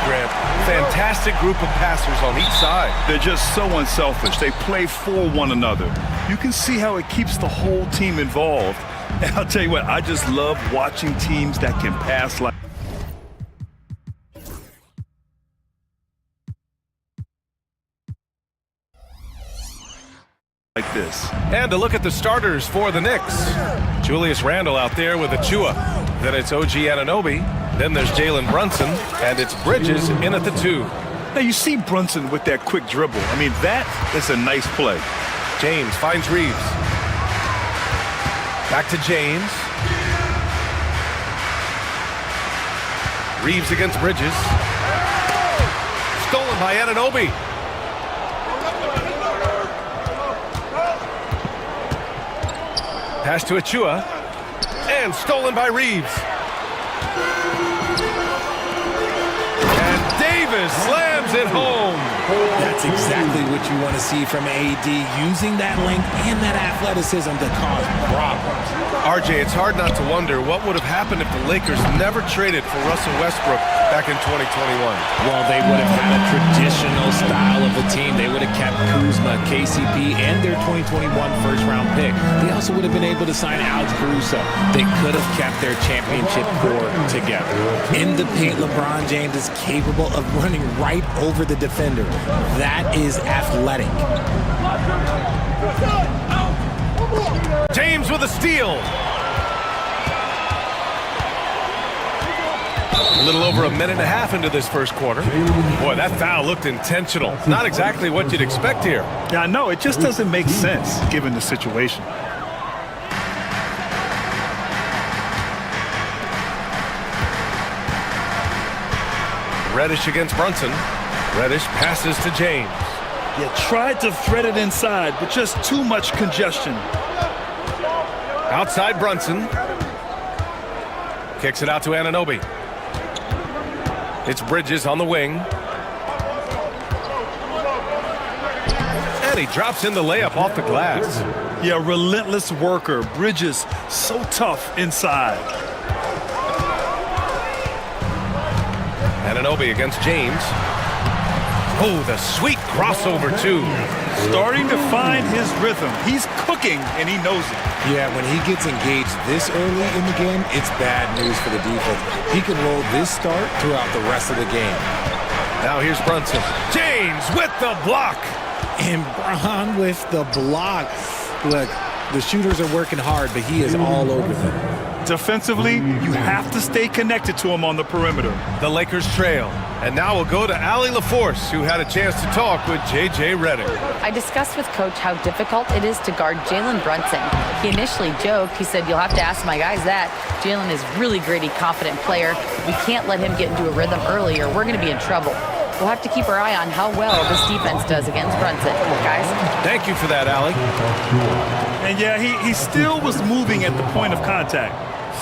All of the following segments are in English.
Grant, fantastic group of passers on each side. They're just so unselfish. They play for one another. You can see how it keeps the whole team involved. And I'll tell you what, I just love watching teams that can pass like this. And to look at the starters for the Knicks. Julius Randle out there with Achua. Then it's OG Anunoby. Then there's Jalen Brunson. And it's Bridges in at the 2. Now you see Brunson with that quick dribble. I mean, that is a nice play. James finds Reeves. Back to James. Reeves against Bridges. Stolen by Anunoby. Pass to Achua. And stolen by Reeves. And Davis slams it home. That's exactly what you want to see from AD, using that length and that athleticism to cause problems. RJ, it's hard not to wonder what would have happened if the Lakers never traded for Russell Westbrook back in 2021. Well, they would have had a traditional style of a team. They would have kept Kuzma, KCP, and their 2021 first-round pick. They also would have been able to sign Alex Caruso. They could have kept their championship core together. In the paint, LeBron James is capable of running right over the defender. That is athletic. James with a steal. A little over a minute and a half into this first quarter. Boy, that foul looked intentional. Not exactly what you'd expect here. Yeah, I know. It just doesn't make sense given the situation. Reddish against Brunson. Reddish passes to James. Yeah, tried to thread it inside, but just too much congestion. Outside Brunson. Kicks it out to Anunoby. It's Bridges on the wing. And he drops in the layup off the glass. Yeah, relentless worker. Bridges, so tough inside. Anunoby against James. Oh, the sweet crossover, too. Starting to find his rhythm. He's cooking, and he knows it. Yeah, when he gets engaged this early in the game, it's bad news for the defense. He can roll this start throughout the rest of the game. Now here's Brunson. James with the block. And Bron with the block. Look, the shooters are working hard, but he is all over them. Defensively, you have to stay connected to him on the perimeter. The Lakers trail. And now we'll go to Allie LaForce, who had a chance to talk with J.J. Redick. I discussed with Coach how difficult it is to guard Jalen Brunson. He initially joked. He said, you'll have to ask my guys that. Jalen is really gritty, confident player. We can't let him get into a rhythm early or we're going to be in trouble. We'll have to keep our eye on how well this defense does against Brunson. Guys? Thank you for that, Allie. And yeah, he still was moving at the point of contact.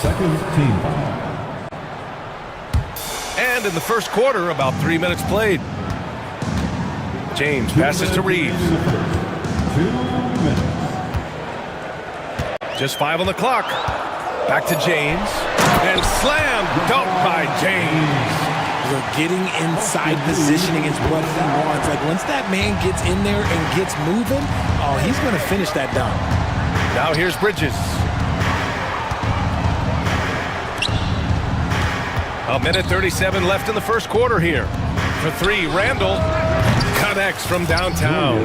Second team. And in the first quarter, about 3 minutes played. James passes to Reeves. 2 minutes. Just 5 on the clock. Back to James. And slam dunk by James. Look, getting inside positioning is what he wants. Like, once that man gets in there and gets moving, oh, he's going to finish that dunk. Now here's Bridges. A minute 37 left in the first quarter here. For 3, Randle connects from downtown.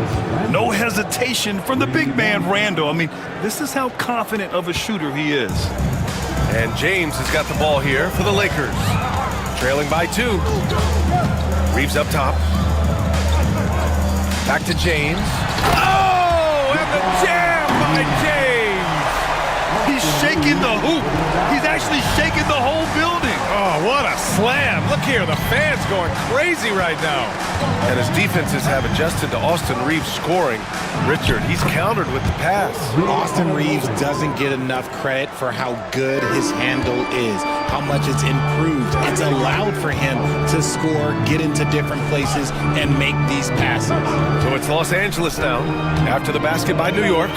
No hesitation from the big man, Randle. I mean, this is how confident of a shooter he is. And James has got the ball here for the Lakers. Trailing by 2. Reeves up top. Back to James. Oh, and the jam by James. He's shaking the hoop. He's actually shaking the whole building. Oh, what a slam. Look here, the fans going crazy right now. And his defenses have adjusted to Austin Reeves scoring. Richard, he's countered with the pass. Austin Reeves doesn't get enough credit for how good his handle is, how much it's improved. It's allowed for him to score, get into different places, and make these passes. So it's Los Angeles now, after the basket by New York.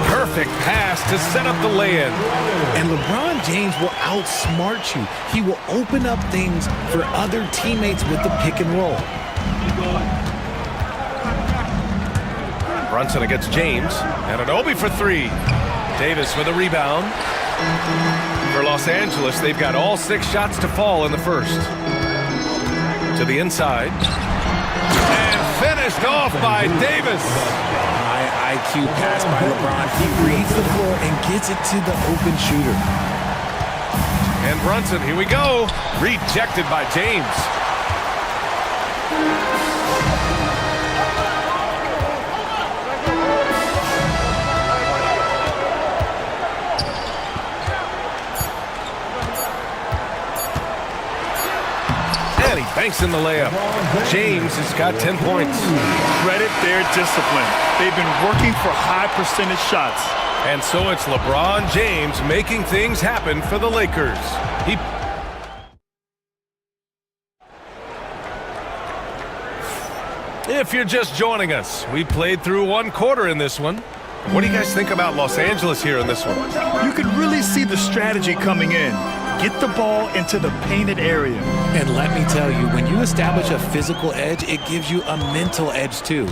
Perfect pass to set up the lay-in. And LeBron James will outsmart you. He will open up things for other teammates with the pick and roll. Brunson against James. Anunoby for three. Davis with a rebound. For Los Angeles, they've got all 6 shots to fall in the first. To the inside. And finished off by Davis. High IQ pass by LeBron. He reads the floor and gets it to the open shooter. And Brunson, here we go. Rejected by James. And he banks in the layup. James has got 10 points. Credit their discipline. They've been working for high percentage shots. And so it's LeBron James making things happen for the Lakers. If you're just joining us, we played through 1 quarter in this one. What do you guys think about Los Angeles here in this one? You can really see the strategy coming in. Get the ball into the painted area. And let me tell you, when you establish a physical edge, it gives you a mental edge too.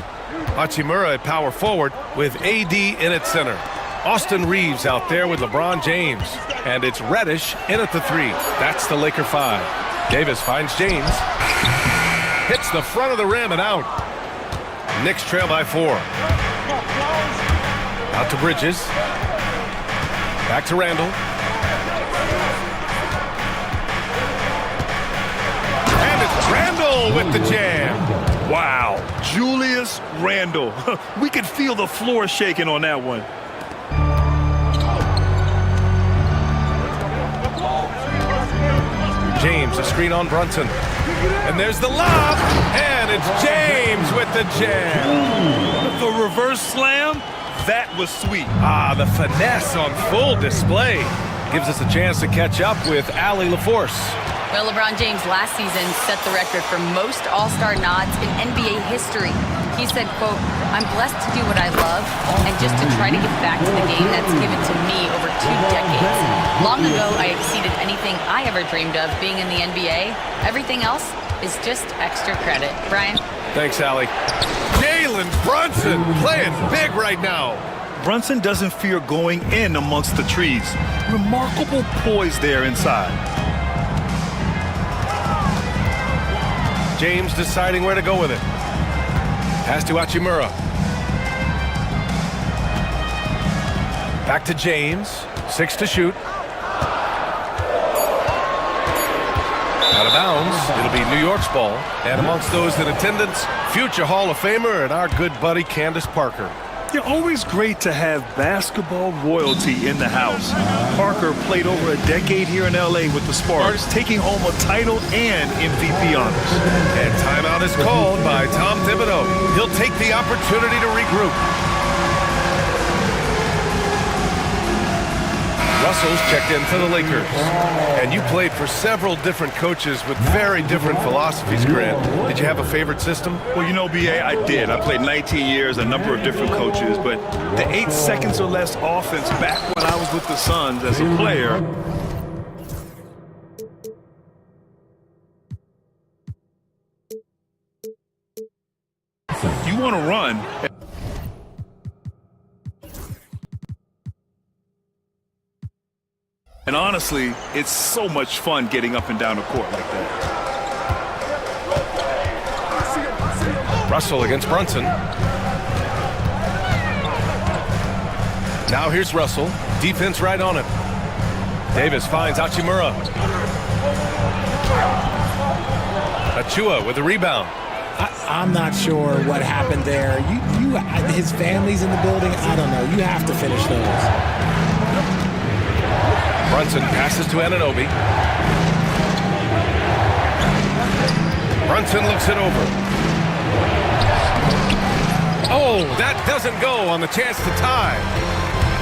Hachimura at power forward with AD in at center. Austin Reeves out there with LeBron James. And it's Reddish in at the 3. That's the Laker 5. Davis finds James. Hits the front of the rim and out. Knicks trail by 4. Out to Bridges. Back to Randall. And it's Randall with the jam. Wow, Julius Randle. We could feel the floor shaking on that one. James, a screen on Brunson. And there's the lob, and it's James with the jam. The reverse slam, that was sweet. Ah, the finesse on full display. Gives us a chance to catch up with Allie LaForce. Well, LeBron James last season set the record for most all-star nods in NBA history. He said, quote, "I'm blessed to do what I love and just to try to give back to the game that's given to me over 2 decades. Long ago, I exceeded anything I ever dreamed of being in the NBA. Everything else is just extra credit." Brian? Thanks, Allie. Jalen Brunson playing big right now. Brunson doesn't fear going in amongst the trees. Remarkable poise there inside. James deciding where to go with it. Pass to Hachimura. Back to James. 6 to shoot. Out of bounds. It'll be New York's ball. And amongst those in attendance, future Hall of Famer and our good buddy Candace Parker. You're always great to have basketball royalty in the house. Parker played over a decade here in LA with the Sparks, taking home a title and MVP honors. And timeout is called by Tom Thibodeau. He'll take the opportunity to regroup. Russell's checked in for the Lakers. And you played for several different coaches with very different philosophies, Grant. Did you have a favorite system? Well, you know, B.A., I did. I played 19 years, a number of different coaches, but the 8 seconds or less offense back when I was with the Suns as a player. You want to run. And honestly, it's so much fun getting up and down the court like that. Russell against Brunson. Now here's Russell. Defense right on him. Davis finds Hachimura. Achua with the rebound. I'm not sure what happened there. His family's in the building. I don't know. You have to finish those. Brunson passes to Anunoby. Brunson looks it over. Oh, that doesn't go on the chance to tie.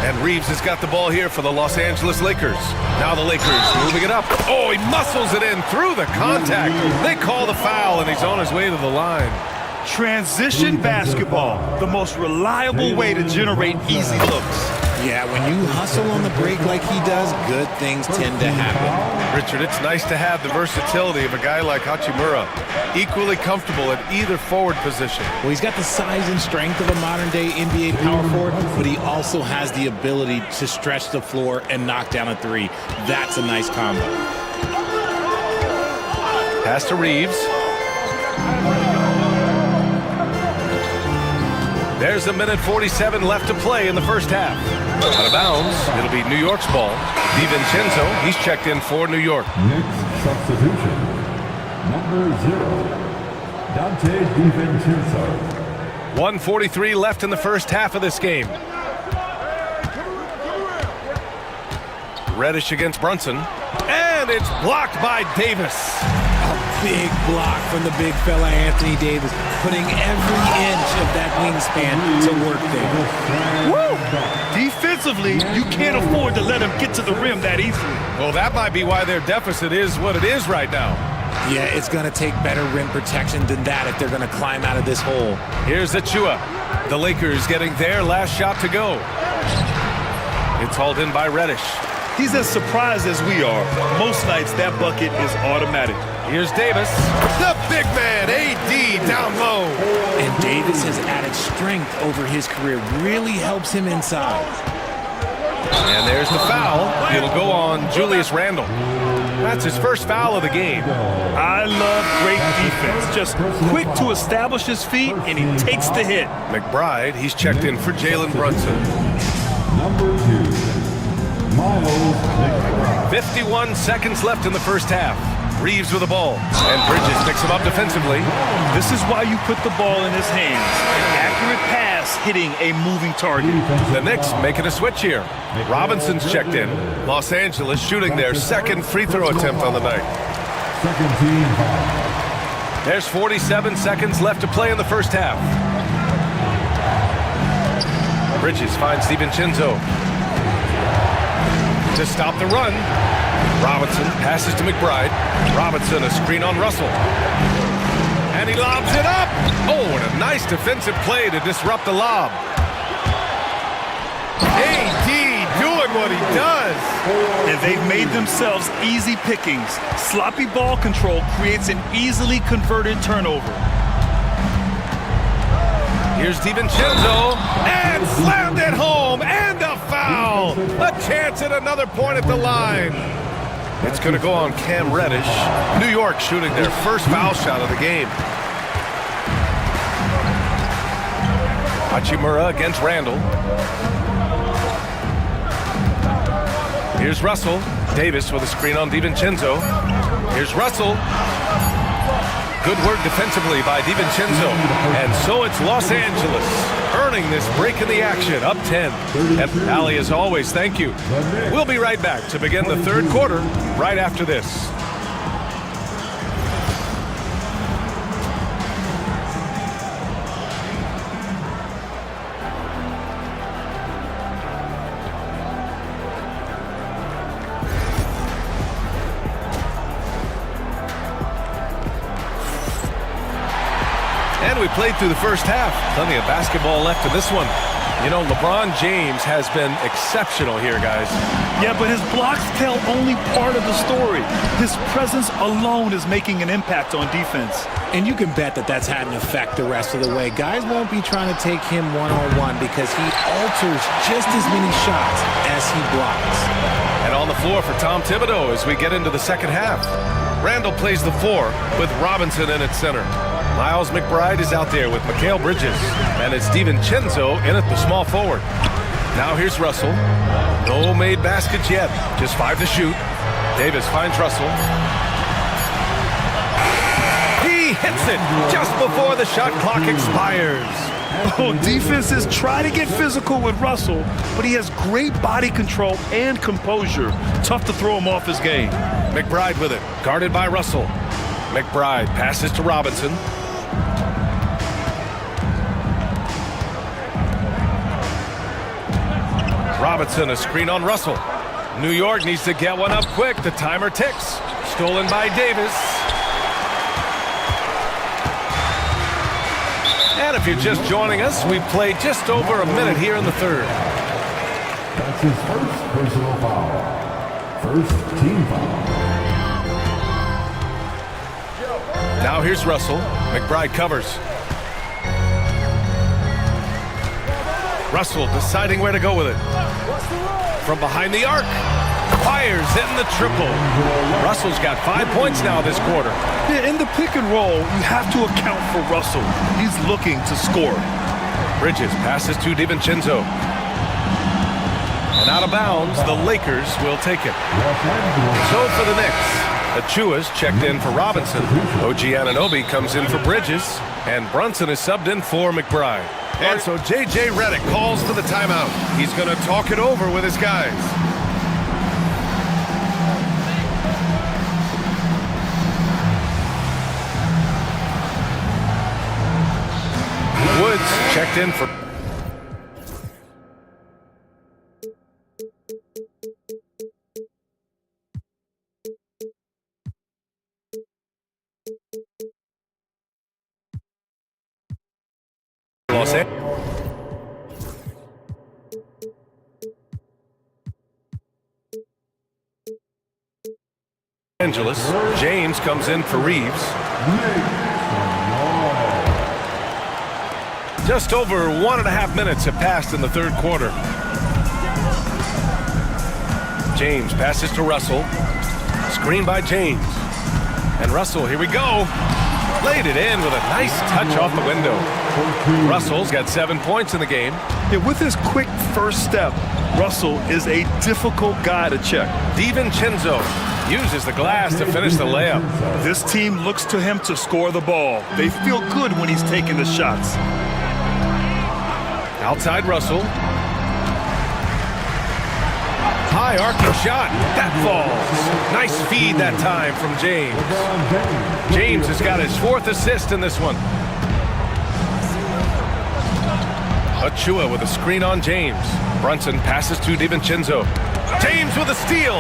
And Reeves has got the ball here for the Los Angeles Lakers. Now the Lakers moving it up. Oh, he muscles it in through the contact. They call the foul, and he's on his way to the line. Transition basketball, the most reliable way to generate easy looks. Yeah, when you hustle on the break like he does, good things tend to happen. Richard, it's nice to have the versatility of a guy like Hachimura, equally comfortable at either forward position. Well, he's got the size and strength of a modern-day NBA power forward, but he also has the ability to stretch the floor and knock down a three. That's a nice combo. Pass to Reeves. There's a minute 47 left to play in the first half. Out of bounds, it'll be New York's ball. DiVincenzo, he's checked in for New York. Knicks substitution. Number 0, Dante DiVincenzo. 1:43 left in the first half of this game. Reddish against Brunson. And it's blocked by Davis. A big block from the big fella Anthony Davis, putting every inch of that wingspan to work there. Woo! Defensively, you can't afford to let him get to the rim that easily. Well, that might be why their deficit is what it is right now. Yeah, it's going to take better rim protection than that if they're going to climb out of this hole. Here's Achua. The Lakers getting their last shot to go. It's hauled in by Reddish. He's as surprised as we are. Most nights, that bucket is automatic. Here's Davis. The big man, AD, down low. And Davis has added strength over his career. Really helps him inside. And there's the foul. It'll go on Julius Randle. That's his first foul of the game. I love great defense. Just quick to establish his feet, and he takes the hit. McBride, he's checked in for Jalen Brunson. Number 2, Miles McBride. 51 seconds left in the first half. Reeves with the ball. And Bridges picks him up defensively. This is why you put the ball in his hands. An accurate pass hitting a moving target. The Knicks making a switch here. Robinson's checked in. Los Angeles shooting their second free throw attempt on the night. Second team foul. There's 47 seconds left to play in the first half. Bridges finds DiVincenzo. To stop the run. Robinson passes to McBride. Robinson, a screen on Russell. And he lobs it up. Oh, and a nice defensive play to disrupt the lob. AD doing what he does. And they've made themselves easy pickings. Sloppy ball control creates an easily converted turnover. Here's DiVincenzo, and slammed it home, and a foul! A chance at another point at the line. It's going to go on Cam Reddish. New York shooting their first foul shot of the game. Hachimura against Randle. Here's Russell. Davis with a screen on DiVincenzo. Here's Russell. Good work defensively by DiVincenzo. And so it's Los Angeles earning this break in the action, up 10. And Allie, as always, thank you. We'll be right back to begin the third quarter right after this. And we played through the first half. Plenty of basketball left in this one. You know, LeBron James has been exceptional here, guys. Yeah, but his blocks tell only part of the story. His presence alone is making an impact on defense. And you can bet that that's had an effect the rest of the way. Guys won't be trying to take him one-on-one because he alters just as many shots as he blocks. And on the floor for Tom Thibodeau as we get into the second half. Randle plays the 4 with Robinson in at center. Miles McBride is out there with Mikal Bridges. And it's DiVincenzo in at the small forward. Now here's Russell. No made baskets yet. Just 5 to shoot. Davis finds Russell. He hits it just before the shot clock expires. Oh, defenses try to get physical with Russell, but he has great body control and composure. Tough to throw him off his game. McBride with it, guarded by Russell. McBride passes to Robinson. Robinson, a screen on Russell. New York needs to get one up quick. The timer ticks. Stolen by Davis. And if you're just joining us, we've played just over a minute here in the third. That's his first personal foul. First team foul. Now here's Russell. McBride covers. Russell deciding where to go with it. From behind the arc. Fires in the triple. Russell's got 5 points now this quarter. Yeah, in the pick and roll, you have to account for Russell. He's looking to score. Bridges passes to DiVincenzo. And out of bounds, the Lakers will take it. So for the Knicks, Achua's checked in for Robinson. OG Anunoby comes in for Bridges. And Brunson is subbed in for McBride. And so J.J. Redick calls for the timeout. He's going to talk it over with his guys. Woods checked in for... Los Angeles. James comes in for Reeves. Just over 1.5 minutes have passed in the third quarter. James passes to Russell. Screen by James. And Russell, here we go. Laid it in with a nice touch off the window. Russell's got 7 points in the game. Yeah, with his quick first step, Russell is a difficult guy to check. DiVincenzo uses the glass to finish the layup. This team looks to him to score the ball. They feel good when he's taking the shots. Outside Russell. High arcing shot. That falls. Nice feed that time from James. James has got his 4th assist in this one. Achua with a screen on James. Brunson passes to DiVincenzo. James with a steal.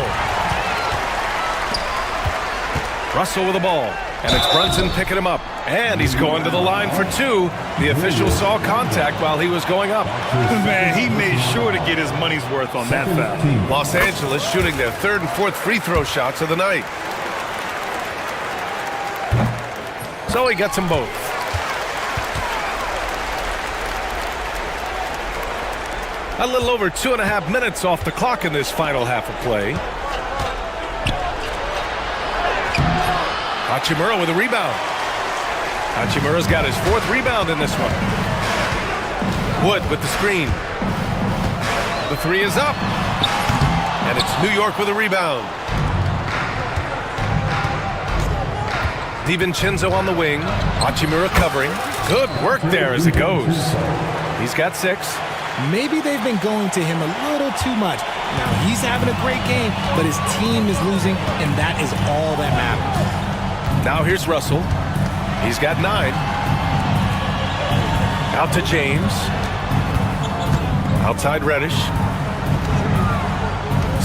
Russell with the ball. And it's Brunson picking him up. And he's going to the line for 2. The official saw contact while he was going up. Man, he made sure to get his money's worth on that foul. Los Angeles shooting their 3rd and 4th free throw shots of the night. So he gets them both. A little over 2.5 minutes off the clock in this final half of play. Hachimura with a rebound. Hachimura's got his 4th rebound in this one. Wood with the screen. The 3 is up. And it's New York with a rebound. DiVincenzo on the wing. Hachimura covering. Good work there as it goes. He's got 6. Maybe they've been going to him a little too much. Now he's having a great game, but his team is losing, and that is all that matters. Now here's Russell. He's got 9. Out to James. Outside Reddish.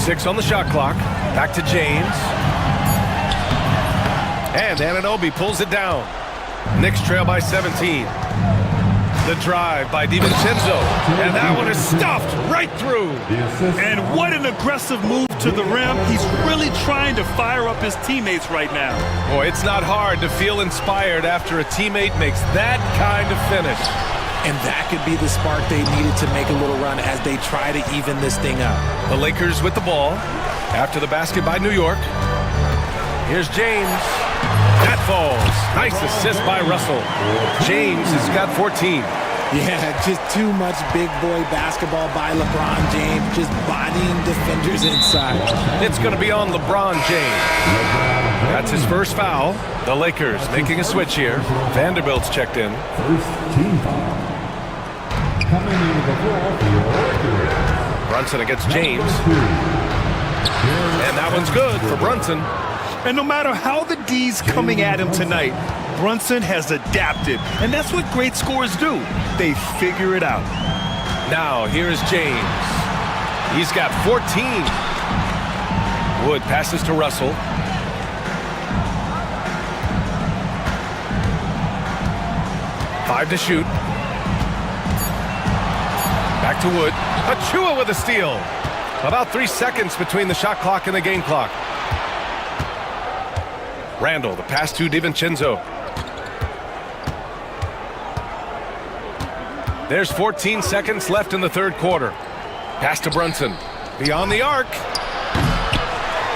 6 on the shot clock. Back to James. And Anunoby pulls it down. Knicks trail by 17. The drive by DiVincenzo. And that one is stuffed right through. And what an aggressive move to the rim. He's really trying to fire up his teammates right now. Boy, it's not hard to feel inspired after a teammate makes that kind of finish. And that could be the spark they needed to make a little run as they try to even this thing up. The Lakers with the ball after the basket by New York. Here's James. That falls. Nice assist by Russell. James has got 14. Yeah, just too much big boy basketball by LeBron James, just bodying defenders inside. It's going to be on LeBron James. That's his first foul. The Lakers making a switch here. Vanderbilt's checked in. First team foul. Coming into the ball for your Lakers. Brunson against James. And that one's good for Brunson. And no matter how the D's coming at him tonight, Brunson has adapted. And that's what great scorers do. They figure it out. Now, here's James. He's got 14. Wood passes to Russell. Five to shoot. to Wood. Achua with a steal. About 3 seconds between the shot clock and the game clock. Randall, the pass to DiVincenzo. There's 14 seconds left in the third quarter. Pass to Brunson. Beyond the arc.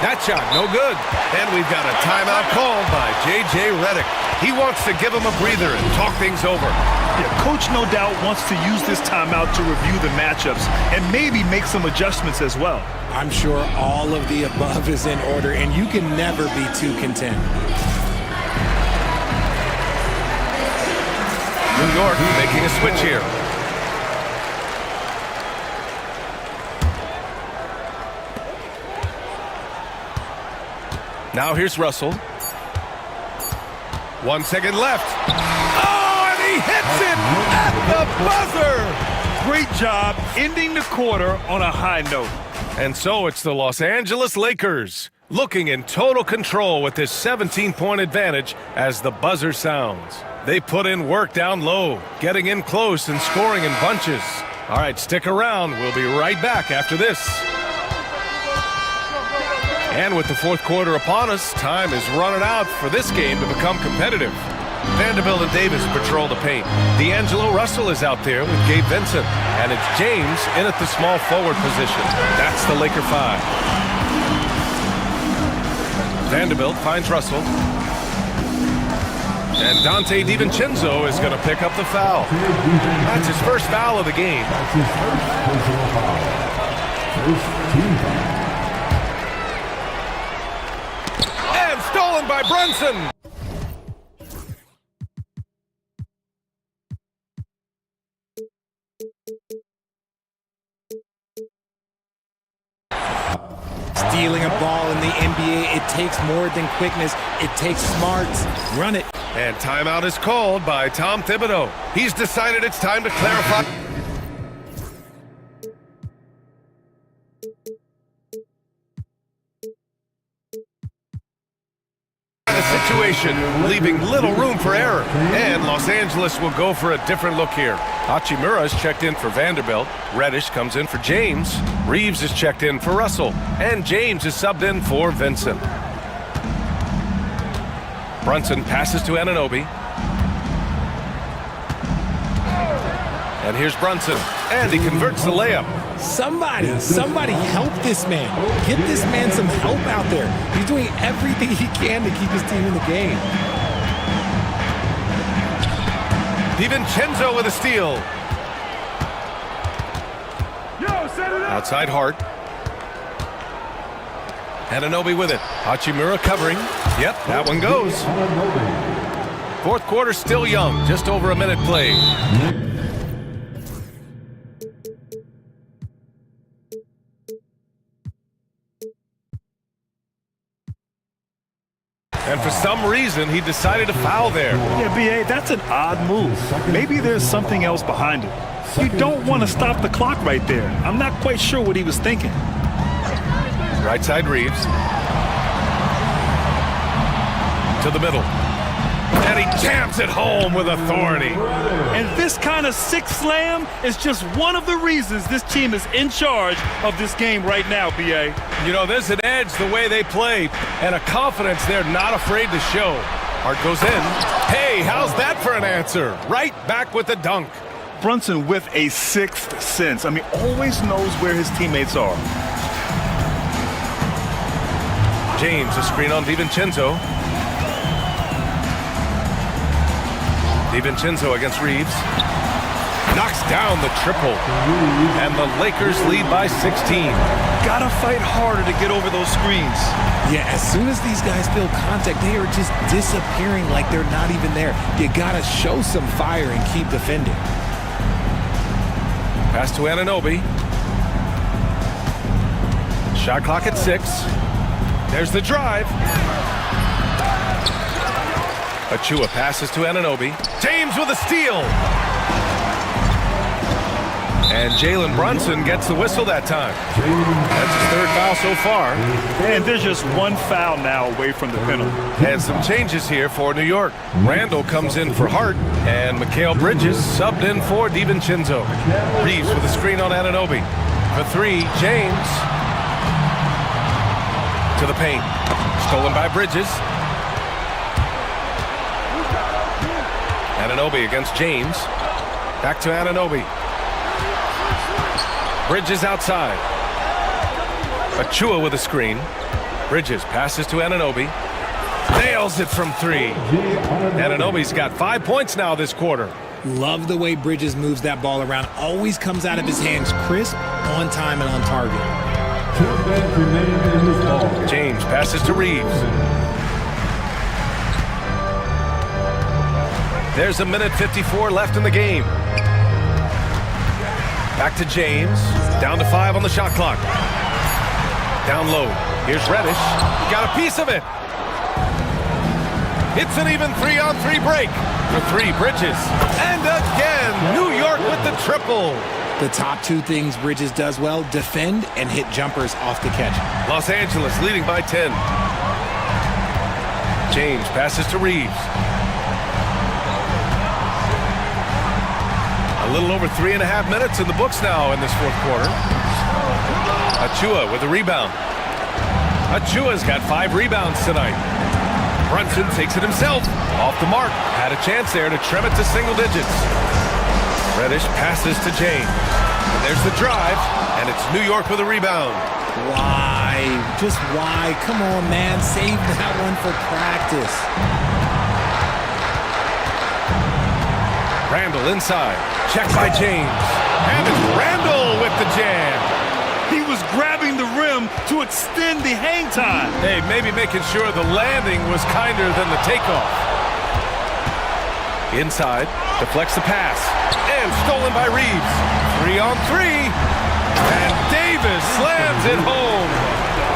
That shot, no good. And we've got a timeout called by J.J. Redick. He wants to give him a breather and talk things over. Yeah, coach no doubt wants to use this timeout to review the matchups and maybe make some adjustments as well. I'm sure all of the above is in order, and you can never be too content. New York making a switch here. Now here's Russell. 1 second left. Oh, and he hits it at the buzzer! Great job ending the quarter on a high note. And so it's the Los Angeles Lakers looking in total control with this 17-point advantage as the buzzer sounds. They put in work down low, getting in close and scoring in bunches. All right, stick around. We'll be right back after this. And with the fourth quarter upon us, time is running out for this game to become competitive. Vanderbilt and Davis patrol the paint. D'Angelo Russell is out there with Gabe Vincent. And it's James in at the small forward position. That's the Laker 5. Vanderbilt finds Russell. And Dante DiVincenzo is going to pick up the foul. That's his first foul of the game. That's his first personal foul. First team foul. And stolen by Brunson. Stealing a ball in the NBA, it takes more than quickness. It takes smarts. Run it. And timeout is called by Tom Thibodeau. He's decided it's time to clarify the situation, leaving little room for error. And Los Angeles will go for a different look here. Hachimura is checked in for Vanderbilt. Reddish comes in for James. Reeves is checked in for Russell. And James is subbed in for Vincent. Brunson passes to Anunoby. And here's Brunson. And he converts the layup. Somebody help this man. Get this man some help out there. He's doing everything he can to keep his team in the game. DiVincenzo with a steal. Outside Hart. Anunoby with it. Hachimura covering. Yep, that one goes. Fourth quarter still young. Just over a minute played. And for some reason, he decided to foul there. Yeah, B.A., that's an odd move. Maybe there's something else behind it. You don't want to stop the clock right there. I'm not quite sure what he was thinking. Right side Reeves. To the middle. And he jams it home with authority. And this kind of sick slam is just one of the reasons this team is in charge of this game right now, B.A. You know, there's an edge the way they play and a confidence they're not afraid to show. Hart goes in. Hey, how's that for an answer? Right back with the dunk. Brunson with a sixth sense. I mean, always knows where his teammates are. James, a screen on DiVincenzo. DiVincenzo against Reeves. Knocks down the triple. And the Lakers lead by 16. Gotta fight harder to get over those screens. Yeah, as soon as these guys feel contact, they are just disappearing like they're not even there. You gotta show some fire and keep defending. Pass to Anunoby. Shot clock at 6. There's the drive. Achua passes to Anunoby. James with a steal. And Jalen Brunson gets the whistle that time. That's his third foul so far. And there's just one foul now away from the penalty. And some changes here for New York. Randall comes in for Hart, and Mikal Bridges subbed in for DiVincenzo. Reeves with a screen on Anunoby. For three, James. To the paint. Stolen by Bridges. Anunoby against James. Back to Anunoby. Bridges outside. Achua with a screen. Bridges passes to Anunoby. Nails it from three. Anunoby's got 5 points now this quarter. Love the way Bridges moves that ball around. Always comes out of his hands crisp, on time, and on target. 2 minutes remaining in this ball. James passes to Reeves. There's 1:54 left in the game. Back to James. Down to 5 on the shot clock. Down low. Here's Reddish. Got a piece of it. It's an even 3-on-3 break. For three, Bridges. And again, New York with the triple. The top two things Bridges does well, defend and hit jumpers off the catch. Los Angeles leading by 10. James passes to Reeves. A little over 3.5 minutes in the books now in this fourth quarter. Achua with a rebound. Achua's got 5 rebounds tonight. Brunson takes it himself. Off the mark. Had a chance there to trim it to single digits. Reddish passes to James. And there's the drive, and it's New York with a rebound. Why? Just why? Come on, man. Save that one for practice. Randall inside. Checked by James. And it's Randall with the jam. He was grabbing the rim to extend the hang time. Hey, maybe making sure the landing was kinder than the takeoff. Inside, deflects the pass. And stolen by Reeves. 3-on-3. And Davis slams it home.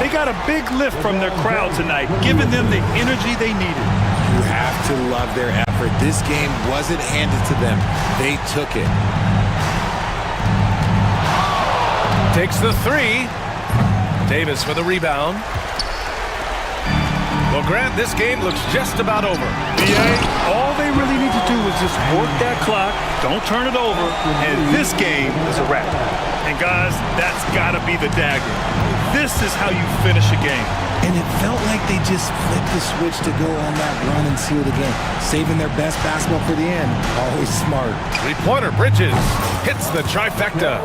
They got a big lift from their crowd tonight, giving them the energy they needed. You have to love their effort. This game wasn't handed to them. They took it. Takes the three. Davis with a rebound. Well, Grant, this game looks just about over. BA, all they really need to do is just work that clock, don't turn it over, and this game is a wrap. And guys, that's got to be the dagger. This is how you finish a game. And it felt like they just flipped the switch to go on that run and seal the game. Saving their best basketball for the end. Always smart. Three-pointer, Bridges hits the trifecta.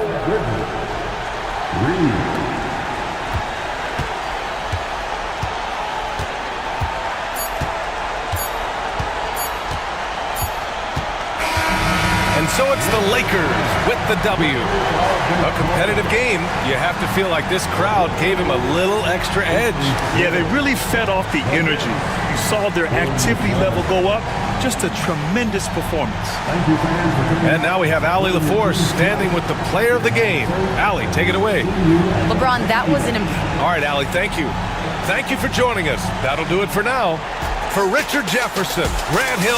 And so it's the Lakers with the W. A competitive game. You have to feel like this crowd gave him a little extra edge. Yeah, they really fed off the energy. You saw their activity level go up. Just a tremendous performance. And now we have Allie LaForce standing with the player of the game. Allie, take it away. LeBron, that was an All right, Allie, thank you. Thank you for joining us. That'll do it for now. For Richard Jefferson, Grant Hill.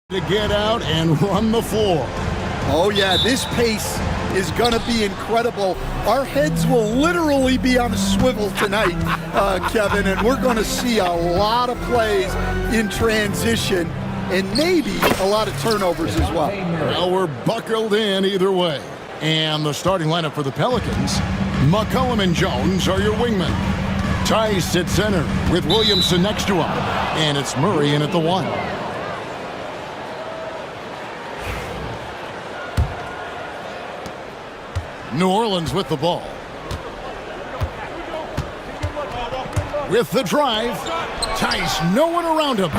to get out and run the floor. Oh yeah, this pace is going to be incredible. Our heads will literally be on a swivel tonight, Kevin, and we're going to see a lot of plays in transition and maybe a lot of turnovers as well. Well, we're buckled in either way. And the starting lineup for the Pelicans, McCollum and Jones are your wingmen. Tice at center with Williamson next to him. And it's Murray in at the 1. New Orleans with the ball. With the drive. Tice, no one around him.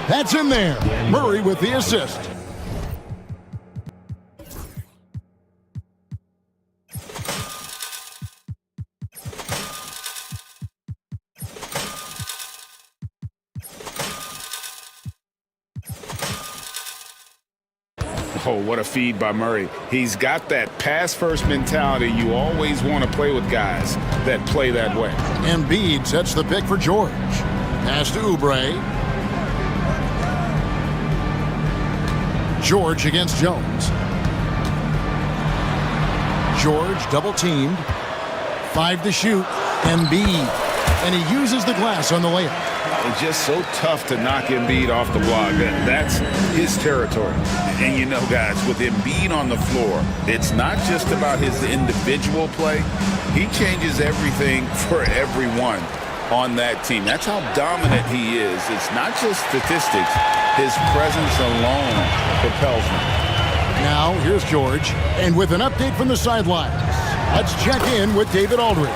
That's in there. Murray with the assist. Oh, what a feed by Murray. He's got that pass-first mentality. You always want to play with guys that play that way. Embiid sets the pick for George. Pass to Oubre. George against Jones. George double-teamed. 5 to shoot. Embiid. And he uses the glass on the layup. It's just so tough to knock Embiid off the block. That's his territory. And you know, guys, with Embiid on the floor, it's not just about his individual play. He changes everything for everyone on that team. That's how dominant he is. It's not just statistics. His presence alone propels him. Now, here's George. And with an update from the sidelines, let's check in with David Aldridge.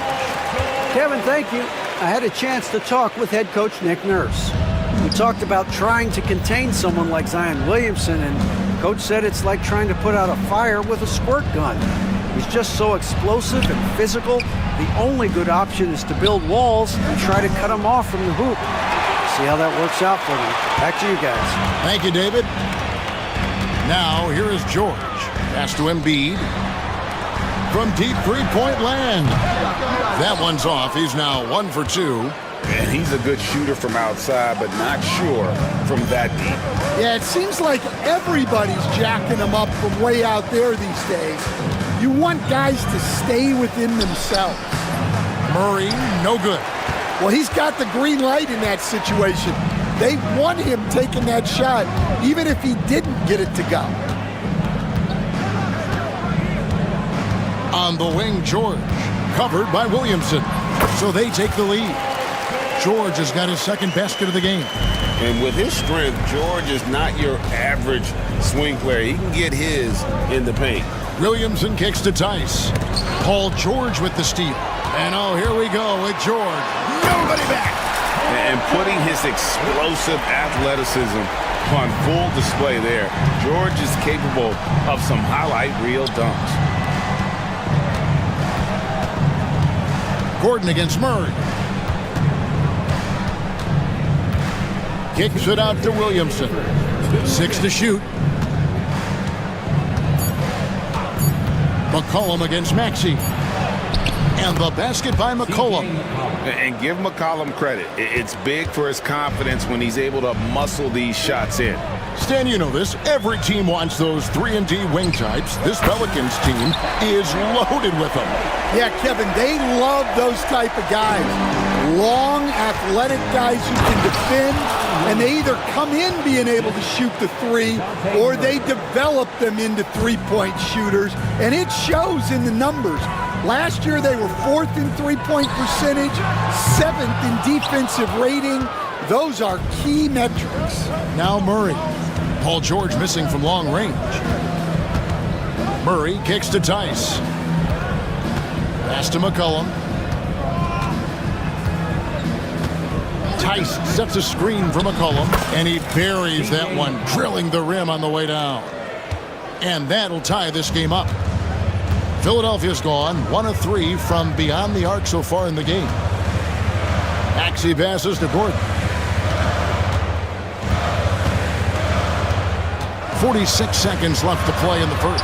Kevin, thank you. I had a chance to talk with head coach Nick Nurse. We talked about trying to contain someone like Zion Williamson, and coach said it's like trying to put out a fire with a squirt gun. He's just so explosive and physical. The only good option is to build walls and try to cut him off from the hoop. See how that works out for them. Back to you guys. Thank you, David. Now, here is George. Pass to Embiid. From deep three-point land. That one's off. He's now 1 for 2. And he's a good shooter from outside, but not sure from that deep. Yeah, it seems like everybody's jacking them up from way out there these days. You want guys to stay within themselves. Murray, no good. Well, he's got the green light in that situation. They want him taking that shot, even if he didn't get it to go. On the wing, George, covered by Williamson. So they take the lead. George has got his second basket of the game. And with his strength, George is not your average swing player. He can get his in the paint. Williamson kicks to Tice. Paul George with the steal. And oh, here we go with George. Nobody back. And putting his explosive athleticism on full display there. George is capable of some highlight reel dunks. Gordon against Murray. Kicks it out to Williamson. 6 to shoot. McCollum against Maxey. And the basket by McCollum. And give McCollum credit. It's big for his confidence when he's able to muscle these shots in. Stan, you know this. Every team wants those 3-and-D wing types. This Pelicans team is loaded with them. Yeah, Kevin, they love those type of guys. Long, athletic guys who can defend, and they either come in being able to shoot the three, or they develop them into three-point shooters, and it shows in the numbers. Last year, they were 4th in three-point percentage, 7th in defensive rating. Those are key metrics. Now Murray. Paul George missing from long range. Murray kicks to Tice. Pass to McCollum. Tice sets a screen for McCollum, and he buries that one, drilling the rim on the way down. And that'll tie this game up. Philadelphia's gone 1 of 3 from beyond the arc so far in the game. Maxey passes to Gordon. 46 seconds left to play in the first.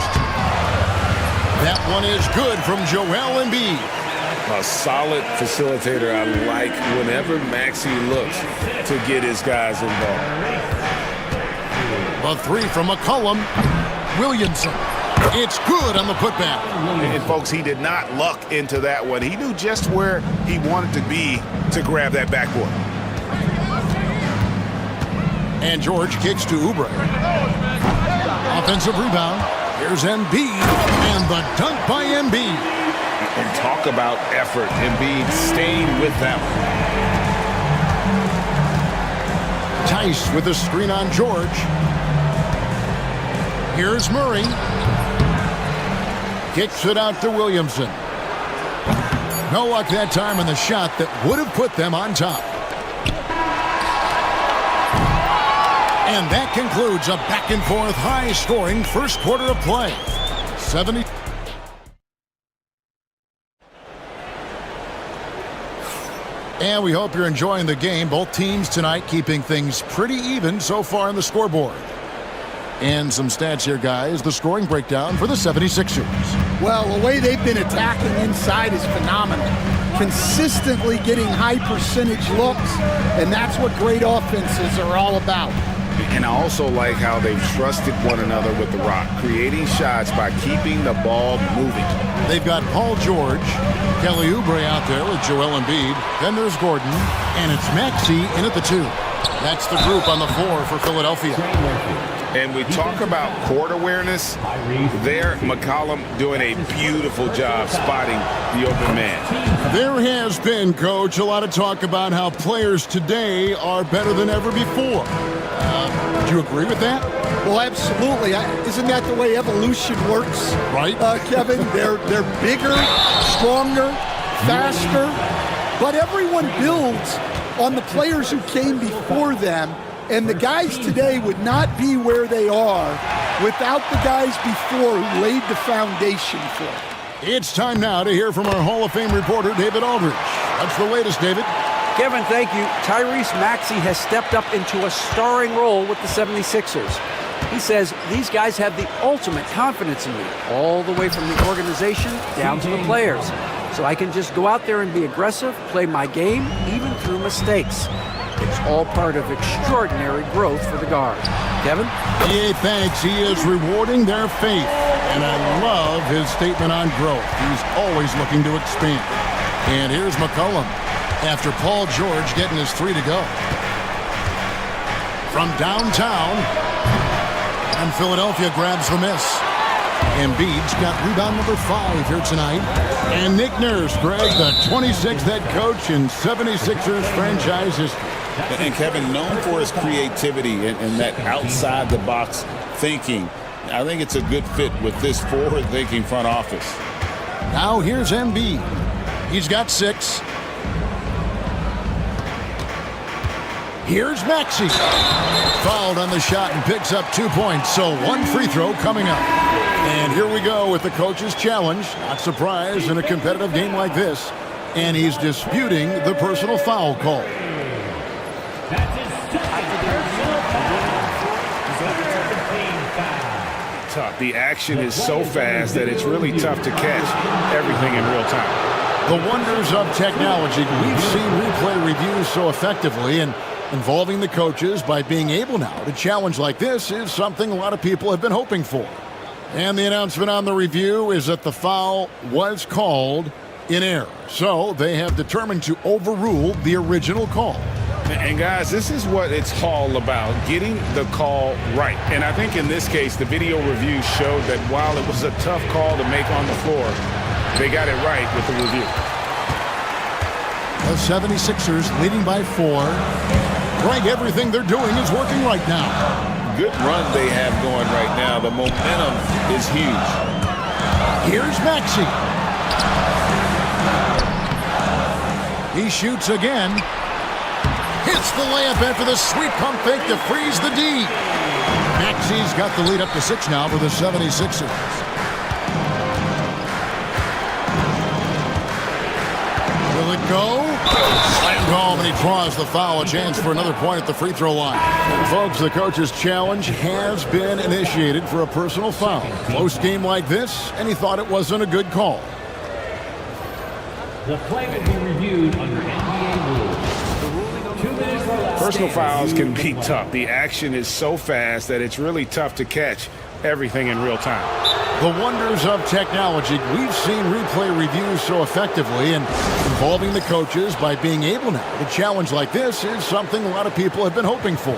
That one is good from Joel Embiid. A solid facilitator. I like whenever Maxey looks to get his guys involved. The three from McCollum. Williamson. It's good on the putback. And folks, he did not luck into that one. He knew just where he wanted to be to grab that backboard. And George kicks to Oubre. Offensive rebound. Here's Embiid. And the dunk by Embiid. And talk about effort. Embiid staying with them. Tice with a screen on George. Here's Murray. Kicks it out to Williamson. No luck that time on the shot that would have put them on top. And that concludes a back-and-forth, high-scoring first quarter of play. 70. And we hope you're enjoying the game. Both teams tonight keeping things pretty even so far on the scoreboard. And some stats here, guys. The scoring breakdown for the 76ers. Well, the way they've been attacking inside is phenomenal. Consistently getting high percentage looks, and that's what great offenses are all about. And I also like how they've trusted one another with the rock, creating shots by keeping the ball moving. They've got Paul George, Kelly Oubre out there with Joel Embiid. Then there's Gordon, and it's Maxey in at the 2. That's the group on the floor for Philadelphia. And we talk about court awareness. There, McCollum doing a beautiful job spotting the open man. There has been, Coach, a lot of talk about how players today are better than ever before. Do you agree with that? Well, absolutely. Isn't that the way evolution works? Right. Kevin, they're bigger, stronger, faster, but everyone builds on the players who came before them. And the guys today would not be where they are without the guys before who laid the foundation for it. It's time now to hear from our Hall of Fame reporter, David Aldridge. What's the latest, David? Kevin, thank you. Tyrese Maxey has stepped up into a starring role with the 76ers. He says, these guys have the ultimate confidence in me, all the way from the organization down to the players. So I can just go out there and be aggressive, play my game, even through mistakes. It's all part of extraordinary growth for the guard. Kevin? Yeah, thanks. He is rewarding their faith. And I love his statement on growth. He's always looking to expand. And here's McCollum after Paul George getting his 3 to go. From downtown, and Philadelphia grabs the miss. Embiid's got rebound number 5 here tonight. And Nick Nurse, Greg, the 26th head coach in 76ers franchise history. And Kevin, known for his creativity and that outside-the-box thinking, I think it's a good fit with this forward-thinking front office. Now here's Embiid. He's got 6. Here's Maxey. Fouled on the shot and picks up 2 points, so 1 free throw coming up. And here we go with the coach's challenge. Not surprised in a competitive game like this. And he's disputing the personal foul call. Tough. The action is so fast that it's really tough to catch everything in real time. The wonders of technology. We've seen replay reviews so effectively, and involving the coaches by being able now to challenge like this is something a lot of people have been hoping for. And the announcement on the review is that the foul was called in error. So they have determined to overrule the original call. And guys, this is what it's all about, getting the call right. And I think in this case, the video review showed that while it was a tough call to make on the floor, they got it right with the review. The 76ers leading by 4. Greg, everything they're doing is working right now. Good run they have going right now. The momentum is huge. Here's Maxey. He shoots again. Hits the layup after the sweet pump fake to freeze the D. Maxey's got the lead up to 6 now for the 76ers. Will it go? Slammed home, and he draws the foul. A chance for another point at the free throw line. And folks, the coach's challenge has been initiated for a personal foul. Close game like this, and he thought it wasn't a good call. The play will be reviewed under NBA rules. Personal fouls can be tough. The action is so fast that it's really tough to catch everything in real time. The wonders of technology. We've seen replay reviews so effectively, and involving the coaches by being able now to challenge like this is something a lot of people have been hoping for.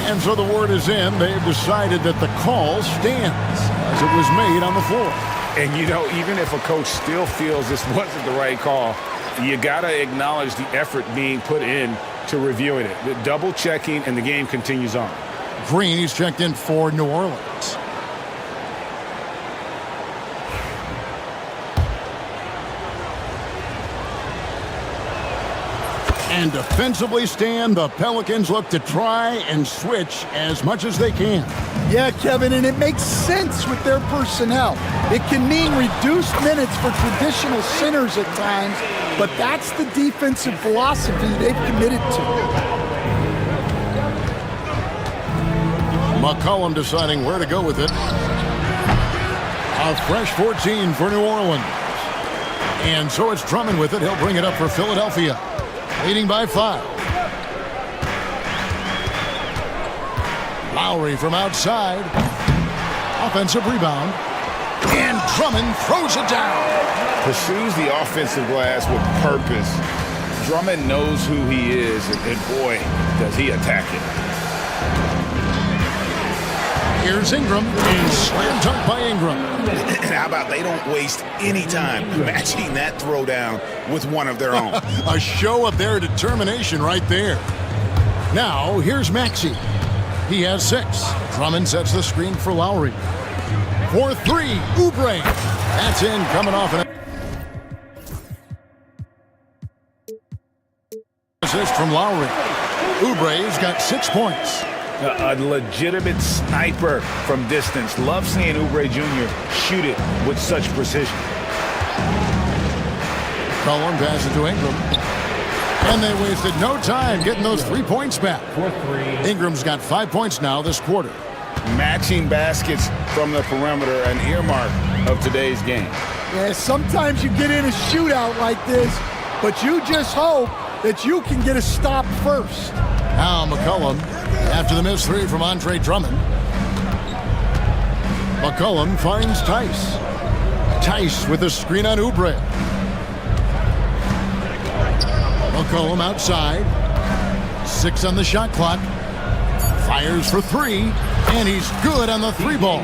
And so the word is in. They've decided that the call stands as it was made on the floor. And you know, even if a coach still feels this wasn't the right call, you got to acknowledge the effort being put in to reviewing it. The double checking, and the game continues on. Green, he's checked in for New Orleans. And defensively stand, the Pelicans look to try and switch as much as they can. Yeah, Kevin, and it makes sense with their personnel. It can mean reduced minutes for traditional centers at times, but that's the defensive philosophy they've committed to. McCollum deciding where to go with it. A fresh 14 for New Orleans. And so it's Drummond with it. He'll bring it up for Philadelphia, leading by 5. Lowry from outside. Offensive rebound. And Drummond throws it down. Pursues the offensive glass with purpose. Drummond knows who he is, and boy, does he attack it. Here's Ingram, and slam dunk by Ingram. And how about they don't waste any time matching that throwdown with one of their own. A show of their determination right there. Now, here's Maxey. He has 6. Drummond sets the screen for Lowry. For 3, Oubre. That's in, coming off an assist from Lowry. Oubre's got 6 points. A legitimate sniper from distance. Love seeing Oubre Jr. shoot it with such precision. Cullen passes to Ingram. And they wasted no time getting those 3 points back. Ingram's got 5 points now this quarter. Matching baskets from the perimeter, an earmark of today's game. Yeah, sometimes you get in a shootout like this, but you just hope that you can get a stop first. Now McCollum, after the missed 3 from Andre Drummond. McCollum finds Tice. Tice with a screen on Oubre. McCollum outside. 6 on the shot clock. Fires for 3, and he's good on the 3 ball.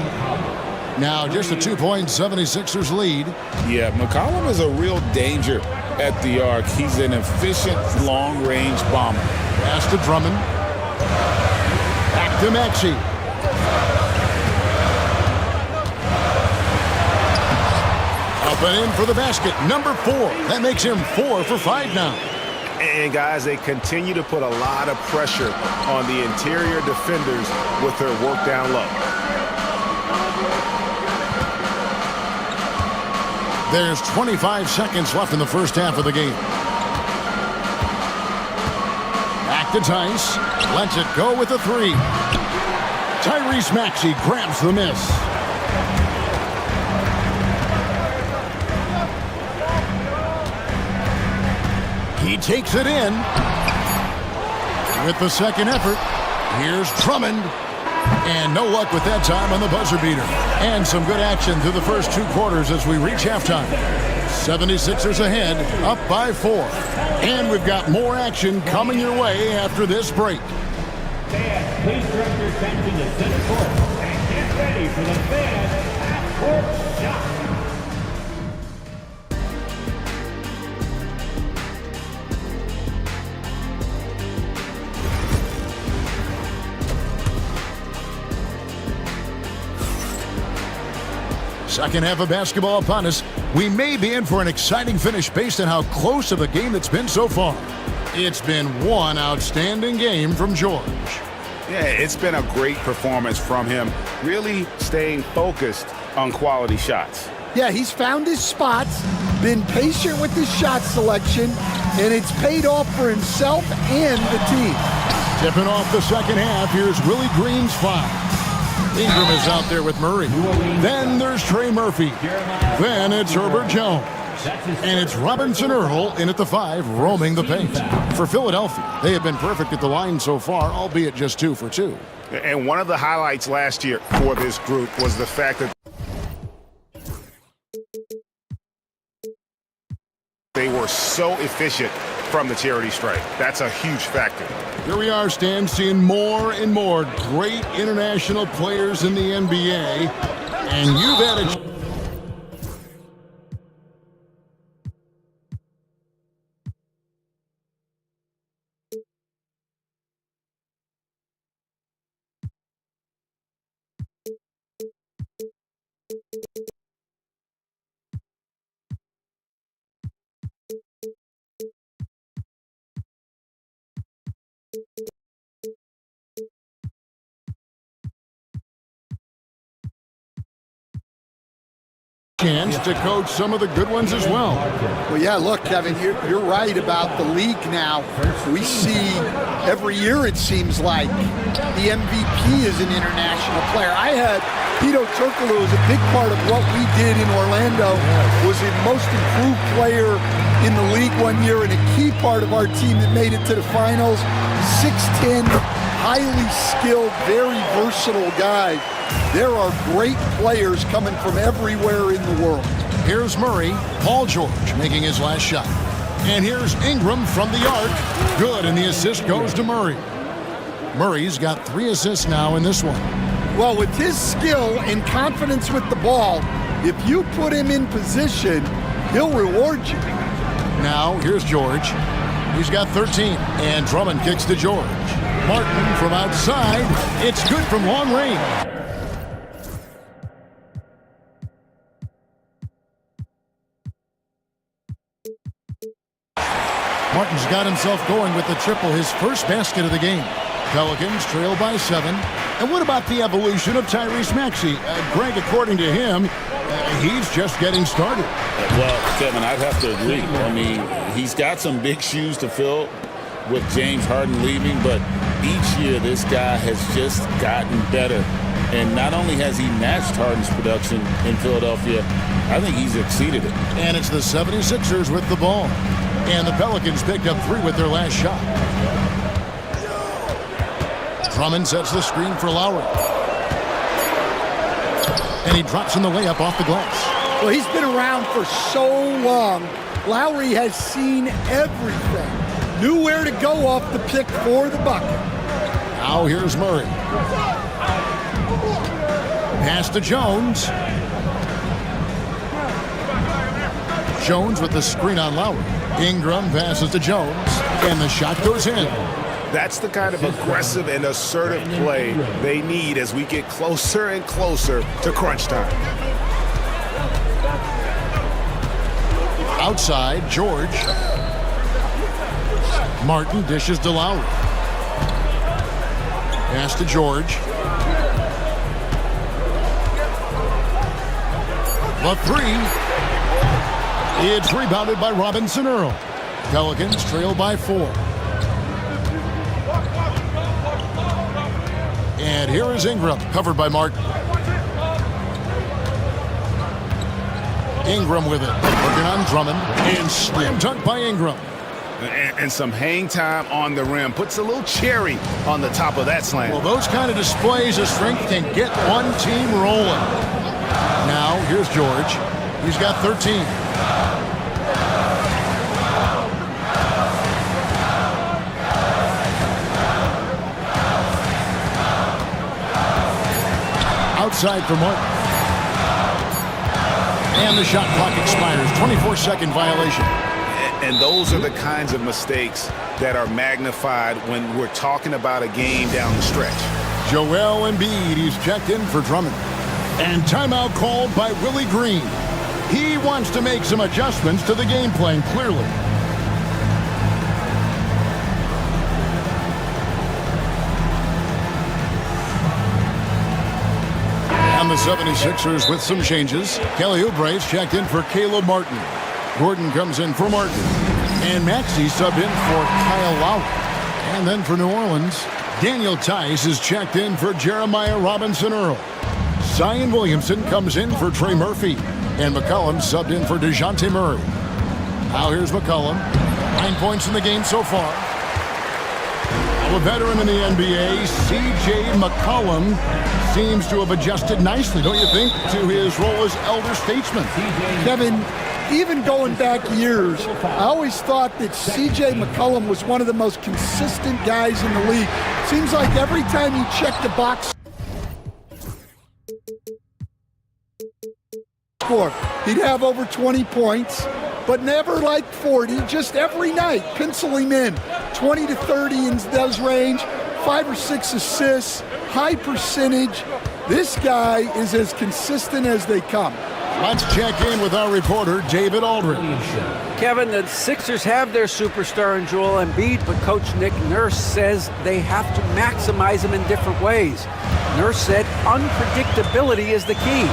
Now just a 2-point 76ers lead. Yeah, McCollum is a real danger at the arc. He's an efficient long-range bomber. Pass to Drummond. Back to Maxey. Up and in for the basket. Number 4. That makes him 4 for 5 now. And guys, they continue to put a lot of pressure on the interior defenders with their work down low. There's 25 seconds left in the first half of the game. Back to Tice. Lets it go with a 3. Tyrese Maxey grabs the miss. He takes it in. With the second effort, here's Drummond. And no luck with that time on the buzzer beater. And some good action through the first 2 quarters as we reach halftime. 76ers ahead, up by 4. And we've got more action coming your way after this break. Fans, please direct your attention to center court and get ready for the fan half-court shot. Second half of basketball upon us. We may be in for an exciting finish based on how close of a game it's been so far. It's been one outstanding game from George. Yeah, it's been a great performance from him, really staying focused on quality shots. Yeah, he's found his spots, been patient with his shot selection, and it's paid off for himself and the team. Tipping off the second half, here's Willie Green's foul. Ingram is out there with Murray. Then there's Trey Murphy. Then it's Herbert Jones. And it's Robinson Earl in at the 5, roaming the paint. For Philadelphia, they have been perfect at the line so far, albeit just 2 for 2. And one of the highlights last year for this group was the fact that they were so efficient from the charity stripe. That's a huge factor. Here we are, Stan, seeing more and more great international players in the NBA. And you've had a chance to coach some of the good ones as well. Well, yeah, look, Kevin, you're right about the league now. We see every year, it seems like, the MVP is an international player. I had Pito Turkoglu, who was a big part of what we did in Orlando, was the most improved player in the league one year and a key part of our team that made it to the finals. 6'10", highly skilled, very versatile guy. There are great players coming from everywhere in the world. Here's Murray, Paul George making his last shot. And here's Ingram from the arc. Good, and the assist goes to Murray. Murray's got 3 assists now in this one. Well, with his skill and confidence with the ball, if you put him in position, he'll reward you. Now, here's George. He's got 13, and Drummond kicks to George. Martin from outside. It's good from long range. Martin's got himself going with the triple, his first basket of the game. Pelicans trail by 7. And what about the evolution of Tyrese Maxey? Greg, according to him, he's just getting started. Well, Kevin, I'd have to agree. I mean, he's got some big shoes to fill with James Harden leaving, but each year this guy has just gotten better. And not only has he matched Harden's production in Philadelphia, I think he's exceeded it. And it's the 76ers with the ball. And the Pelicans picked up 3 with their last shot. Drummond sets the screen for Lowry. And he drops in the layup off the glass. Well, he's been around for so long. Lowry has seen everything. Knew where to go off the pick for the bucket. Now here's Murray. Pass to Jones. Jones with the screen on Lowry. Ingram passes to Jones, and the shot goes in. That's the kind of aggressive and assertive play they need as we get closer and closer to crunch time. Outside, George. Martin dishes to Lowry. Pass to George. The 3. It's rebounded by Robinson Earl. Pelicans trail by 4. And here is Ingram, covered by Martin. Ingram with it, working on Drummond, and slam dunk by Ingram. And some hang time on the rim. Puts a little cherry on the top of that slam. Well, those kind of displays of strength can get one team rolling. Now, here's George. He's got 13. Outside for Martin. And the shot clock expires. 24-second violation. And those are the kinds of mistakes that are magnified when we're talking about a game down the stretch. Joel Embiid, he's checked in for Drummond. And timeout called by Willie Green. He wants to make some adjustments to the game plan, clearly. And the 76ers with some changes. Kelly Oubre's checked in for Caleb Martin. Gordon comes in for Martin. And Maxey subbed in for Kyle Lowry. And then for New Orleans, Daniel Tice is checked in for Jeremiah Robinson Earl. Zion Williamson comes in for Trey Murphy. And McCollum subbed in for DeJounte Murray. Now here's McCollum. 9 points in the game so far. A veteran in the NBA, C.J. McCollum, seems to have adjusted nicely, don't you think, to his role as elder statesman. Kevin, even going back years, I always thought that C.J. McCollum was one of the most consistent guys in the league. Seems like every time you check the box score, he'd have over 20 points, but never like 40, just every night, pencil him in. 20 to 30 in those range, 5 or 6 assists, high percentage. This guy is as consistent as they come. Let's check in with our reporter, David Aldridge. Kevin, the Sixers have their superstar in Joel Embiid, but Coach Nick Nurse says they have to maximize him in different ways. Nurse said unpredictability is the key.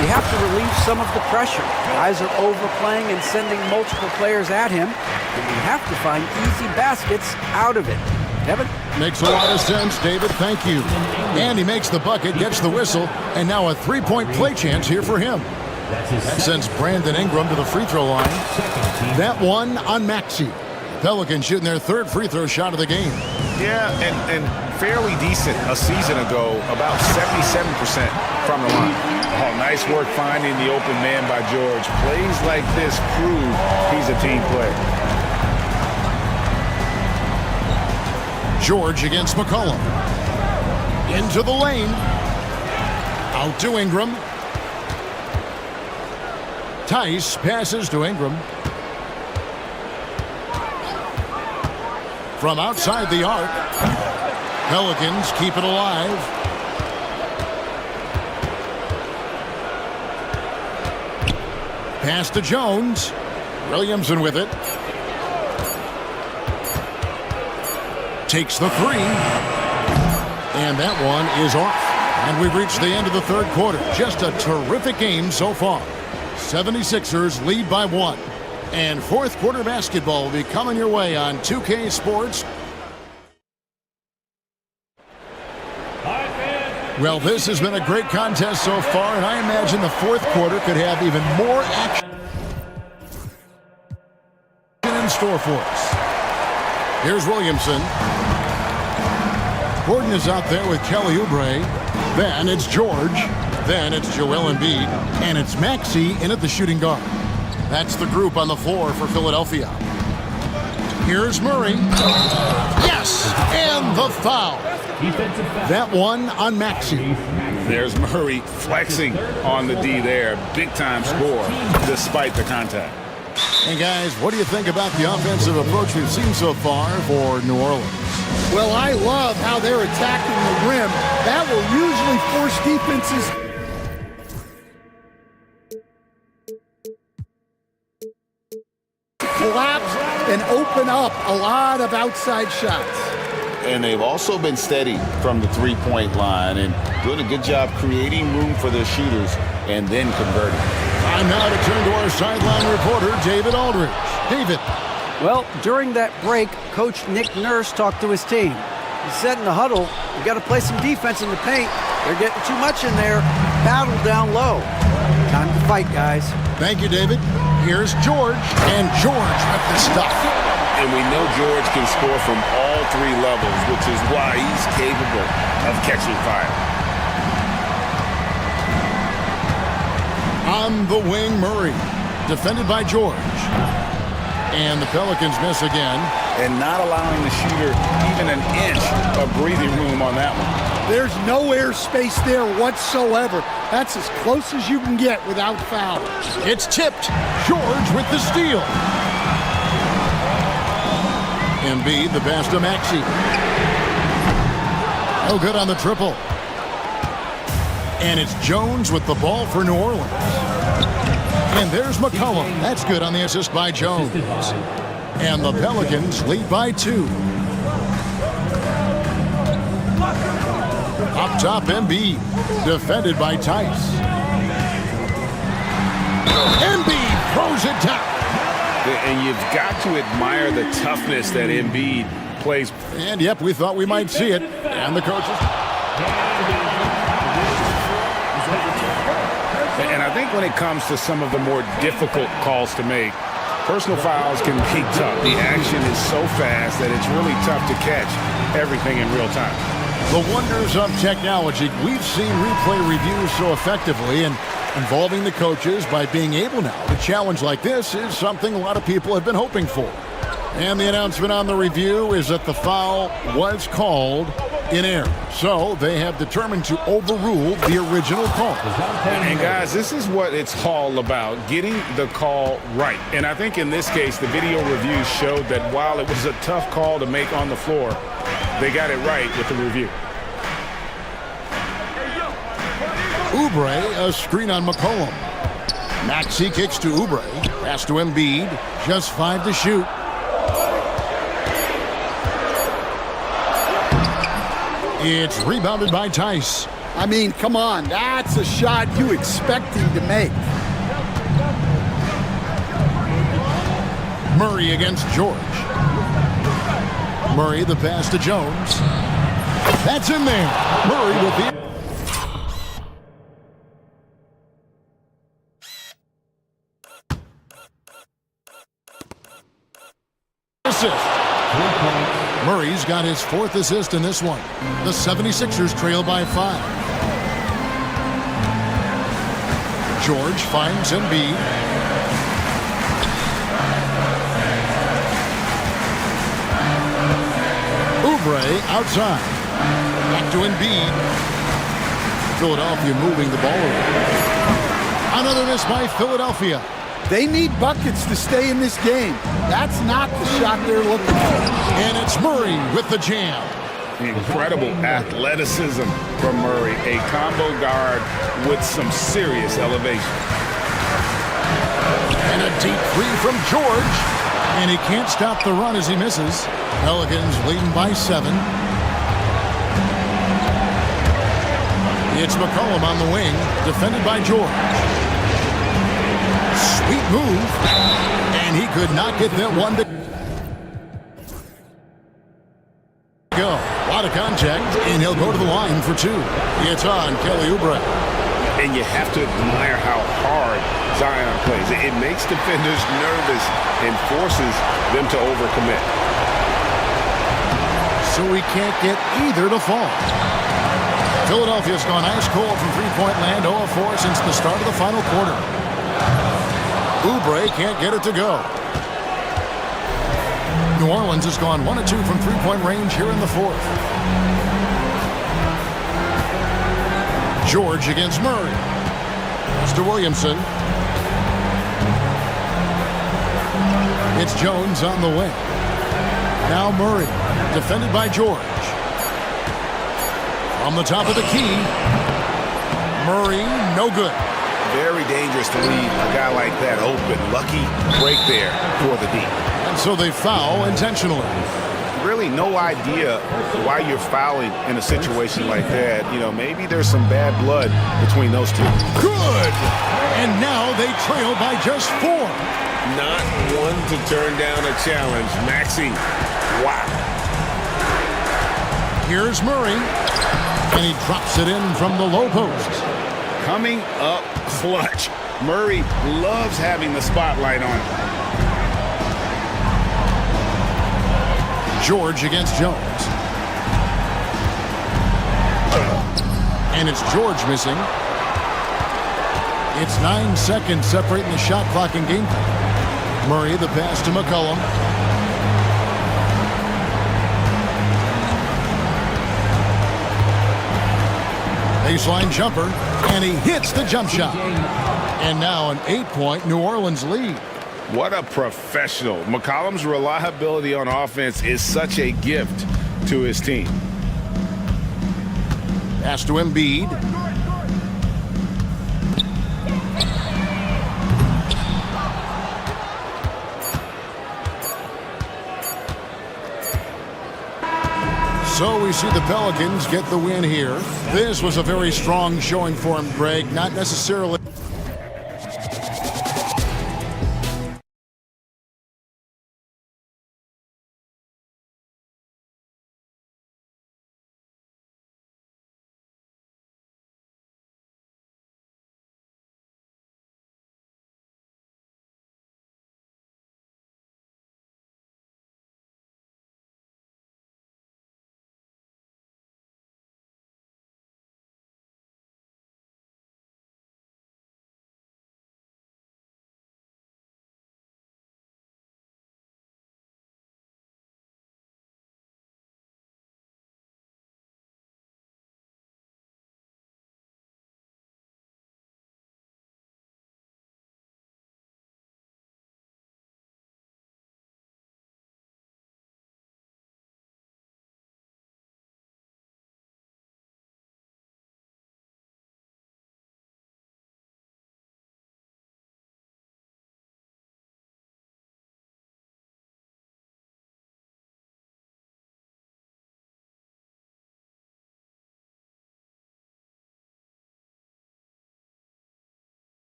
You have to relieve some of the pressure. Guys are overplaying and sending multiple players at him, and you have to find easy baskets out of it. Kevin? Makes a lot of sense, David. Thank you. And he makes the bucket, gets the whistle, and now a three-point play chance here for him. That sends Brandon Ingram to the free throw line. That one on Maxey. Pelicans shooting their third free throw shot of the game. Yeah, and fairly decent a season ago, about 77% from the line. Oh, nice work finding the open man by George. Plays like this prove he's a team player. George against McCollum. Into the lane. Out to Ingram. Tice passes to Ingram. From outside the arc. Pelicans keep it alive. Pass to Jones. Williamson with it. Takes the three. And that one is off. And we've reached the end of the third quarter. Just a terrific game so far. 76ers lead by 1. And fourth quarter basketball will be coming your way on 2K Sports. Well, this has been a great contest so far, and I imagine the fourth quarter could have even more action in store for us. Here's Williamson. Gordon is out there with Kelly Oubre. Then it's George. Then it's Joel Embiid. And it's Maxey in at the shooting guard. That's the group on the floor for Philadelphia. Here's Murray. Yes! And the foul. That one on Maxey. There's Murray flexing on the D there. Big-time score despite the contact. And guys, what do you think about the offensive approach we've seen so far for New Orleans? Well, I love how they're attacking the rim. That will usually force defenses to collapse and open up a lot of outside shots. And they've also been steady from the three-point line and doing a good job creating room for their shooters and then converting. Time now to turn to our sideline reporter, David Aldridge. David. Well, during that break, Coach Nick Nurse talked to his team. He said in the huddle, you got to play some defense in the paint. They're getting too much in there. Battle down low. Time to fight, guys. Thank you, David. Here's George, and George with the stuff. And we know George can score from all three levels, which is why he's capable of catching fire. On the wing, Murray. Defended by George. And the Pelicans miss again. And not allowing the shooter even an inch of breathing room on that one. There's no air space there whatsoever. That's as close as you can get without foul. It's tipped. George with the steal. Embiid, the pass to Maxey. No good on the triple. And it's Jones with the ball for New Orleans. And there's McCollum. That's good on the assist by Jones. And the Pelicans lead by 2. Up top, Embiid. Defended by Tice. Embiid throws it down. And you've got to admire the toughness that Embiid plays. And yep, we thought we might see it. And the coaches. And I think when it comes to some of the more difficult calls to make, personal fouls can be tough. The action is so fast that it's really tough to catch everything in real time. The wonders of technology. We've seen replay reviews so effectively, and involving the coaches by being able now to challenge like this is something a lot of people have been hoping for. And the announcement on the review is that the foul was called in error. So they have determined to overrule the original call. And guys, this is what it's all about, getting the call right. And I think in this case, the video review showed that while it was a tough call to make on the floor, they got it right with the review. Oubre, a screen on McCollum. Maxey kicks to Oubre. Pass to Embiid. Just 5 to shoot. It's rebounded by Tice. I mean, come on. That's a shot you expect him to make. Murray against George. Murray, the pass to Jones. That's in there. Murray with the... assist. Murray's got his 4th assist in this one. The 76ers trail by 5. George finds Embiid. Oubre outside. Back to Embiid. Philadelphia moving the ball around. Another miss by Philadelphia. They need buckets to stay in this game. That's not the shot they're looking for. And it's Murray with the jam. Incredible athleticism from Murray. A combo guard with some serious elevation. And a deep 3 from George. And he can't stop the run as he misses. Pelicans leading by 7. It's McCollum on the wing, defended by George. Sweet move, and he could not get that one to go. A lot of contact, and he'll go to the line for 2. It's on Kelly Oubre. And you have to admire how hard Zion plays. It makes defenders nervous and forces them to overcommit. So he can't get either to fall. Philadelphia's gone ice cold from three-point land, 0 of 4 since the start of the final quarter. Oubre can't get it to go. New Orleans has gone 1 of 2 from three-point range here in the 4th. George against Murray. Pass to Williamson. It's Jones on the wing. Now Murray, defended by George. From the top of the key. Murray, no good. Very dangerous to leave a guy like that open. Lucky break there for the D. And so they foul intentionally. Really no idea why you're fouling in a situation like that. You know, maybe there's some bad blood between those two. Good! And now they trail by just 4. Not one to turn down a challenge. Maxey, wow. Here's Murray. And he drops it in from the low post. Coming up clutch. Murray loves having the spotlight on him. George against Jones. And it's George missing. It's 9 seconds separating the shot clock and game time. Murray, the pass to McCollum. Baseline jumper, and he hits the jump shot. And now an 8-point New Orleans lead. What a professional. McCollum's reliability on offense is such a gift to his team. Pass to Embiid. So we see the Pelicans get the win here. This was a very strong showing for him, Greg. Not necessarily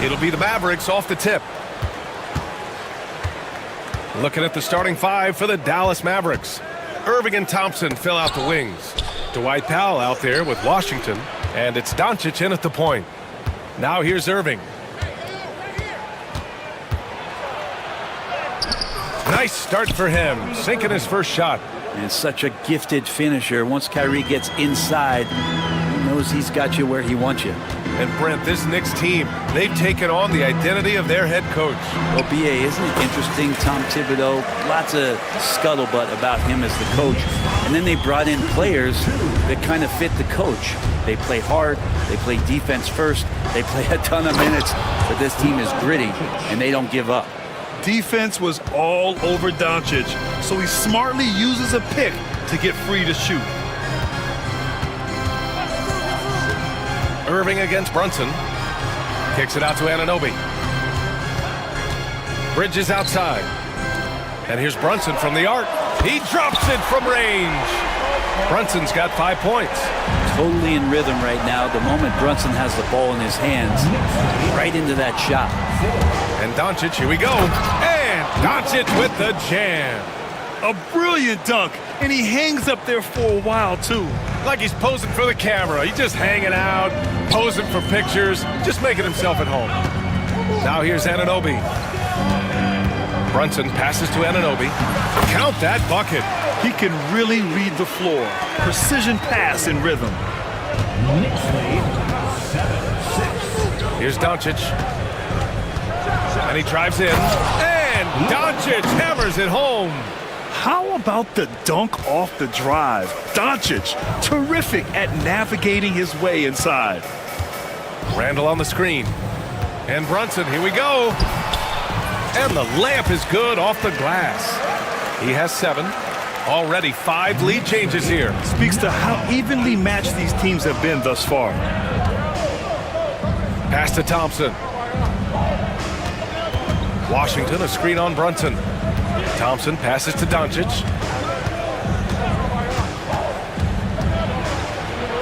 It'll be the Mavericks off the tip. Looking at the starting five for the Dallas Mavericks. Irving and Thompson fill out the wings. Dwight Powell out there with Washington. And it's Doncic in at the point. Now here's Irving. Nice start for him, sinking his first shot. And such a gifted finisher. Once Kyrie gets inside, he knows he's got you where he wants you. And Brent, this Knicks team, they've taken on the identity of their head coach. Well, B.A., isn't it interesting? Tom Thibodeau, lots of scuttlebutt about him as the coach. And then they brought in players that kind of fit the coach. They play hard, they play defense first, they play a ton of minutes, but this team is gritty, and they don't give up. Defense was all over Doncic, so he smartly uses a pick to get free to shoot. Irving against Brunson. Kicks it out to Anunoby. Bridges outside. And here's Brunson from the arc. He drops it from range. Brunson's got 5 points. Totally in rhythm right now. The moment Brunson has the ball in his hands, right into that shot. And Doncic, here we go. And Doncic with the jam. A brilliant dunk, and he hangs up there for a while, too. Like he's posing for the camera. He's just hanging out, posing for pictures, just making himself at home. Now here's Anunoby. Brunson passes to Anunoby. Count that bucket. He can really read the floor. Precision pass in rhythm. Here's Doncic. And he drives in. And Doncic hammers it home. How about the dunk off the drive? Doncic, terrific at navigating his way inside. Randall on the screen. And Brunson, here we go. And the layup is good off the glass. He has 7. Already 5 lead changes here. Speaks to how evenly matched these teams have been thus far. Pass to Thompson. Washington, a screen on Brunson. Thompson passes to Doncic.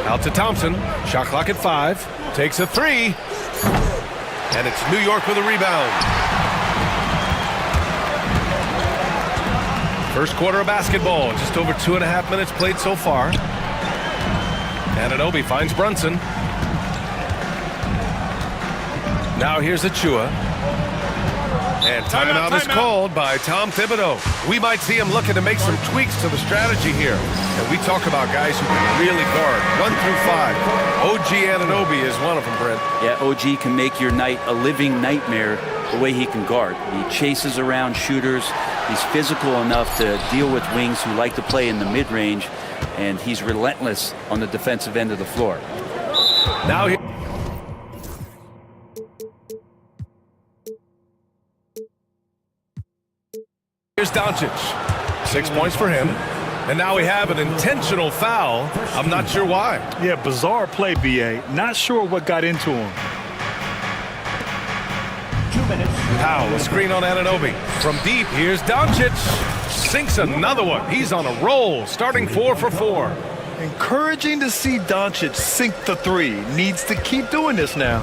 Out to Thompson. Shot clock at 5. Takes a 3. And it's New York with a rebound. First quarter of basketball. Just over 2.5 minutes played so far. Anunoby finds Brunson. Now here's Achua. And timeout is called by Tom Thibodeau. We might see him looking to make some tweaks to the strategy here. And we talk about guys who can really guard 1 through 5. OG Anunoby is one of them, Brent. Yeah, OG can make your night a living nightmare the way he can guard. He chases around shooters. He's physical enough to deal with wings who like to play in the mid-range. And he's relentless on the defensive end of the floor. Now here's Doncic. 6 points for him. And now we have an intentional foul. I'm not sure why. Yeah, bizarre play, B.A. Not sure what got into him. 2 minutes. Powell, a screen on Anunoby. From deep, here's Doncic. Sinks another one. He's on a roll, starting 4 for 4. Encouraging to see Doncic sink the 3. Needs to keep doing this now.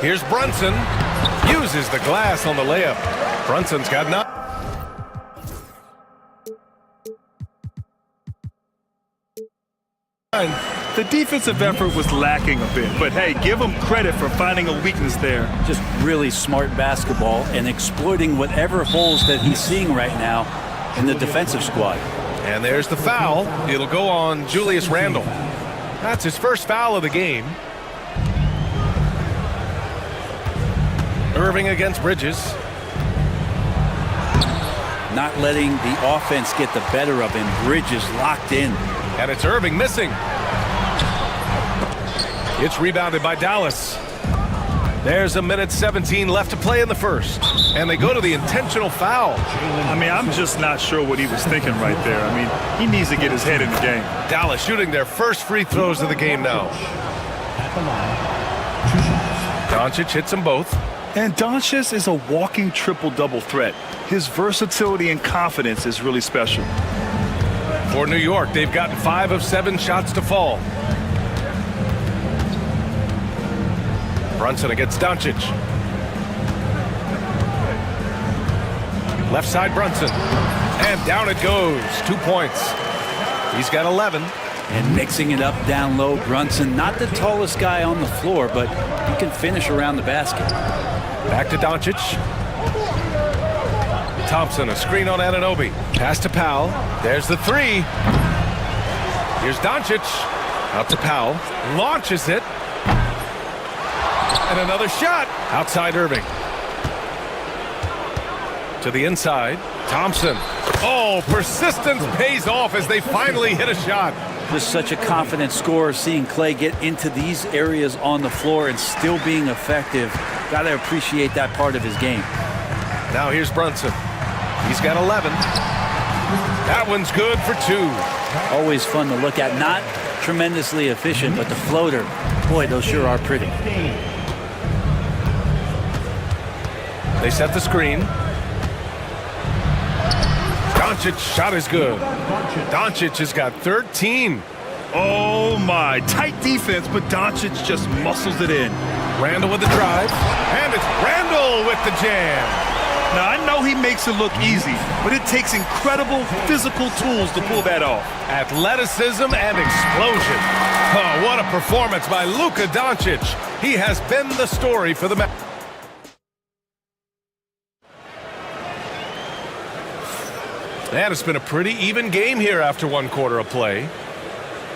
Here's Brunson. Uses the glass on the layup. Brunson's got nothing. The defensive effort was lacking a bit, but hey, give him credit for finding a weakness there. Just really smart basketball and exploiting whatever holes that he's seeing right now in the defensive squad. And there's the foul. It'll go on Julius Randle. That's his first foul of the game. Irving against Bridges. Not letting the offense get the better of him. Bridges locked in. And it's Irving missing. It's rebounded by Dallas. There's 1:17 left to play in the first. And they go to the intentional foul. I mean, I'm just not sure what he was thinking right there. I mean, he needs to get his head in the game. Dallas shooting their first free throws of the game now. Doncic hits them both. And Doncic is a walking triple-double threat. His versatility and confidence is really special. For New York, they've gotten 5 of 7 shots to fall. Brunson against Doncic. Left side Brunson. And down it goes. 2 points. He's got 11. And mixing it up down low, Brunson, not the tallest guy on the floor, but he can finish around the basket. Back to Doncic. Thompson, a screen on Anunoby. Pass to Powell. There's the three. Here's Doncic. Out to Powell. Launches it. And another shot. Outside Irving. To the inside. Thompson. Oh, persistence pays off as they finally hit a shot. Just such a confident scorer, seeing Clay get into these areas on the floor and still being effective. Got to appreciate that part of his game. Now here's Brunson. He's got 11. That one's good for 2. Always fun to look at. Not tremendously efficient, but the floater, boy, those sure are pretty. They set the screen. Doncic's shot is good. Doncic has got 13. Oh, my. Tight defense, but Doncic just muscles it in. Randle with the drive. And it's Randle with the jam. Now, I know he makes it look easy, but it takes incredible physical tools to pull that off. Athleticism and explosion. Oh, what a performance by Luka Doncic. He has been the story for the Mavericks. And it's been a pretty even game here after 1 quarter of play.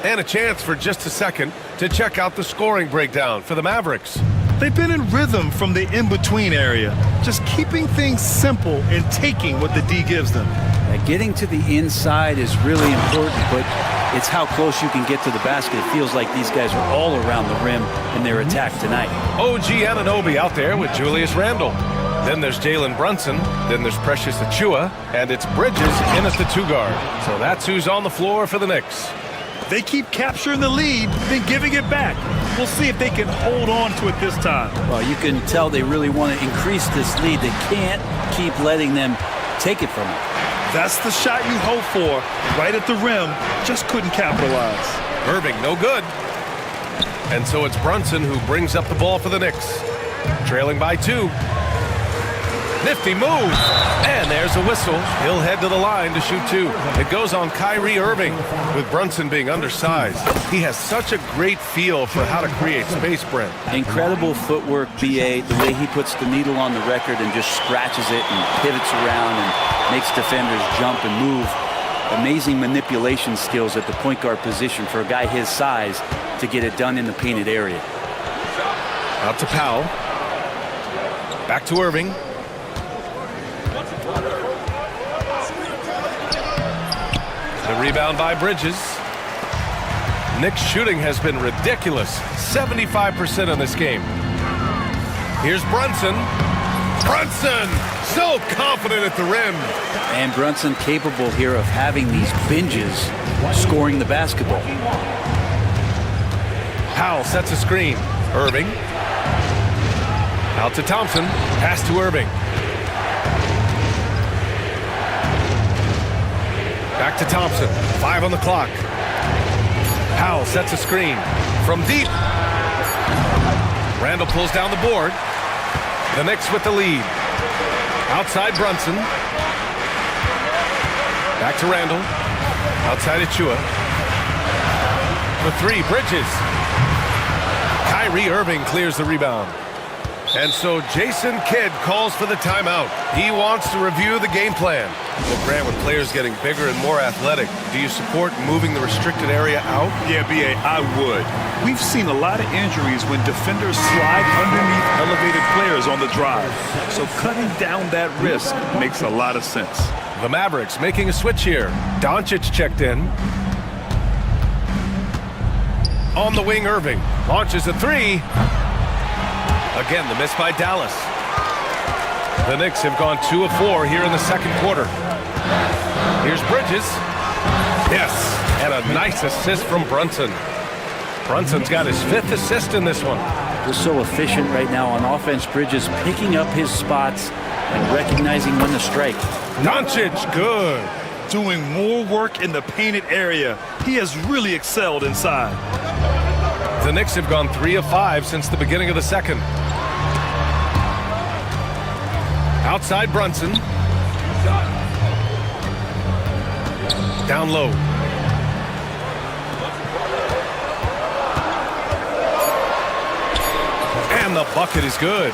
And a chance for just a second to check out the scoring breakdown for the Mavericks. They've been in rhythm from the in-between area, just keeping things simple and taking what the D gives them. Getting to the inside is really important, but it's how close you can get to the basket. It feels like these guys are all around the rim in their attack tonight. OG Anunoby out there with Julius Randle. Then there's Jalen Brunson. Then there's Precious Achiuwa. And it's Bridges in at the 2 guard. So that's who's on the floor for the Knicks. They keep capturing the lead, then giving it back. We'll see if they can hold on to it this time. Well, you can tell they really want to increase this lead. They can't keep letting them take it from them. That's the shot you hope for. Right at the rim, just couldn't capitalize. Irving, no good. And so it's Brunson who brings up the ball for the Knicks. Trailing by 2. Nifty move. And there's a whistle. He'll head to the line to shoot 2. It goes on Kyrie Irving. With Brunson being undersized, he has such a great feel for how to create space, Brent. Incredible footwork, BA. The way he puts the needle on the record and just scratches it and pivots around and makes defenders jump and move. Amazing manipulation skills at the point guard position for a guy his size to get it done in the painted area. Out to Powell. Back to Irving. The rebound by Bridges. Knicks shooting has been ridiculous. 75% in this game. Here's Brunson. Brunson! So confident at the rim. And Brunson capable here of having these binges, scoring the basketball. Powell sets a screen. Irving. Out to Thompson. Pass to Irving. Back to Thompson. 5 on the clock. Powell sets a screen. From deep. Randle pulls down the board. The Knicks with the lead. Outside Brunson. Back to Randle. Outside Achiuwa. The 3, Bridges. Kyrie Irving clears the rebound. And so Jason Kidd calls for the timeout. He wants to review the game plan. Well, Grant, with players getting bigger and more athletic, do you support moving the restricted area out? Yeah, B.A., I would. We've seen a lot of injuries when defenders slide underneath elevated players on the drive. So cutting down that risk makes a lot of sense. The Mavericks making a switch here. Doncic checked in. On the wing, Irving. Launches a 3. Again, the miss by Dallas. The Knicks have gone 2 of 4 here in the second quarter. Here's Bridges. Yes, and a nice assist from Brunson. Brunson's got his 5th assist in this one. Just so efficient right now on offense. Bridges picking up his spots and recognizing when to strike. Doncic, good. Doing more work in the painted area. He has really excelled inside. The Knicks have gone 3 of 5 since the beginning of the second. Outside Brunson. Down low. And the bucket is good.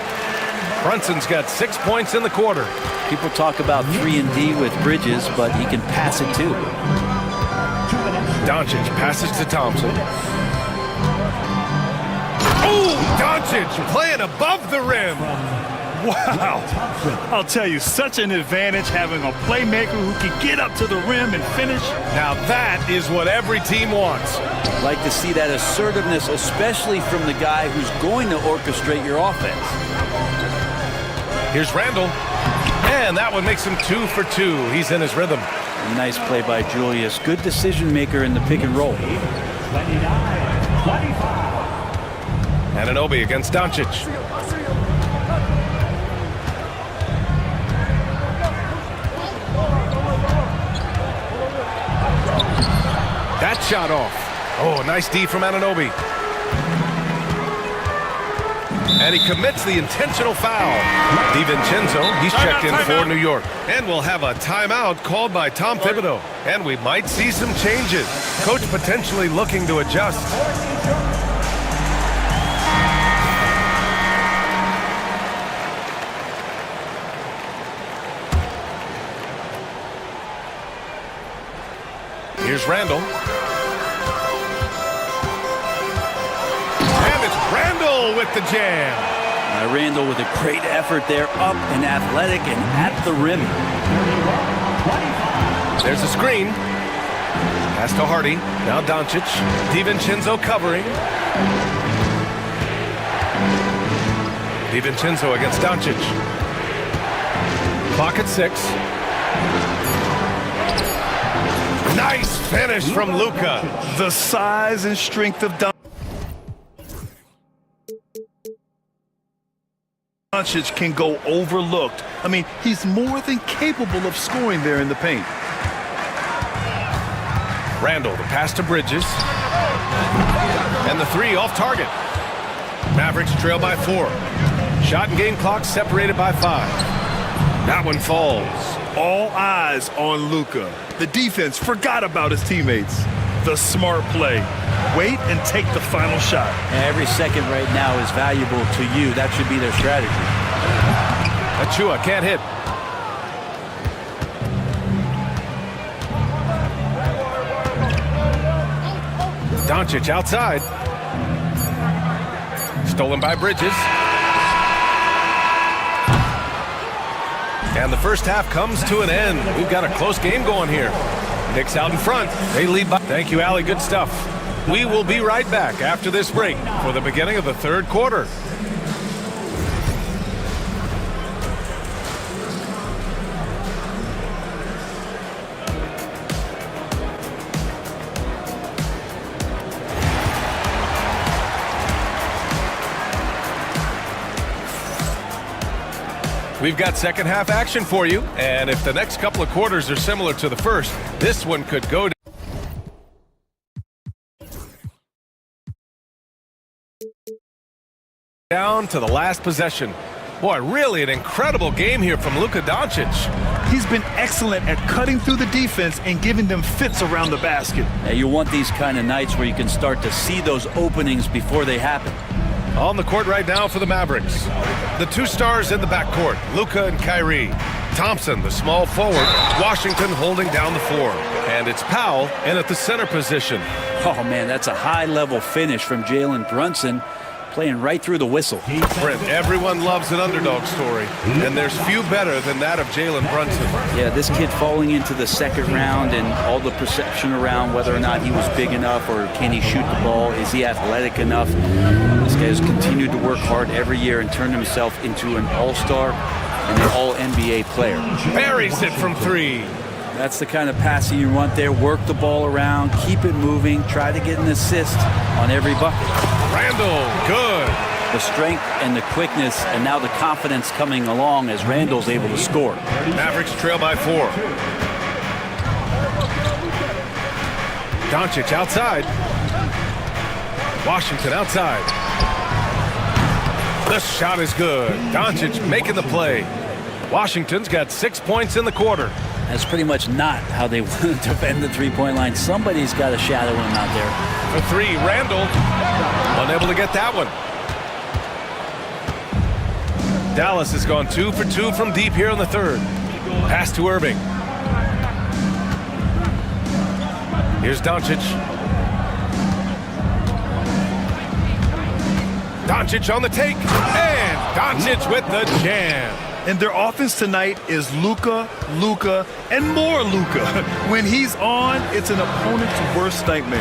Brunson's got 6 points in the quarter. People talk about 3-and-D with Bridges, but he can pass it too. Doncic passes to Thompson. Oh, Doncic playing above the rim. Wow. I'll tell you, such an advantage having a playmaker who can get up to the rim and finish. Now that is what every team wants. Like to see that assertiveness, especially from the guy who's going to orchestrate your offense. Here's Randall. And that one makes him 2 for 2. He's in his rhythm. Nice play by Julius. Good decision maker in the pick and roll. 29-25. Anunoby against Doncic. That shot off. Oh, nice D from Anunoby. And he commits the intentional foul. DiVincenzo, he's checked in for New York. And we'll have a timeout called by Tom Thibodeau. And we might see some changes. Coach potentially looking to adjust. Here's Randall. And it's Randall with the jam. Randall with a great effort there, up and athletic and at the rim. There's a screen. Pass to Hardy. Now Doncic. DiVincenzo covering. DiVincenzo against Doncic. Clock at 6. Nice finish from Luka. The size and strength of Doncic can go overlooked. I mean, he's more than capable of scoring there in the paint. Randall, the pass to Bridges. And the 3 off target. Mavericks trail by 4. Shot and game clock separated by 5. That one falls. All eyes on Luka. The defense forgot about his teammates. The smart play. Wait and take the final shot. Every second right now is valuable to you. That should be their strategy. Achua can't hit. Doncic outside. Stolen by Bridges. And the first half comes to an end. We've got a close game going here. Knicks out in front. They lead by... Thank you, Allie. Good stuff. We will be right back after this break for the beginning of the third quarter. We've got second half action for you, and if the next couple of quarters are similar to the first, this one could go down to the last possession. Boy, really an incredible game here from Luka Doncic. He's been excellent at cutting through the defense and giving them fits around the basket. Now, you want these kind of nights where you can start to see those openings before they happen. On the court right now for the Mavericks. The 2 stars in the backcourt, Luka and Kyrie. Thompson, the small forward. Washington holding down the floor. And it's Powell in at the center position. Oh, man, that's a high-level finish from Jalen Brunson, playing right through the whistle. Brent, everyone loves an underdog story, and there's few better than that of Jalen Brunson. Yeah, this kid falling into the second round and all the perception around whether or not he was big enough or can he shoot the ball, is he athletic enough? This guy has continued to work hard every year and turned himself into an all-star and an all-NBA player. Buries it from 3. That's the kind of passing you want there. Work the ball around, keep it moving, try to get an assist on every bucket. Randall, good. The strength and the quickness and now the confidence coming along as Randall's able to score. Mavericks trail by 4. Doncic outside. Washington outside. The shot is good. Doncic making the play. Washington's got 6 points in the quarter. That's pretty much not how they want to defend the three-point line. Somebody's got to shadow him out there. For three, Randall. Unable to get that one. Dallas has gone 2 for 2 from deep here in the third. Pass to Irving. Here's Doncic. Doncic on the take. And Doncic with the jam. And their offense tonight is Luka, and more Luka. When he's on, it's an opponent's worst nightmare.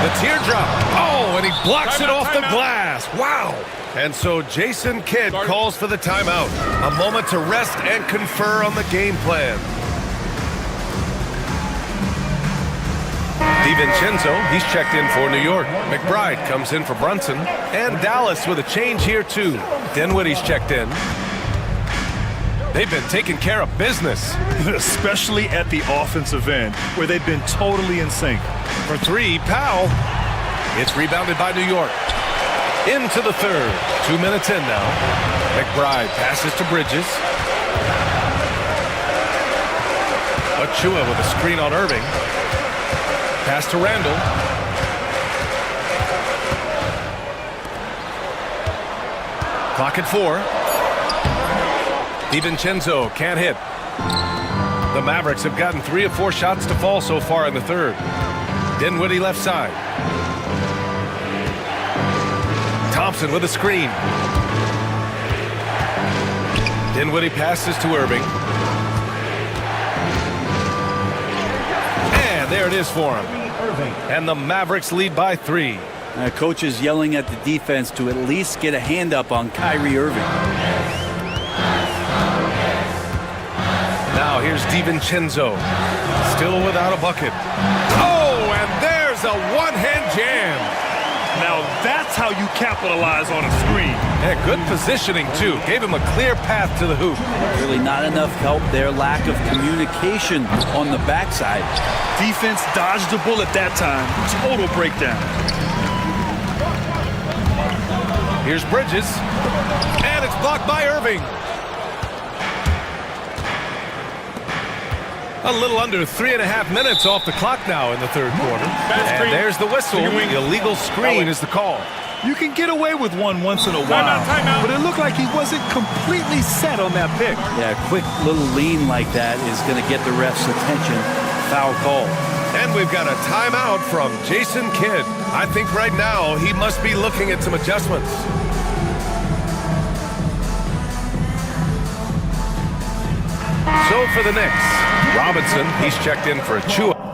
The teardrop. Oh, and he blocks it off the glass. Wow. And so Jason Kidd calls for the timeout. A moment to rest and confer on the game plan. DiVincenzo, he's checked in for New York. McBride comes in for Brunson. And Dallas with a change here too. Dinwiddie's checked in. They've been taking care of business. Especially at the offensive end, where they've been totally in sync. For three, Powell. It's rebounded by New York. Into the third. 2 minutes in now. McBride passes to Bridges. Achua with a screen on Irving. Pass to Randall. Clock at 4. DiVincenzo can't hit. The Mavericks have gotten 3 of 4 shots to fall so far in the third. Dinwiddie left side. Thompson with a screen. Dinwiddie passes to Irving. And there it is for him. And the Mavericks lead by 3. Coach is yelling at the defense to at least get a hand up on Kyrie Irving. Now here's DiVincenzo. Still without a bucket. Oh, and there's a one-hand jam. Now that's how you capitalize on a screen. And good positioning, too. Gave him a clear path to the hoop. Really not enough help there. Lack of communication on the backside. Defense dodged the bullet that time. Total breakdown. Here's Bridges. And it's blocked by Irving. A little under 3.5 minutes off the clock now in the third quarter. And there's the whistle. The illegal screen is the call. You can get away with one once in a while, but it looked like he wasn't completely set on that pick. Yeah, a quick little lean like that is going to get the ref's attention. Foul call. And we've got a timeout from Jason Kidd. I think right now he must be looking at some adjustments. So for the Knicks, Robinson, he's checked in for Achua.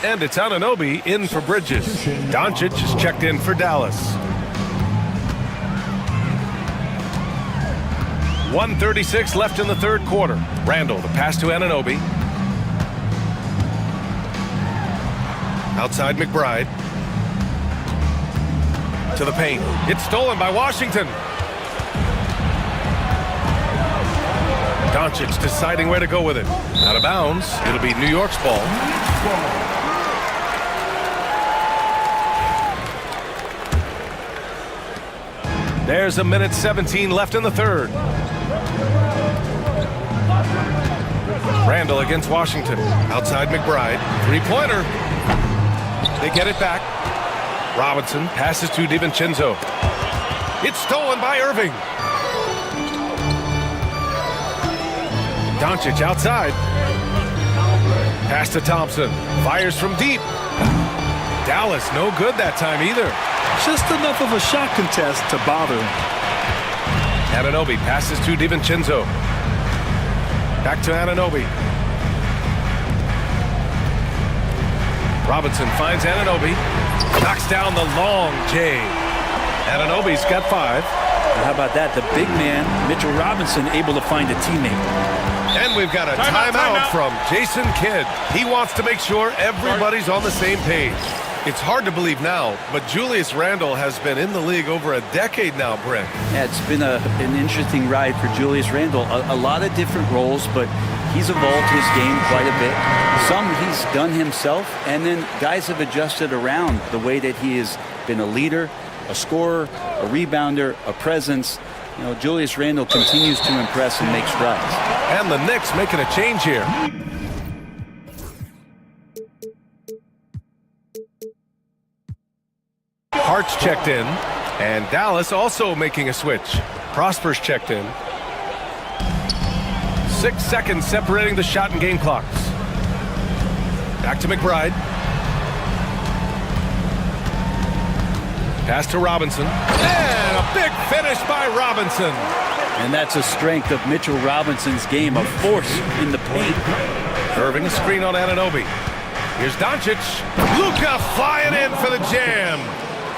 And it's Anunoby in for Bridges. Doncic is checked in for Dallas. 1:36 left in the third quarter. Randall, the pass to Anunoby. Outside McBride. To the paint. It's stolen by Washington. Doncic deciding where to go with it. Out of bounds. It'll be New York's ball. There's 1:17 left in the third. Randall against Washington. Outside McBride. Three-pointer. They get it back. Robinson passes to DiVincenzo. It's stolen by Irving. Doncic outside. Pass to Thompson. Fires from deep. Dallas no good that time either. Just enough of a shot contest to bother him. Anunoby passes to DiVincenzo. Back to Anunoby. Robinson finds Anunoby. Knocks down the long J. Anunoby's got 5. How about that? The big man, Mitchell Robinson, able to find a teammate. And we've got a timeout from Jason Kidd. He wants to make sure everybody's on the same page. It's hard to believe now, but Julius Randle has been in the league over a decade now, Brent. Yeah, it's been an interesting ride for Julius Randle. A lot of different roles, but He's evolved his game quite a bit. Some he's done himself, and then guys have adjusted around the way that he has been a leader, a scorer, a rebounder, a presence. You know, Julius Randle continues to impress and make strides. And the Knicks making a change here. Hart's checked in, and Dallas also making a switch. Prosper's checked in. 6 seconds separating the shot and game clocks. Back to McBride. Pass to Robinson. And a big finish by Robinson. And that's a strength of Mitchell Robinson's game, a force in the paint. Irving a screen on Anunoby. Here's Doncic. Luka flying in for the jam.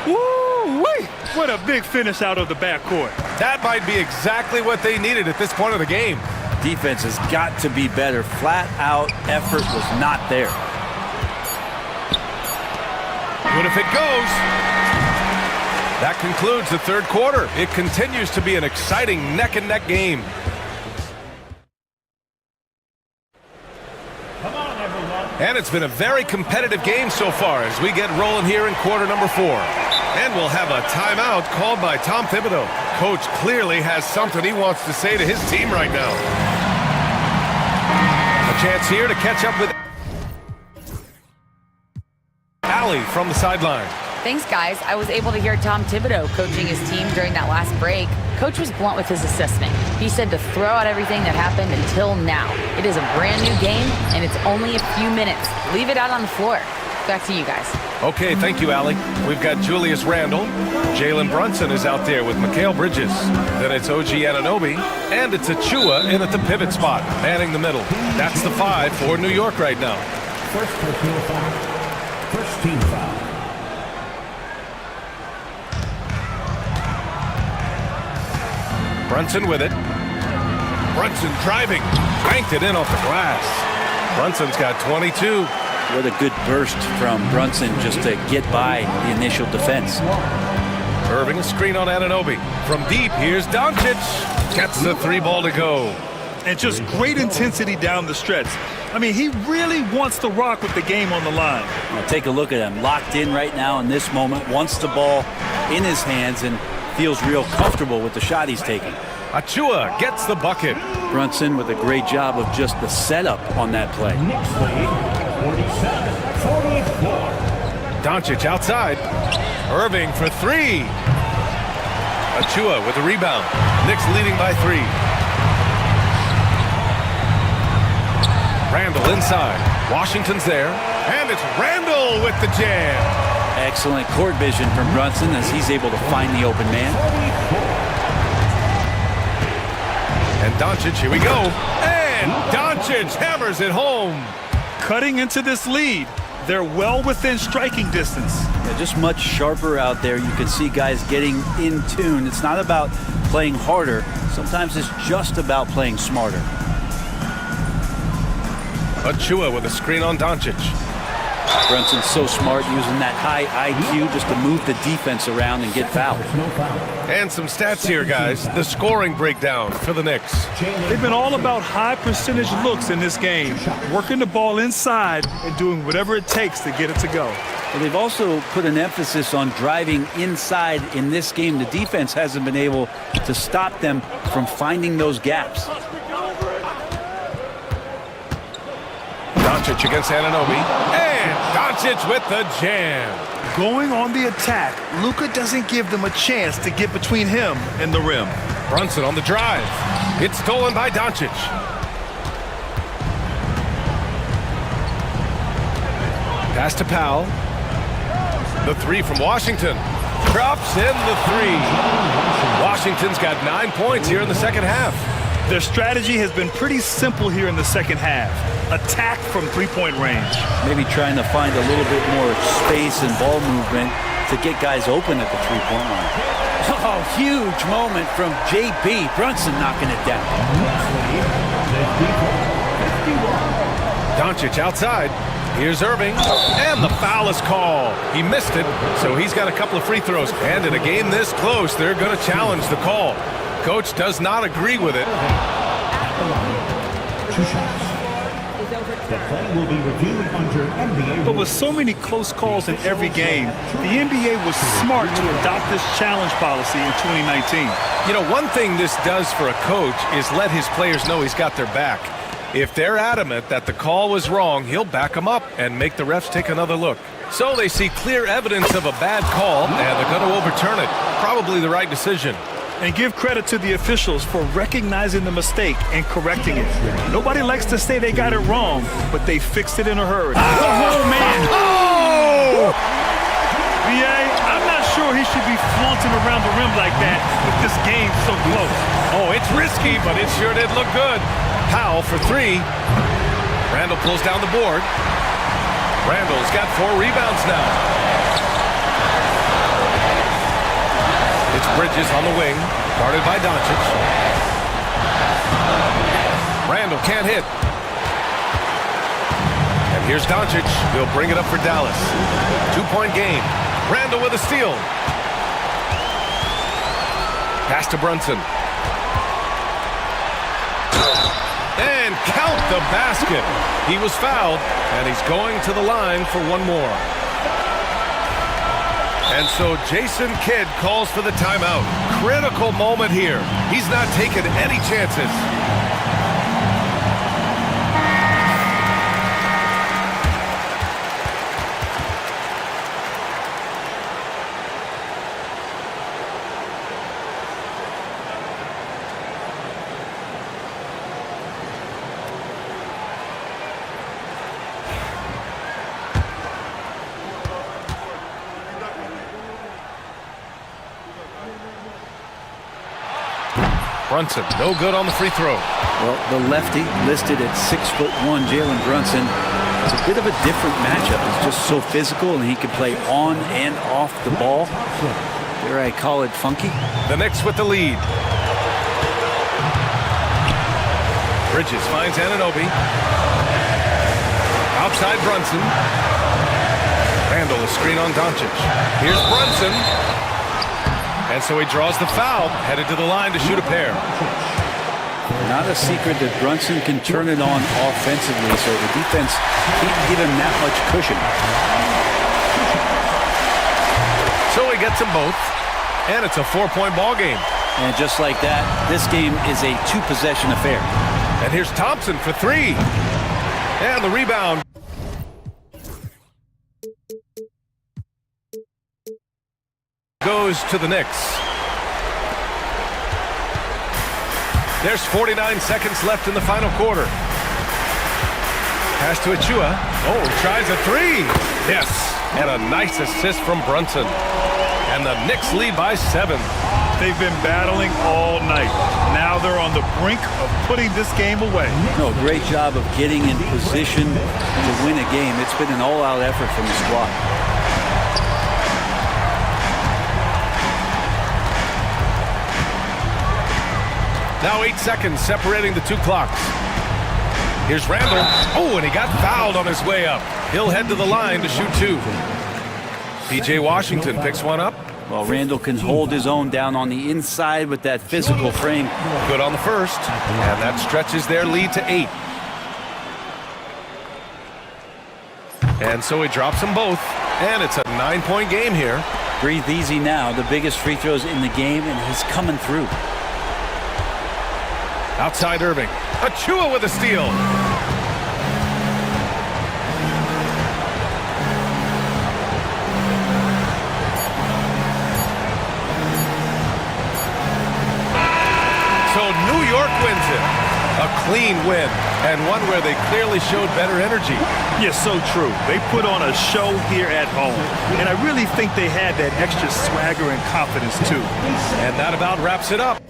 Woo-wee! What a big finish out of the backcourt. That might be exactly what they needed at this point of the game. Defense has got to be better. Flat out effort was not there. What if it goes? That concludes the third quarter. It continues to be an exciting neck-and-neck game. And it's been a very competitive game so far as we get rolling here in quarter number 4. And we'll have a timeout called by Tom Thibodeau. Coach clearly has something he wants to say to his team right now. A chance here to catch up with Allie from the sideline. Thanks, guys. I was able to hear Tom Thibodeau coaching his team during that last break. Coach was blunt with his assessment. He said to throw out everything that happened until now. It is a brand new game, and it's only a few minutes. Leave it out on the floor. Back to you guys. Okay, thank you, Allie. We've got Julius Randle. Jalen Brunson is out there with Mikal Bridges. Then it's OG Anunoby. And it's Achua in at the pivot spot, manning the middle. That's the 5 for New York right now. First personal foul. First team foul. Brunson with it. Brunson driving. Banked it in off the glass. Brunson's got 22. What a good burst from Brunson just to get by the initial defense. Irving a screen on Anunoby. From deep, here's Doncic. Gets the 3 ball to go. And just great intensity down the stretch. I mean, he really wants to rock with the game on the line. Now take a look at him. Locked in right now in this moment. Wants the ball in his hands and feels real comfortable with the shot he's taking. Achua gets the bucket. Brunson with a great job of just the setup on that play. Knicks lead 47-44. Doncic outside. Irving for 3. Achua with the rebound. Knicks leading by 3. Randle inside. Washington's there. And it's Randle with the jam. Excellent court vision from Brunson as he's able to find the open man. And Doncic, here we go. And Doncic hammers it home. Cutting into this lead. They're well within striking distance. Yeah, just much sharper out there. You can see guys getting in tune. It's not about playing harder. Sometimes it's just about playing smarter. Achua with a screen on Doncic. Brunson's so smart using that high IQ just to move the defense around and get fouled. And some stats here, guys. The scoring breakdown for the Knicks. They've been all about high percentage looks in this game, working the ball inside and doing whatever it takes to get it to go. Well, they've also put an emphasis on driving inside in this game. The defense hasn't been able to stop them from finding those gaps. Doncic against Anunoby. And Doncic with the jam. Going on the attack, Luka doesn't give them a chance to get between him and the rim. Brunson on the drive. It's stolen by Doncic. Pass to Powell. The 3 from Washington. Drops in the 3. Washington's got 9 points here in the second half. Their strategy has been pretty simple here in the second half. Attack from three-point range. Maybe trying to find a little bit more space and ball movement to get guys open at the three-point line. Oh, huge moment from JB. Brunson knocking it down. Doncic outside. Here's Irving. And the foul is called. He missed it, so he's got a couple of free throws. And in a game this close, they're going to challenge the call. Coach does not agree with it. 2 shots. The play will be reviewed under NBA. But with so many close calls in every game, the NBA was smart to adopt this challenge policy in 2019. You know, one thing this does for a coach is let his players know he's got their back. If they're adamant that the call was wrong, he'll back them up and make the refs take another look. So they see clear evidence of a bad call, and they're going to overturn it. Probably the right decision. And give credit to the officials for recognizing the mistake and correcting it. Nobody likes to say they got it wrong, but they fixed it in a hurry. Oh, man! Oh! VA, I'm not sure he should be flaunting around the rim like that with this game so close. Oh, it's risky, but it sure did look good. Powell for three. Randall pulls down the board. Randall's got 4 rebounds now. It's Bridges on the wing, guarded by Doncic. Randall can't hit. And here's Doncic. He'll bring it up for Dallas. 2-point game. Randall with a steal. Pass to Brunson. And count the basket. He was fouled, and he's going to the line for one more. And so Jason Kidd calls for the timeout. Critical moment here. He's not taking any chances. Brunson, no good on the free throw. Well, the lefty listed at 6'1", Jalen Brunson. It's a bit of a different matchup. He's just so physical, and he can play on and off the ball. Dare I call it funky? The Knicks with the lead. Bridges finds Anunoby. Outside Brunson. Randall a screen on Doncic. Here's Brunson. And so he draws the foul, headed to the line to shoot a pair. Not a secret that Brunson can turn it on offensively, so the defense can't give him that much cushion. So he gets them both, and it's a 4-point ball game. And just like that, this game is a 2-possession affair. And here's Thompson for 3. And the rebound. Goes to the Knicks. There's 49 seconds left in the final quarter. Pass to Achua. Oh, tries a 3. Yes, and a nice assist from Brunson. And the Knicks lead by 7. They've been battling all night. Now they're on the brink of putting this game away. No, great job of getting in position to win a game. It's been an all-out effort from the squad. Now 8 seconds separating the 2 clocks. Here's Randall. Oh, and he got fouled on his way up. He'll head to the line to shoot 2. P.J. Washington picks one up. Well, Randall can hold his own down on the inside with that physical frame. Good on the first, and that stretches their lead to 8. And so he drops them both, and it's a 9-point game here. Breathe easy now. The biggest free throws in the game, and he's coming through. Outside Irving. Achua with a steal. So New York wins it. A clean win, and one where they clearly showed better energy. Yes, so true. They put on a show here at home, and I really think they had that extra swagger and confidence too. And that about wraps it up.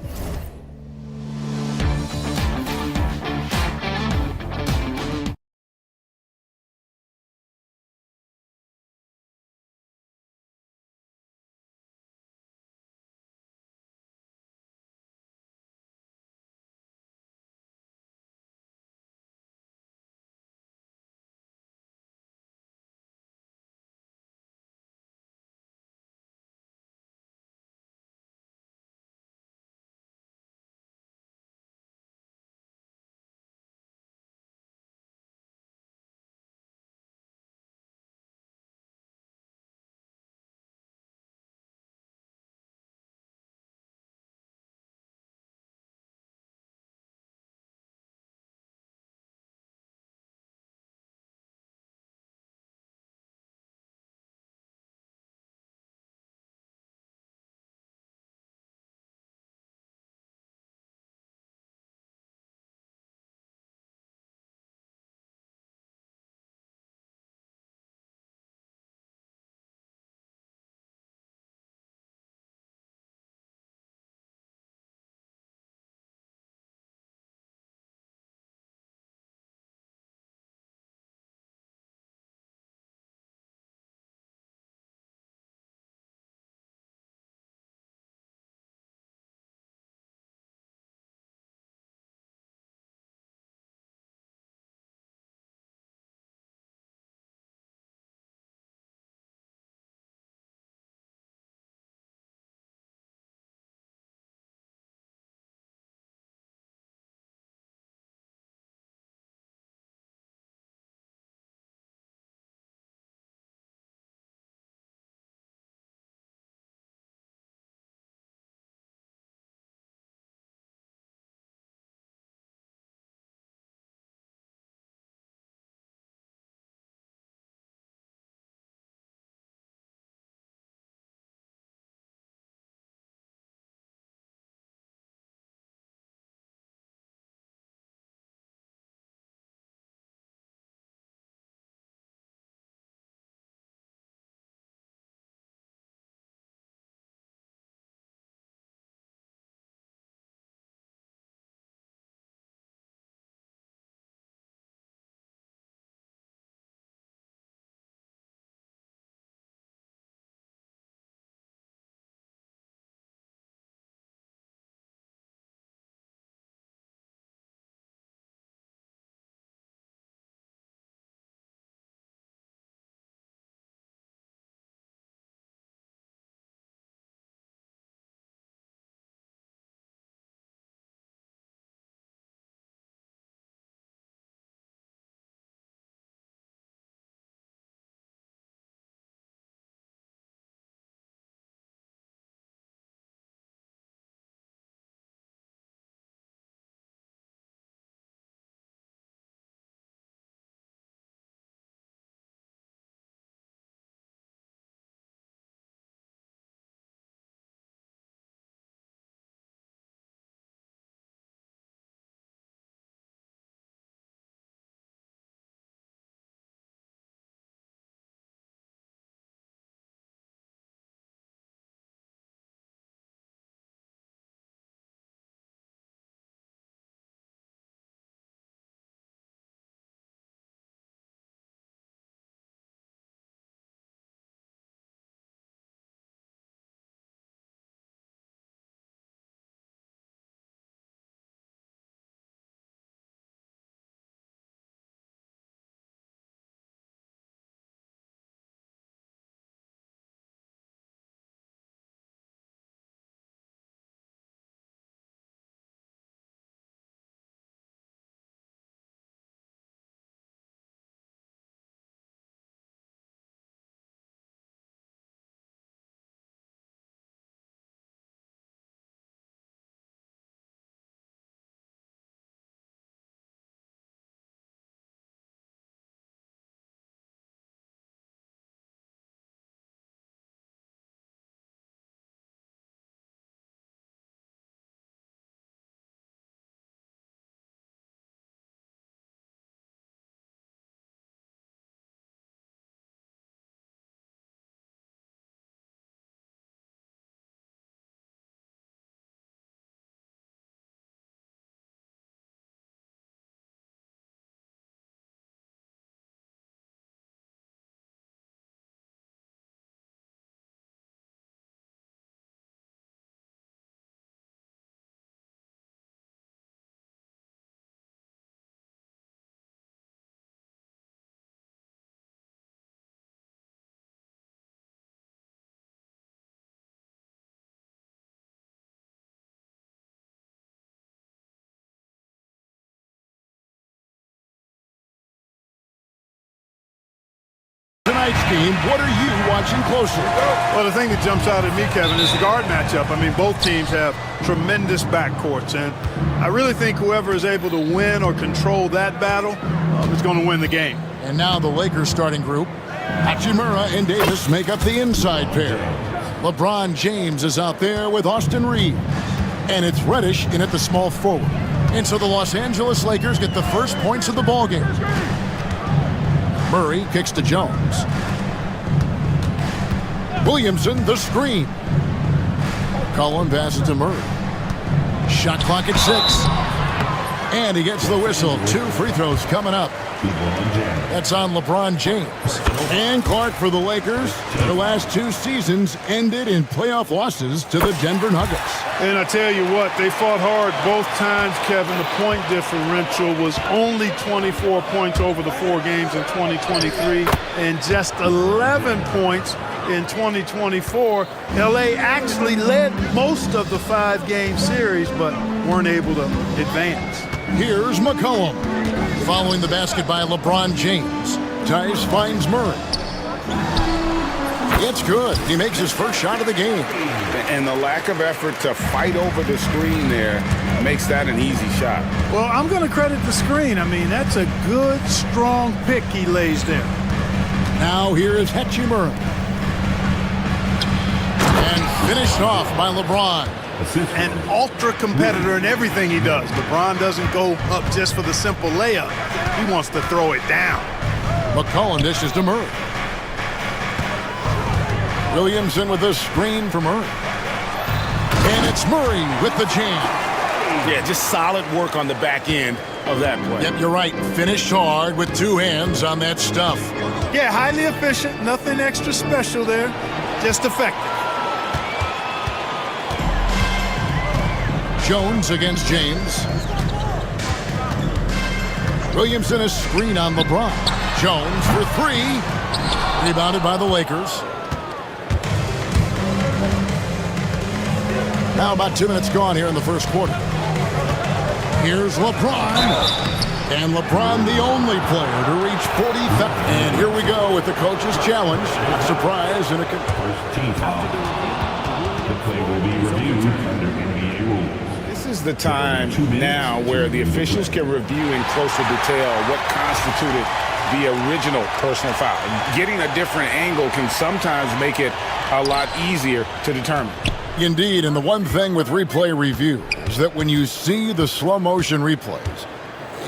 tonight's game, what are you watching closely? Well, the thing that jumps out at me, Kevin, is the guard matchup. I mean, both teams have tremendous backcourts, and I really think whoever is able to win or control that battle is going to win the game. And now the Lakers starting group. Hachimura and Davis make up the inside pair. LeBron James is out there with Austin Reeves. And it's Reddish in at the small forward. And so the Los Angeles Lakers get the first points of the ballgame. Murray kicks to Jones. Williamson, the screen. Cullen passes to Murray. Shot clock at 6. And he gets the whistle. 2 free throws coming up. That's on LeBron James. And Clark for the Lakers. The last 2 seasons ended in playoff losses to the Denver Nuggets. And I tell you what, they fought hard both times, Kevin. The point differential was only 24 points over the 4 games in 2023 and just 11 points in 2024. LA actually led most of the 5-game series, but weren't able to advance. Here's McCollum. Following the basket by LeBron James. Tice finds Murray. It's good. He makes his first shot of the game. And the lack of effort to fight over the screen there makes that an easy shot. Well, I'm going to credit the screen. I mean, that's a good, strong pick he lays there. Now here is Hachimura. And finished off by LeBron. An ultra competitor in everything he does. LeBron doesn't go up just for the simple layup. He wants to throw it down. McCollum dishes to Murray. Williamson with the screen for Murray. And it's Murray with the jam. Yeah, just solid work on the back end of that play. Yep, you're right. Finished hard with 2 hands on that stuff. Yeah, highly efficient. Nothing extra special there. Just effective. Jones against James. Williamson a screen on LeBron. Jones for 3. Rebounded by the Lakers. Now about 2 minutes gone here in the first quarter. Here's LeBron. And LeBron the only player to reach 40. And here we go with the coach's challenge. Surprise and a First team foul. The play will be reviewed under NBA rules. This is the time now where the officials can review in closer detail what constituted the original personal foul. Getting a different angle can sometimes make it a lot easier to determine. Indeed, and the one thing with replay review is that when you see the slow motion replays,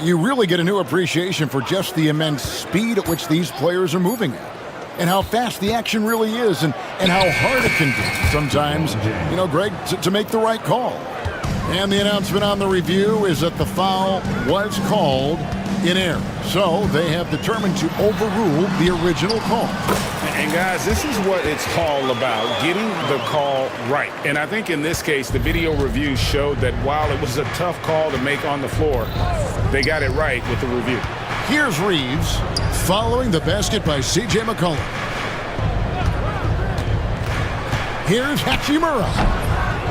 you really get a new appreciation for just the immense speed at which these players are moving at. And how fast the action really is, and how hard it can be sometimes, you know, Greg, to make the right call. And the announcement on the review is that the foul was called in error. So they have determined to overrule the original call. And guys, this is what it's all about, getting the call right. And I think in this case, the video review showed that while it was a tough call to make on the floor, they got it right with the review. Here's Reeves following the basket by C.J. McCollum. Here's Hachimura.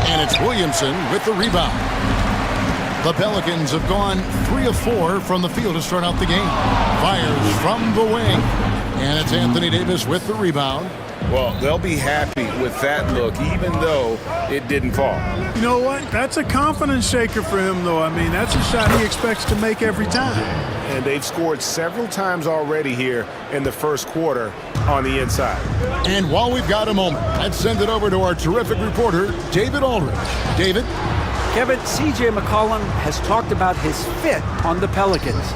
And it's Williamson with the rebound. The Pelicans have gone 3 of 4 from the field to start out the game. Fires from the wing. And it's Anthony Davis with the rebound. Well, they'll be happy with that look, even though it didn't fall. You know what? That's a confidence shaker for him, though. I mean, that's a shot he expects to make every time. And they've scored several times already here in the first quarter on the inside. And while we've got a moment, let's send it over to our terrific reporter, David Aldridge. David? Kevin, C.J. McCollum has talked about his fit on the Pelicans.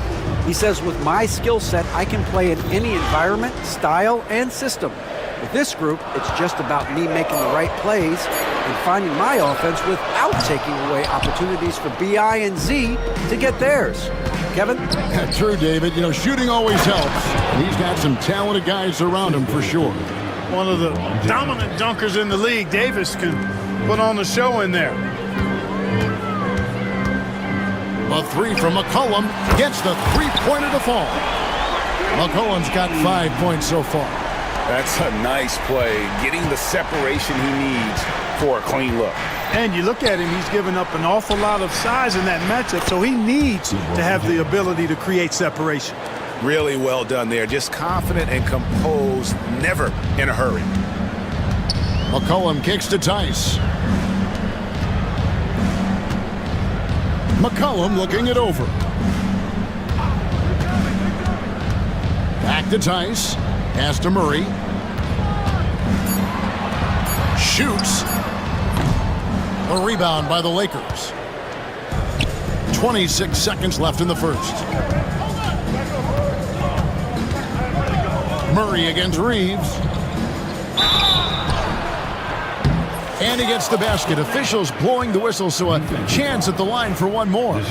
He says, with my skill set, I can play in any environment, style, and system. With this group, it's just about me making the right plays and finding my offense without taking away opportunities for B.I. and Z to get theirs. Kevin? Yeah, true, David. You know, shooting always helps. And he's got some talented guys around him for sure. One of the dominant dunkers in the league. Davis can put on the show in there. A 3 from McCollum gets the 3-pointer to fall. McCollum's got 5 points so far. That's a nice play, getting the separation he needs for a clean look. And you look at him, he's given up an awful lot of size in that matchup, so he needs to have the ability to create separation. Really well done there. Just confident and composed, never in a hurry. McCollum kicks to Tice. McCollum looking it over. Back to Tice. Pass to Murray. Shoots. A rebound by the Lakers. 26 seconds left in the first. Murray against Reeves. And he gets the basket. Officials blowing the whistle, so a chance at the line for one more.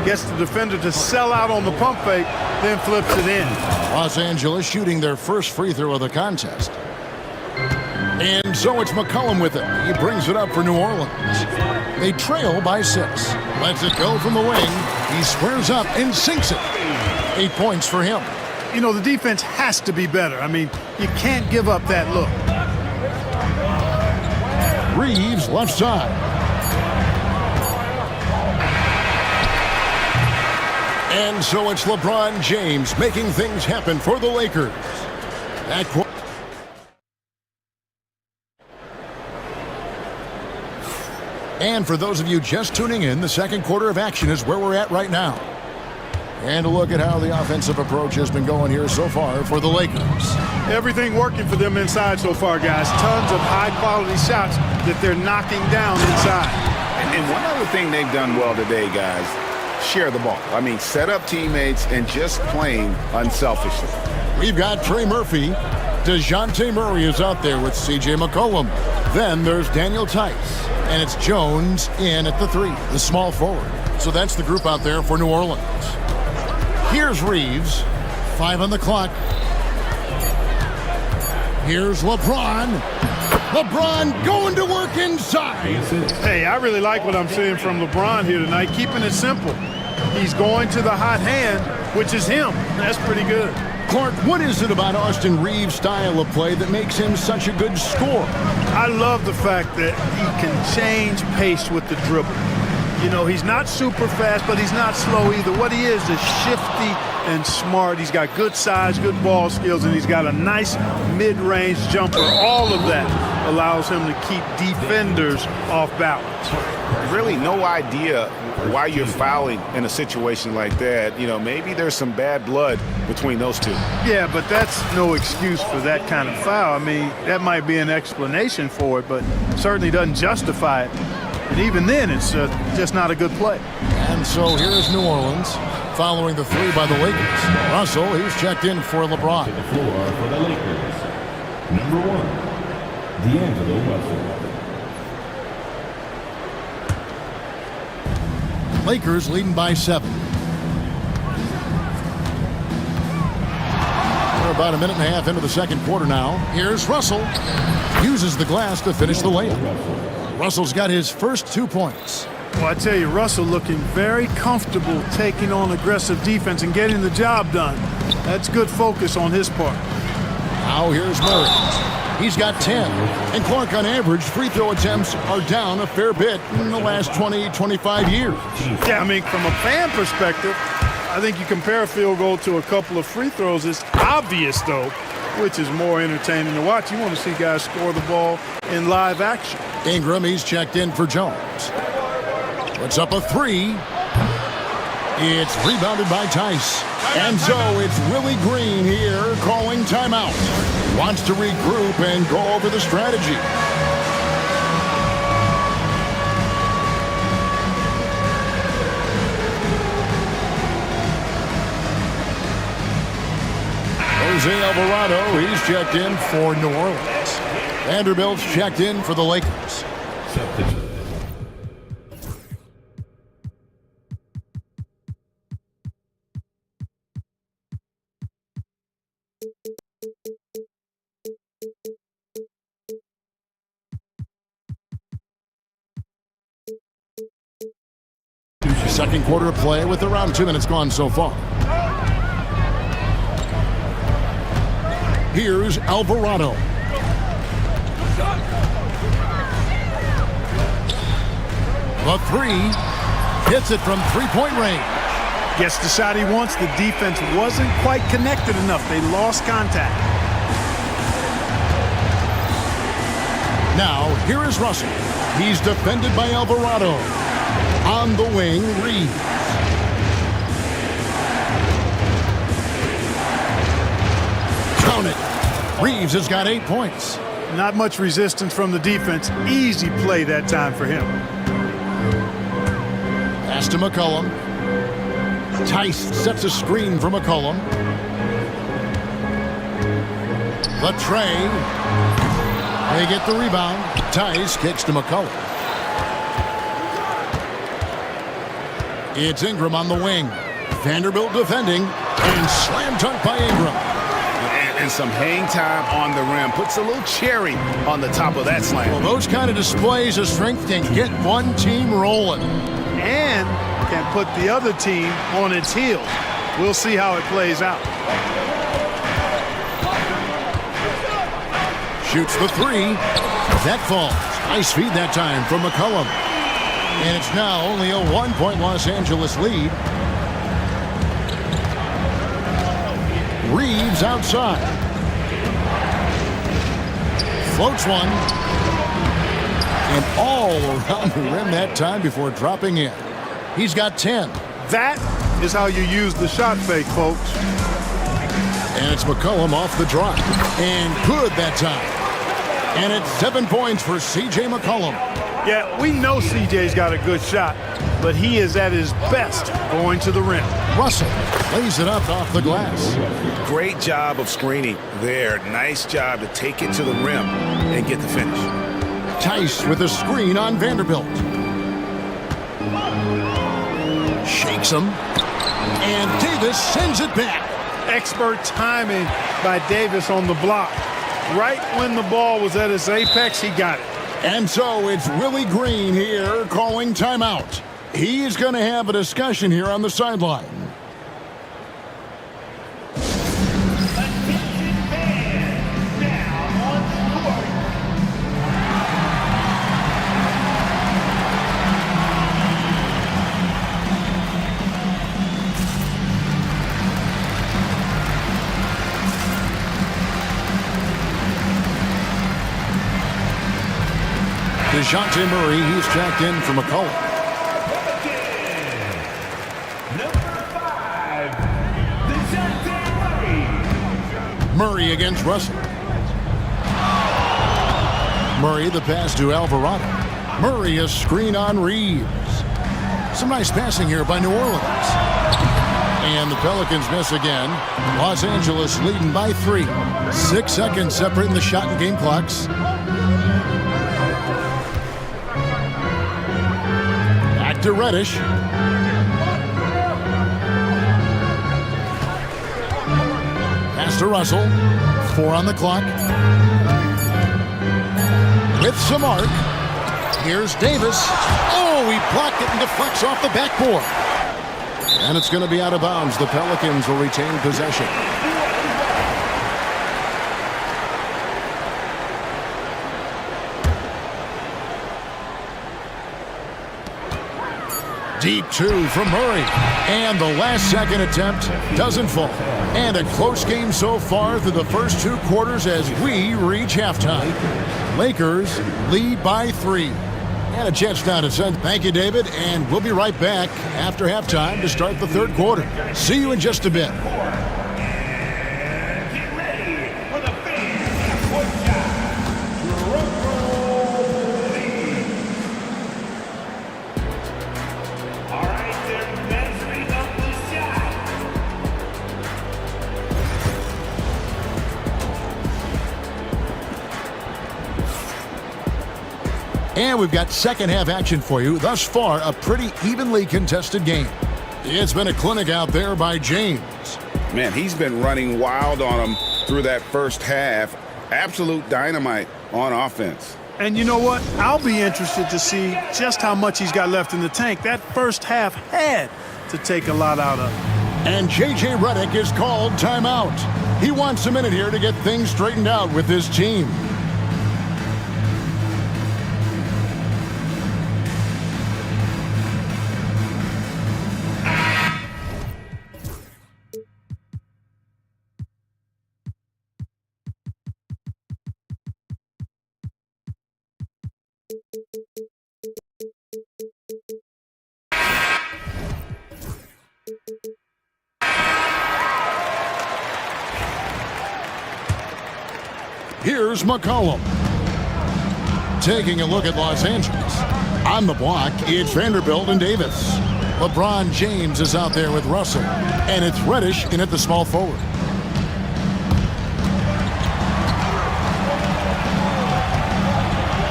Gets the defender to sell out on the pump fake, then flips it in. Los Angeles shooting their first free throw of the contest. And so it's McCollum with it. He brings it up for New Orleans. They trail by 6. Lets it go from the wing. He squares up and sinks it. 8 points for him. You know, the defense has to be better. I mean, you can't give up that look. Reeves left side. And so it's LeBron James making things happen for the Lakers. And for those of you just tuning in, the second quarter of action is where we're at right now. And a look at how the offensive approach has been going here so far for the Lakers. Everything working for them inside so far, guys. Tons of high-quality shots that they're knocking down inside. And one other thing they've done well today, guys, share the ball. I mean, set up teammates and just playing unselfishly. We've got Trey Murphy. DeJounte Murray is out there with C.J. McCollum. Then there's Daniel Tice. And it's Jones in at the 3, the small forward. So that's the group out there for New Orleans. Here's Reeves. 5 on the clock. Here's LeBron. LeBron going to work inside. Hey, I really like what I'm seeing from LeBron here tonight, keeping it simple. He's going to the hot hand, which is him. That's pretty good. Clark, what is it about Austin Reeves' style of play that makes him such a good scorer? I love the fact that he can change pace with the dribble. You know, he's not super fast, but he's not slow either. What he is shifty and smart. He's got good size, good ball skills, and he's got a nice mid-range jumper. All of that allows him to keep defenders off balance. Really no idea why you're fouling in a situation like that. You know, maybe there's some bad blood between those two. Yeah, but that's no excuse for that kind of foul. I mean, that might be an explanation for it, but certainly doesn't justify it. And even then, it's just not a good play. And so here's New Orleans following the 3 by the Lakers. Russell, he's checked in for LeBron. To the floor for the Lakers. Number 1, D'Angelo Russell. Lakers leading by 7. We're about a minute and a half into the second quarter now. Here's Russell. Uses the glass to finish the layup. Russell's got his first 2 points. Well, I tell you, Russell looking very comfortable taking on aggressive defense and getting the job done. That's good focus on his part. Now here's Murray. He's got 10. And Clark, on average, free throw attempts are down a fair bit in the last 20, 25 years. Yeah, I mean, from a fan perspective, I think you compare a field goal to a couple of free throws. It's obvious, though, which is more entertaining to watch. You want to see guys score the ball in live action. Ingram, he's checked in for Jones. Puts up a 3. It's rebounded by Tice. And so it's Willie Green here calling timeout. Wants to regroup and go over the strategy. Jose Alvarado, he's checked in for New Orleans. Vanderbilt's checked in for the Lakers. Second quarter of play with around 2 minutes gone so far. Here's Alvarado. The 3 hits it from 3-point range. Gets the shot he wants. The defense wasn't quite connected enough. They lost contact. Now, here is Russell. He's defended by Alvarado. On the wing, Reeves. Count it. Reeves has got 8 points. Not much resistance from the defense. Easy play that time for him. Pass to McCollum. Tice sets a screen for McCollum. Latre. They get the rebound. Tice kicks to McCollum. It's Ingram on the wing. Vanderbilt defending. And slam dunk by Ingram. And some hang time on the rim. Puts a little cherry on the top of that slam. Well, those kind of displays of strength can get one team rolling. And can put the other team on its heels. We'll see how it plays out. Shoots the three. That falls. Nice feed that time from McCollum. And it's now only a 1-point Los Angeles lead. Reeves outside. Floats one. And all around the rim that time before dropping in. He's got 10. That is how you use the shot fake, folks. And it's McCollum off the drive. And good that time. And it's 7 points for C.J. McCollum. Yeah, we know C.J.'s got a good shot, but he is at his best going to the rim. Russell lays it up off the glass. Great job of screening there. Nice job to take it to the rim and get the finish. Tice with a screen on Vanderbilt. Shakes him. And Davis sends it back. Expert timing by Davis on the block. Right when the ball was at its apex, he got it. And so it's Willie Green here calling timeout. He's going to have a discussion here on the sideline. DeJounte Murray, he's checked in for McCollum. Number 5, DeJounte Murray. Murray against Russell. Murray the pass to Alvarado. Murray a screen on Reeves. Some nice passing here by New Orleans. And the Pelicans miss again. Los Angeles leading by 3. 6 seconds separating the shot and game clocks. Back to Reddish. Pass to Russell. 4 on the clock. With some arc. Here's Davis. Oh, he blocked it and deflects off the backboard. And it's going to be out of bounds. The Pelicans will retain possession. Deep 2 from Murray. And the last second attempt doesn't fall. And a close game so far through the first 2 quarters as we reach halftime. Lakers lead by 3. And a chance now to send. Thank you, David. And we'll be right back after halftime to start the 3rd quarter. See you in just a bit. Get ready for the finish. One shot. All right, they're measuring up the shot. And we've got second half action for you. Thus far, a pretty evenly contested game. It's been a clinic out there by James. Man, he's been running wild on them through that first half. Absolute dynamite on offense. And you know what? I'll be interested to see just how much he's got left in the tank. That first half had to take a lot out of him. And J.J. Redick is called timeout. He wants a minute here to get things straightened out with his team. Here's McCollum. Taking a look at Los Angeles. On the block, it's Vanderbilt and Davis. LeBron James is out there with Russell. And it's Reddish in at the small forward.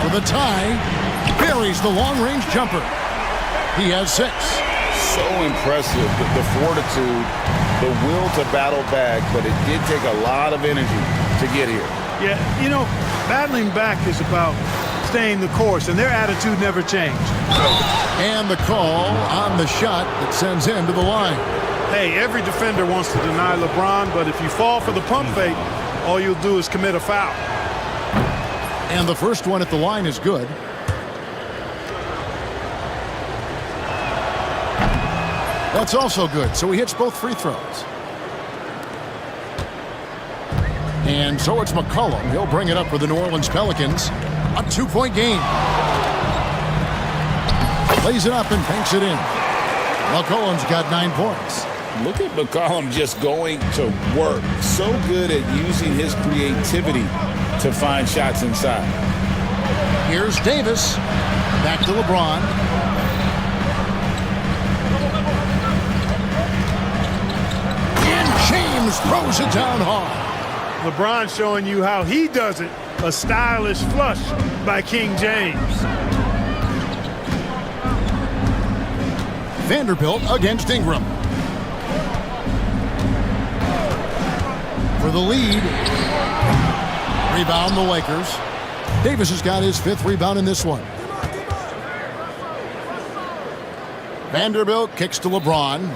For the tie, buries the long-range jumper. He has 6. So impressive, the fortitude, the will to battle back, but it did take a lot of energy to get here. Yeah, you know, battling back is about staying the course, and their attitude never changed. And the call on the shot that sends him to the line. Hey, every defender wants to deny LeBron, but if you fall for the pump fake, all you'll do is commit a foul. And the first one at the line is good. That's also good, so he hits both free throws. And so it's McCollum. He'll bring it up for the New Orleans Pelicans. A 2-point game. Plays it up and banks it in. McCollum's got 9 points. Look at McCollum just going to work. So good at using his creativity to find shots inside. Here's Davis. Back to LeBron. James throws it down hard. LeBron showing you how he does it. A stylish flush by King James. Vanderbilt against Ingram. For the lead. Rebound the Lakers. Davis has got his 5th rebound in this one. Vanderbilt kicks to LeBron.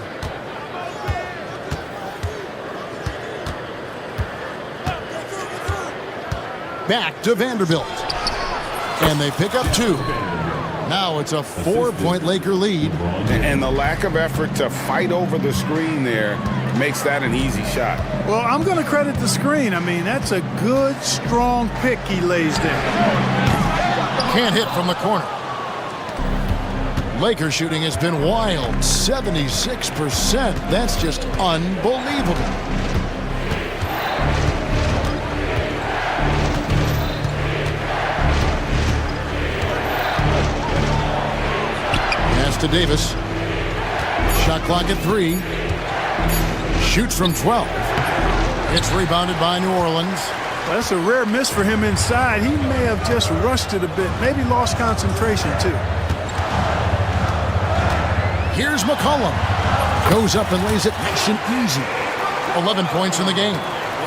Back to Vanderbilt. And they pick up 2. Now it's a 4-point Laker lead. And the lack of effort to fight over the screen there makes that an easy shot. Well, I'm going to credit the screen. I mean, that's a good, strong pick he lays there. Can't hit from the corner. Laker shooting has been wild. 76%. That's just unbelievable. To Davis. Shot clock at 3. Shoots from 12. It's rebounded by New Orleans. That's a rare miss for him inside. He may have just rushed it a bit. Maybe lost concentration too. Here's McCollum. Goes up and lays it nice and easy. 11 points in the game.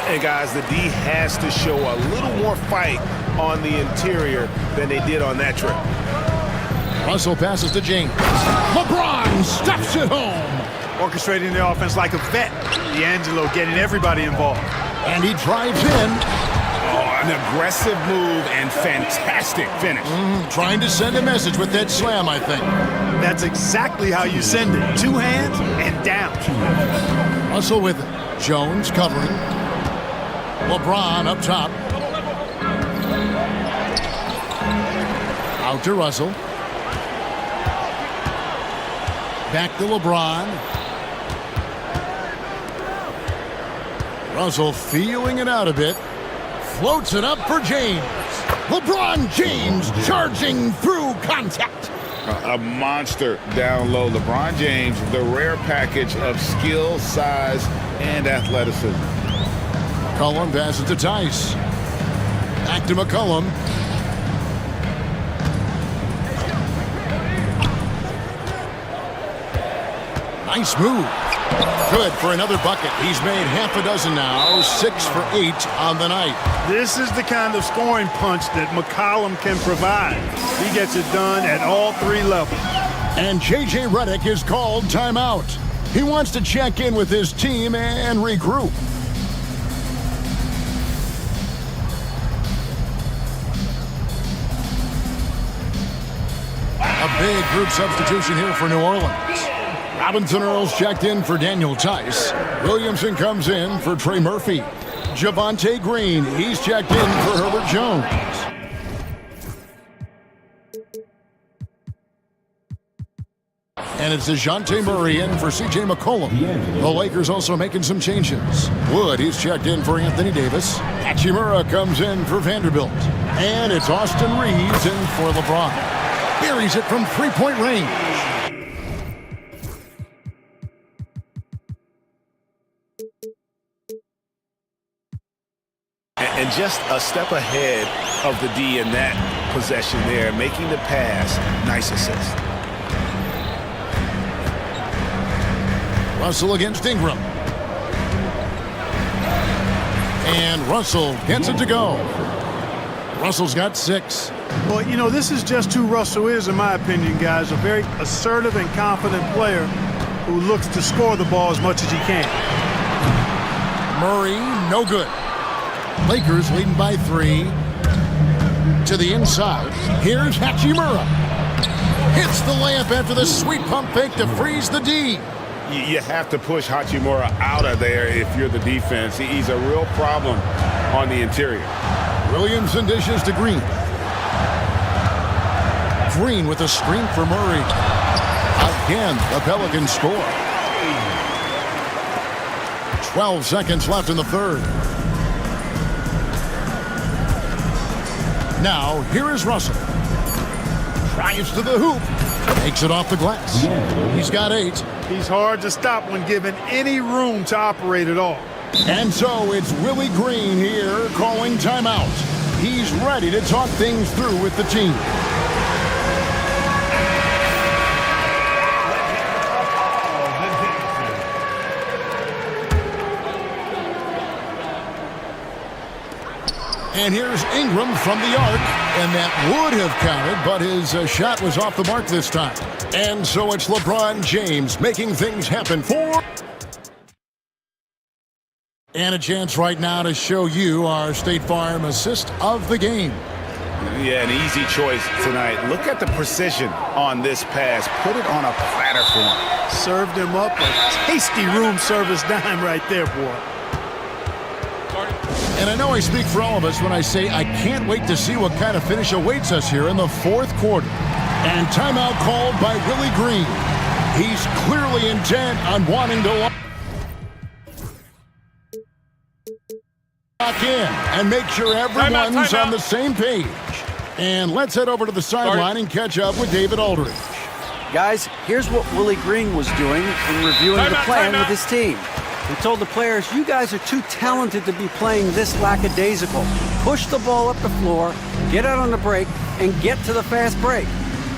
And guys, the D has to show a little more fight on the interior than they did on that trip. Russell passes to James. LeBron stuffs it home. Orchestrating the offense like a vet. D'Angelo getting everybody involved. And he drives in. Oh, an aggressive move and fantastic finish. Trying to send a message with that slam, I think. That's exactly how you send it. 2 hands and down. Russell with it. Jones covering. LeBron up top. Out to Russell. Back to LeBron. Russell feeling it out a bit. Floats it up for James. LeBron James charging through contact. A monster down low. LeBron James, the rare package of skill, size, and athleticism. McCollum passes to Tice. Back to McCollum. Nice move. Good for another bucket. He's made half a dozen now. 6 for 8 on the night. This is the kind of scoring punch that McCollum can provide. He gets it done at all 3 levels. And J.J. Redick is called timeout. He wants to check in with his team and regroup. A big group substitution here for New Orleans. Robinson Earls checked in for Daniel Tice. Williamson comes in for Trey Murphy. Javonte Green, he's checked in for Herbert Jones. And it's DeJounte Murray in for C.J. McCollum. The Lakers also making some changes. Wood, he's checked in for Anthony Davis. Hachimura comes in for Vanderbilt. And it's Austin Reeves in for LeBron. Buries it from three-point range. And just a step ahead of the D in that possession there, making the pass. Nice assist. Russell against Ingram. And Russell gets it to go. Russell's got 6. Well, you know, this is just who Russell is, in my opinion, guys. A very assertive and confident player who looks to score the ball as much as he can. Murray, no good. Lakers leading by 3. To the inside. Here's Hachimura. Hits the layup after the sweet pump fake to freeze the D. You have to push Hachimura out of there if you're the defense. He's a real problem on the interior. Williamson dishes to Green. Green with a screen for Murray. Again, the Pelicans score. 12 seconds left in the third. Now, here is Russell. Drives to the hoop. Takes it off the glass. He's got 8. He's hard to stop when given any room to operate at all. And so it's Willie Green here calling timeout. He's ready to talk things through with the team. And here's Ingram from the arc, and that would have counted, but his shot was off the mark this time. And so it's LeBron James making things happen for... And a chance right now to show you our State Farm assist of the game. Yeah, an easy choice tonight. Look at the precision on this pass. Put it on a platter for him. Served him up a tasty room service dime right there, boy. And I know I speak for all of us when I say I can't wait to see what kind of finish awaits us here in the fourth quarter. And timeout called by Willie Green. He's clearly intent on wanting to lock in and make sure everyone's on the same page. And let's head over to the sideline and catch up with David Aldridge. Guys, here's what Willie Green was doing in reviewing the plan with his team. He told the players, you guys are too talented to be playing this lackadaisical. Push the ball up the floor, get out on the break, and get to the fast break.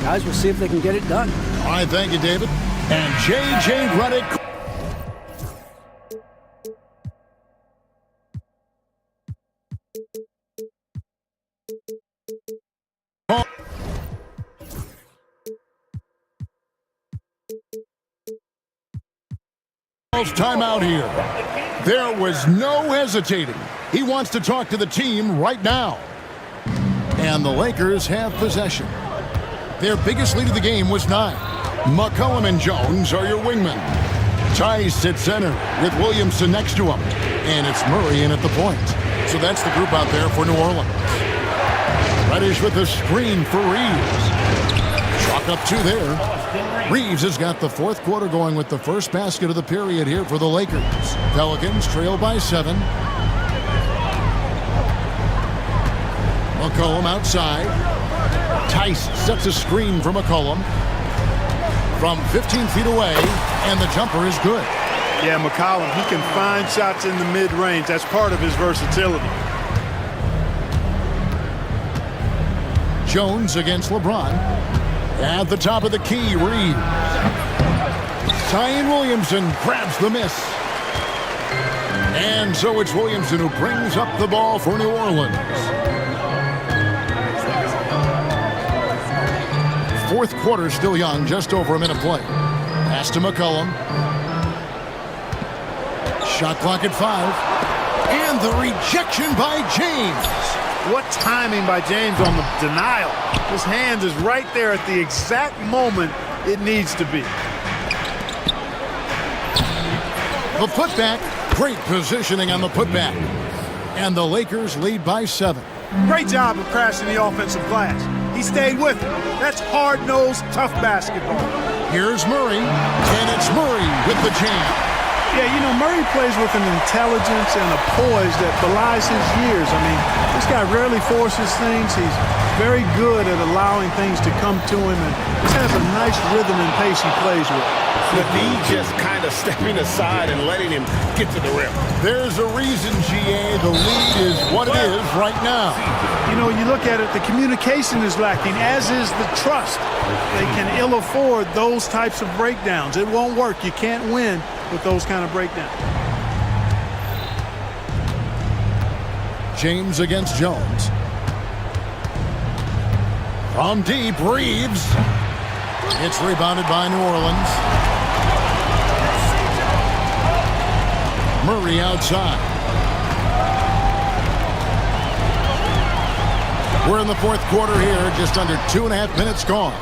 Guys, we'll see if they can get it done. All right, thank you, David. And J.J. Redick. Timeout here. There was no hesitating. He wants to talk to the team right now. And the Lakers have possession. Their biggest lead of the game was 9. McCollum and Jones are your wingmen. Tice at center with Williamson next to him. And it's Murray in at the point. So that's the group out there for New Orleans. Reddish with a screen for Reeves. Chalk up 2 there. Reeves has got the fourth quarter going with the first basket of the period here for the Lakers. Pelicans trail by 7. McCollum outside. Tice sets a screen for McCollum. From 15 feet away, and the jumper is good. Yeah, McCollum, he can find shots in the mid-range. That's part of his versatility. Jones against LeBron. At the top of the key, Reeves. Zion Williamson grabs the miss. And so it's Williamson who brings up the ball for New Orleans. Fourth quarter still young, just over a minute play. Pass to McCollum. Shot clock at 5. And the rejection by James. What timing by James on the denial. His hand is right there at the exact moment it needs to be. The putback. Great positioning on the putback. And the Lakers lead by 7. Great job of crashing the offensive glass. He stayed with it. That's hard-nosed, tough basketball. Here's Murray, and it's Murray with the jam. Yeah, you know, Murray plays with an intelligence and a poise that belies his years. I mean, this guy rarely forces things. He's very good at allowing things to come to him, and just has a nice rhythm and pace he plays with. With me just kind of stepping aside and letting him get to the rim. There's a reason, GA, the lead is what it is right now. You know, you look at it, the communication is lacking, as is the trust. They can ill afford those types of breakdowns. It won't work. You can't win with those kind of breakdowns. James against Jones. From deep, Reeves. It's rebounded by New Orleans. Murray outside. We're in the fourth quarter here, just under 2.5 minutes gone.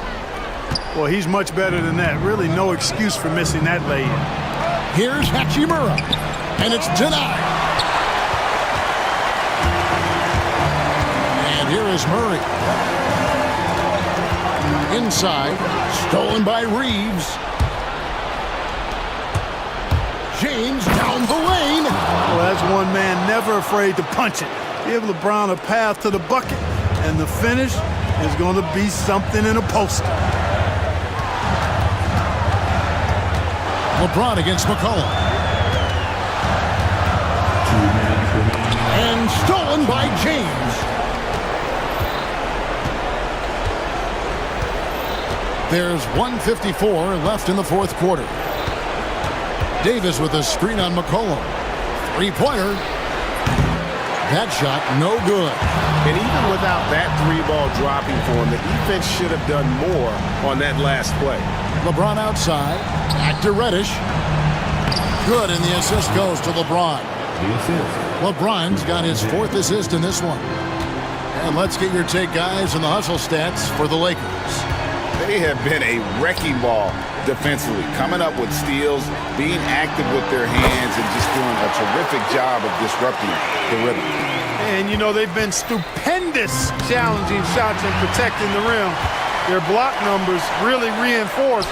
Well, he's much better than that. Really no excuse for missing that lay-in. Here's Hachimura, and it's denied. And here is Murray. Inside, stolen by Reeves. James down the lane. Well, that's one man never afraid to punch it. Give LeBron a path to the bucket, and the finish is going to be something in a poster. LeBron against McCollum. And stolen by James. There's 1:54 left in the fourth quarter. Davis with a screen on McCollum. Three-pointer. That shot no good. And even without that three ball dropping for him, the defense should have done more on that last play. LeBron outside. Back to Reddish. Good, and the assist goes to LeBron. LeBron's got his fourth assist in this one. And let's get your take, guys, on the hustle stats for the Lakers. They have been a wrecking ball defensively, coming up with steals, being active with their hands, and just doing a terrific job of disrupting the rhythm. And, you know, they've been stupendous challenging shots and protecting the rim. Their block numbers really reinforce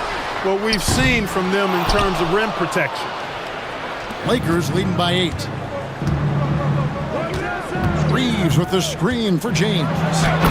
what we've seen from them in terms of rim protection. Lakers leading by 8. Reeves with the screen for James.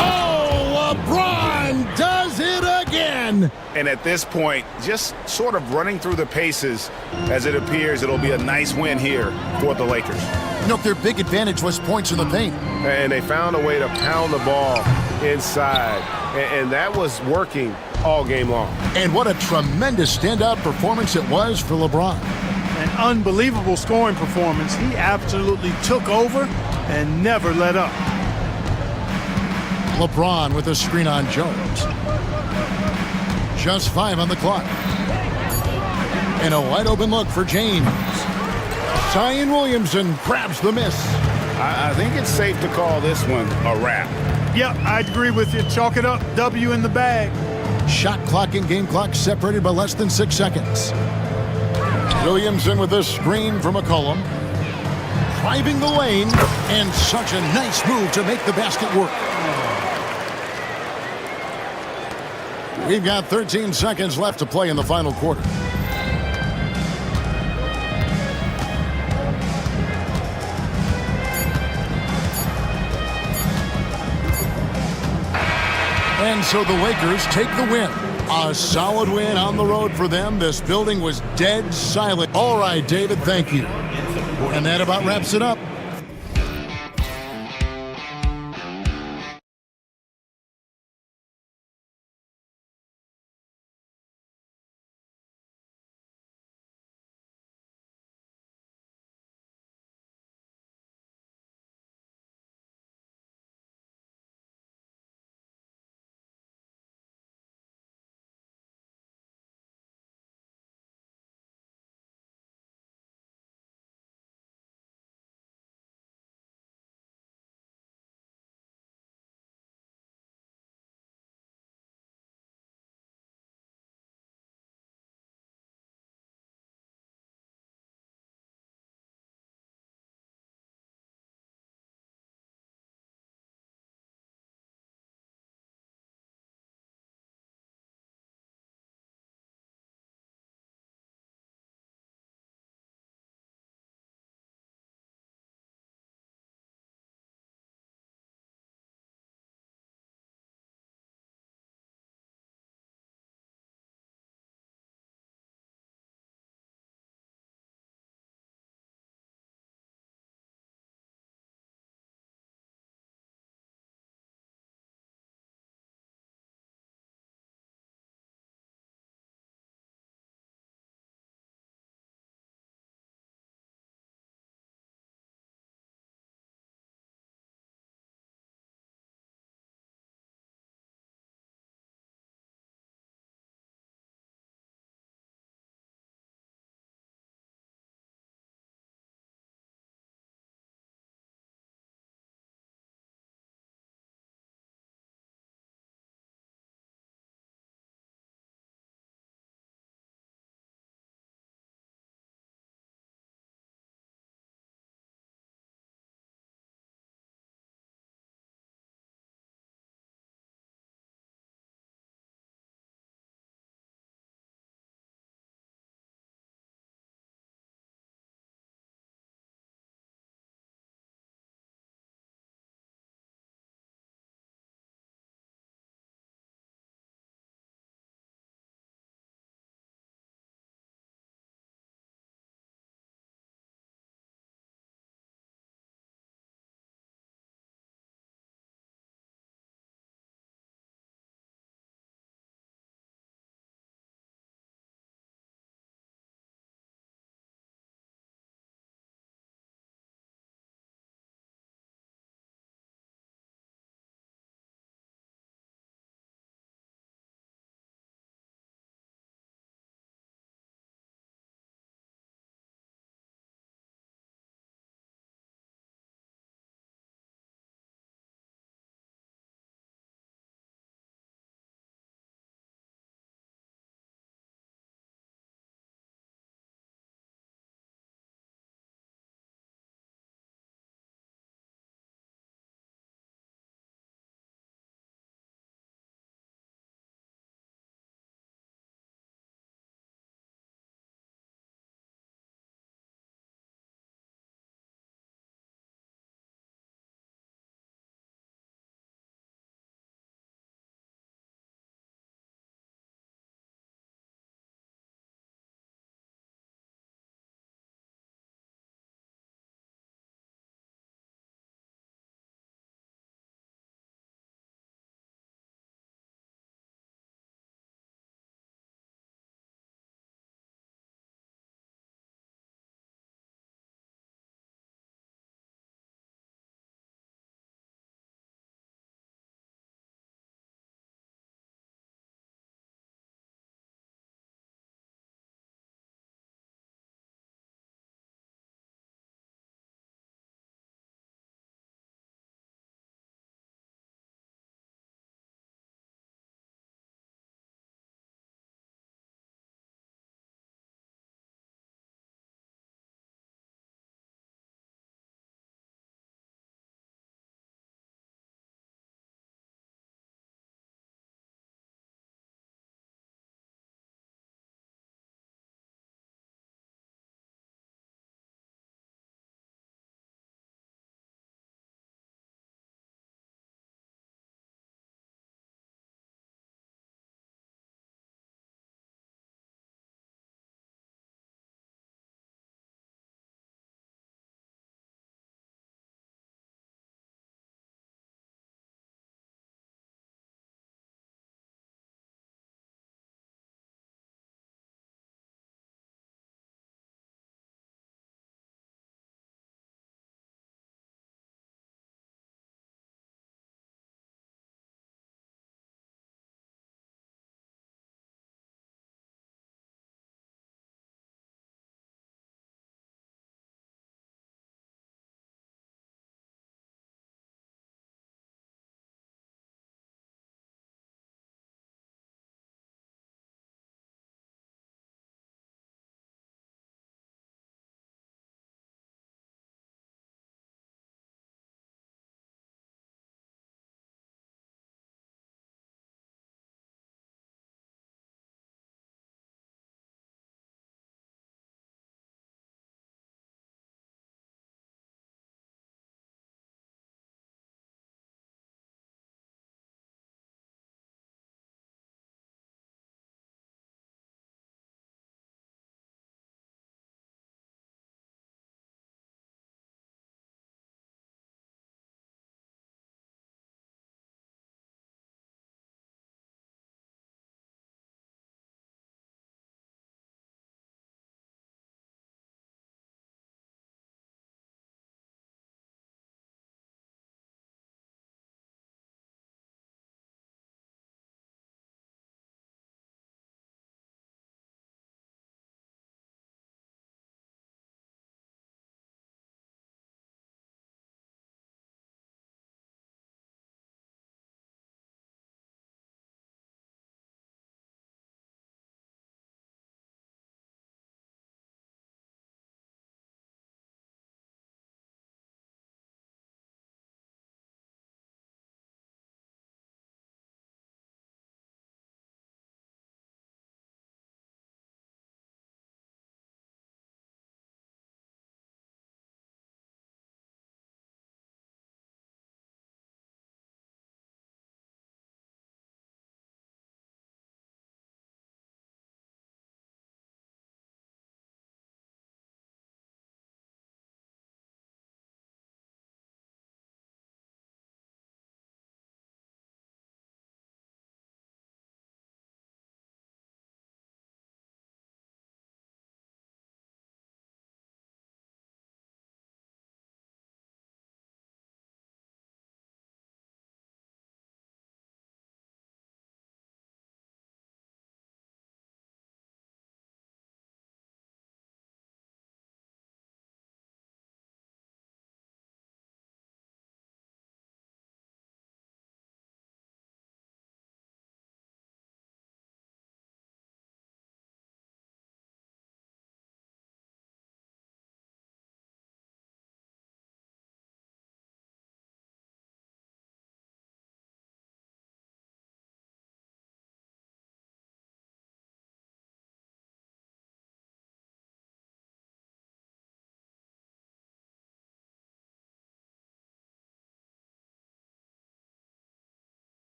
Oh, LeBron does it again! And at this point, just sort of running through the paces, as it appears it'll be a nice win here for the Lakers. You know, their big advantage was points in the paint. And they found a way to pound the ball inside. And that was working all game long. And what a tremendous standout performance it was for LeBron. An unbelievable scoring performance. He absolutely took over and never let up. LeBron with a screen on Jones. Just 5 on the clock. And a wide open look for James. Zion Williamson grabs the miss. I think it's safe to call this one a wrap. Yep, I'd agree with you. Chalk it up. W in the bag. Shot clock and game clock separated by less than 6 seconds. Williamson with a screen from McCollum. Driving the lane, and such a nice move to make the basket work. We've got 13 seconds left to play in the final quarter. And so the Lakers take the win. A solid win on the road for them. This building was dead silent. All right, David, thank you. And that about wraps it up.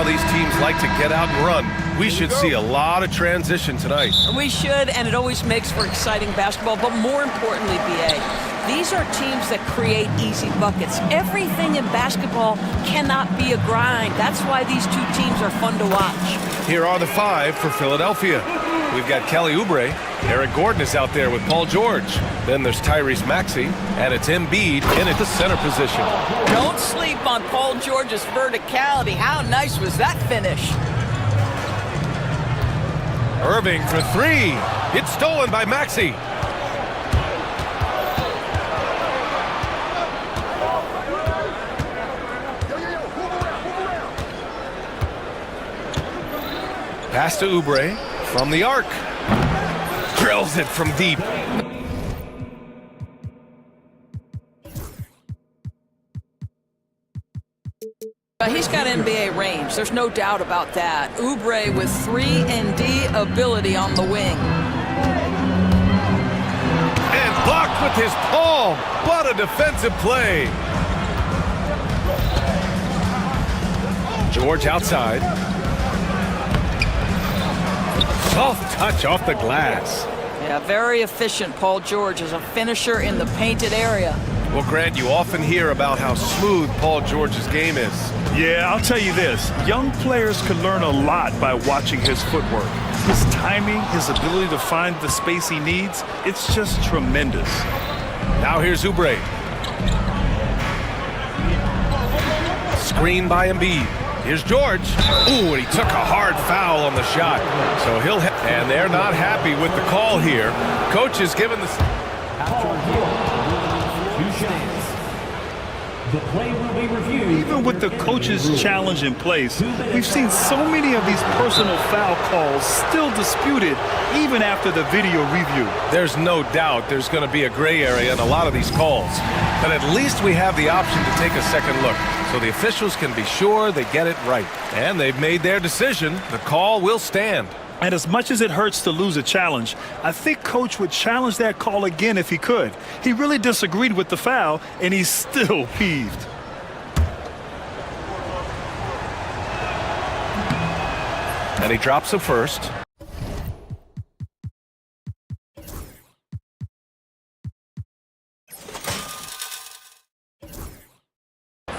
these teams like to get out and run. We should see a lot of transition tonight. We should, and it always makes for exciting basketball. But more importantly, BA, these are teams that create easy buckets. Everything in basketball cannot be a grind. That's why these two teams are fun to watch. Here are the five for Philadelphia. We've got Kelly Oubre. Eric Gordon is out there with Paul George. Then there's Tyrese Maxey, and it's Embiid in at the center position. Don't sleep on Paul George's verticality. How nice was that finish? Irving for three. It's stolen by Maxey. Pass to Oubre from the arc. Drills it from deep. He's got NBA range. There's no doubt about that. Oubre with 3-and-D ability on the wing. And blocked with his palm. What a defensive play. George outside. Soft touch off the glass. Yeah, very efficient. Paul George is a finisher in the painted area. Well, Grant, you often hear about how smooth Paul George's game is. Yeah, I'll tell you this. Young players can learn a lot by watching his footwork. His timing, his ability to find the space he needs, it's just tremendous. Now here's Oubre. Screen by Embiid. Here's George. Ooh, and he took a hard foul on the shot. So he'll hit. And they're not happy with the call here. Coach is given the... The play will be reviewed. Even with the coach's challenge in place, we've seen so many of these personal foul calls still disputed even after the video review. There's no doubt there's going to be a gray area in a lot of these calls. But at least we have the option to take a second look, so the officials can be sure they get it right. And they've made their decision. The call will stand. And as much as it hurts to lose a challenge, I think Coach would challenge that call again if he could. He really disagreed with the foul, and he's still peeved. And he drops the first.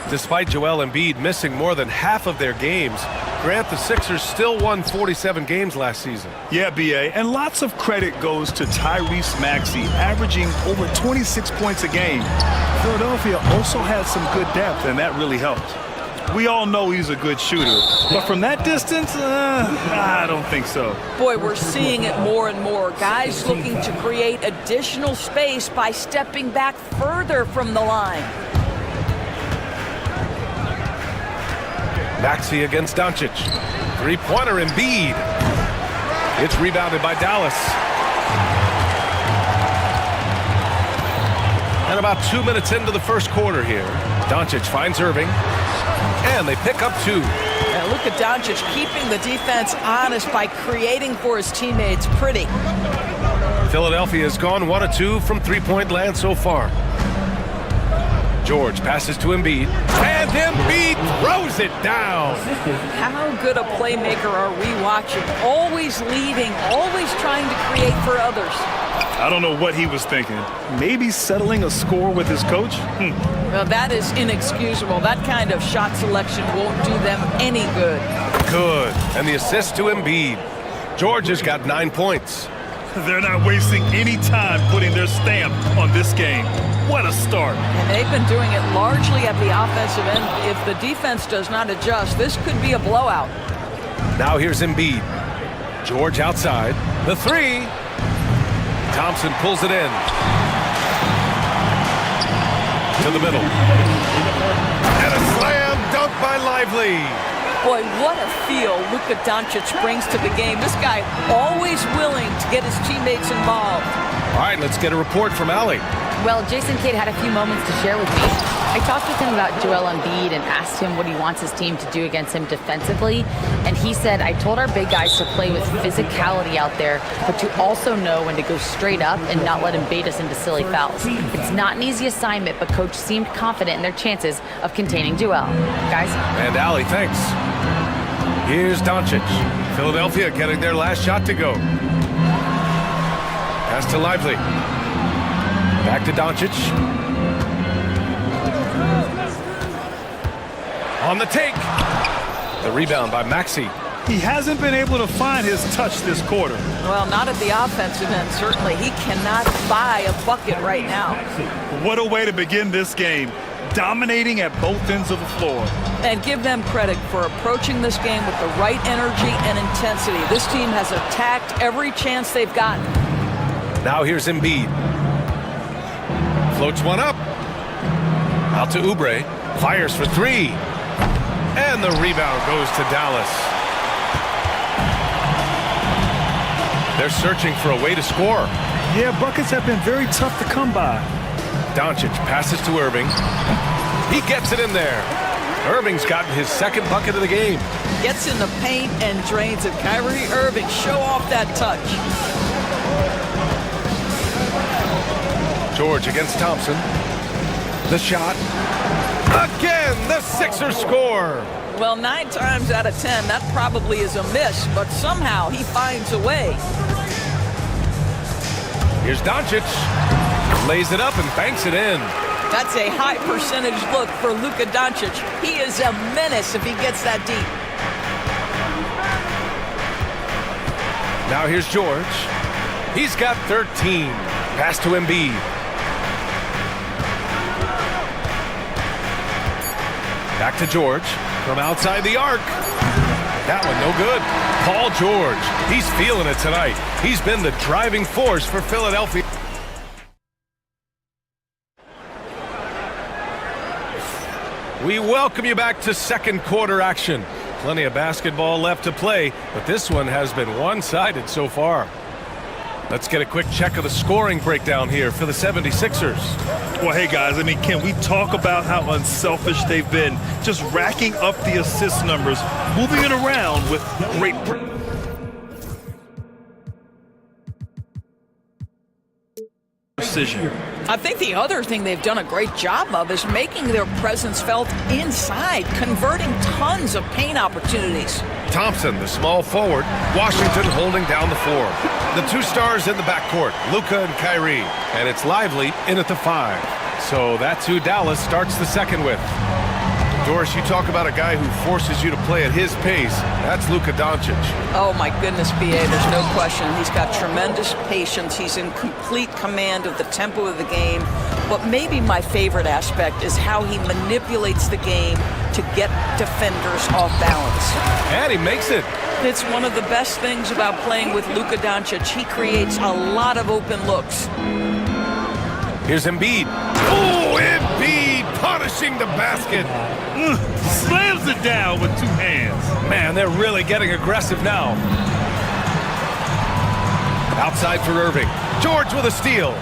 Despite Joel Embiid missing more than half of their games, Grant, the Sixers still won 47 games last season. Yeah, B.A., and lots of credit goes to Tyrese Maxey, averaging over 26 points a game. Philadelphia also had some good depth, and that really helped. We all know he's a good shooter, but from that distance, I don't think so. Boy, we're seeing it more and more. Guys looking to create additional space by stepping back further from the line. Maxey against Doncic. Three-pointer Embiid. It's rebounded by Dallas. And about 2 minutes into the first quarter here, Doncic finds Irving, and they pick up two. Yeah, look at Doncic keeping the defense honest by creating for his teammates. Pretty. Philadelphia has gone 1 of 2 from three-point land so far. George passes to Embiid, and Embiid throws it down. How good a playmaker are we watching? Always leading, always trying to create for others. I don't know what he was thinking. Maybe settling a score with his coach? Well, that is inexcusable. That kind of shot selection won't do them any good. Good. And the assist to Embiid. George has got 9 points. They're not wasting any time putting their stamp on this game. What a start. And they've been doing it largely at the offensive end. If the defense does not adjust, this could be a blowout. Now here's Embiid. George outside. The three. Thompson pulls it in. To the middle. And a slam dunk by Lively. Boy, what a feel Luka Doncic brings to the game. This guy always willing to get his teammates involved. All right, let's get a report from Allie. Well, Jason Kidd had a few moments to share with me. I talked with him about Joel Embiid and asked him what he wants his team to do against him defensively. And he said, I told our big guys to play with physicality out there, but to also know when to go straight up and not let him bait us into silly fouls. It's not an easy assignment, but Coach seemed confident in their chances of containing Joel. Guys? And Allie, thanks. Here's Doncic. Philadelphia getting their last shot to go. Pass to Lively. Back to Doncic. On the take. The rebound by Maxey. He hasn't been able to find his touch this quarter. Well, not at the offensive end, certainly. He cannot buy a bucket right now. What a way to begin this game. Dominating at both ends of the floor. And give them credit for approaching this game with the right energy and intensity. This team has attacked every chance they've gotten. Now here's Embiid. Floats one up. Out to Oubre. Fires for three. And the rebound goes to Dallas. They're searching for a way to score. Yeah, buckets have been very tough to come by. Doncic passes to Irving. He gets it in there. Irving's gotten his second bucket of the game. Gets in the paint and drains it. Kyrie Irving, show off that touch. George against Thompson. The shot. Again, the Sixers score. Well, 9 times out of 10, that probably is a miss, but somehow he finds a way. Here's Doncic. Lays it up and banks it in. That's a high percentage look for Luka Doncic. He is a menace if he gets that deep. Now here's George. He's got 13. Pass to Embiid. Back to George from outside the arc. That one no good. Paul George. He's feeling it tonight. He's been the driving force for Philadelphia. We welcome you back to second quarter action. Plenty of basketball left to play, but this one has been one-sided so far. Let's get a quick check of the scoring breakdown here for the 76ers. Well, hey, guys, I mean, can we talk about how unselfish they've been? Just racking up the assist numbers, moving it around with great precision. I think the other thing they've done a great job of is making their presence felt inside, converting tons of paint opportunities. Thompson, the small forward. Washington holding down the floor. The two stars in the backcourt, Luka and Kyrie. And it's Lively in at the 5. So that's who Dallas starts the second with. Doris, you talk about a guy who forces you to play at his pace. That's Luka Doncic. Oh, my goodness, B.A., there's no question. He's got tremendous patience. He's in complete command of the tempo of the game. But maybe my favorite aspect is how he manipulates the game to get defenders off balance. And he makes it. It's one of the best things about playing with Luka Doncic. He creates a lot of open looks. Here's Embiid. Oh, Embiid punishing the basket. Slams it down with 2 hands. Man, they're really getting aggressive now. Outside for Irving. George with a steal.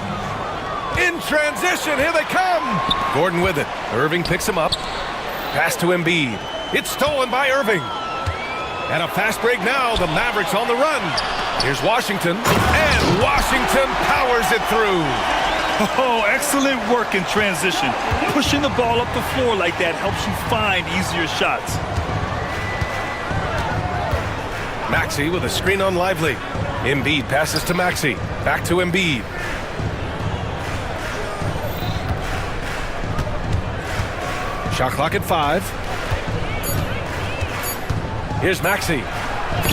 In transition, here they come. Gordon with it. Irving picks him up. Pass to Embiid. It's stolen by Irving. And a fast break now. The Mavericks on the run. Here's Washington. And Washington powers it through. Oh, excellent work in transition. Pushing the ball up the floor like that helps you find easier shots. Maxey with a screen on Lively. Embiid passes to Maxey. Back to Embiid. Shot clock at 5. Here's Maxey.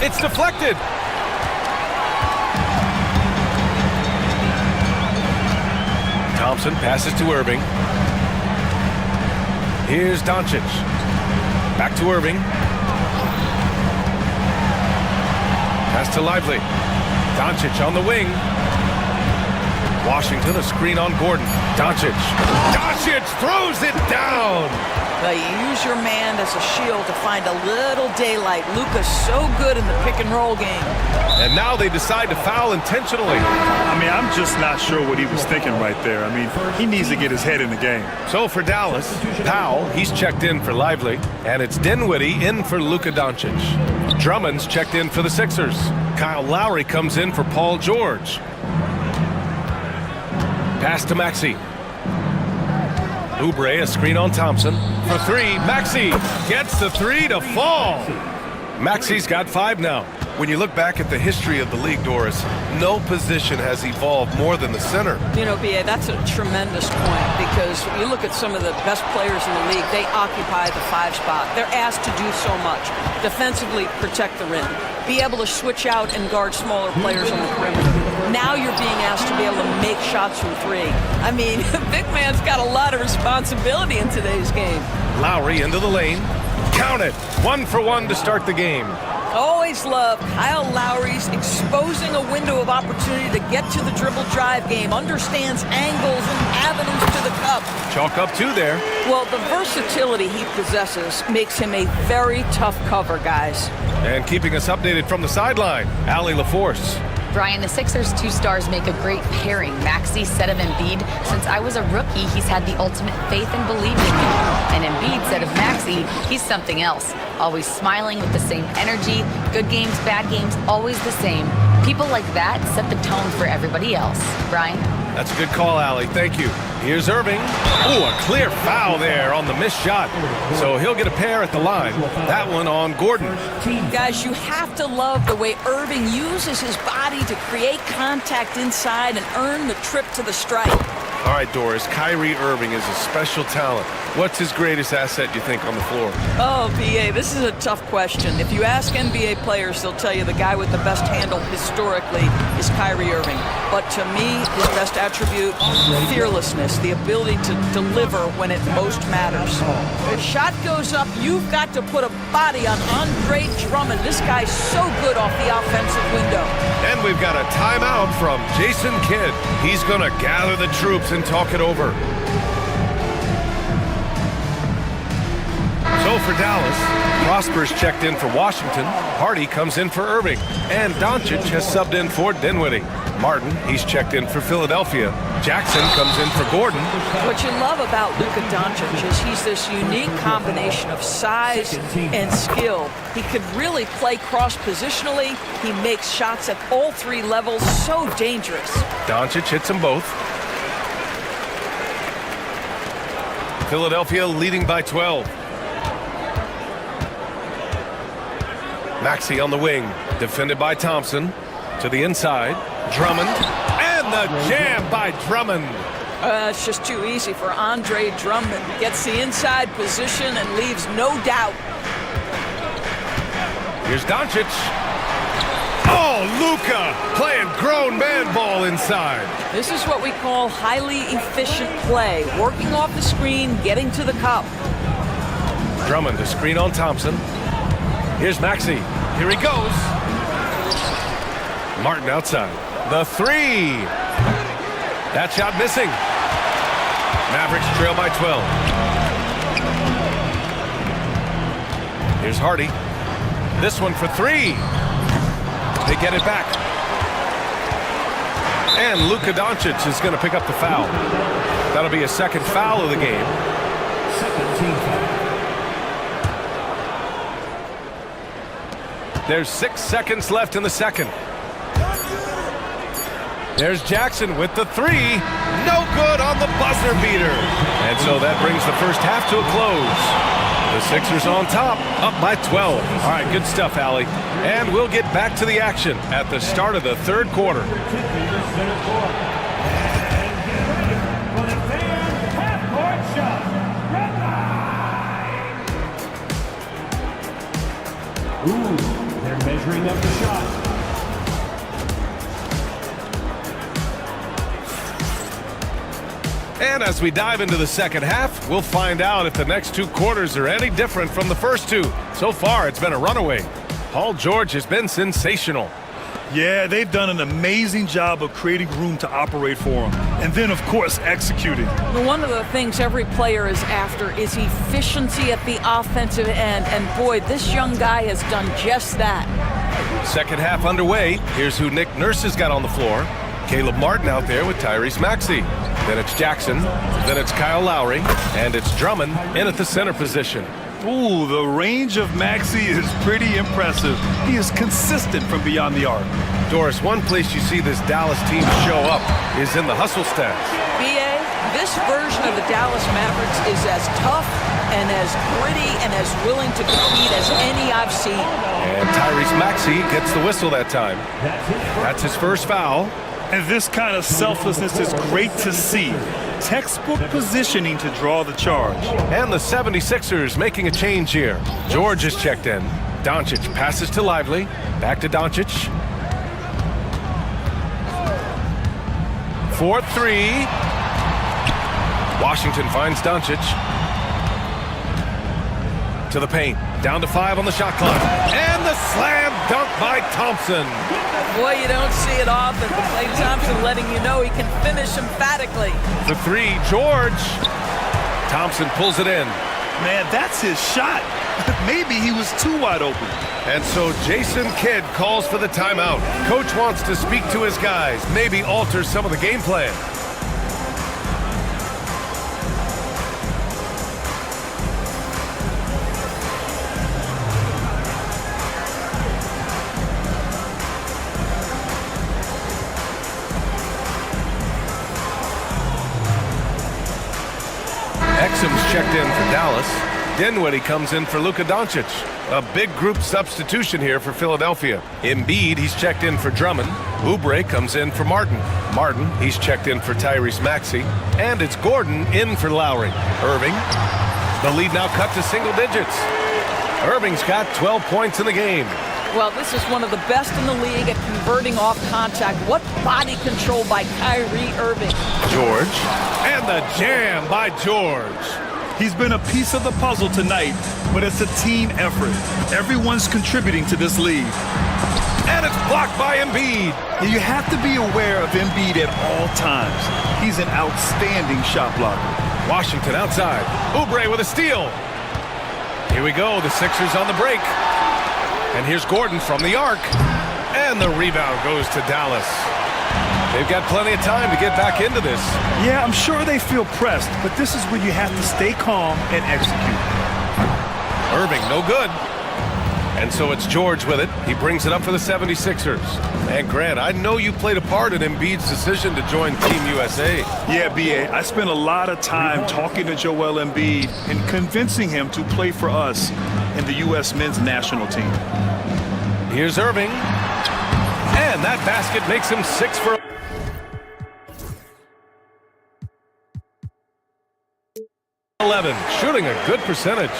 It's deflected. Thompson passes to Irving. Here's Doncic. Back to Irving. Pass to Lively. Doncic on the wing. Washington, a screen on Gordon. Doncic. Doncic throws it down. You use your man as a shield to find a little daylight. Luka's so good in the pick-and-roll game. And now they decide to foul intentionally. I mean, I'm just not sure what he was thinking right there. I mean, he needs to get his head in the game. So for Dallas, Powell, he's checked in for Lively. And it's Dinwiddie in for Luka Doncic. Drummond's checked in for the Sixers. Kyle Lowry comes in for Paul George. Pass to Maxey. Oubre, a screen on Thompson. For 3, Maxey gets the 3 to fall. Maxey's got 5 now. When you look back at the history of the league, Doris, no position has evolved more than the center. You know, B.A., that's a tremendous point because when you look at some of the best players in the league, they occupy the 5 spot. They're asked to do so much. Defensively, protect the rim. Be able to switch out and guard smaller players on the perimeter. Now you're being asked to be able to make shots from 3. I mean, big man's got a lot of responsibility in today's game. Lowry into the lane. Count it. 1 for 1 to start the game. Always love Kyle Lowry's exposing a window of opportunity to get to the dribble drive game, understands angles and avenues to the cup. Chalk up 2 there. Well, the versatility he possesses makes him a very tough cover, guys. And keeping us updated from the sideline, Allie LaForce. Brian, the Sixers' 2 stars make a great pairing. Maxey, said of Embiid, since I was a rookie, he's had the ultimate faith and believed in me. And Embiid said of Maxey, he's something else. Always smiling with the same energy. Good games, bad games, always the same. People like that set the tone for everybody else. Brian? That's a good call, Allie. Thank you. Here's Irving. Ooh, a clear foul there on the missed shot. So he'll get a pair at the line. That one on Gordon. Guys, you have to love the way Irving uses his body to create contact inside and earn the trip to the stripe. All right, Doris, Kyrie Irving is a special talent. What's his greatest asset, you think, on the floor? Oh, B.A., this is a tough question. If you ask NBA players, they'll tell you the guy with the best handle historically is Kyrie Irving. But to me, his best attribute, fearlessness, the ability to deliver when it most matters. If a shot goes up, you've got to put a body on Andre Drummond. This guy's so good off the offensive window. And we've got a timeout from Jason Kidd. He's going to gather the troops and talk it over. So for Dallas, Prosper's checked in for Washington. Hardy comes in for Irving. And Doncic has subbed in for Dinwiddie. Martin, he's checked in for Philadelphia. Jackson comes in for Gordon. What you love about Luka Doncic is he's this unique combination of size and skill. He could really play cross-positionally. He makes shots at all 3 levels. So dangerous. Doncic hits them both. Philadelphia leading by 12. Maxey on the wing, defended by Thompson. To the inside, Drummond, and the jam by Drummond. It's just too easy for Andre Drummond. Gets the inside position and leaves no doubt. Here's Doncic. Oh, Luka playing grown man ball inside. This is what we call highly efficient play. Working off the screen, getting to the cup. Drummond to screen on Thompson. Here's Maxey. Here he goes. Martin outside. The 3. That shot missing. Mavericks trail by 12. Here's Hardy. This one for 3. They get it back. And Luka Doncic is going to pick up the foul. That'll be a second foul of the game. There's 6 seconds left in the second. There's Jackson with the 3. No good on the buzzer beater. And so that brings the first half to a close. The Sixers on top, up by 12. All right, good stuff, Allie. And we'll get back to the action at the start of the third quarter. Ooh, they're measuring up the shot. And as we dive into the second half, we'll find out if the next 2 quarters are any different from the first 2. So far, it's been a runaway. Paul George has been sensational. Yeah, they've done an amazing job of creating room to operate for him. And then, of course, executing. One of the things every player is after is efficiency at the offensive end. And boy, this young guy has done just that. Second half underway. Here's who Nick Nurse has got on the floor. Caleb Martin out there with Tyrese Maxey. Then it's Jackson. Then it's Kyle Lowry. And it's Drummond in at the center position. Ooh, the range of Maxey is pretty impressive. He is consistent from beyond the arc. Doris, one place you see this Dallas team show up is in the hustle stats. B.A., this version of the Dallas Mavericks is as tough and as gritty and as willing to compete as any I've seen. And Tyrese Maxey gets the whistle that time. That's his first foul. And this kind of selflessness is great to see. Textbook positioning to draw the charge. And the 76ers making a change here. George is checked in. Doncic passes to Lively. Back to Doncic. 4-3. Washington finds Doncic. To the paint. Down to 5 on the shot clock. And the slam dunk by Thompson. Boy, you don't see it often, but Klay Thompson letting you know he can finish emphatically. The 3, George. Thompson pulls it in. Man, that's his shot. Maybe he was too wide open. And so Jason Kidd calls for the timeout. Coach wants to speak to his guys, maybe alter some of the game plan. Exum's checked in for Dallas. Dinwiddie comes in for Luka Doncic. A big group substitution here for Philadelphia. Embiid, he's checked in for Drummond. Oubre comes in for Martin. Martin, he's checked in for Tyrese Maxey. And it's Gordon in for Lowry. Irving, the lead now cut to single digits. Irving's got 12 points in the game. Well, this is one of the best in the league at converting off contact. What body control by Kyrie Irving. George, and the jam by George. He's been a piece of the puzzle tonight, but it's a team effort. Everyone's contributing to this lead. And it's blocked by Embiid. You have to be aware of Embiid at all times. He's an outstanding shot blocker. Washington outside. Oubre with a steal. Here we go, the Sixers on the break. And here's Gordon from the arc. And the rebound goes to Dallas. They've got plenty of time to get back into this. Yeah, I'm sure they feel pressed, but this is when you have to stay calm and execute. Irving, no good. And so it's George with it. He brings it up for the 76ers. And Grant, I know you played a part in Embiid's decision to join Team USA. Yeah, B.A., I spent a lot of time talking to Joel Embiid and convincing him to play for us in the U.S. men's national team. Here's Irving. And that basket makes him 6 for 11, shooting a good percentage.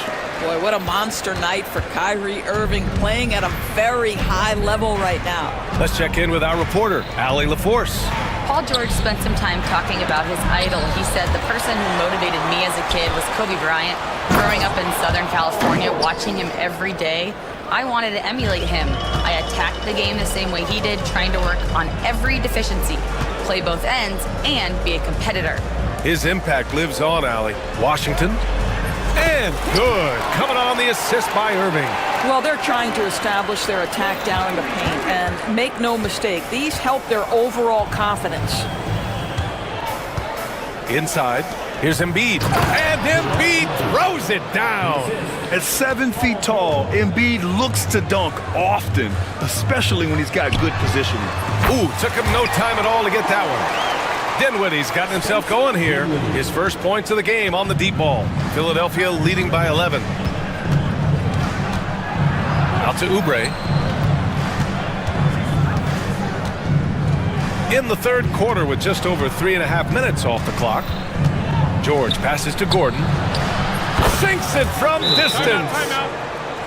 Boy, what a monster night for Kyrie Irving, playing at a very high level right now. Let's check in with our reporter, Allie LaForce. Paul George spent some time talking about his idol. He said, the person who motivated me as a kid was Kobe Bryant. Growing up in Southern California, watching him every day, I wanted to emulate him. I attacked the game the same way he did, trying to work on every deficiency, play both ends, and be a competitor. His impact lives on, Allie. Washington. And good. Coming on the assist by Irving. Well, they're trying to establish their attack down in the paint. And make no mistake, these help their overall confidence. Inside. Here's Embiid. And Embiid throws it down. At 7 feet tall, Embiid looks to dunk often, especially when he's got good positioning. Ooh, took him no time at all to get that one. Dinwiddie's gotten himself going here. His first points of the game on the deep ball. Philadelphia leading by 11. Out to Oubre. In the third quarter with just over 3.5 minutes off the clock. George passes to Gordon. Sinks it from distance.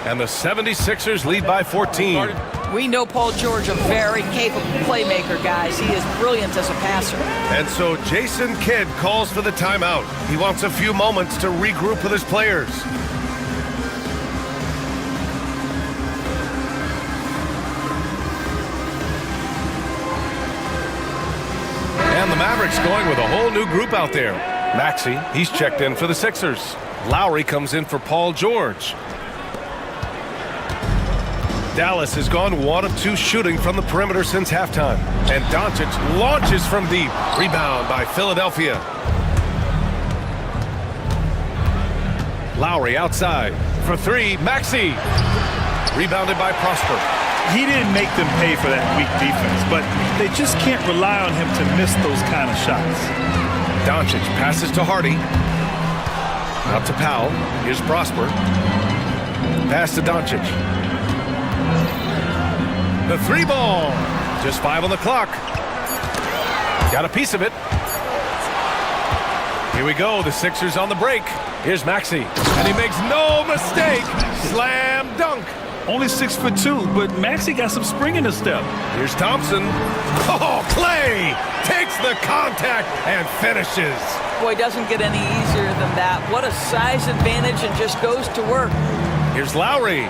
And the 76ers lead by 14. We know Paul George, a very capable playmaker, guys. He is brilliant as a passer. And so Jason Kidd calls for the timeout. He wants a few moments to regroup with his players. And the Mavericks going with a whole new group out there. Maxey, he's checked in for the Sixers. Lowry comes in for Paul George. Dallas has gone 1 of 2 shooting from the perimeter since halftime. And Doncic launches from deep. Rebound by Philadelphia. Lowry outside for 3. Maxey. Rebounded by Prosper. He didn't make them pay for that weak defense, but they just can't rely on him to miss those kind of shots. Doncic passes to Hardy. Out to Powell. Here's Prosper. Pass to Doncic. The three ball. Just 5 on the clock. Got a piece of it. Here we go. The Sixers on the break. Here's Maxey. And he makes no mistake. Slam dunk. Only 6'2", but Maxey got some spring in his step. Here's Thompson. Oh, Clay takes the contact and finishes. Boy, doesn't get any easier than that. What a size advantage, and just goes to work. Here's Lowry.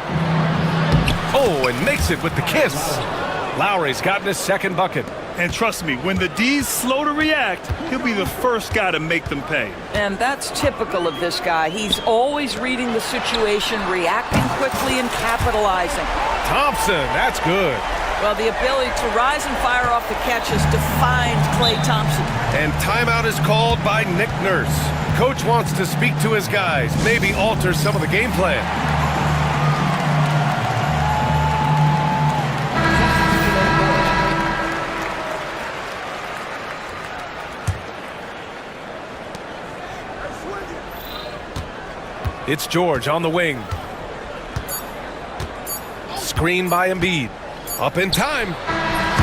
Oh, and makes it with the kiss. Lowry's gotten his second bucket. And trust me, when the D's slow to react, he'll be the first guy to make them pay. And that's typical of this guy. He's always reading the situation, reacting quickly, and capitalizing. Thompson, that's good. Well, the ability to rise and fire off the catch has defined Klay Thompson. And timeout is called by Nick Nurse. Coach wants to speak to his guys, maybe alter some of the game plan. It's George on the wing. Screen by Embiid. Up in time.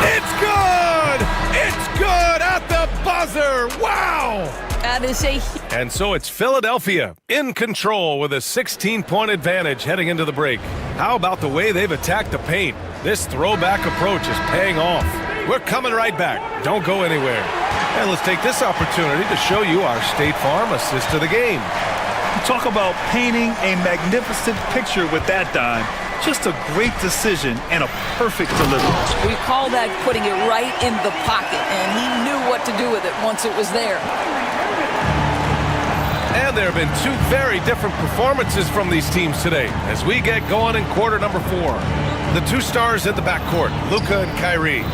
It's good! It's good at the buzzer! Wow! That is a... And so it's Philadelphia in control with a 16-point advantage heading into the break. How about the way they've attacked the paint? This throwback approach is paying off. We're coming right back. Don't go anywhere. And let's take this opportunity to show you our State Farm assist to the game. Talk about painting a magnificent picture with that dime. Just a great decision and a perfect delivery. We call that putting it right in the pocket, and he knew what to do with it once it was there. And there have been two very different performances from these teams today as we get going in quarter number 4. The two stars in the backcourt, Luka and Kyrie.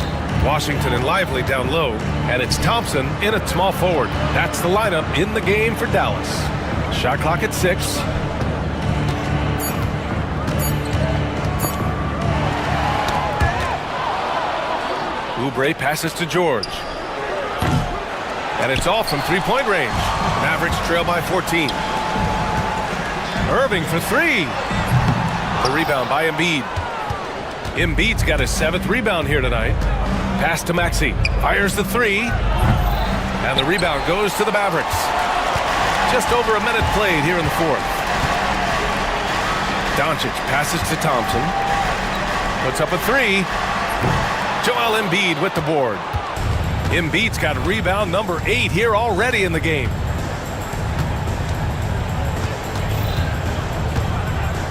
Washington and Lively down low, and it's Thompson in at small forward. That's the lineup in the game for Dallas. Shot clock at 6. Oubre passes to George. And it's off from three-point range. Mavericks trail by 14. Irving for 3. The rebound by Embiid. Embiid's got his 7th rebound here tonight. Pass to Maxey. Fires the 3. And the rebound goes to the Mavericks. Just over a minute played here in the 4th. Doncic passes to Thompson. Puts up a 3. Joel Embiid with the board. Embiid's got rebound number 8 here already in the game.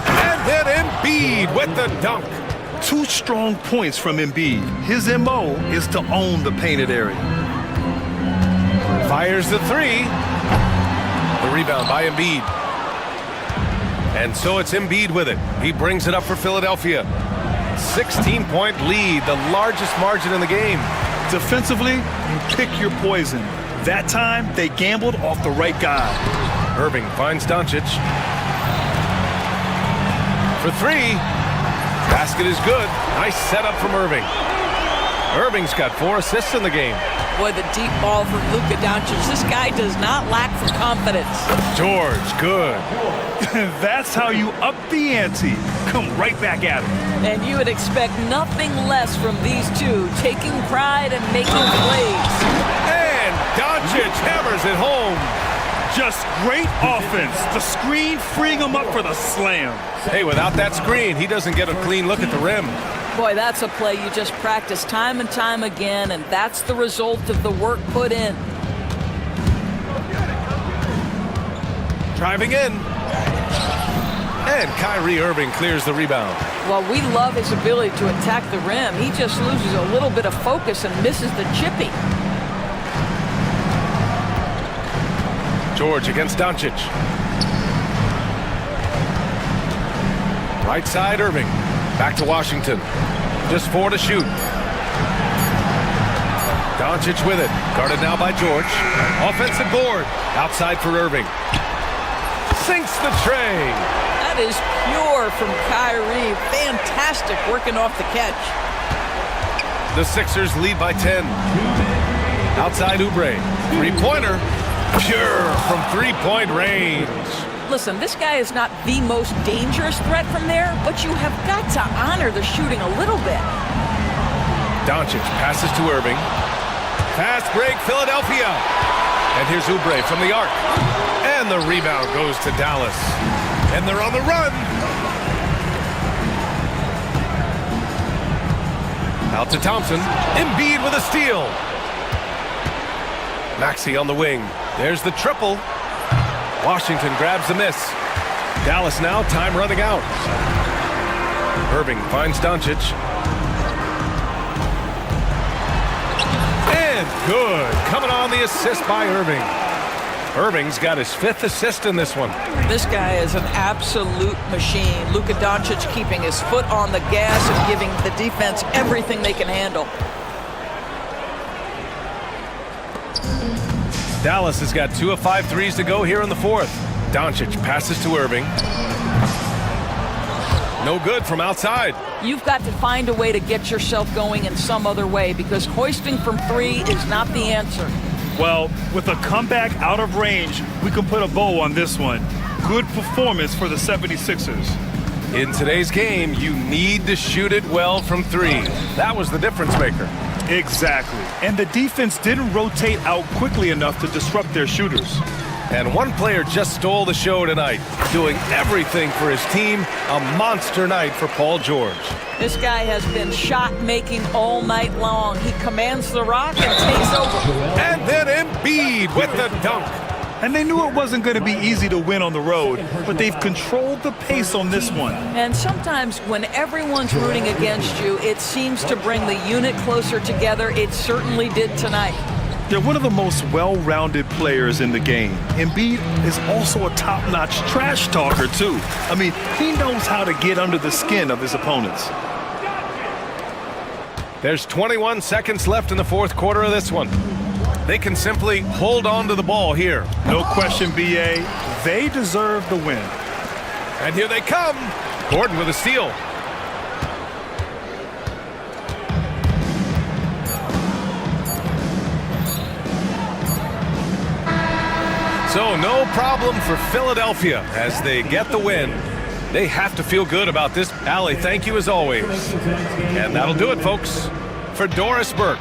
And then Embiid with the dunk. 2 strong points from Embiid. His MO is to own the painted area. Fires the 3. The rebound by Embiid. And so it's Embiid with it. He brings it up for Philadelphia. 16-point lead, the largest margin in the game. Defensively, you pick your poison. That time, they gambled off the right guy. Irving finds Doncic. For 3. Basket is good. Nice setup from Irving. Irving's got 4 assists in the game. Boy, the deep ball from Luka Doncic. This guy does not lack for confidence. George, good. That's how you up the ante. Come right back at him. And you would expect nothing less from these two, taking pride and making plays. And Doncic hammers it home. Just great offense. The screen freeing him up for the slam. Hey, without that screen, he doesn't get a clean look at the rim. Boy, that's a play you just practice time and time again, and that's the result of the work put in. Driving in. And Kyrie Irving clears the rebound. Well, we love his ability to attack the rim. He just loses a little bit of focus and misses the chipping. George against Doncic. Right side, Irving. Back to Washington. Just 4 to shoot. Doncic with it. Guarded now by George. Offensive board. Outside for Irving. Sinks the tray. That is pure from Kyrie. Fantastic working off the catch. The Sixers lead by 10. Outside Oubre. Three-pointer. Pure from three-point range. Listen, this guy is not the most dangerous threat from there, but you have got to honor the shooting a little bit. Doncic passes to Irving. Fast break, Philadelphia. And here's Oubre from the arc. And the rebound goes to Dallas. And they're on the run. Out to Thompson. Embiid with a steal. Maxey on the wing. There's the triple. Washington grabs the miss. Dallas now, time running out. Irving finds Doncic. And good. Coming on the assist by Irving. Irving's got his 5th assist in this one. This guy is an absolute machine. Luka Doncic keeping his foot on the gas and giving the defense everything they can handle. Dallas has got 2 of 5 threes to go here in the 4th. Doncic passes to Irving. No good from outside. You've got to find a way to get yourself going in some other way because hoisting from 3 is not the answer. Well, with a comeback out of range, we can put a bow on this one. Good performance for the 76ers. In today's game, you need to shoot it well from 3. That was the difference maker. Exactly. And the defense didn't rotate out quickly enough to disrupt their shooters. And one player just stole the show tonight, doing everything for his team. A monster night for Paul George. This guy has been shot-making all night long. He commands the rock and takes over. And then Embiid with the dunk. And they knew it wasn't going to be easy to win on the road, but they've controlled the pace on this one. And sometimes when everyone's rooting against you, it seems to bring the unit closer together. It certainly did tonight. They're one of the most well-rounded players in the game. Embiid is also a top-notch trash talker, too. I mean, he knows how to get under the skin of his opponents. There's 21 seconds left in the 4th quarter of this one. They can simply hold on to the ball here. No question, B.A. They deserve the win. And here they come. Gordon with a steal. So no problem for Philadelphia as they get the win. They have to feel good about this. Allie, thank you as always. And that'll do it, folks. For Doris Burke.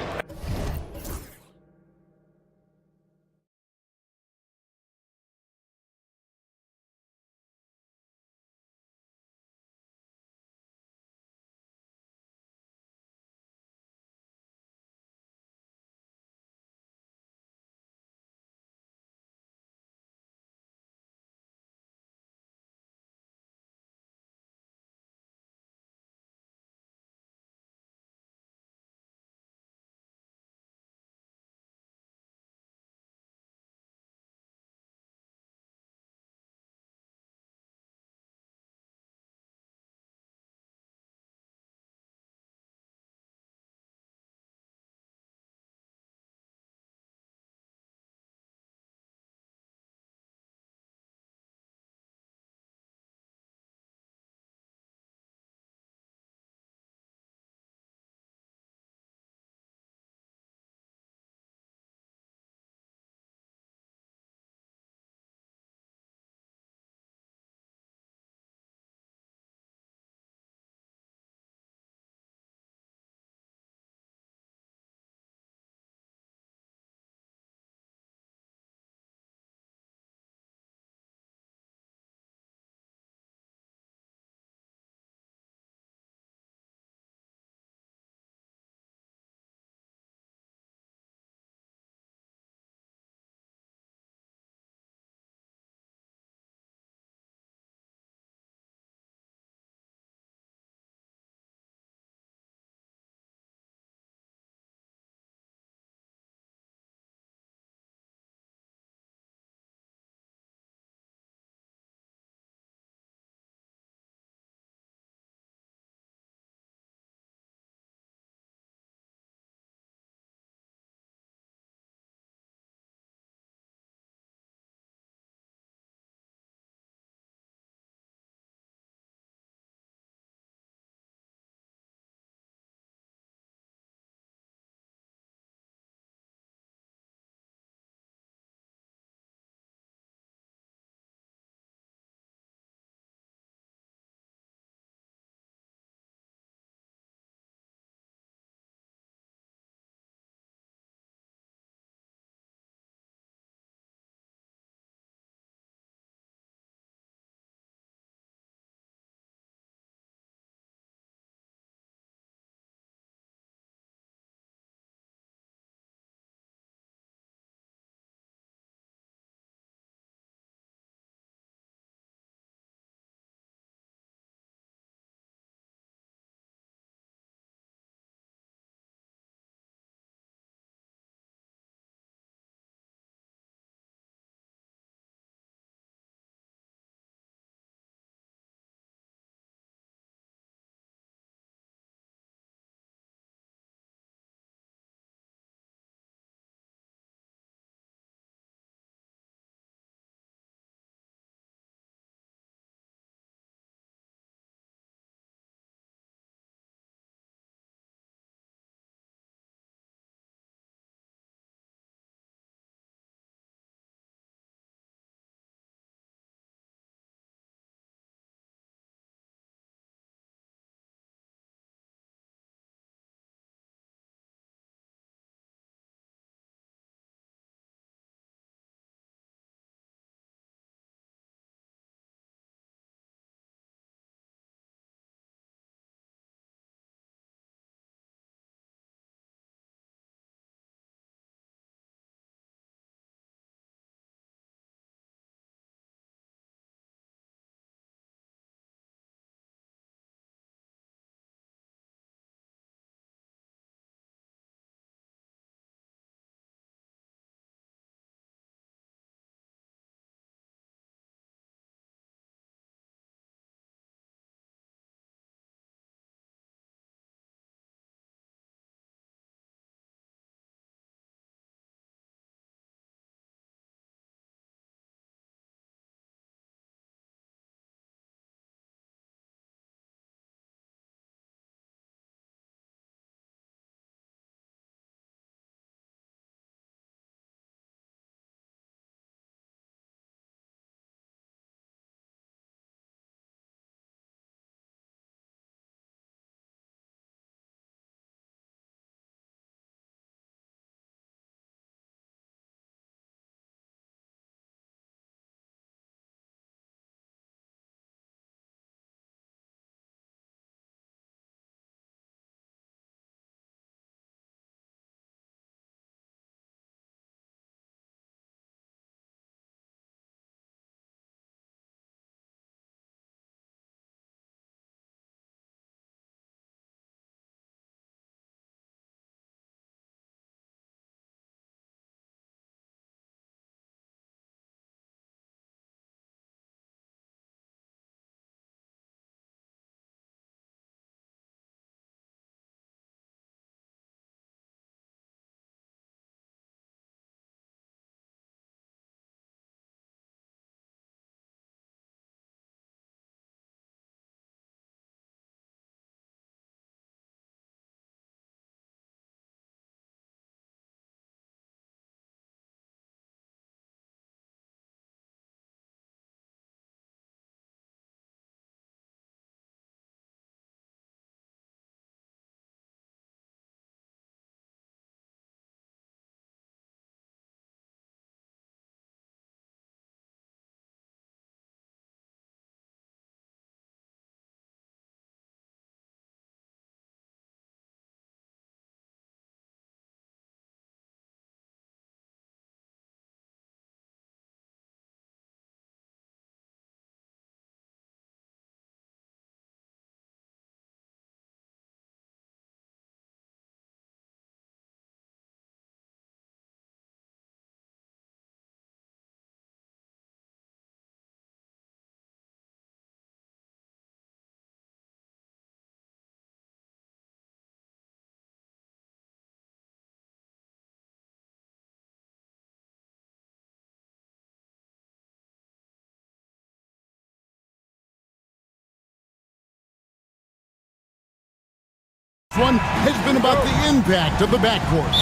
One has been about the impact of the backcourt.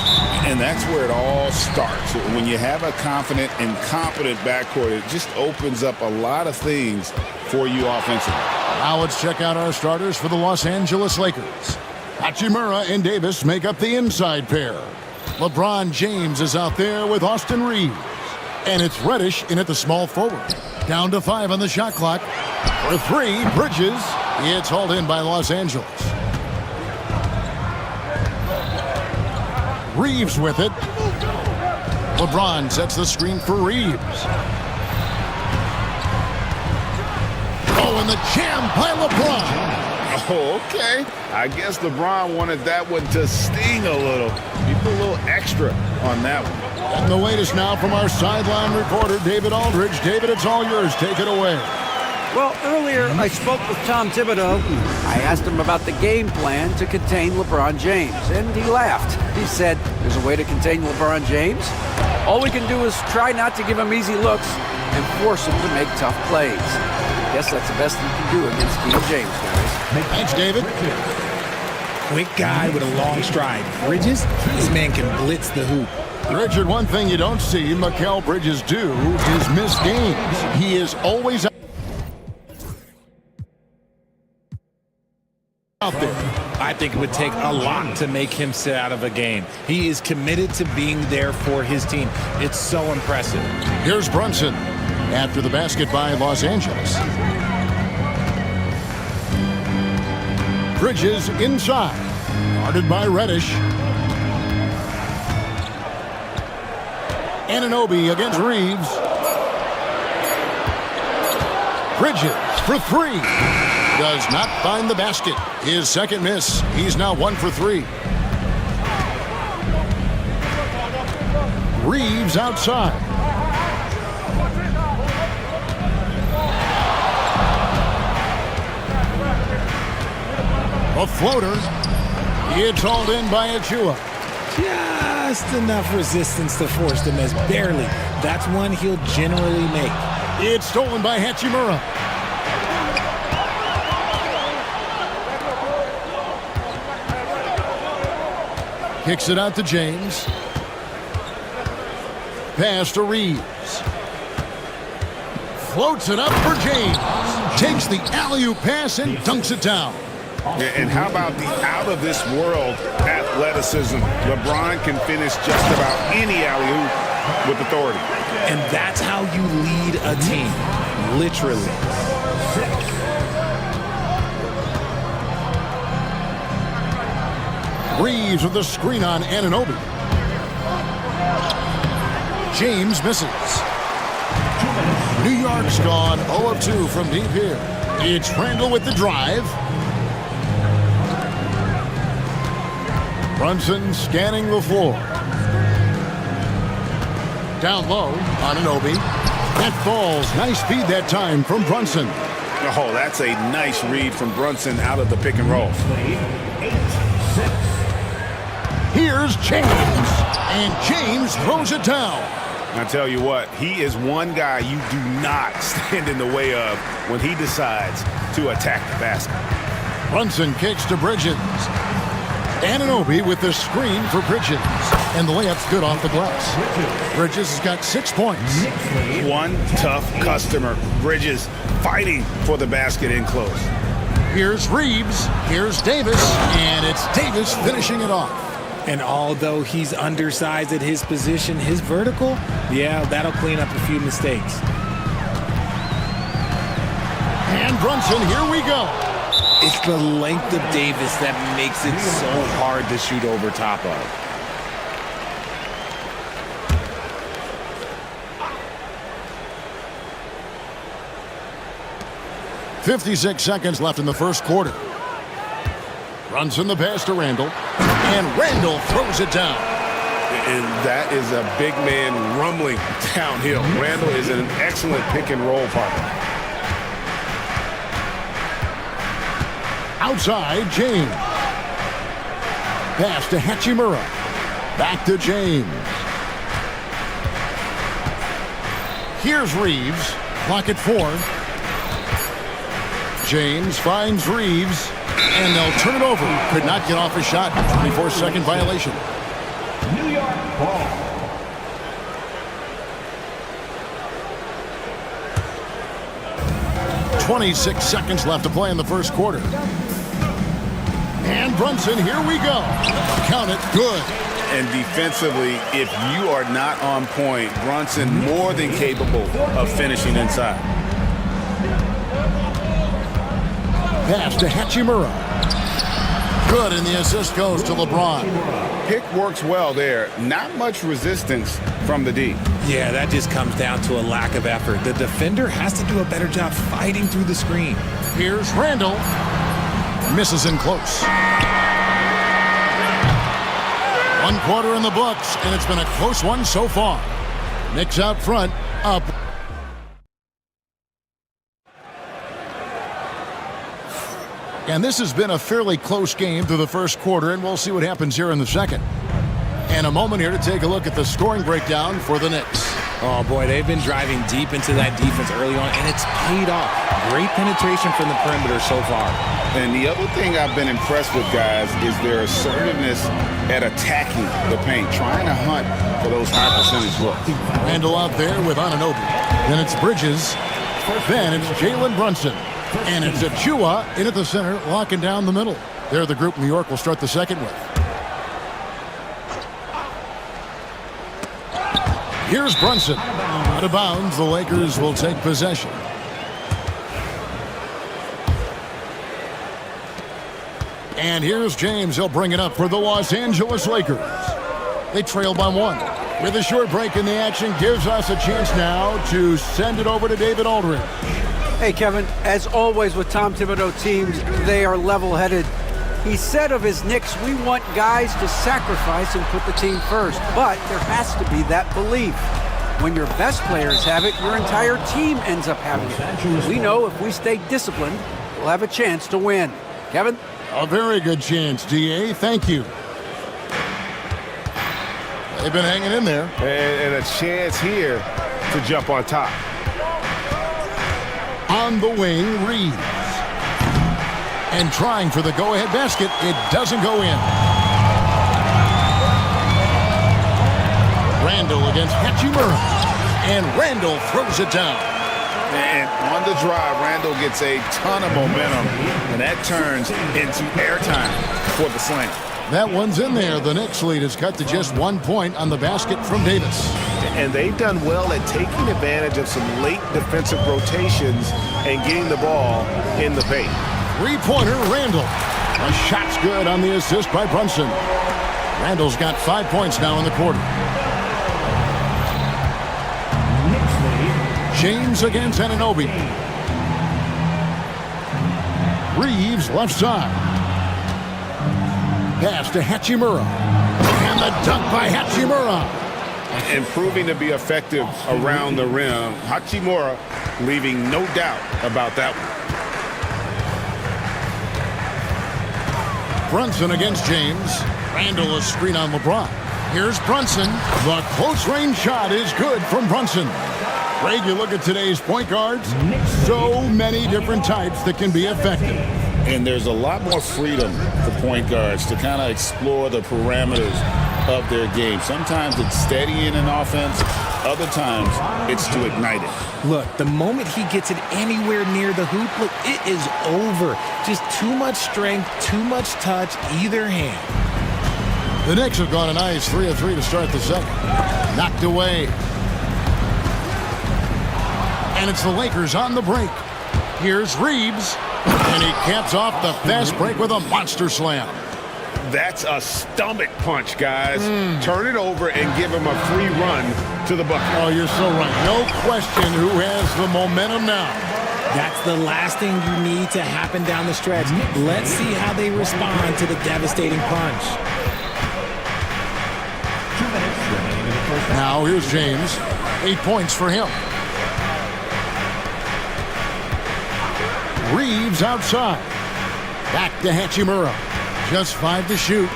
And that's where it all starts. When you have a confident and competent backcourt, it just opens up a lot of things for you offensively. Now let's check out our starters for the Los Angeles Lakers. Hachimura and Davis make up the inside pair. LeBron James is out there with Austin Reeves. And it's Reddish in at the small forward. Down to 5 on the shot clock. For 3, Bridges. It's hauled in by Los Angeles. Reeves with it. LeBron sets the screen for Reeves. Oh, and the jam by LeBron. Oh, okay. I guess LeBron wanted that one to sting a little. He put a little extra on that one. And the latest now from our sideline reporter, David Aldridge. David, it's all yours. Take it away. Well, earlier I spoke with Tom Thibodeau. I asked him about the game plan to contain LeBron James, and he laughed. He said, there's a way to contain LeBron James. All we can do is try not to give him easy looks and force him to make tough plays. I guess that's the best you can do against King James, guys. Thanks, David. Quick guy with a long stride. Bridges, this man can blitz the hoop. Richard, one thing you don't see Mikal Bridges do is miss games. He is always out there. I think it would take a lot to make him sit out of a game. He is committed to being there for his team. It's so impressive. Here's Brunson after the basket by Los Angeles. Bridges inside, guarded by Reddish. Anunoby against Reeves. Bridges for 3. Does not find the basket. His second miss. He's now 1 for 3. Reeves outside. A floater. It's hauled in by Achua. Just enough resistance to force the miss. Barely. That's one he'll generally make. It's stolen by Hachimura. Kicks it out to James. Pass to Reeves. Floats it up for James. Takes the alley-oop pass and dunks it down. And how about the out-of-this-world athleticism? LeBron can finish just about any alley-oop with authority. And that's how you lead a team. Literally. Reeves with the screen on Anunoby. James misses. New York's gone 0 of 2 from deep here. It's Randall with the drive. Brunson scanning the floor. Down low, Anunoby. That falls. Nice feed that time from Brunson. Oh, that's a nice read from Brunson out of the pick and roll. Here's James. And James throws it down. I tell you what, he is one guy you do not stand in the way of when he decides to attack the basket. Brunson kicks to Bridges. Anunoby with the screen for Bridges. And the layup's good off the glass. Bridges has got 6 points. One tough customer. Bridges fighting for the basket in close. Here's Reeves. Here's Davis. And it's Davis finishing it off. And although he's undersized at his position, his vertical, yeah, that'll clean up a few mistakes. And Brunson, here we go. It's the length of Davis that makes it so hard to shoot over top of. .56 seconds left in the first quarter. Brunson the pass to Randall. And Randall throws it down. And that is a big man rumbling downhill. Randall is an excellent pick and roll partner. Outside, James. Pass to Hachimura. Back to James. Here's Reeves. Clock at 4. James finds Reeves. And they'll turn it over. Could not get off a shot. 24-second violation. New York ball. .26 seconds left to play in the first quarter. And Brunson, here we go. Count it, good. And defensively, if you are not on point, Brunson more than capable of finishing inside. Pass to Hachimura. Good, and the assist goes to LeBron. Pick works well there. Not much resistance from the D. Yeah, that just comes down to a lack of effort. The defender has to do a better job fighting through the screen. Here's Randall. Misses in close. 1 quarter in the books, and it's been a close one so far. Knicks out front, up. And this has been a fairly close game through the first quarter, and we'll see what happens here in the second. And a moment here to take a look at the scoring breakdown for the Knicks. Oh, boy, they've been driving deep into that defense early on, and it's paid off. Great penetration from the perimeter so far. And the other thing I've been impressed with, guys, is their assertiveness at attacking the paint, trying to hunt for those high percentage looks. Randall out there with Anunoby. Then it's Bridges. Then it's Jalen Brunson. And it's Achua in at the center, locking down the middle. They're the group New York will start the second with. Here's Brunson. Out of bounds, the Lakers will take possession. And here's James. He'll bring it up for the Los Angeles Lakers. They trail by 1. With a short break in the action, gives us a chance now to send it over to David Aldridge. Hey, Kevin, as always with Tom Thibodeau teams, they are level-headed. He said of his Knicks, we want guys to sacrifice and put the team first. But there has to be that belief. When your best players have it, your entire team ends up having it. We know if we stay disciplined, we'll have a chance to win. Kevin? A very good chance, DA. Thank you. They've been hanging in there. And a chance here to jump on top. On the wing, Reeves. And trying for the go-ahead basket. It doesn't go in. Randall against Hachimura. And Randall throws it down. And on the drive, Randall gets a ton of momentum, and that turns into airtime for the slam. That one's in there. The Knicks lead is cut to just 1 point on the basket from Davis. And they've done well at taking advantage of some late defensive rotations and getting the ball in the paint. Three-pointer, Randall. A shot's good on the assist by Brunson. Randall's got 5 points now in the quarter. James against Anunoby. Reeves left side. Pass to Hachimura. And the dunk by Hachimura. And proving to be effective around the rim. Hachimura leaving no doubt about that one. Brunson against James. Randall a screen on LeBron. Here's Brunson. The close-range shot is good from Brunson. Greg, you look at today's point guards, so many different types that can be effective. And there's a lot more freedom for point guards to kind of explore the parameters of their game. Sometimes it's steadying an offense. Other times it's to ignite it. Look, the moment he gets it anywhere near the hoop, look, it is over. Just too much strength, too much touch, either hand. The Knicks have gone a nice 3 of 3 to start the second. Knocked away. And it's the Lakers on the break. Here's Reeves. And he caps off the fast break with a monster slam. That's a stomach punch, guys. Turn it over and give him a free run to the bucket. Oh, you're so right. No question who has the momentum now. That's the last thing you need to happen down the stretch. Let's see how they respond to the devastating punch. 2 minutes remaining in the first half. Now here's James. 8 points for him. Reeves outside. Back to Hachimura. Just 5 to shoot.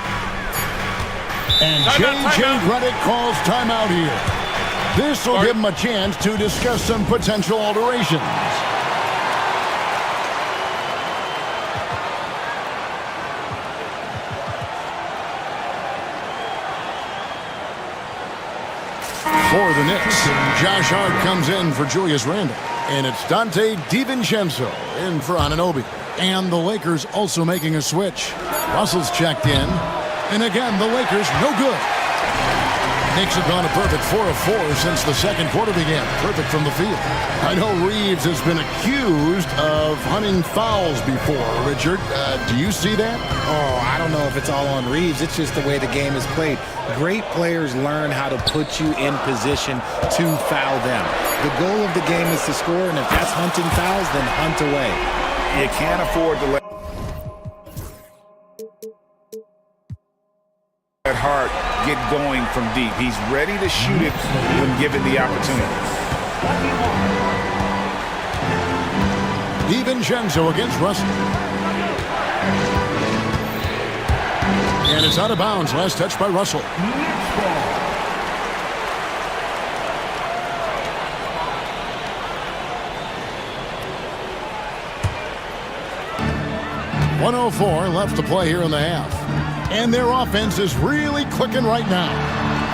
And J.J. Redick calls timeout here. This will give him a chance to discuss some potential alterations. Knicks. Josh Hart comes in for Julius Randle. And it's Dante DiVincenzo in for Anunoby. And the Lakers also making a switch. Russell's checked in. And again, the Lakers no good. Knicks have gone a perfect 4 of 4 since the second quarter began. Perfect from the field. I know Reeves has been accused of hunting fouls before. Richard, do you see that? Oh, I don't know if it's all on Reeves. It's just the way the game is played. Great players learn how to put you in position to foul them. The goal of the game is to score, and if that's hunting fouls, then hunt away. You can't afford to let Hart get going from deep. He's ready to shoot it when given the opportunity. DiVincenzo against Russell. And it's out of bounds. Last touch by Russell. 1:04 left to play here in the half. And their offense is really clicking right now.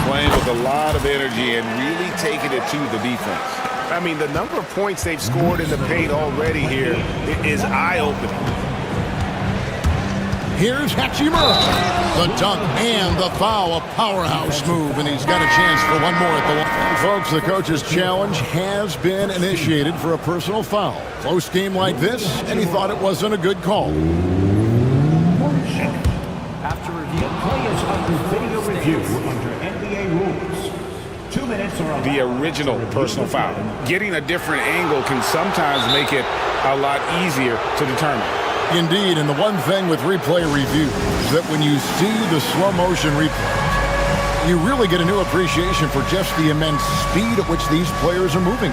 Playing with a lot of energy and really taking it to the defense. I mean, the number of points they've scored in the paint already here is eye-opening. Here's Hachimura. The dunk and the foul, a powerhouse move, and he's got a chance for one more at the line. Folks, the coach's challenge has been initiated for a personal foul. Close game like this, and he thought it wasn't a good call. After review, play is under video review under NBA rules. 2 minutes or the original personal foul. Getting a different angle can sometimes make it a lot easier to determine. Indeed, and the one thing with replay review is that when you see the slow motion replay, you really get a new appreciation for just the immense speed at which these players are moving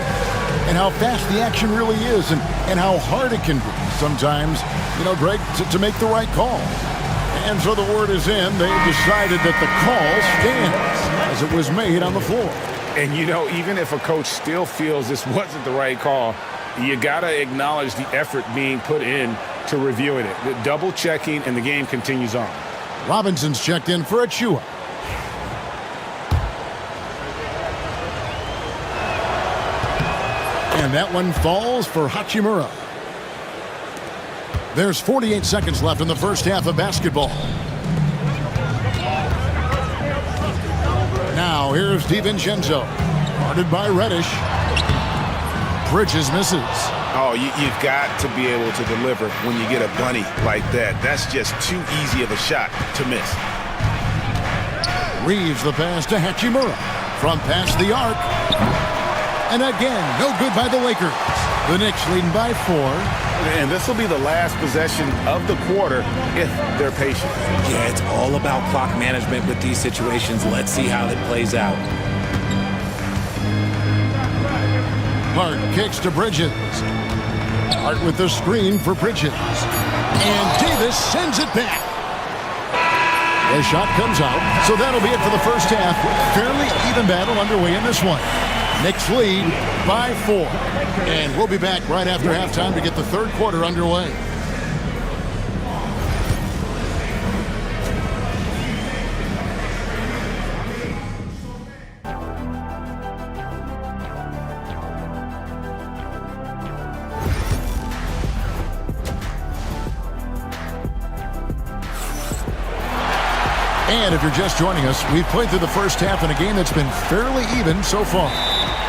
and how fast the action really is and how hard it can be sometimes, Greg, to make the right call. And so the word is in. They've decided that the call stands as it was made on the floor. And, even if a coach still feels this wasn't the right call, you got to acknowledge the effort being put in to reviewing it. The double checking, and the game continues on. Robinson's checked in for Achua. And that one falls for Hachimura. There's 48 seconds left in the first half of basketball. Now here's DiVincenzo. Guarded by Reddish. Bridges misses. Oh, you've got to be able to deliver when you get a bunny like that. That's just too easy of a shot to miss. Reeves the pass to Hachimura. From past the arc. And again, no good by the Lakers. The Knicks leading by 4. And this will be the last possession of the quarter if they're patient. Yeah, it's all about clock management with these situations. Let's see how it plays out. Hart kicks to Bridges. Hart with the screen for Bridges. And Davis sends it back. The shot comes out, so that'll be it for the first half. Fairly even battle underway in this one. Knicks lead by 4. And we'll be back right after halftime to get the third quarter underway. And if you're just joining us, we've played through the first half in a game that's been fairly even so far.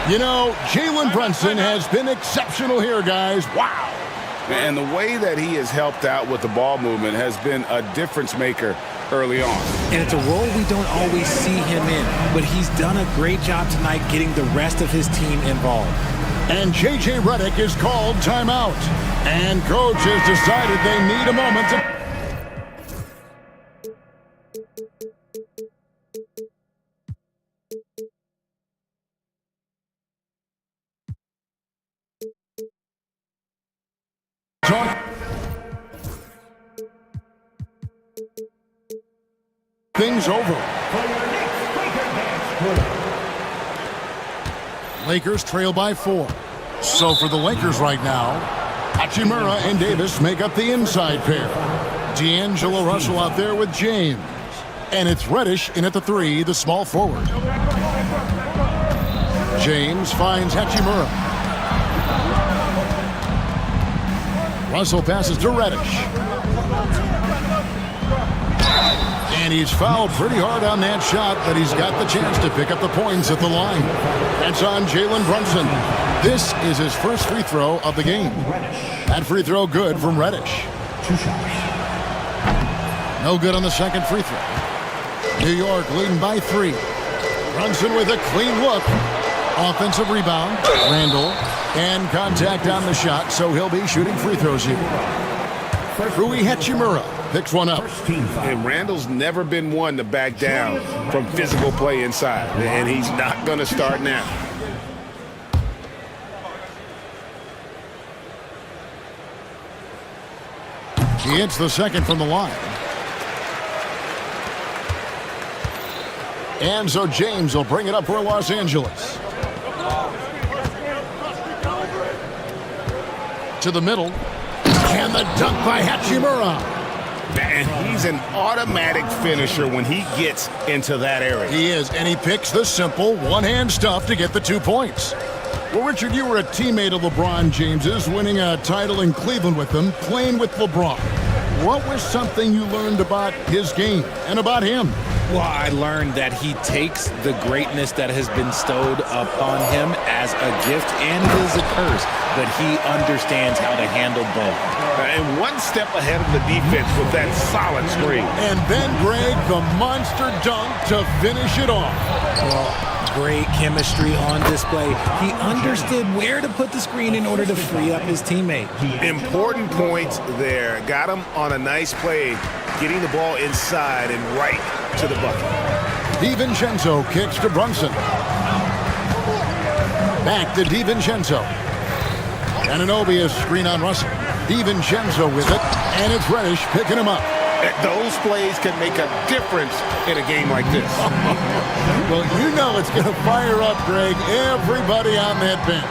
Jalen Brunson has been exceptional here, guys. Wow. And the way that he has helped out with the ball movement has been a difference maker early on. And it's a role we don't always see him in, but he's done a great job tonight getting the rest of his team involved. And J.J. Redick is called timeout. And coach has decided they need a moment to... Things over. Lakers trail by 4. So for the Lakers right now, Hachimura and Davis make up the inside pair. D'Angelo Russell out there with James. And it's Reddish in at the 3, the small forward. James finds Hachimura. Russell passes to Reddish. And he's fouled pretty hard on that shot, but he's got the chance to pick up the points at the line. That's on Jalen Brunson. This is his first free throw of the game. That free throw good from Reddish. No good on the second free throw. New York leading by 3. Brunson with a clean look. Offensive rebound. Randall. And contact on the shot, so he'll be shooting free throws here. Rui Hachimura picks one up. And Randall's never been one to back down from physical play inside, and he's not going to start now. He hits the second from the line. And so James will bring it up for Los Angeles. To the middle. And the dunk by Hachimura. And he's an automatic finisher when he gets into that area. He is, and he picks the simple one-hand stuff to get the 2 points. Well, Richard, you were a teammate of LeBron James's, winning a title in Cleveland with him, playing with LeBron. What was something you learned about his game and about him? Well, I learned that he takes the greatness that has been bestowed upon him as a gift, and it is a curse, but he understands how to handle both. And one step ahead of the defense with that solid screen. And then, Greg, the monster dunk to finish it off. Well, great chemistry on display. He understood where to put the screen in order to free up his teammate. Important points there. Got him on a nice play, getting the ball inside and right to the bucket. DiVincenzo kicks to Brunson. Back to DiVincenzo. Anunoby screen on Russell. DiVincenzo with it, and it's Reddish picking him up. Those plays can make a difference in a game like this. Well, you know it's going to fire up, Greg, everybody on that bench.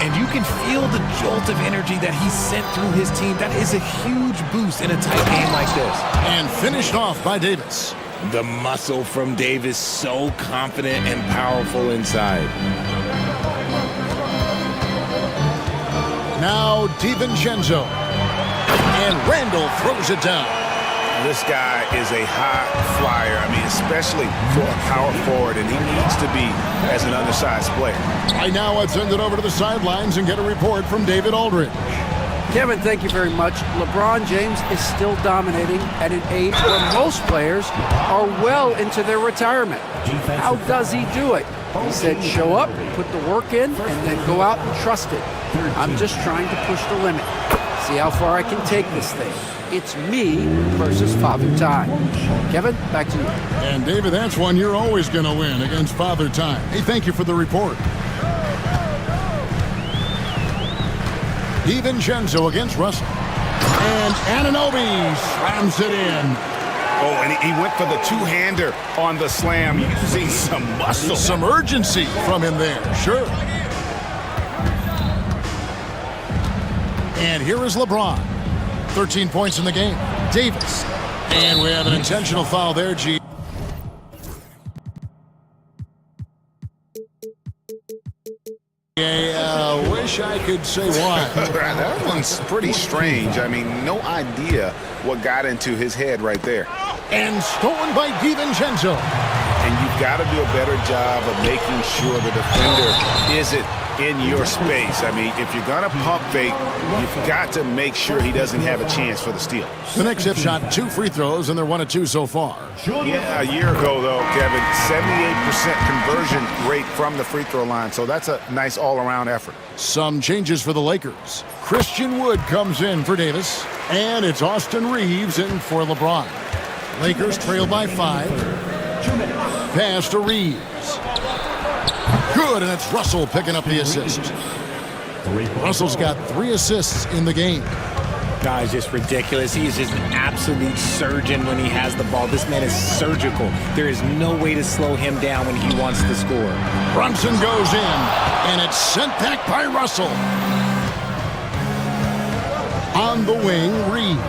And you can feel the jolt of energy that he sent through his team. That is a huge boost in a tight game like this. And finished off by Davis. The muscle from Davis, so confident and powerful inside. Now DiVincenzo. And Randall throws it down. This guy is a high flyer. I mean, especially for a power forward, and he needs to be as an undersized player. Right now, let's send it over to the sidelines and get a report from David Aldridge. Kevin, thank you very much. LeBron James is still dominating at an age where most players are well into their retirement. How does he do it? He said, show up, put the work in, and then go out and trust it. I'm just trying to push the limit. See how far I can take this thing. It's me versus Father Time. Kevin, back to you. And David, that's one you're always going to win against Father Time. Hey, thank you for the report. DiVincenzo against Russell. And Anunoby slams it in. Oh, and he went for the two-hander on the slam, using some muscle. Some urgency from him there, sure. And here is LeBron. 13 points in the game. Davis. And we have an intentional foul there, G. I wish I could say why. That one's pretty strange. I mean, no idea what got into his head right there. And stolen by DiVincenzo. And you've got to do a better job of making sure the defender isn't in your space. I mean, if you're going to pump fake, you've got to make sure he doesn't have a chance for the steal. The Knicks have shot 2 free throws, and they're 1 of 2 so far. Yeah, a year ago, though, Kevin, 78% conversion rate from the free throw line. So that's a nice all-around effort. Some changes for the Lakers. Christian Wood comes in for Davis, and it's Austin Reeves in for LeBron. Lakers trail by 5. Pass to Reeves. Good, and it's Russell picking up the assist. Russell's got 3 assists in the game. Guy's just ridiculous. He is just an absolute surgeon when he has the ball. This man is surgical. There is no way to slow him down when he wants to score. Brunson goes in, and it's sent back by Russell. On the wing, Reeves.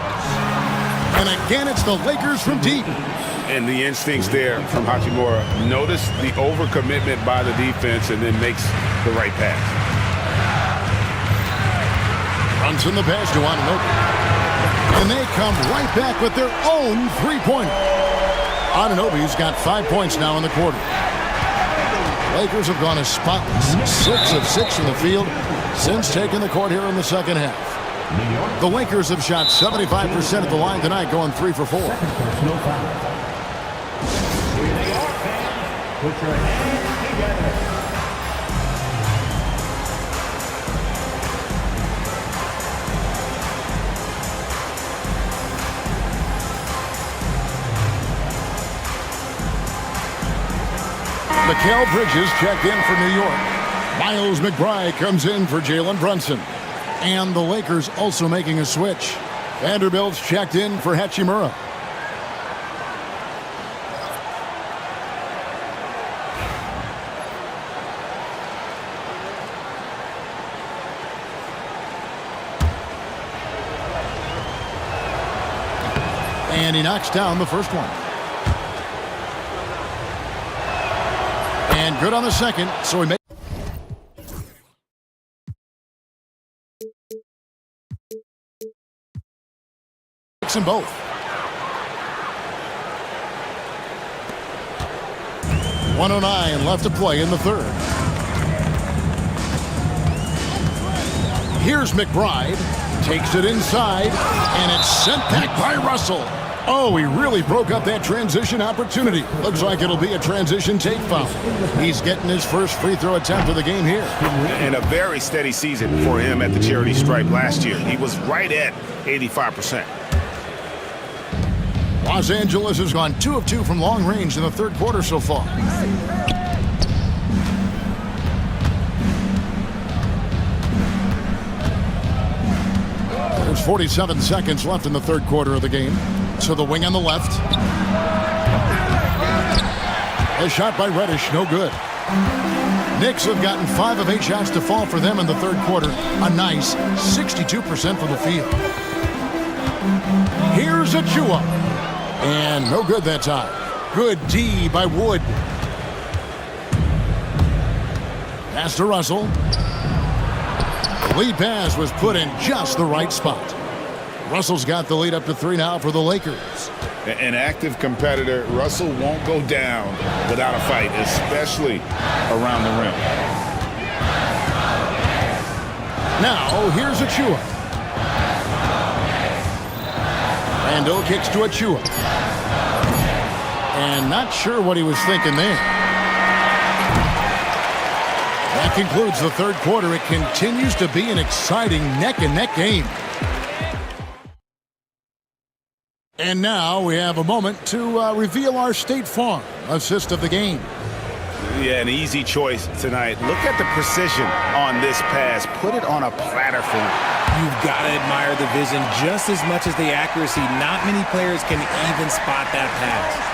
And again, it's the Lakers from deep. And the instincts there from Hachimura. Notice the overcommitment by the defense and then makes the right pass. Brunson the pass to Anunoby. And they come right back with their own three-pointer. Anunoby's got 5 points now in the quarter. Lakers have gone as spotless, 6 of 6 in the field since taking the court here in the second half. The Lakers have shot 75% at the line tonight, going 3 for 4. Put your hands together. Mikal Bridges checked in for New York. Miles McBride comes in for Jalen Brunson. And the Lakers also making a switch. Vanderbilt's checked in for Hachimura. And he knocks down the first one. And good on the second, so he makes them both. .109 left to play in the third. Here's McBride, takes it inside, and it's sent back by Russell. Oh, he really broke up that transition opportunity. Looks like it'll be a transition take foul. He's getting his first free throw attempt of the game here. And a very steady season for him at the charity stripe last year. He was right at 85%. Los Angeles has gone 2 of 2 from long range in the third quarter so far. There's 47 seconds left in the third quarter of the game. So the wing on the left. A shot by Reddish, no good. Knicks have gotten 5 of 8 shots to fall for them in the third quarter. A nice 62% from the field. Here's Achua. And no good that time. Good D by Wood. Pass to Russell. The lead pass was put in just the right spot. Russell's got the lead up to 3 now for the Lakers. An active competitor, Russell won't go down without a fight, especially around the rim. Now, here's Achua. Randall kicks to Achua. And not sure what he was thinking there. That concludes the third quarter. It continues to be an exciting neck-and-neck game. And now we have a moment to reveal our State Farm assist of the game. Yeah, an easy choice tonight. Look at the precision on this pass. Put it on a platter for him. You've got to admire the vision just as much as the accuracy. Not many players can even spot that pass.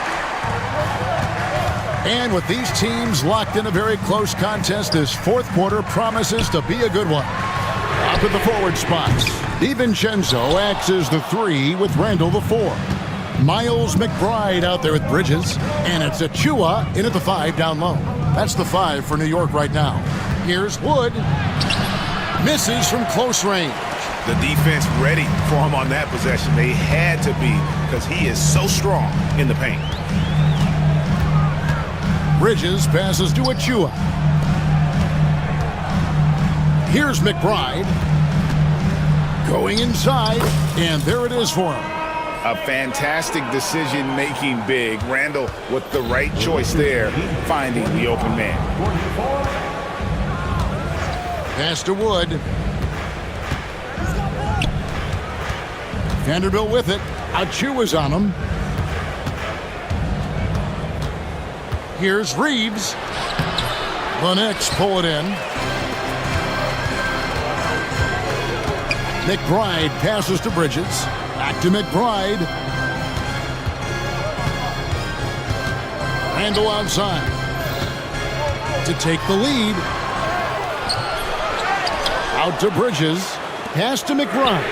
And with these teams locked in a very close contest, this fourth quarter promises to be a good one. Up in the forward spots, DiVincenzo acts as the 3 with Randall the 4. Miles McBride out there with Bridges, and it's Achua in at the 5 down low. That's the 5 for New York right now. Here's Wood. Misses from close range. The defense ready for him on that possession. They had to be because he is so strong in the paint. Bridges passes to Achua. Here's McBride. Going inside, and there it is for him. A fantastic decision-making big. Randall with the right choice there, finding the open man. Pass to Wood. Vanderbilt with it. Achua's on him. Here's Reeves. The Knicks pull it in. McBride passes to Bridges. Back to McBride. Randall outside to take the lead. Out to Bridges. Pass to McBride.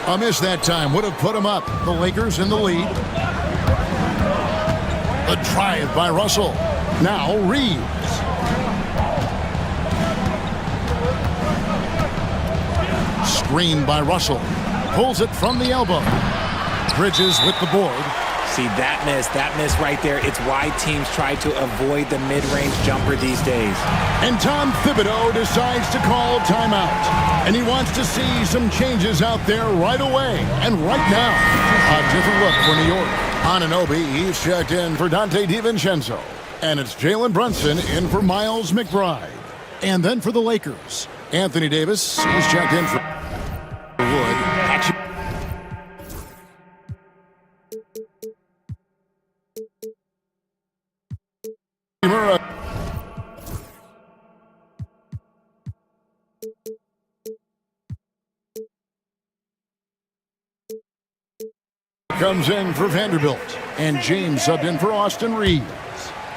A miss that time would have put him up. The Lakers in the lead. The drive by Russell. Now Reeves. Screen by Russell. Pulls it from the elbow. Bridges with the board. See, that miss right there. It's why teams try to avoid the mid-range jumper these days. And Tom Thibodeau decides to call timeout. And he wants to see some changes out there right away. And right now, a different look for New York. Anunoby, he's checked in for Dante DiVincenzo. And it's Jalen Brunson in for Miles McBride. And then for the Lakers, Anthony Davis, he's checked in for Wood. Comes in for Vanderbilt, and James subbed in for Austin Reeves.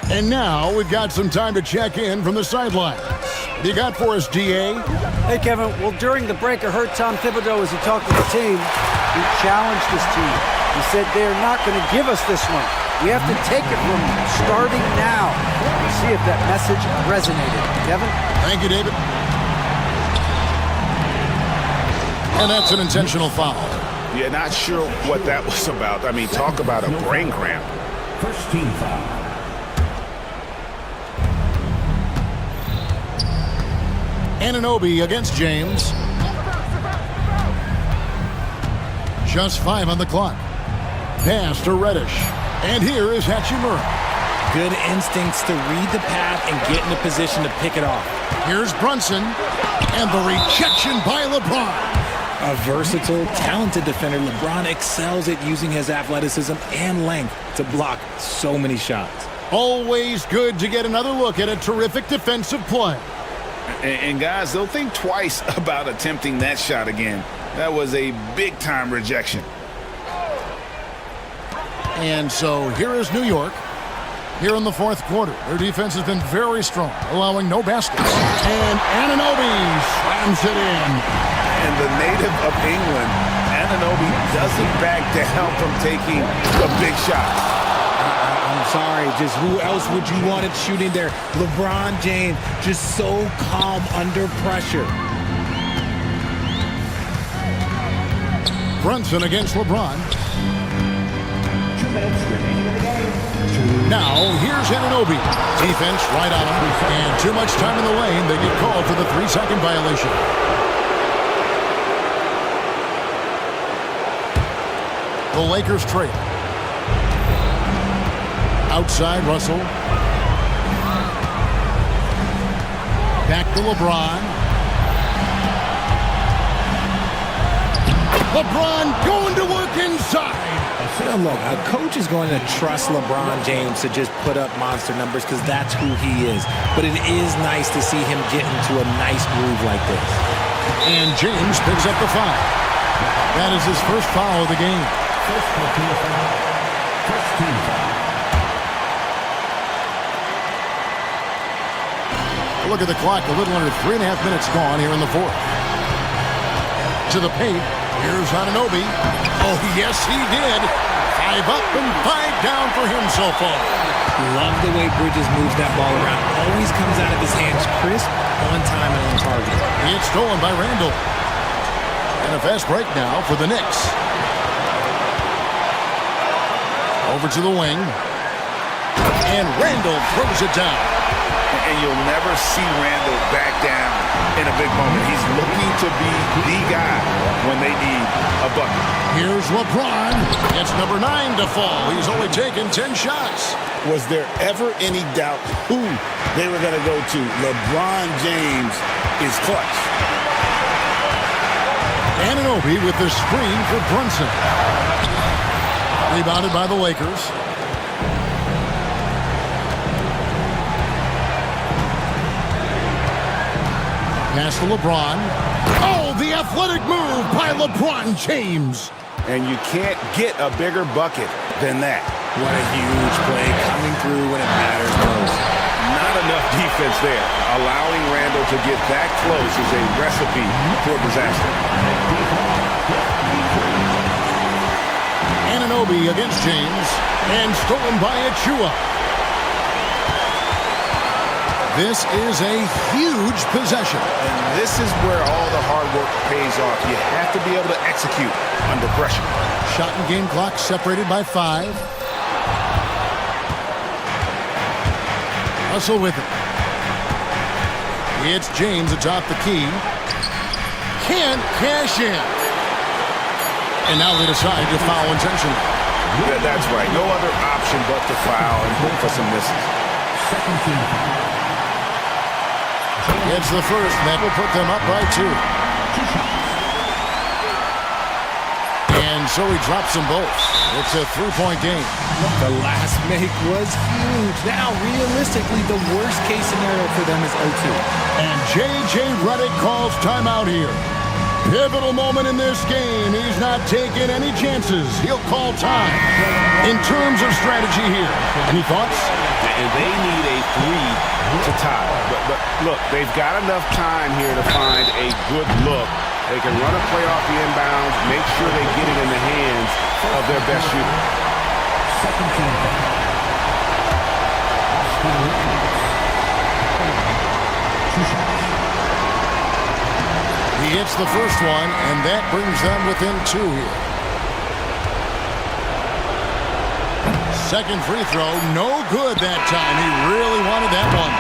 And now we've got some time to check in from the sidelines. What you got for us, DA? Hey, Kevin. Well, during the break, I heard Tom Thibodeau as he talked to the team. He challenged his team. He said they're not going to give us this one. We have to take it from starting now. We'll see if that message resonated. Kevin? Thank you, David. And that's an intentional foul. Yeah, not sure what that was about. I mean, talk about a brain cramp. First team foul. Anunoby against James. Just 5 on the clock. Pass to Reddish. And here is Hachimura. Good instincts to read the path and get in a position to pick it off. Here's Brunson. And the rejection by LeBron. A versatile, talented defender, LeBron excels at using his athleticism and length to block so many shots. Always good to get another look at a terrific defensive play. And guys, they'll think twice about attempting that shot again. That was a big-time rejection. And so here is New York. Here in the fourth quarter, their defense has been very strong, allowing no baskets. And Anunoby slams it in. And the native of England, Anunoby doesn't back down from taking the big shots. I'm sorry, just who else would you want it shooting there? LeBron James, just so calm under pressure. Brunson against LeBron. 2 minutes remaining in the game. Now, here's Anunoby. Defense right on him. And too much time in the lane. They get called for the 3-second violation. The Lakers trail. Outside, Russell. Back to LeBron. LeBron going to work inside. Look, a coach is going to trust LeBron James to just put up monster numbers because that's who he is. But it is nice to see him get into a nice groove like this. And James picks up the foul. That is his first foul of the game. First team foul. First team foul. Look at the clock, a little under 3.5 minutes gone here in the fourth. To the paint, here's Anunoby. Oh, yes, he did. 5 up and 5 down for him so far. Love the way Bridges moves that ball around. Always comes out of his hands crisp, on time, and on target. It's stolen by Randall. And a fast break now for the Knicks. Over to the wing. And Randall throws it down. And you'll never see Randall back down in a big moment. He's looking to be the guy when they need a bucket. Here's LeBron. It's number 9 to fall. He's only taken 10 shots. Was there ever any doubt who they were going to go to? LeBron James is clutch. Anunoby with the screen for Brunson. Rebounded by the Lakers. Pass to LeBron. Oh, the athletic move by LeBron James. And you can't get a bigger bucket than that. What a huge play coming through when it matters most. Not enough defense there. Allowing Randall to get that close is a recipe for disaster. Anunoby against James. And stolen by Achua. This is a huge possession. And this is where all the hard work pays off. You have to be able to execute under pressure. Shot and game clock separated by 5. Hustle with it. It's James atop the key. Can't cash in. And now they decide to foul intentionally. That's right. No other option but to foul and hope for some misses. Second team foul. It's the first. That will put them up by 2. And so he drops them both. It's a 3-point game. The last make was huge. Now, realistically, the worst case scenario for them is 0-2. And J.J. Redick calls timeout here. Pivotal moment in this game. He's not taking any chances. He'll call time. In terms of strategy here, any thoughts? And they need a 3 to tie. But look, they've got enough time here to find a good look. They can run a play off the inbounds, make sure they get it in the hands of their best shooter. Second team foul. Two shots. He hits the first one, and that brings them within 2 here. Second free throw, no good that time. He really wanted that one.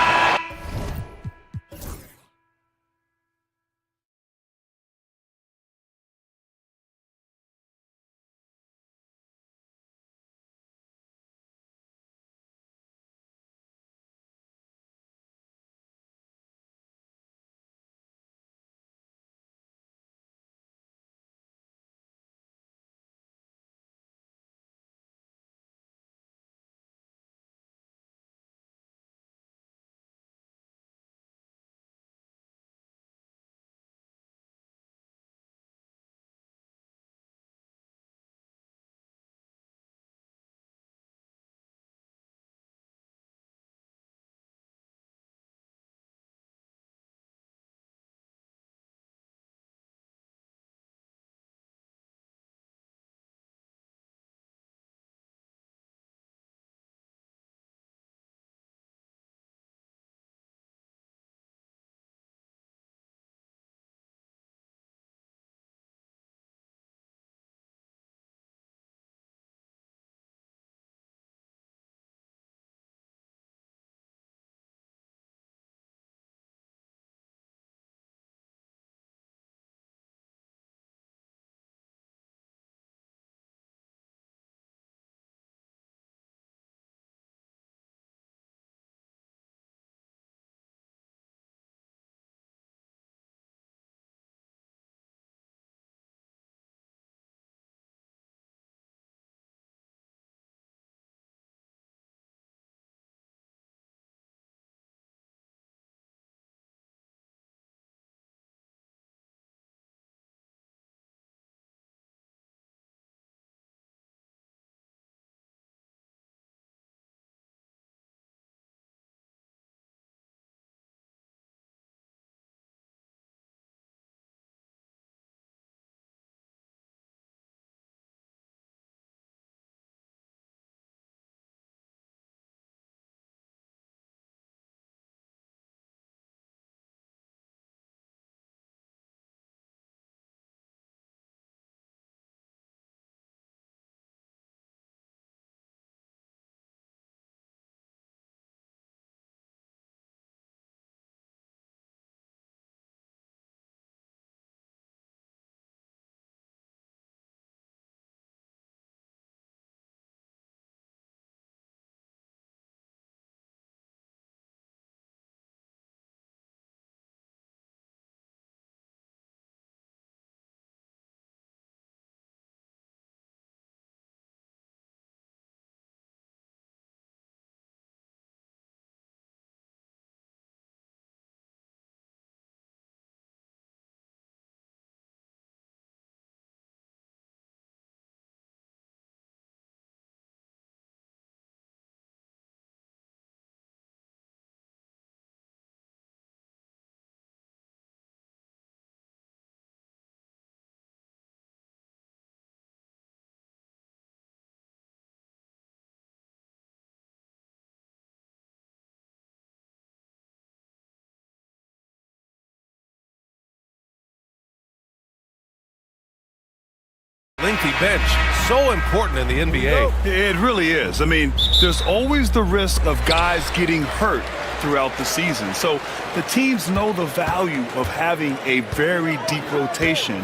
lengthy bench, so important in the NBA. It really is. I mean, there's always the risk of guys getting hurt throughout the season. So the teams know the value of having a very deep rotation,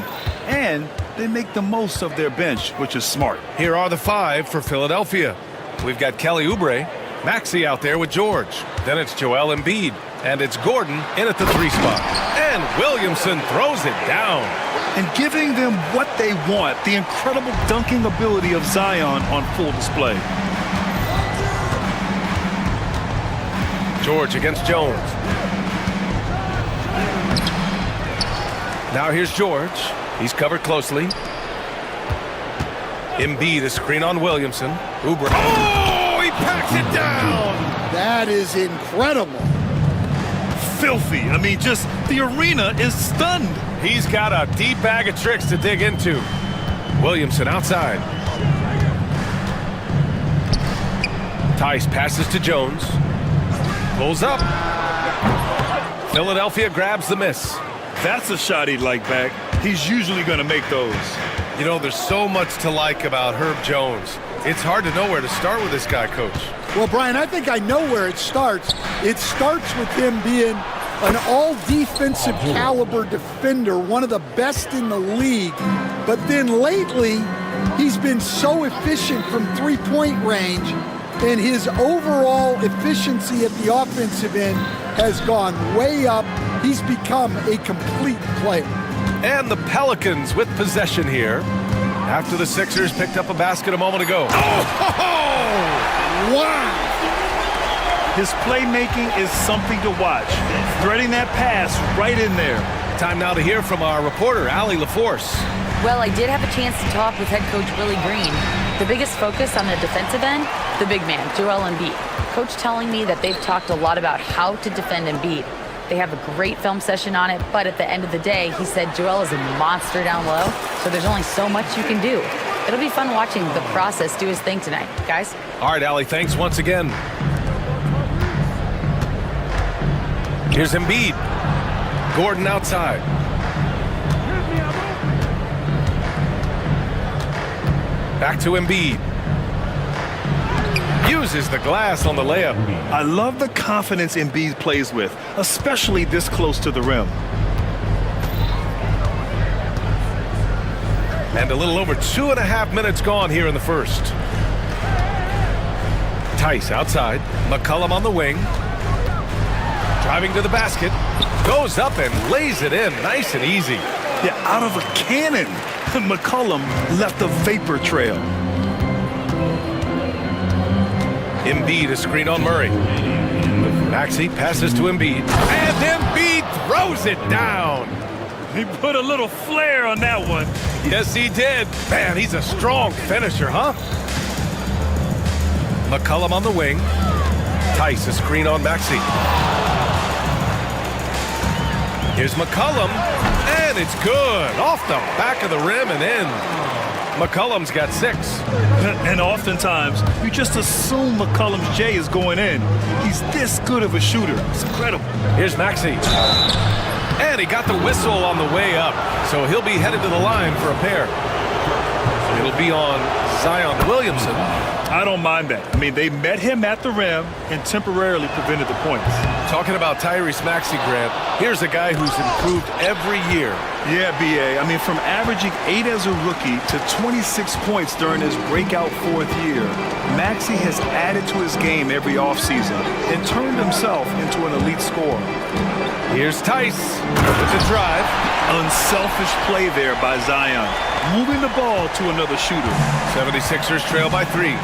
and they make the most of their bench, which is smart. Here are the 5 for Philadelphia. We've got Kelly Oubre, Maxey out there with George. Then it's Joel Embiid, and it's Gordon in at the 3 spot. And Williamson throws it down. And giving them what they want, the incredible dunking ability of Zion on full display. George against Jones. Now here's George. He's covered closely. Embiid, a screen on Williamson. Oubre. Oh, he packs it down. That is incredible. Filthy. I mean, just the arena is stunned. He's got a deep bag of tricks to dig into. Williamson outside. Tice passes to Jones. Pulls up. Philadelphia grabs the miss. That's a shot he'd like back. He's usually going to make those. You know, there's so much to like about Herb Jones. It's hard to know where to start with this guy, Coach. Well, Brian, I think I know where it starts. It starts with him being an all-defensive caliber defender, one of the best in the league. But then lately, he's been so efficient from three-point range, and his overall efficiency at the offensive end has gone way up. He's become a complete player. And the Pelicans with possession here after the Sixers picked up a basket a moment ago. Oh! Wow! His playmaking is something to watch. Threading that pass right in there. Time now to hear from our reporter, Allie LaForce. Well, I did have a chance to talk with head coach Willie Green. The biggest focus on the defensive end, the big man, Joel Embiid. Coach telling me that they've talked a lot about how to defend Embiid. They have a great film session on it, but at the end of the day, he said Joel is a monster down low, so there's only so much you can do. It'll be fun watching the process do his thing tonight. Guys? All right, Allie, thanks once again. Here's Embiid. Gordon outside. Back to Embiid. Uses the glass on the layup. I love the confidence Embiid plays with, especially this close to the rim. And a little over 2.5 minutes gone here in the first. Tice outside. McCollum on the wing. Driving to the basket. Goes up and lays it in. Nice and easy. Yeah, out of a cannon. McCollum left a vapor trail. Embiid, a screen on Murray. Maxey passes to Embiid. And Embiid throws it down. He put a little flair on that one. Yes, he did. Man, he's a strong finisher, huh? McCollum on the wing. Tice, a screen on Maxey. Here's McCollum, and it's good. Off the back of the rim and in. McCollum's got 6. And oftentimes, you just assume McCollum's J is going in. He's this good of a shooter. It's incredible. Here's Maxey. And he got the whistle on the way up, so he'll be headed to the line for a pair. It'll be on Zion Williamson. I don't mind that. I mean, they met him at the rim and temporarily prevented the points. Talking about Tyrese Maxey, Grant, here's a guy who's improved every year. Yeah, B.A. I mean, from averaging 8 as a rookie to 26 points during his breakout 4th year, Maxey has added to his game every offseason and turned himself into an elite scorer. Here's Tice with the drive. Unselfish play there by Zion, moving the ball to another shooter. 76ers trail by 3.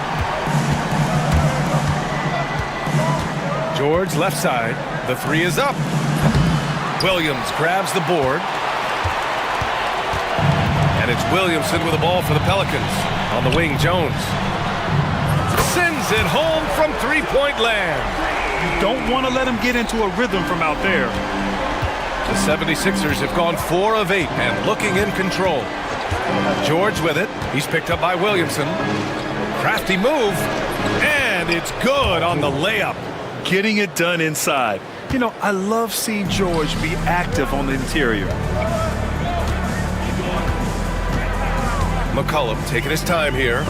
George left side. The 3 is up. Williams grabs the board. And it's Williamson with the ball for the Pelicans. On the wing, Jones sends it home from three-point land. You don't want to let him get into a rhythm from out there. The 76ers have gone 4 of 8 and looking in control. George with it. He's picked up by Williamson. Crafty move. And it's good on the layup. Getting it done inside. You know, I love seeing George be active on the interior. McCollum taking his time here.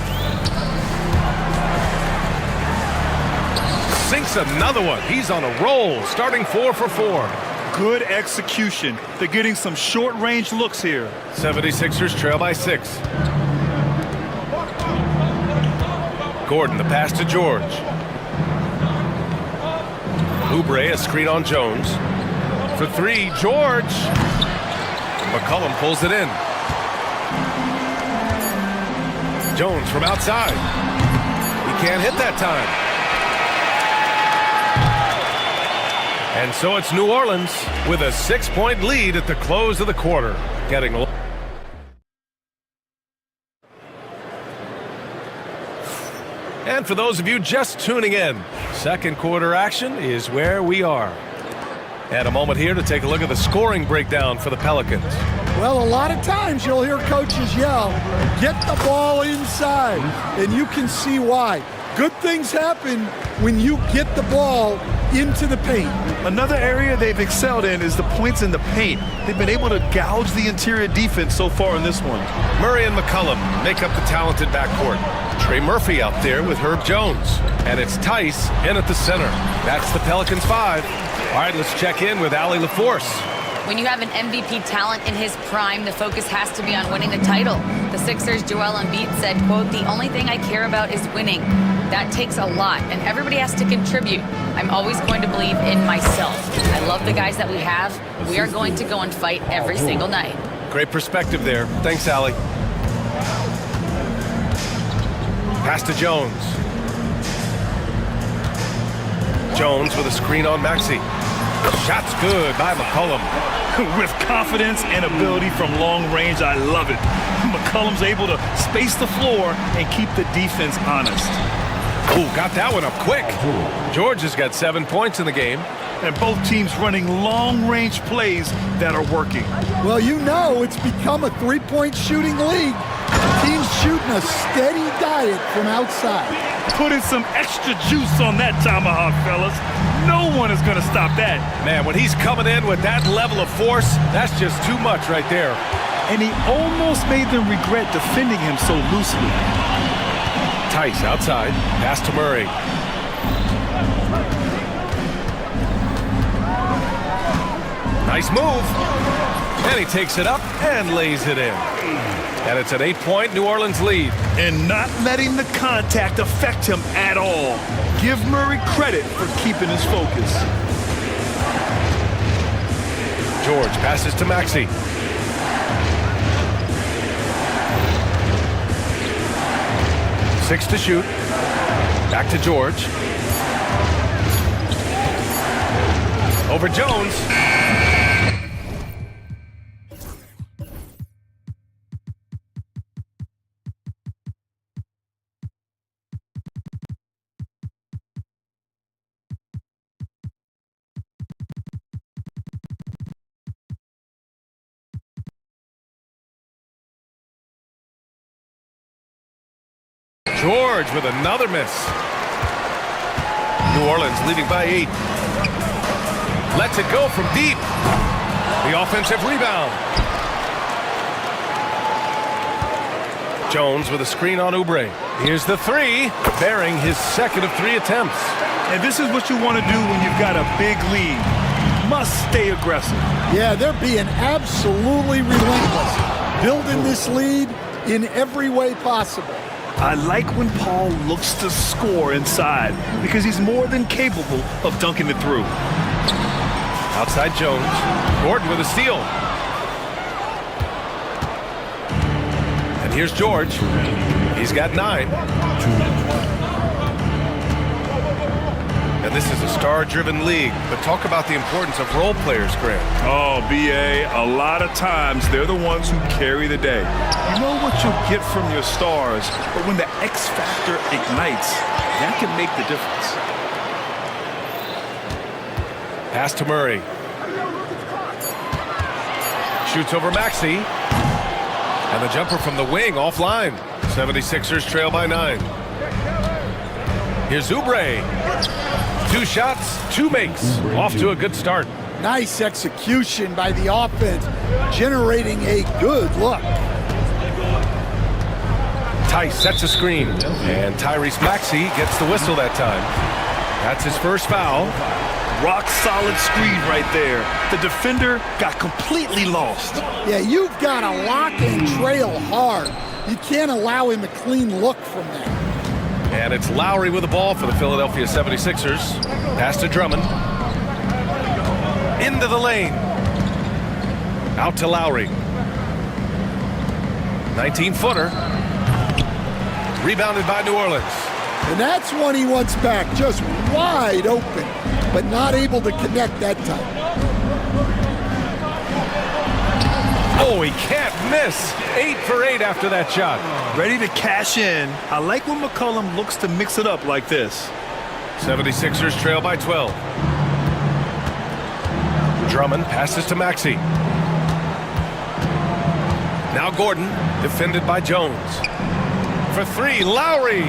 Sinks another one. He's on a roll, starting 4 for 4. Good execution. They're getting some short-range looks here. 76ers trail by 6. Gordon, the pass to George. Oubre, a screen on Jones. For 3, George. McCollum pulls it in. Jones from outside. He can't hit that time. And so it's New Orleans with a 6-point lead at the close of the quarter. Getting And for those of you just tuning in, second quarter action is where we are. And a moment here to take a look at the scoring breakdown for the Pelicans. Well, a lot of times you'll hear coaches yell, get the ball inside, and you can see why. Good things happen when you get the ball into the paint. Another area they've excelled in is the points in the paint. They've been able to gouge the interior defense so far in this one. Murray and McCollum make up the talented backcourt. Trey Murphy out there with Herb Jones. And it's Tice in at the center. That's the Pelicans 5. All right, let's check in with Allie LaForce. When you have an MVP talent in his prime, the focus has to be on winning the title. The Sixers' Joel Embiid said, quote, "The only thing I care about is winning." That takes a lot, and everybody has to contribute. I'm always going to believe in myself. I love the guys that we have. We are going to go and fight every single night. Great perspective there. Thanks, Allie. Pass to Jones. Jones with a screen on Maxey. Shot's good by McCollum. With confidence and ability from long range, I love it. McCollum's able to space the floor and keep the defense honest. Ooh, got that one up quick. George has got 7 points in the game. And both teams running long-range plays that are working. Well, you know it's become a three-point shooting league. Teams shooting a steady diet from outside. Putting some extra juice on that tomahawk, fellas. No one is going to stop that. Man, when he's coming in with that level of force, that's just too much right there. And he almost made them regret defending him so loosely. Tice outside. Pass to Murray. Nice move. And he takes it up and lays it in. And it's an 8-point New Orleans lead. And not letting the contact affect him at all. Give Murray credit for keeping his focus. George passes to Maxey. Six to shoot. Back to George. Over Jones. George with another miss. New Orleans leading by 8. Lets it go from deep. The offensive rebound. Jones with a screen on Oubre. Here's the 3, bearing his second of 3 attempts. And this is what you want to do when you've got a big lead. Must stay aggressive. Yeah, they're being absolutely relentless. Building this lead in every way possible. I like when Paul looks to score inside because he's more than capable of dunking it through. Outside Jones. Gordon with a steal. And here's George. He's got 9. And this is a star-driven league, but talk about the importance of role players, Grant. Oh, B.A., a lot of times they're the ones who carry the day. You know what you'll get from your stars, but when the X factor ignites, that can make the difference. Pass to Murray. Shoots over Maxey. And the jumper from the wing offline. 76ers trail by 9. Here's Oubre. 2 shots, 2 makes. Off to a good start. Nice execution by the offense, generating a good look. Tice sets a screen, and Tyrese Maxey gets the whistle that time. That's his first foul. Rock solid screen right there. The defender got completely lost. Yeah, you've got to lock and trail hard. You can't allow him a clean look from there. And it's Lowry with the ball for the Philadelphia 76ers. Pass to Drummond. Into the lane. Out to Lowry. 19-footer. Rebounded by New Orleans. And that's one he wants back, just wide open, but not able to connect that time. Oh, he can't miss. 8 for 8 after that shot. Ready to cash in. I like when McCollum looks to mix it up like this. 76ers trail by 12. Drummond passes to Maxey. Now Gordon, defended by Jones. For 3, Lowry.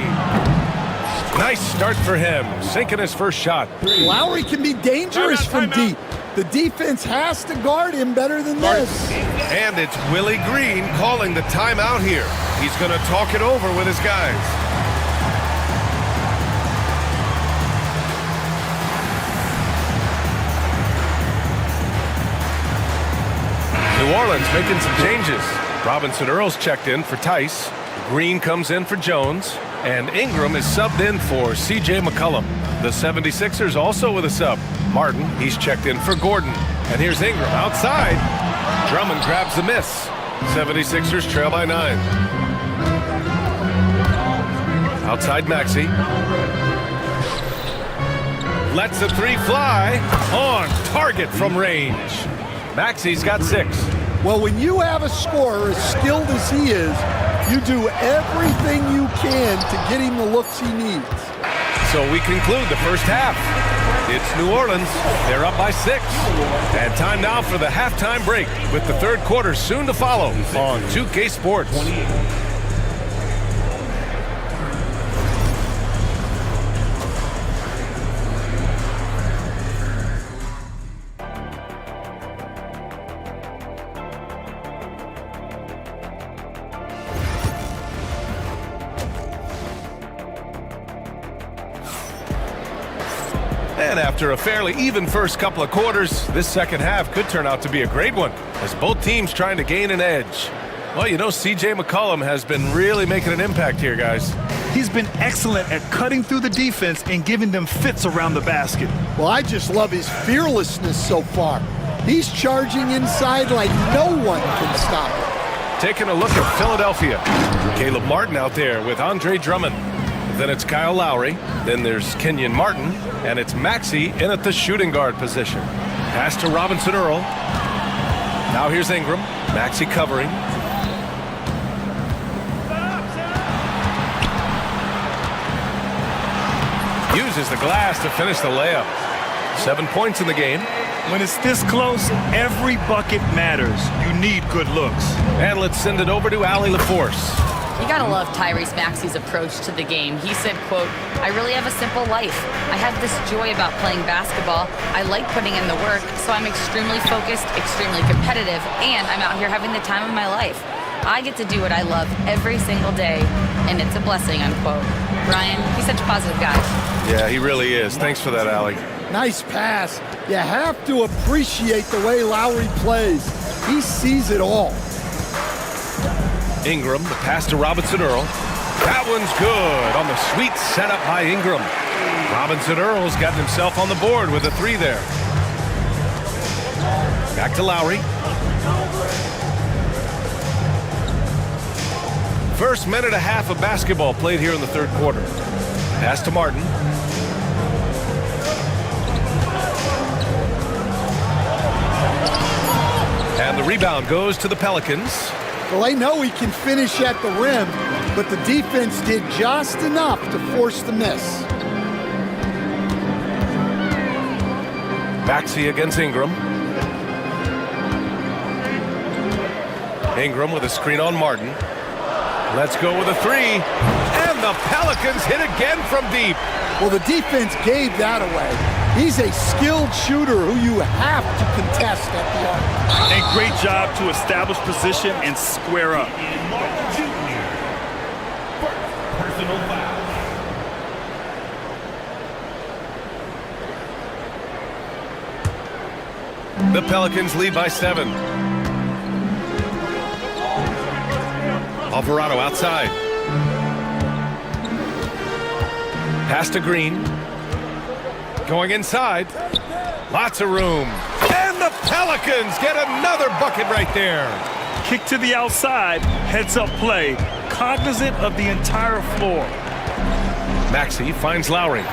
Nice start for him, sinking his first shot. Lowry can be dangerous from deep. The defense has to guard him better than this. And it's Willie Green calling the timeout here. He's going to talk it over with his guys. New Orleans making some changes. Robinson Earls checked in for Tice. Green comes in for Jones. And Ingram is subbed in for C.J. McCollum. The 76ers also with a sub. Martin, he's checked in for Gordon. And here's Ingram outside. Drummond grabs the miss. 76ers trail by 9. Outside Maxey. Lets the 3 fly. On target from range. Maxey's got 6. Well, when you have a scorer as skilled as he is, you do everything you can to get him the looks he needs. So we conclude the first half. It's New Orleans. They're up by 6. And time now for the halftime break with the third quarter soon to follow on 2K Sports. And after a fairly even first couple of quarters, this second half could turn out to be a great one, as both teams trying to gain an edge. Well, you know, C.J. McCollum has been really making an impact here, guys. He's been excellent at cutting through the defense and giving them fits around the basket. Well, I just love his fearlessness so far. He's charging inside like no one can stop him. Taking a look at Philadelphia. Caleb Martin out there with Andre Drummond. Then it's Kyle Lowry. Then there's Kenyon Martin. And it's Maxey in at the shooting guard position. Pass to Robinson Earl. Now here's Ingram. Maxey covering. Uses the glass to finish the layup. 7 points in the game. When it's this close, every bucket matters. You need good looks. And let's send it over to Allie LaForce. You gotta love Tyrese Maxey's approach to the game. He said, quote, "I really have a simple life. I have this joy about playing basketball. I like putting in the work, so I'm extremely focused, extremely competitive, and I'm out here having the time of my life. I get to do what I love every single day, and it's a blessing," unquote. Ryan, he's such a positive guy. Yeah, he really is. Thanks for that, Allie. Nice pass. You have to appreciate the way Lowry plays. He sees it all. Ingram, the pass to Robinson Earl. That one's good on the sweet setup by Ingram. Robinson Earl's gotten himself on the board with a 3 there. Back to Lowry. First minute and a half of basketball played here in the third quarter. Pass to Martin. And the rebound goes to the Pelicans. Well, they know he can finish at the rim, but the defense did just enough to force the miss. Maxey against Ingram. Ingram with a screen on Martin. Let's go with a 3. And the Pelicans hit again from deep. Well, the defense gave that away. He's a skilled shooter who you have to contest at the arc. And great job to establish position and square up. The Pelicans lead by 7. Alvarado outside. Pass to Green. Going inside. Lots of room. And the Pelicans get another bucket right there. Kick to the outside, heads-up play, cognizant of the entire floor. Maxey finds Lowry.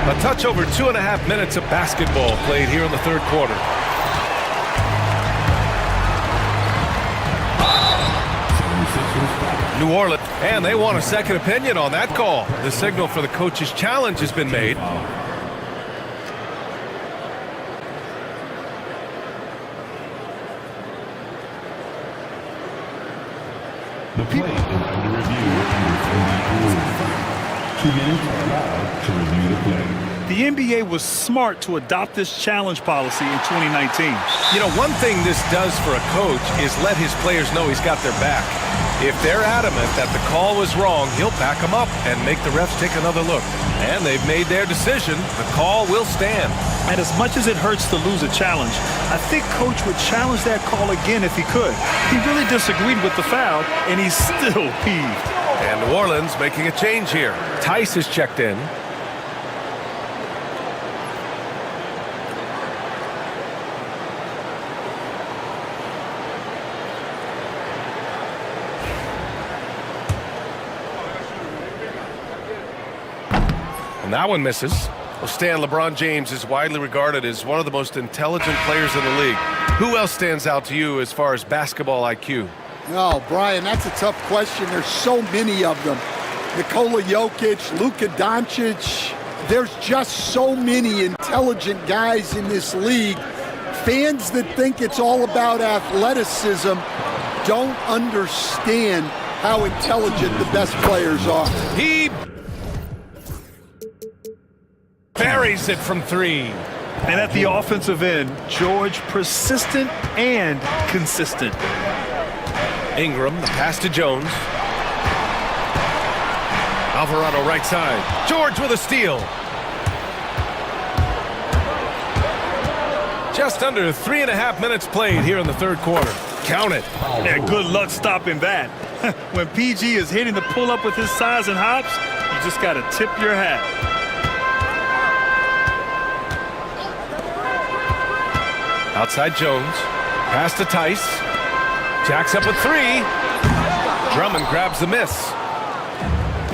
A touch over 2.5 minutes of basketball played here in the third quarter. New Orleans, and they want a second opinion on that call. The signal for the coach's challenge has been made. The play is under review. 2 minutes are allowed to review the play. The NBA was smart to adopt this challenge policy in 2019. You know, one thing this does for a coach is let his players know he's got their back. If they're adamant that the call was wrong, he'll back them up and make the refs take another look. And they've made their decision. The call will stand. And as much as it hurts to lose a challenge, I think Coach would challenge that call again if he could. He really disagreed with the foul, and he's still peeved. And New Orleans making a change here. Tice is checked in. And that one misses. Well, Stan, LeBron James is widely regarded as one of the most intelligent players in the league. Who else stands out to you as far as basketball IQ? Oh, Brian, that's a tough question. There's so many of them. Nikola Jokic, Luka Doncic. There's just so many intelligent guys in this league. Fans that think it's all about athleticism don't understand how intelligent the best players are. He buries it from 3. And at the offensive end, George persistent and consistent. Ingram, the pass to Jones. Alvarado right side. George with a steal. Just under 3.5 minutes played here in the third quarter. Count it. Yeah, good luck stopping that. When PG is hitting the pull-up with his size and hops, you just got to tip your hat. Outside Jones. Pass to Tice. Jacks up a 3. Drummond grabs the miss.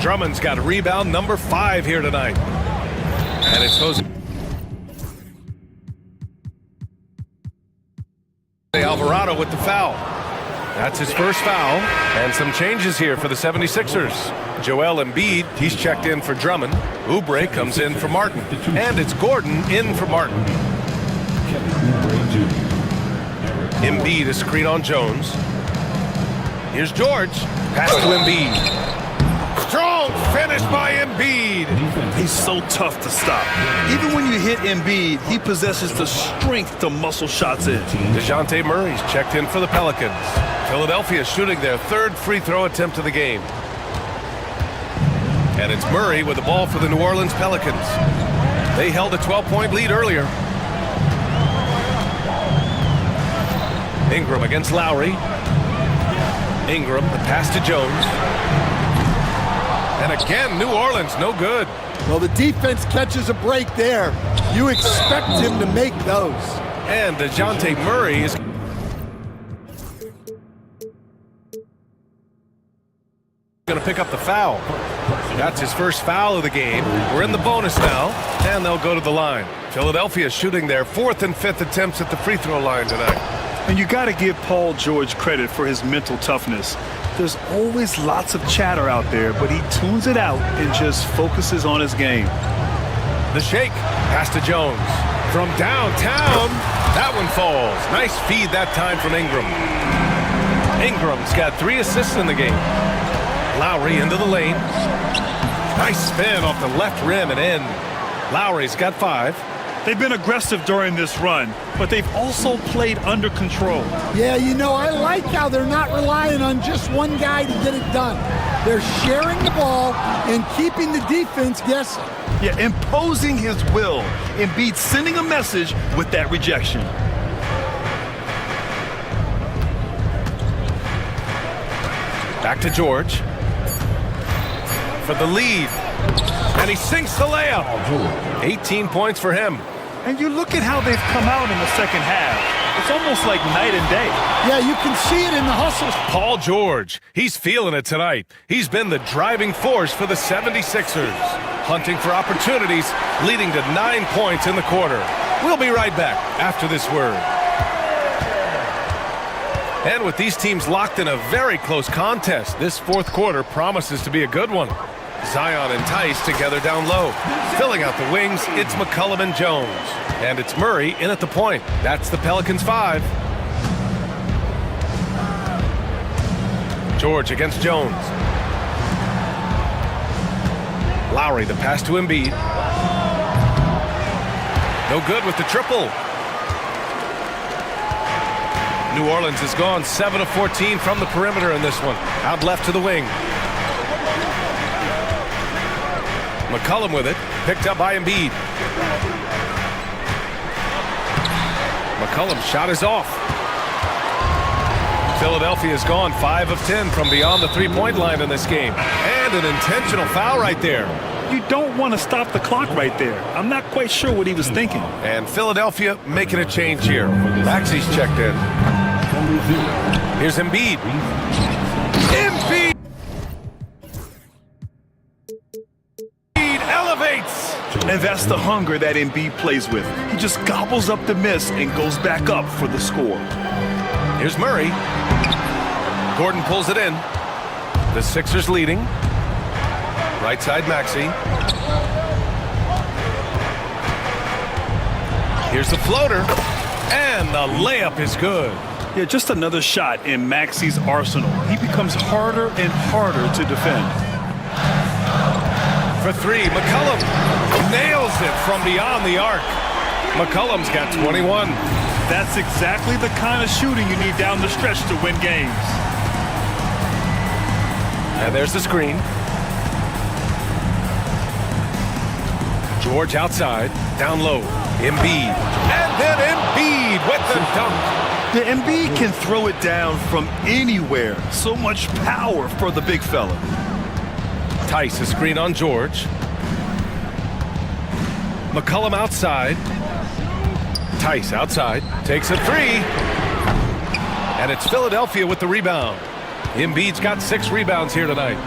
Drummond's got rebound number 5 here tonight. And it's supposed to Alvarado with the foul. That's his first foul. And some changes here for the 76ers. Joel Embiid, he's checked in for Drummond. Oubre comes in for Martin. And it's Gordon in for Martin. Embiid, a screen on Jones. Here's George. Pass to Embiid. Strong finish by Embiid. He's so tough to stop. Even when you hit Embiid, he possesses the strength to muscle shots in. DeJounte Murray's checked in for the Pelicans. Philadelphia shooting their 3rd free throw attempt of the game. And it's Murray with the ball for the New Orleans Pelicans. They held a 12-point lead earlier. Ingram against Lowry. Ingram, the pass to Jones. And again, New Orleans, no good. Well, the defense catches a break there. You expect him to make those. And DeJounte Murray is going to pick up the foul. That's his first foul of the game. We're in the bonus now, and they'll go to the line. Philadelphia shooting their 4th and 5th attempts at the free throw line tonight. And you got to give Paul George credit for his mental toughness. There's always lots of chatter out there, but he tunes it out and just focuses on his game. The shake, pass to Jones. From downtown, that one falls. Nice feed that time from Ingram. Ingram's got 3 assists in the game. Lowry into the lane. Nice spin off the left rim and in. Lowry's got 5. They've been aggressive during this run, but they've also played under control. Yeah, you know, I like how they're not relying on just one guy to get it done. They're sharing the ball and keeping the defense guessing. Yeah, imposing his will. Embiid sending a message with that rejection. Back to George. For the lead. And he sinks the layup. 18 points for him. And you look at how they've come out in the second half. It's almost like night and day. Yeah, you can see it in the hustles. Paul George, he's feeling it tonight. He's been the driving force for the 76ers. Hunting for opportunities, leading to 9 points in the quarter. We'll be right back after this word. And with these teams locked in a very close contest, this fourth quarter promises to be a good one. Zion and Tice together down low. Filling out the wings, it's McCollum and Jones. And it's Murray in at the point. That's the Pelicans 5. George against Jones. Lowry, the pass to Embiid. No good with the triple. New Orleans has gone 7 of 14 from the perimeter in this one. Out left to the wing. McCollum with it, picked up by Embiid. McCollum's shot is off. Philadelphia's gone 5 of 10 from beyond the three-point line in this game. And an intentional foul right there. You don't want to stop the clock right there. I'm not quite sure what he was thinking. And Philadelphia making a change here. Maxi's checked in. Here's Embiid. Embiid elevates. And that's the hunger that Embiid plays with. He just gobbles up the miss and goes back up for the score. Here's Murray. Gordon pulls it in. The Sixers leading. Right side Maxey. Here's the floater. And the layup is good. Yeah, just another shot in Maxey's arsenal. He becomes harder and harder to defend. For three, McCollum nails it from beyond the arc. McCollum's got 21. That's exactly the kind of shooting you need down the stretch to win games. And there's the screen. George outside, down low. Embiid. And then Embiid with the dunk. The Embiid can throw it down from anywhere. So much power for the big fella. Tice, a screen on George. McCollum outside. Tice outside. Takes a three. And it's Philadelphia with the rebound. Embiid's got 6 rebounds here tonight.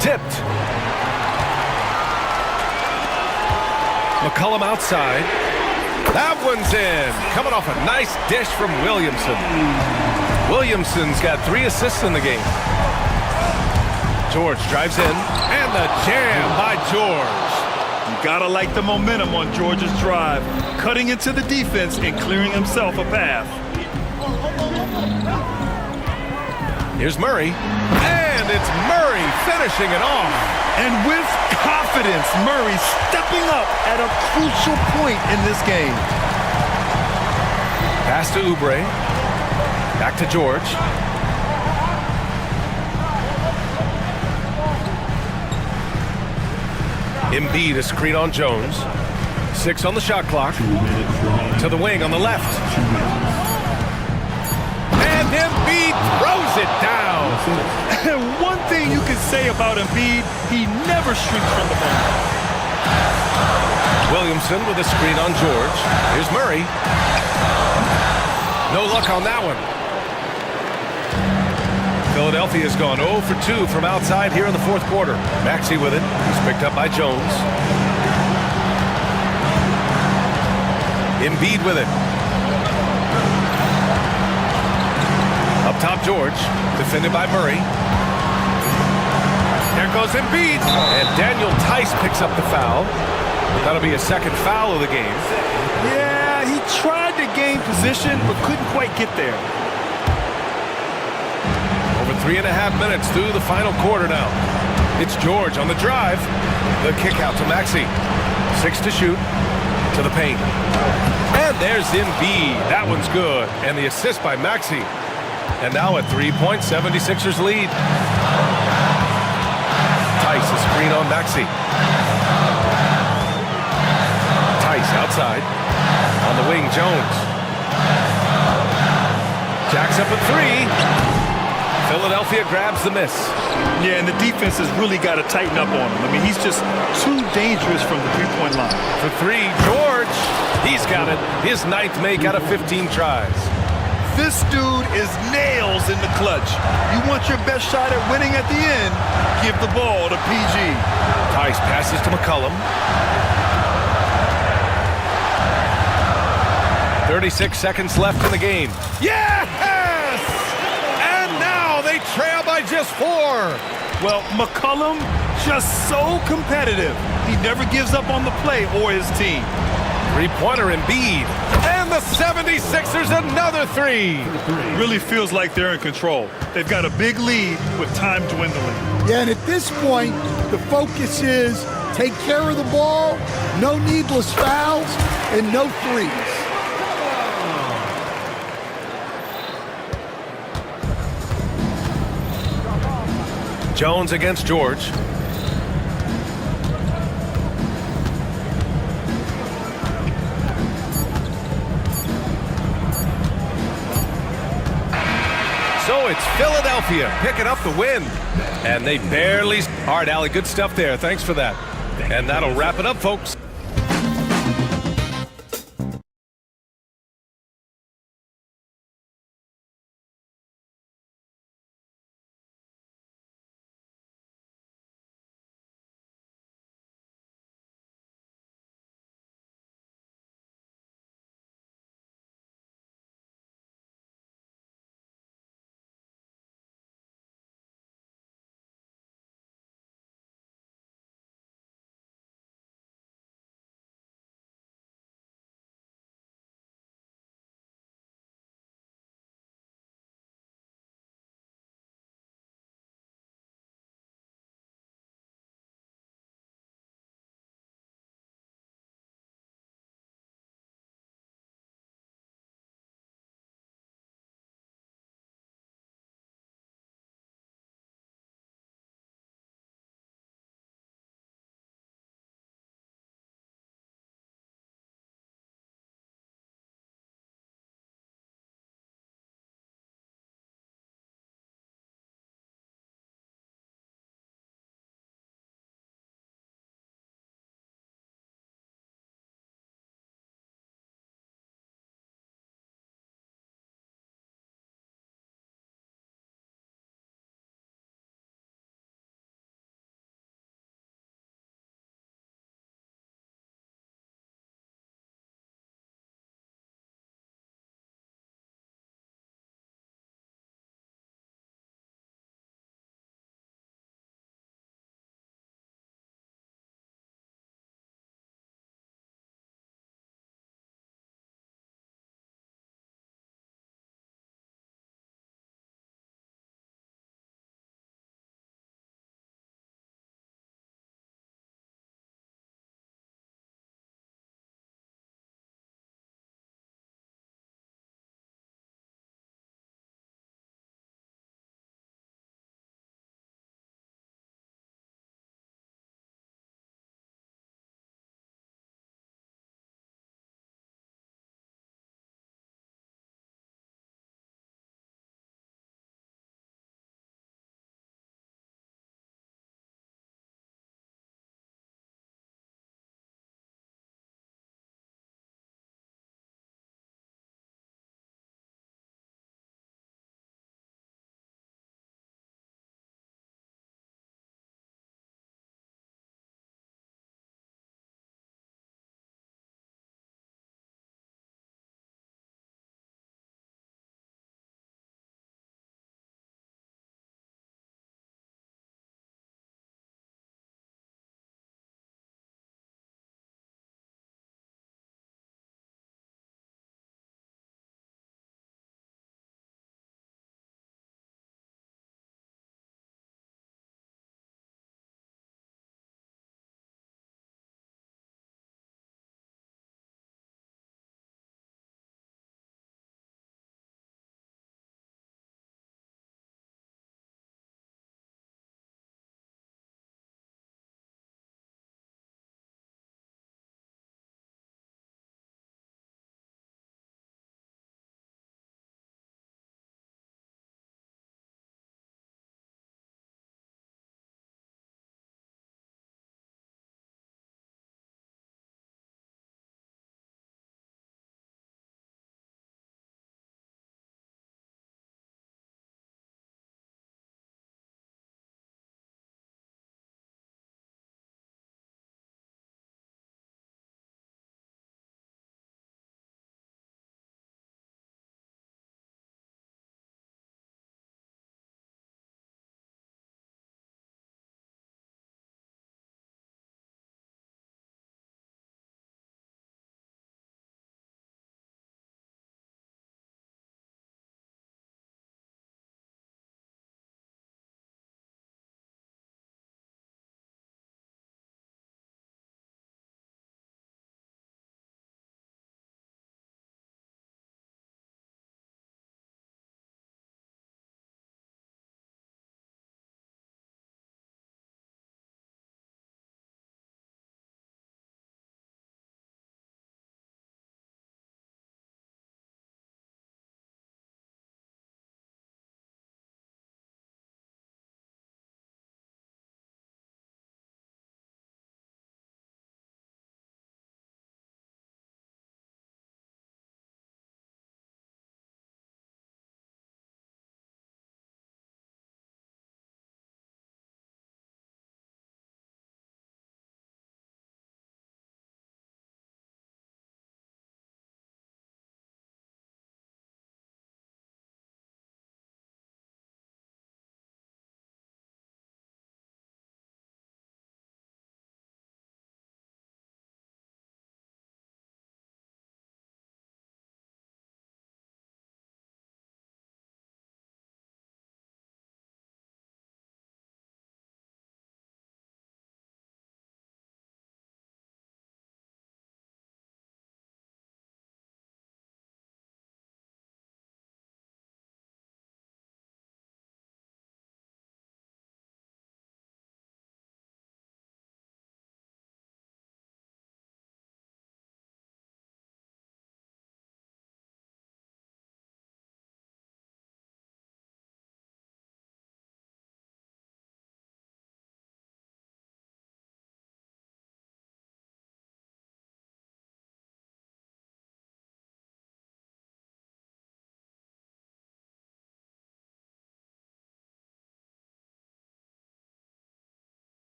Tipped. McCollum outside. That one's in. Coming off a nice dish from Williamson. Williamson's got 3 assists in the game. George drives in. And the jam by George. You gotta like the momentum on George's drive. Cutting into the defense and clearing himself a path. Here's Murray. And it's Murray finishing it off. And with confidence, Murray stepping up at a crucial point in this game. Pass to Oubre. Back to George. Embiid, a screen on Jones. 6 on the shot clock. To the wing on the left. And Embiid throws it down. And one thing you can say about Embiid, he never shrinks from the moment. Williamson with a screen on George. Here's Murray. No luck on that one. Philadelphia's gone 0 for 2 from outside here in the fourth quarter. Maxey with it. He's picked up by Jones. Embiid with it. Up top, George. Defended by Murray. There goes Embiid. And Daniel Tice picks up the foul. That'll be a second foul of the game. Yeah, he tried to gain position, but couldn't quite get there. Over 3.5 minutes through the final quarter now. It's George on the drive. The kick out to Maxey. 6 to shoot. To the paint. And there's Embiid. That one's good. And the assist by Maxey. And now a 3-point 76ers lead. Tice, a screen on Maxey. outside. On the wing, Jones. Jacks up a three. Philadelphia grabs the miss. Yeah, and the defense has really got to tighten up on him. I mean, he's just too dangerous from the three-point line. For three, George. He's got it. His 9th make out of 15 tries. This dude is nails in the clutch. You want your best shot at winning at the end, give the ball to PG. Tice passes to McCollum. 36 seconds left in the game. Yes! And now they trail by just 4. Well, McCollum, just so competitive. He never gives up on the play or his team. Three-pointer Embiid. And the 76ers another 3. Really feels like they're in control. They've got a big lead with time dwindling. Yeah, and at this point, the focus is take care of the ball, no needless fouls, and no threes. Jones against George. So it's Philadelphia picking up the win. And they barely... All right, Allie, good stuff there. Thanks for that. And that'll wrap it up, folks.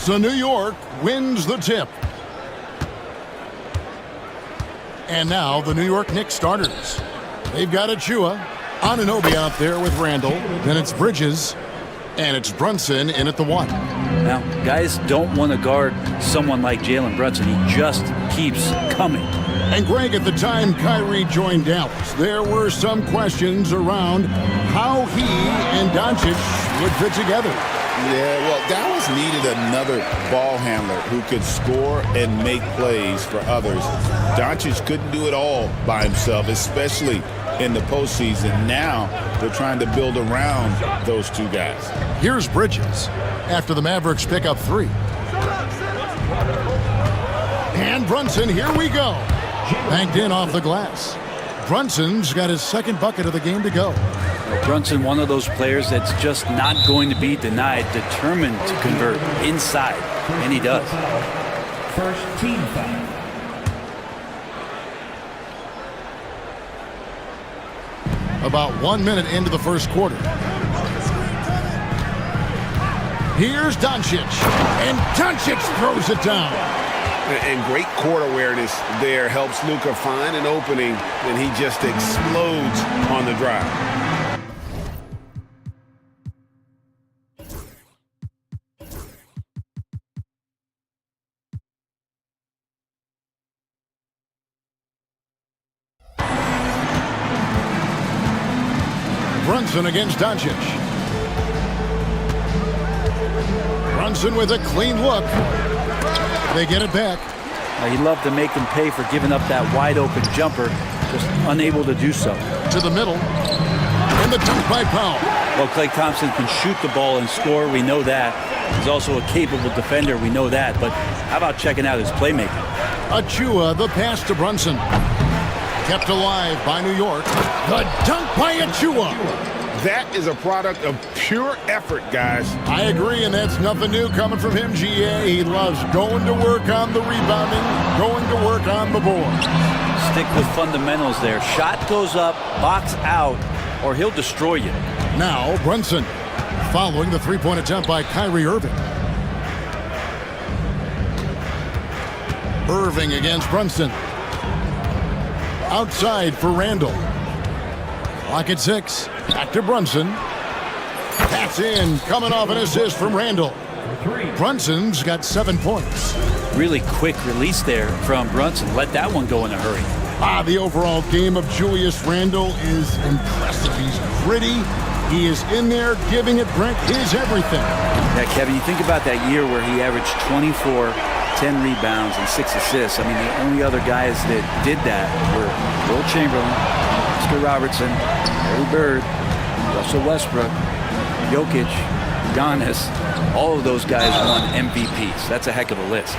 So New York wins the tip. And now the New York Knicks starters. They've got Achua, Anunoby out there with Randall. Then it's Bridges, and it's Brunson in at the 1. Now, guys don't want to guard someone like Jalen Brunson. He just keeps coming. And Greg, at the time Kyrie joined Dallas, there were some questions around how he and Doncic would fit together. Yeah, well, Dallas needed another ball handler who could score and make plays for others. Doncic couldn't do it all by himself, especially in the postseason. Now they're trying to build around those two guys. Here's Bridges after the Mavericks pick up 3. And Brunson, here we go. Banked in off the glass. Brunson's got his second bucket of the game to go. Brunson, one of those players that's just not going to be denied, determined to convert inside, and he does. First team foul. About 1 minute into the first quarter. Here's Doncic, and Doncic throws it down. And great court awareness there helps Luka find an opening, and he just explodes on the drive. Brunson against Doncic. Brunson with a clean look. They get it back. He'd love to make them pay for giving up that wide-open jumper, just unable to do so. To the middle. And the dunk by Powell. Well, Klay Thompson can shoot the ball and score. We know that. He's also a capable defender. We know that. But how about checking out his playmaking? Achua, the pass to Brunson. Kept alive by New York. The dunk by Achua. That is a product of pure effort, guys. I agree, and that's nothing new coming from him, GA. He loves going to work on the rebounding, going to work on the board. Stick with fundamentals there. Shot goes up, box out, or he'll destroy you. Now, Brunson, following the three-point attempt by Kyrie Irving. Irving against Brunson. Outside for Randall. Clock at 6. Back to Brunson. That's in. Coming off an assist from Randall. Brunson's got 7 points. Really quick release there from Brunson. Let that one go in a hurry. The overall game of Julius Randall is impressive. He's gritty. He is in there giving it, Brent, his everything. Yeah, Kevin, you think about that year where he averaged 24, 10 rebounds, and 6 assists. I mean, the only other guys that did that were Will Chamberlain, Oscar Robertson, Larry Bird, Russell Westbrook, Jokic, Giannis. All of those guys won MVPs. That's a heck of a list.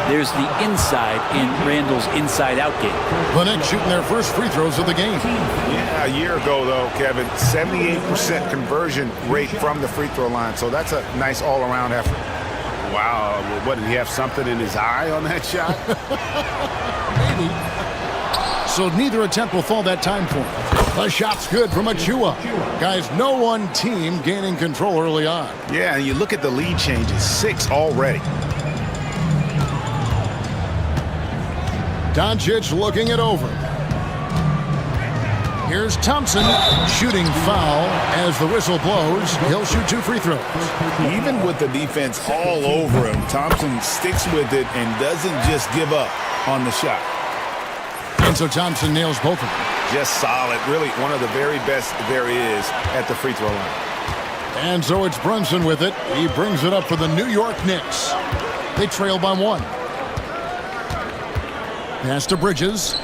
There's the inside in Randall's inside-out game. The Knicks shooting their first free throws of the game. Yeah, a year ago, though, Kevin, 78% conversion rate from the free throw line. So that's a nice all-around effort. Wow. What, did he have something in his eye on that shot? Maybe. So neither attempt will fall that time for him. The shot's good from Achua. Guys, no one team gaining control early on. Yeah, and you look at the lead changes, 6 already. Doncic looking it over. Here's Thompson, shooting foul as the whistle blows. He'll shoot 2 free throws. Even with the defense all over him, Thompson sticks with it and doesn't just give up on the shot. And so Thompson nails both of them. Just solid. Really one of the very best there is at the free throw line. And so it's Brunson with it. He brings it up for the New York Knicks. They trail by 1. Pass to Bridges.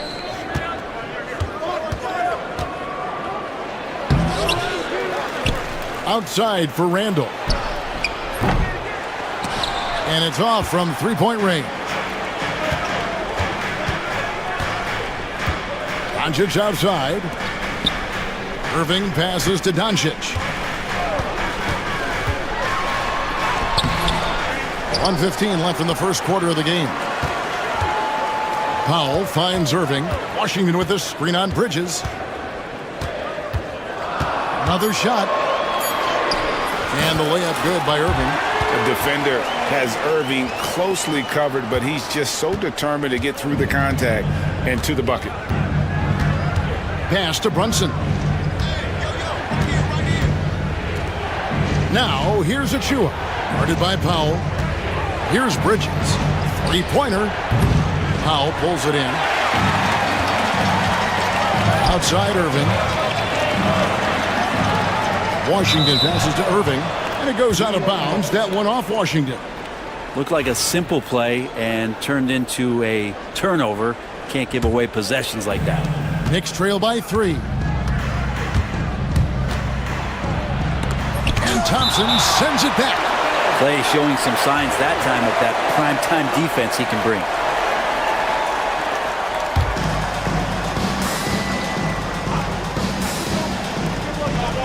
Outside for Randall. And it's off from three-point range. Doncic outside. Irving passes to Doncic. 1:15 left in the first quarter of the game. Powell finds Irving. Washington with this screen on Bridges. Another shot. And the layup good by Irving. The defender has Irving closely covered, but he's just so determined to get through the contact and to the bucket. Pass to Brunson. Now, here's Achua. Guarded by Powell. Here's Bridges. Three-pointer. Powell pulls it in. Outside Irving. Washington passes to Irving, and it goes out of bounds. That one off Washington. Looked like a simple play and turned into a turnover. Can't give away possessions like that. Knicks trail by 3. And Thompson sends it back. Clay showing some signs that time of that prime-time defense he can bring.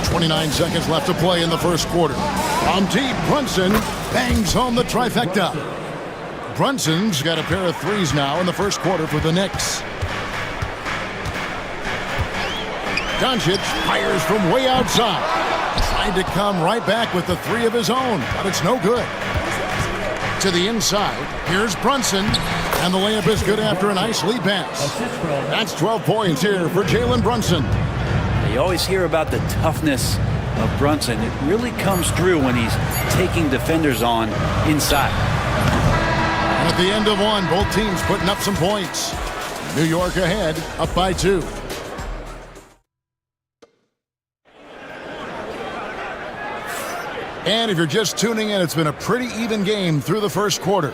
.29 seconds left to play in the first quarter. From deep, Brunson bangs home the trifecta. Brunson's got a pair of threes now in the first quarter for the Knicks. Doncic fires from way outside. Tried to come right back with the three of his own, but it's no good. To the inside, here's Brunson, and the layup is good after a nice lead pass. That's 12 points here for Jalen Brunson. You always hear about the toughness of Brunson. It really comes through when he's taking defenders on inside. And at the end of one, both teams putting up some points. New York ahead, up by 2. And if you're just tuning in, it's been a pretty even game through the first quarter.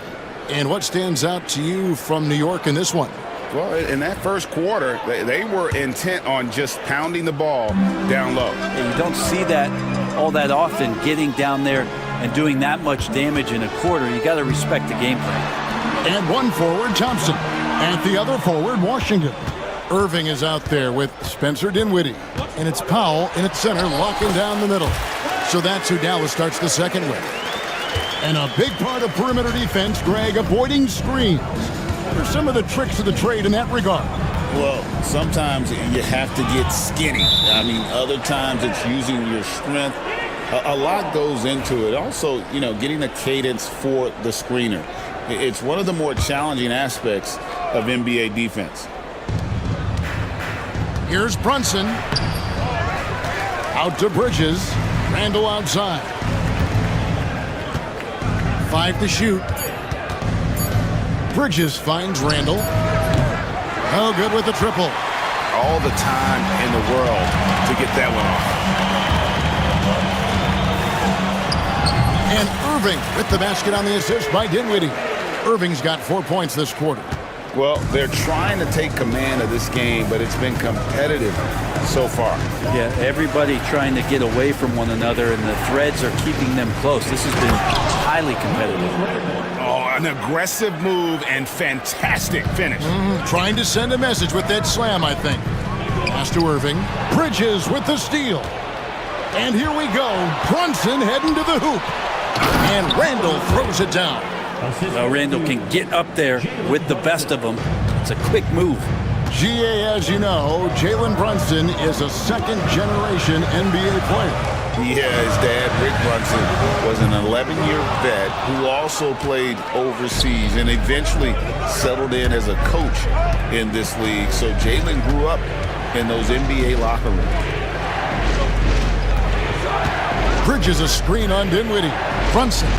And what stands out to you from New York in this one? Well, in that first quarter, they were intent on just pounding the ball down low. And you don't see that all that often, getting down there and doing that much damage in a quarter. You got to respect the game plan. And one forward, Thompson. And the other forward, Washington. Irving is out there with Spencer Dinwiddie. And it's Powell in its center, locking down the middle. So that's who Dallas starts the second with. And a big part of perimeter defense, Greg, avoiding screens. What are some of the tricks of the trade in that regard? Well, sometimes you have to get skinny. I mean, other times it's using your strength. A lot goes into it. Also, you know, getting a cadence for the screener. It's one of the more challenging aspects of NBA defense. Here's Brunson. Out to Bridges. Randall outside. 5 to shoot. Bridges finds Randall. Oh, good with the triple. All the time in the world to get that one off. And Irving with the basket on the assist by Dinwiddie. Irving's got 4 points this quarter. Well, they're trying to take command of this game, but it's been competitive so far. Yeah, everybody trying to get away from one another, and the threads are keeping them close. This has been highly competitive. Oh, an aggressive move and fantastic finish. Trying to send a message with that slam, I think. Pass to Irving. Bridges with the steal. And here we go. Brunson heading to the hoop. And Randall throws it down. Well, Randall can get up there with the best of them. It's a quick move. GA, as you know, Jalen Brunson is a second-generation NBA player. Yeah, his dad, Rick Brunson, was an 11-year vet who also played overseas and eventually settled in as a coach in this league. So Jalen grew up in those NBA locker rooms. Bridges a screen on Dinwiddie. Brunson.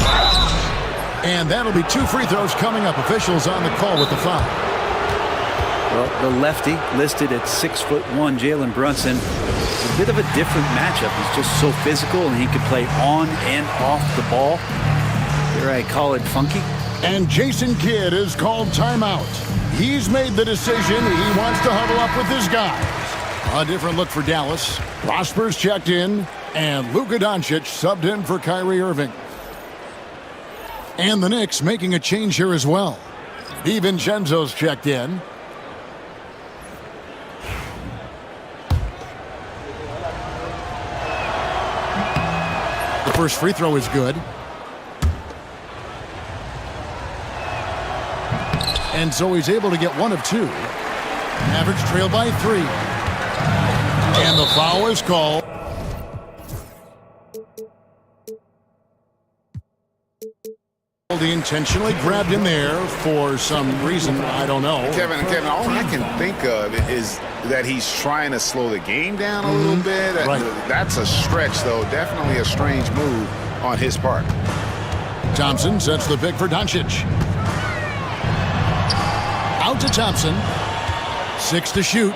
And that'll be 2 free throws coming up. Officials on the call with the foul. Well, the lefty listed at 6'1", Jalen Brunson. It's a bit of a different matchup. He's just so physical, and he can play on and off the ball. Here I call it funky. And Jason Kidd is called timeout. He's made the decision. He wants to huddle up with his guys. A different look for Dallas. Prosper's checked in, and Luka Doncic subbed in for Kyrie Irving. And the Knicks making a change here as well. DiVincenzo's checked in. The first free throw is good. And so he's able to get 1 of 2. Mavericks trail by 3. And the foul is called. He intentionally grabbed him there for some reason, I don't know. Kevin, all I can think of is that he's trying to slow the game down a little bit. Right. That's a stretch, though. Definitely a strange move on his part. Thompson sets the pick for Doncic. Out to Thompson. 6 to shoot.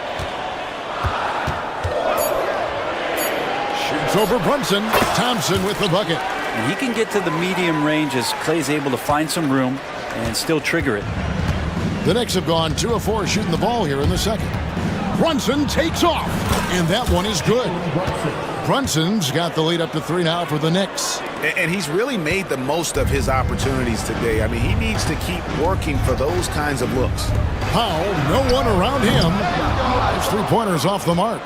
Shoots over Brunson. Thompson with the bucket. And he can get to the medium range as Clay's able to find some room and still trigger it. The Knicks have gone 2 of 4 shooting the ball here in the second. Brunson takes off, and that one is good. Brunson's got the lead up to 3 now for the Knicks. And he's really made the most of his opportunities today. I mean, he needs to keep working for those kinds of looks. Powell, no one around him. His 3-pointers off the mark.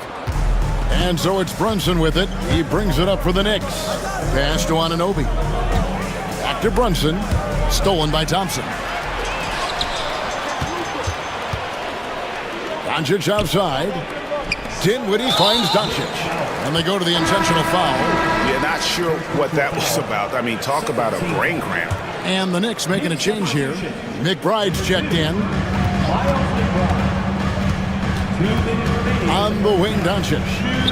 And so it's Brunson with it. He brings it up for the Knicks. Pass to Anunoby. Back to Brunson. Stolen by Thompson. Doncic outside. Dinwiddie finds Doncic. And they go to the intentional foul. Yeah, not sure what that was about. I mean, talk about a brain cramp. And the Knicks making a change here. McBride's checked in. On the wing, Doncic.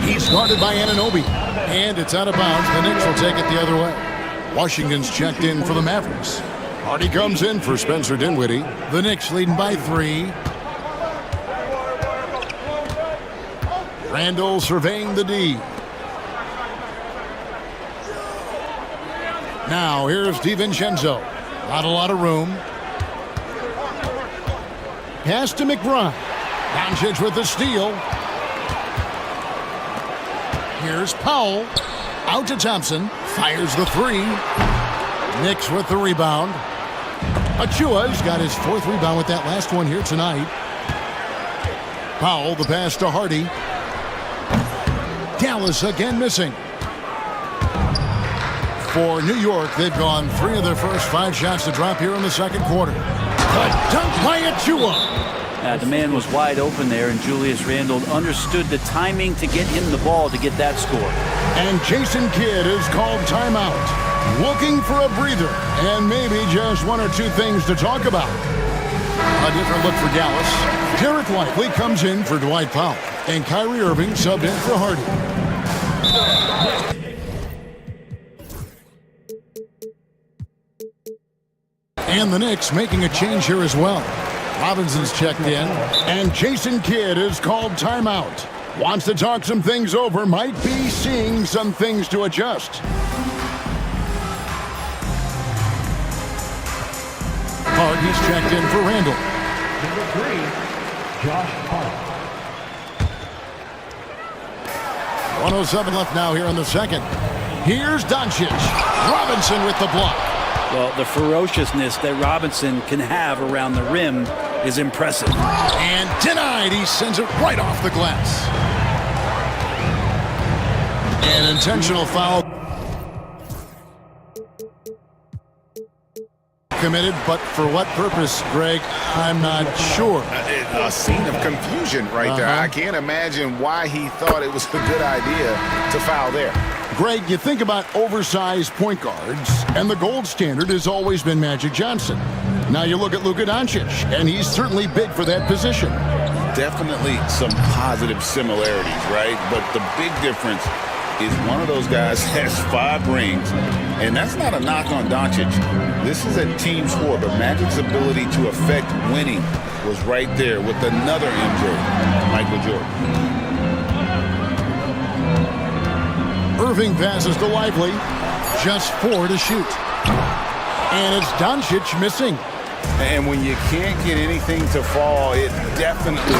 He's guarded by Anunoby. And it's out of bounds. The Knicks will take it the other way. Washington's checked in for the Mavericks. Hardy comes in for Spencer Dinwiddie. The Knicks leading by 3. Randall surveying the D. Now here's DiVincenzo. Not a lot of room. Pass to McBride. Doncic with the steal. Here's Powell. Out to Thompson. Fires the 3. Knicks with the rebound. Achua's got his 4th rebound with that last one here tonight. Powell, the pass to Hardy. Dallas again missing. For New York, they've gone 3 of their first 5 shots to drop here in the second quarter. A dunk by Achua. The man was wide open there, and Julius Randle understood the timing to get him the ball to get that score. And Jason Kidd is called timeout. Looking for a breather, and maybe just 1 or 2 things to talk about. A different look for Dallas. Derek Lively comes in for Dwight Powell, and Kyrie Irving subbed in for Hardy. And the Knicks making a change here as well. Robinson's checked in, and Jason Kidd is called timeout. Wants to talk some things over, might be seeing some things to adjust. Hardy's checked in for Randall. Number 3, Josh Hart. 1:07 left now here in the second. Here's Doncic. Robinson with the block. Well, the ferociousness that Robinson can have around the rim is impressive. And denied. He sends it right off the glass. An intentional foul committed, but for what purpose, Greg, I'm not sure. A scene of confusion right there. I can't imagine why he thought it was a good idea to foul there. Greg, you think about oversized point guards, and the gold standard has always been Magic Johnson. Now you look at Luka Doncic, and he's certainly big for that position. Definitely some positive similarities, right? But the big difference is one of those guys has 5 rings, and that's not a knock on Doncic. This is a team sport, but Magic's ability to affect winning was right there with another MJ, Michael Jordan. Irving passes to Lively. Just 4 to shoot. And it's Doncic missing. And when you can't get anything to fall, it definitely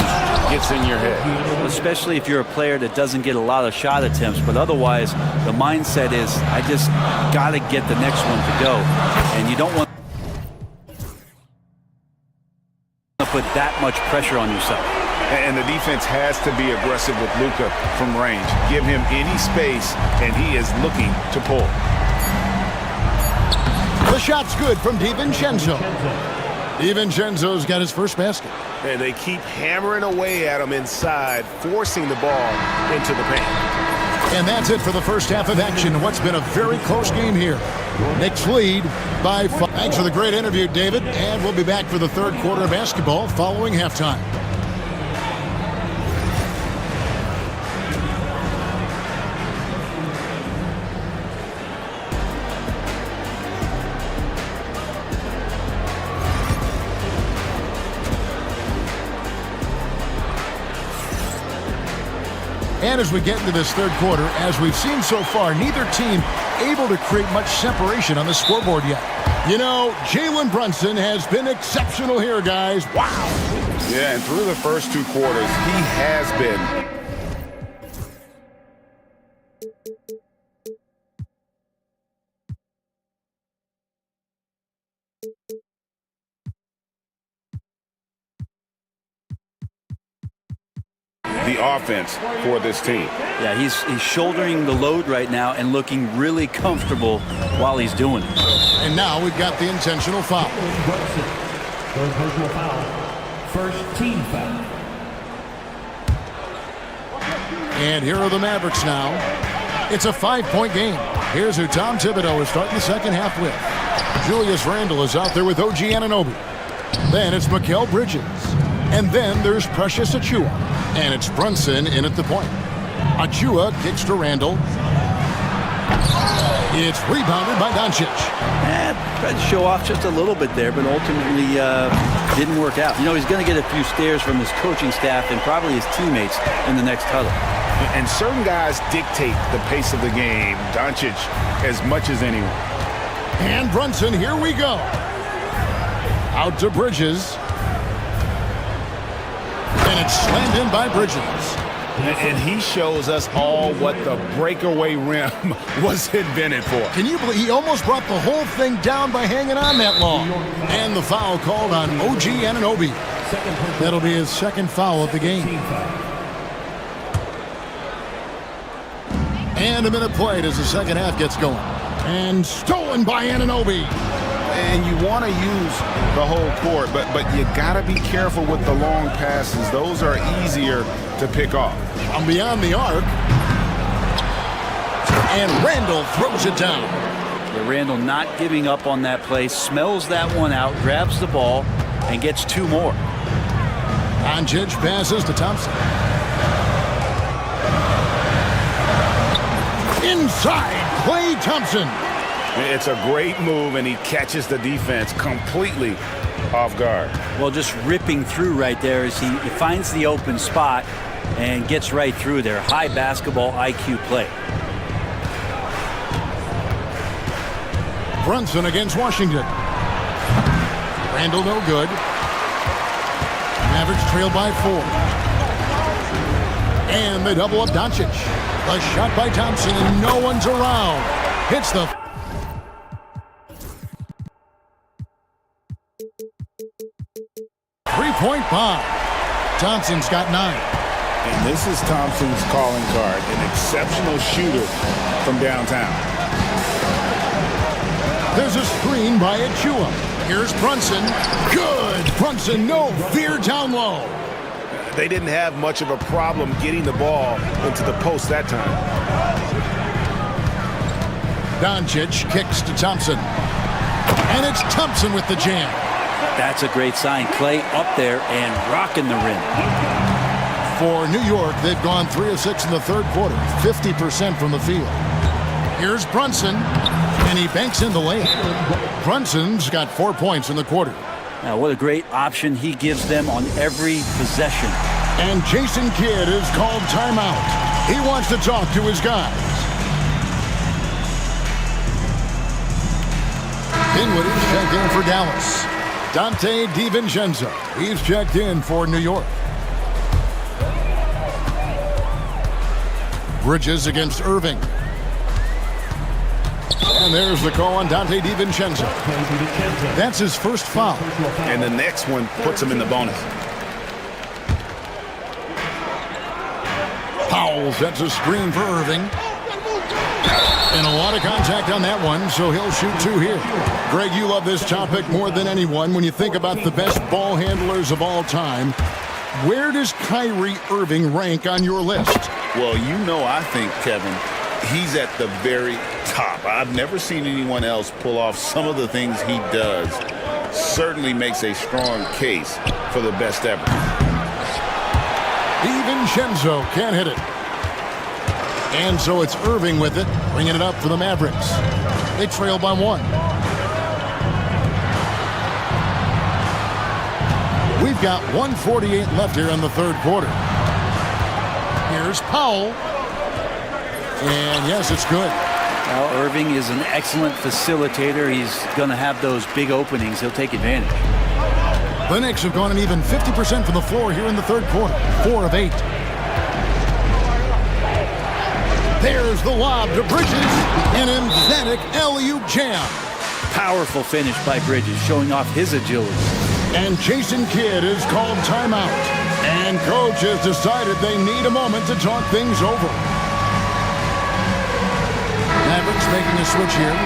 gets in your head. Especially if you're a player that doesn't get a lot of shot attempts, but otherwise the mindset is, I just got to get the next one to go. And you don't want to put that much pressure on yourself. And the defense has to be aggressive with Luka from range. Give him any space, and he is looking to pull. The shot's good from DiVincenzo. DiVincenzo's got his first basket. And they keep hammering away at him inside, forcing the ball into the paint. And that's it for the first half of action. What's been a very close game here. Knicks lead by 5. Thanks for the great interview, David. And we'll be back for the third quarter of basketball following halftime. And as we get into this third quarter, as we've seen so far, neither team able to create much separation on the scoreboard yet. You know, Jalen Brunson has been exceptional here, guys. Wow. Yeah, and through the first two quarters, he has been. The offense for this team. Yeah, he's shouldering the load right now and looking really comfortable while he's doing it. And now we've got the intentional foul. Personal foul. First team foul. And here are the Mavericks now. It's a 5-point game. Here's who Tom Thibodeau is starting the second half with. Julius Randle is out there with OG Anunoby. Then it's Mikal Bridges. And then there's Precious Achiuwa. And it's Brunson in at the point. Achiuwa kicks to Randle. It's rebounded by Doncic. Tried to show off just a little bit there, but ultimately didn't work out. You know, he's going to get a few stares from his coaching staff and probably his teammates in the next huddle. And certain guys dictate the pace of the game. Doncic as much as anyone. And Brunson, here we go. Out to Bridges. And it's slammed in by Bridges. And he shows us all what the breakaway rim was invented for. Can you believe he almost brought the whole thing down by hanging on that long? And the foul called on OG Anunoby. That'll be his second foul of the game. And a minute played as the second half gets going. And stolen by Anunoby. And you want to use the whole court, but you got to be careful with the long passes. Those are easier to pick off. From beyond the arc. And Randle throws it down. Yeah, Randle not giving up on that play, smells that one out, grabs the ball, and gets two more. Doncic passes to Thompson. Inside, Klay Thompson. It's a great move, and he catches the defense completely off guard. Well, just ripping through right there as he finds the open spot and gets right through there. High basketball IQ play. Brunson against Washington. Randle no good. Mavericks trail by 4. And they double up Doncic. A shot by Thompson, and no one's around. Hits the... Three-point bomb. Thompson's got 9. And this is Thompson's calling card, an exceptional shooter from downtown. There's a screen by Achiuwa. Here's Brunson. Good. Brunson, no fear down low. They didn't have much of a problem getting the ball into the post that time. Doncic kicks to Thompson. And it's Thompson with the jam. That's a great sign. Klay up there and rocking the rim. For New York, they've gone 3 of 6 in the third quarter, 50% from the field. Here's Brunson, and he banks in the layup. Brunson's got 4 points in the quarter. Now, what a great option he gives them on every possession. And Jason Kidd is called timeout. He wants to talk to his guys. Dinwiddie's checked in for Dallas. Dante DiVincenzo, he's checked in for New York. Bridges against Irving. And there's the call on Dante DiVincenzo. That's his first foul. And the next one puts him in the bonus. Powell sets a screen for Irving. And a lot of contact on that one, so he'll shoot 2 here. Greg, you love this topic more than anyone. When you think about the best ball handlers of all time, where does Kyrie Irving rank on your list? Well, you know, I think, Kevin, he's at the very top. I've never seen anyone else pull off some of the things he does. Certainly makes a strong case for the best ever. DiVincenzo can't hit it. And so it's Irving with it, bringing it up for the Mavericks. They trail by 1. We've got 1:48 left here in the third quarter. Here's Powell. And yes, it's good. Well, Irving is an excellent facilitator. He's going to have those big openings. He'll take advantage. The Knicks have gone an even 50% from the floor here in the third quarter. 4 of 8. There's the lob to Bridges. An emphatic alley-oop jam. Powerful finish by Bridges, showing off his agility. And Jason Kidd is called timeout. And coach has decided they need a moment to talk things over. Mavericks making a switch here.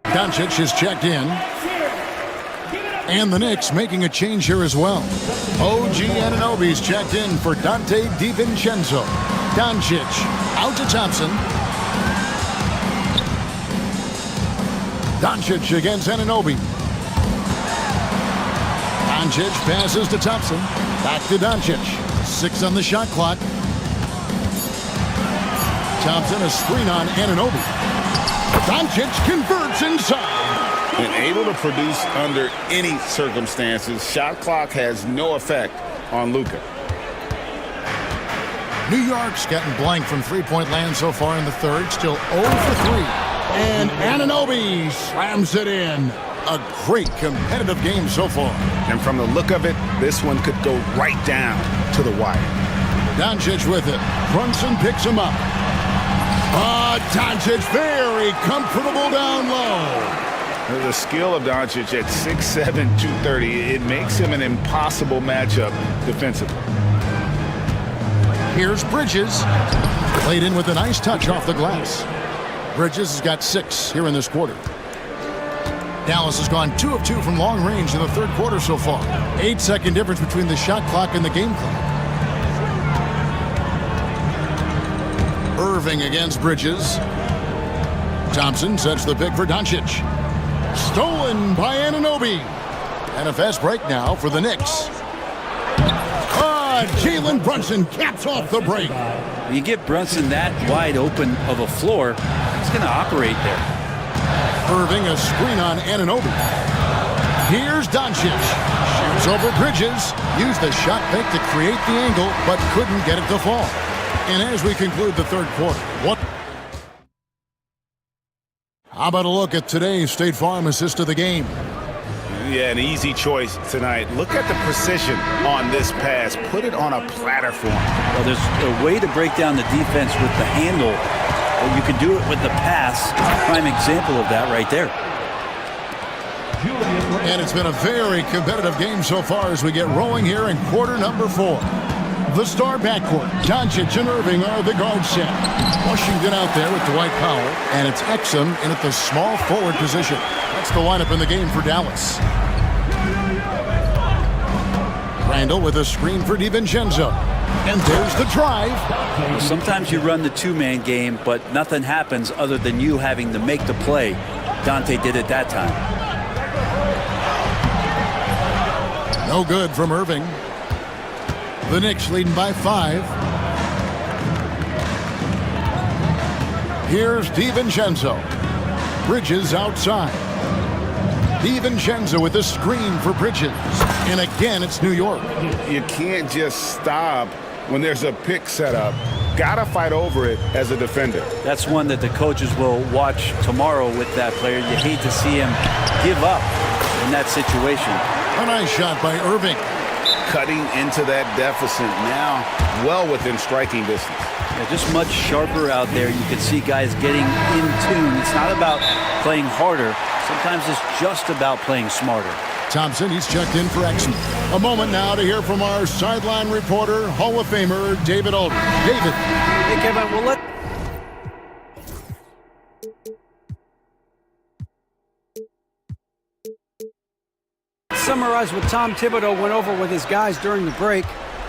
Doncic is checked in. And the Knicks making a change here as well. OG Anunoby's checked in for Dante DiVincenzo. Doncic out to Thompson. Doncic against Anunoby. Doncic passes to Thompson. Back to Doncic. 6 on the shot clock. Thompson a screen on Anunoby. Doncic converts inside. And able to produce under any circumstances. Shot clock has no effect on Luka. New York's gotten blank from three-point land so far in the third. Still 0 for 3. And Anunoby slams it in. A great competitive game so far. And from the look of it, this one could go right down to the wire. Doncic with it. Brunson picks him up. Doncic very comfortable down low. The skill of Doncic at 6'7", 230, it makes him an impossible matchup defensively. Here's Bridges. Played in with a nice touch off the glass. Bridges has got 6 here in this quarter. Dallas has gone 2 of 2 from long range in the third quarter so far. 8-second difference between the shot clock and the game clock. Irving against Bridges. Thompson sets the pick for Doncic. Stolen by Anunoby. And a fast break now for the Knicks. Jalen Brunson caps off the break. You get Brunson that wide open of a floor, he's going to operate there. Irving a screen on Anunoby. Here's Doncic. Shoots over Bridges. Used the shot fake to create the angle, but couldn't get it to fall. And as we conclude the third quarter, how about a look at today's State Farm assist of the game? Yeah, an easy choice tonight. Look at the precision on this pass. Put it on a platform. Well, there's a way to break down the defense with the handle, but you can do it with the pass. Prime example of that right there. And it's been a very competitive game so far as we get rolling here in quarter number 4. The star backcourt, Doncic and Irving are the guard set. Washington out there with Dwight Powell, and it's Exum in at the small forward position. That's the lineup in the game for Dallas. Randall with a screen for DiVincenzo. And there's the drive. Well, sometimes you run the two-man game, but nothing happens other than you having to make the play. Dante did it that time. No good from Irving. The Knicks leading by 5. Here's DiVincenzo. Bridges outside. DiVincenzo with a screen for Bridges. And again, it's New York. You can't just stop when there's a pick set up. Gotta fight over it as a defender. That's one that the coaches will watch tomorrow with that player. You hate to see him give up in that situation. A nice shot by Irving. Cutting into that deficit now, well within striking distance. Yeah, just much sharper out there. You can see guys getting in tune. It's not about playing harder. Sometimes it's just about playing smarter. Thompson, he's checked in for Exman. A moment now to hear from our sideline reporter, Hall of Famer David Aldridge. David. Hey, Kevin, we'll let... Summarize what Tom Thibodeau went over with his guys during the break.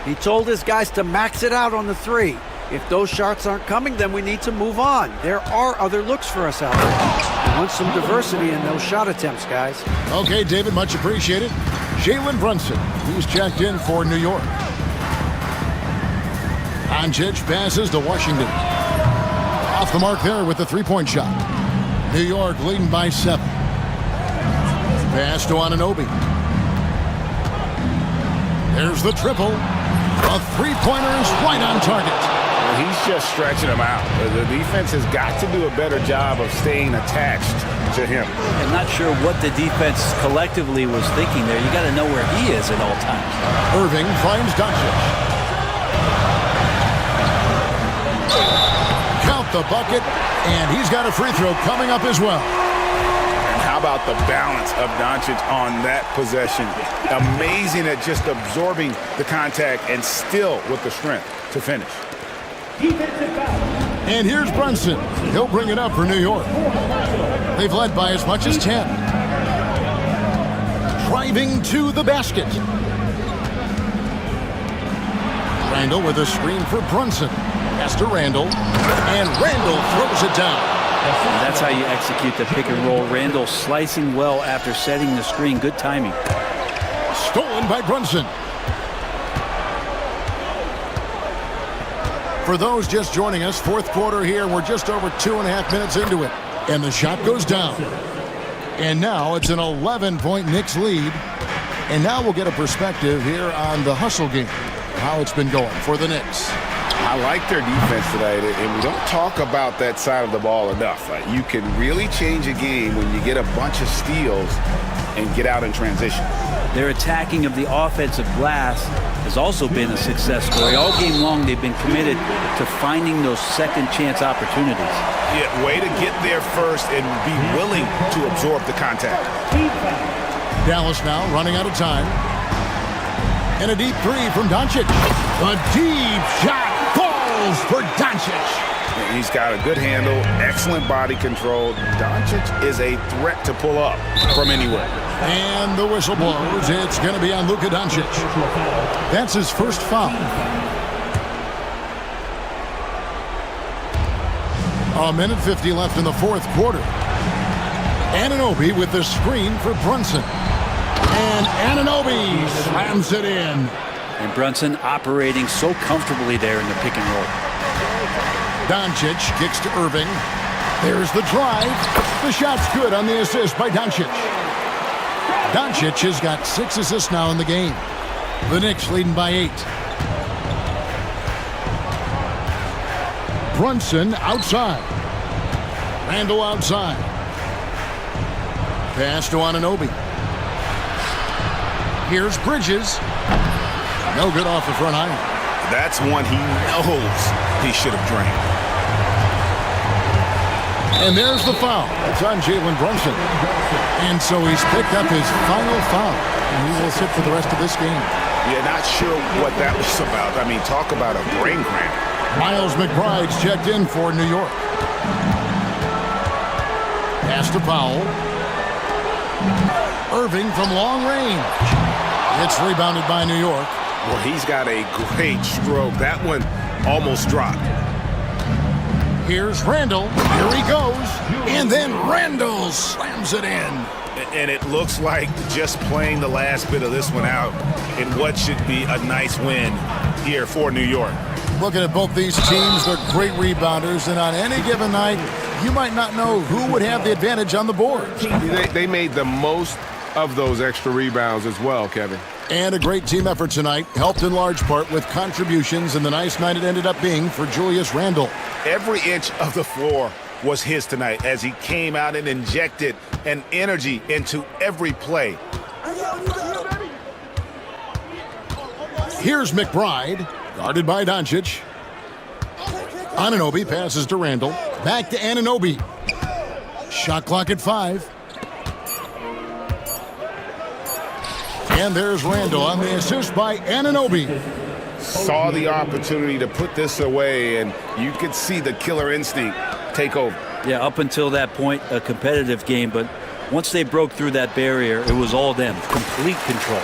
He told his guys to max it out on the three. If those shots aren't coming, then we need to move on. There are other looks for us out there. We want some diversity in those shot attempts, guys. Okay, David, much appreciated. Jalen Brunson, who's checked in for New York. Doncic passes to Washington. Off the mark there with the three-point shot. New York leading by 7. Pass to Anunoby. There's the triple. A three-pointer is right on target. He's just stretching them out. The defense has got to do a better job of staying attached to him. I'm not sure what the defense collectively was thinking there. You got to know where he is at all times. Irving finds Doncic. Count the bucket, and he's got a free throw coming up as well. And how about the balance of Doncic on that possession? Amazing at just absorbing the contact and still with the strength to finish. And here's Brunson. He'll bring it up for New York. They've led by as much as 10. Driving to the basket. Randall with a screen for Brunson. Pass to Randall. And Randall throws it down. And that's how you execute the pick and roll. Randall slicing well after setting the screen. Good timing. Stolen by Brunson. For those just joining us, fourth quarter here. We're just over 2.5 minutes into it. And the shot goes down. And now it's an 11-point Knicks lead. And now we'll get a perspective here on the hustle game, how it's been going for the Knicks. I like their defense tonight, and we don't talk about that side of the ball enough. You can really change a game when you get a bunch of steals and get out in transition. Their attacking of the offensive glass has also been a success story. All game long, they've been committed to finding those second chance opportunities. Yeah, way to get there first and be willing to absorb the contact. Dallas now running out of time. And a deep three from Doncic. A deep shot falls for Doncic. He's got a good handle, excellent body control. Doncic is a threat to pull up from anywhere. And the whistle blows. It's going to be on Luka Doncic. That's his first foul. A minute 50 left in the fourth quarter. Anunoby with the screen for Brunson. And Anunoby slams it in. And Brunson operating so comfortably there in the pick and roll. Doncic kicks to Irving. There's the drive. The shot's good on the assist by Doncic. Doncic has got 6 assists now in the game. The Knicks leading by 8. Brunson outside. Randall outside. Pass to Anunoby. Here's Bridges. No good off the front iron. That's one he knows he should have drained. And there's the foul. It's on Jalen Brunson. And so he's picked up his final foul. And he will sit for the rest of this game. Yeah, not sure what that was about. I mean, talk about a brain cramp. Miles McBride's checked in for New York. Pass to Powell. Irving from long range. It's rebounded by New York. Well, he's got a great stroke. That one almost dropped. Here's Randall. Here he goes. And then Randall slams it in. And it looks like just playing the last bit of this one out in what should be a nice win here for New York. Looking at both these teams, they're great rebounders. And on any given night, you might not know who would have the advantage on the board. They made the most of those extra rebounds as well, Kevin. And a great team effort tonight, helped in large part with contributions, and the nice night it ended up being for Julius Randle. Every inch of the floor was his tonight as he came out and injected an energy into every play. Here's McBride, guarded by Doncic. Anunoby passes to Randall. Back to Anunoby. Shot clock at 5. And there's Randall on the assist by Anunoby. Saw the opportunity to put this away, and you could see the killer instinct take over. Yeah, up until that point, a competitive game, but once they broke through that barrier, it was all them, complete control.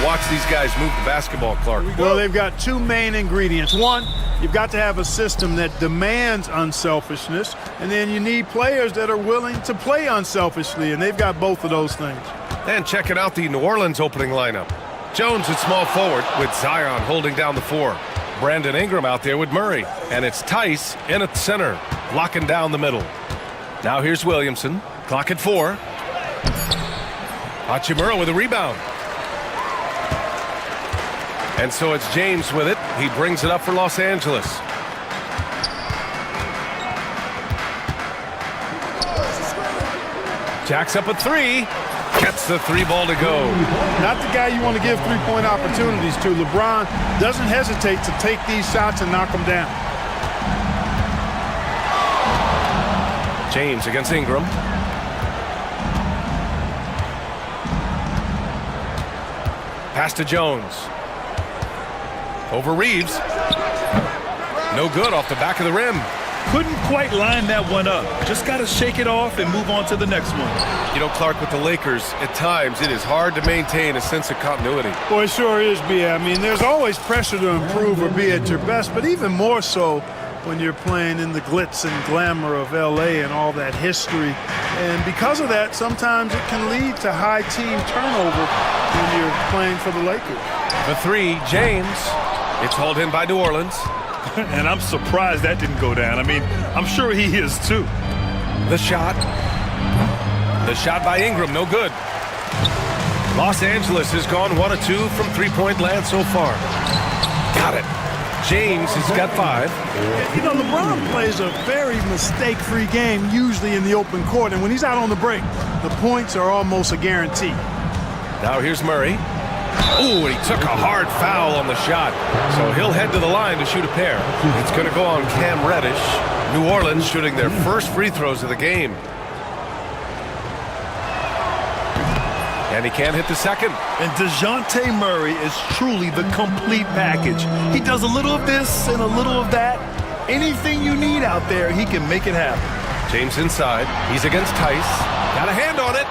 watch these guys move the basketball, Clark? Well, they've got two main ingredients. One, you've got to have a system that demands unselfishness, and then you need players that are willing to play unselfishly, and they've got both of those things. And checking out the New Orleans opening lineup. Jones at small forward with Zion holding down the 4. Brandon Ingram out there with Murray. And it's Tice in at center, locking down the middle. Now here's Williamson. Clock at 4. Hachimura with a rebound. And so it's James with it. He brings it up for Los Angeles. Jacks up a 3. Gets the 3 ball to go. Not the guy you want to give three-point opportunities to. LeBron doesn't hesitate to take these shots and knock them down. James against Ingram. Pass to Jones. Over Reeves. No good off the back of the rim. Couldn't quite line that one up. Just got to shake it off and move on to the next one. You know, Clark, with the Lakers, at times it is hard to maintain a sense of continuity. Boy, it sure is, B. I mean, there's always pressure to improve or be at your best, but even more so when you're playing in the glitz and glamour of L.A. and all that history. And because of that, sometimes it can lead to high team turnover when you're playing for the Lakers. The 3, James. It's hauled in by New Orleans. And I'm surprised that didn't go down. I mean, I'm sure he is too. The shot. The shot by Ingram, no good. Los Angeles has gone 1 of 2 from three-point land so far. Got it. James has got 5. You know, LeBron plays a very mistake-free game, usually in the open court, and when he's out on the break, the points are almost a guarantee. Now here's Murray. Ooh, and he took a hard foul on the shot. So he'll head to the line to shoot a pair. It's going to go on Cam Reddish. New Orleans shooting their first free throws of the game. And he can't hit the second. And DeJounte Murray is truly the complete package. He does a little of this and a little of that. Anything you need out there, he can make it happen. James inside. He's against Tice. Got a hand on it.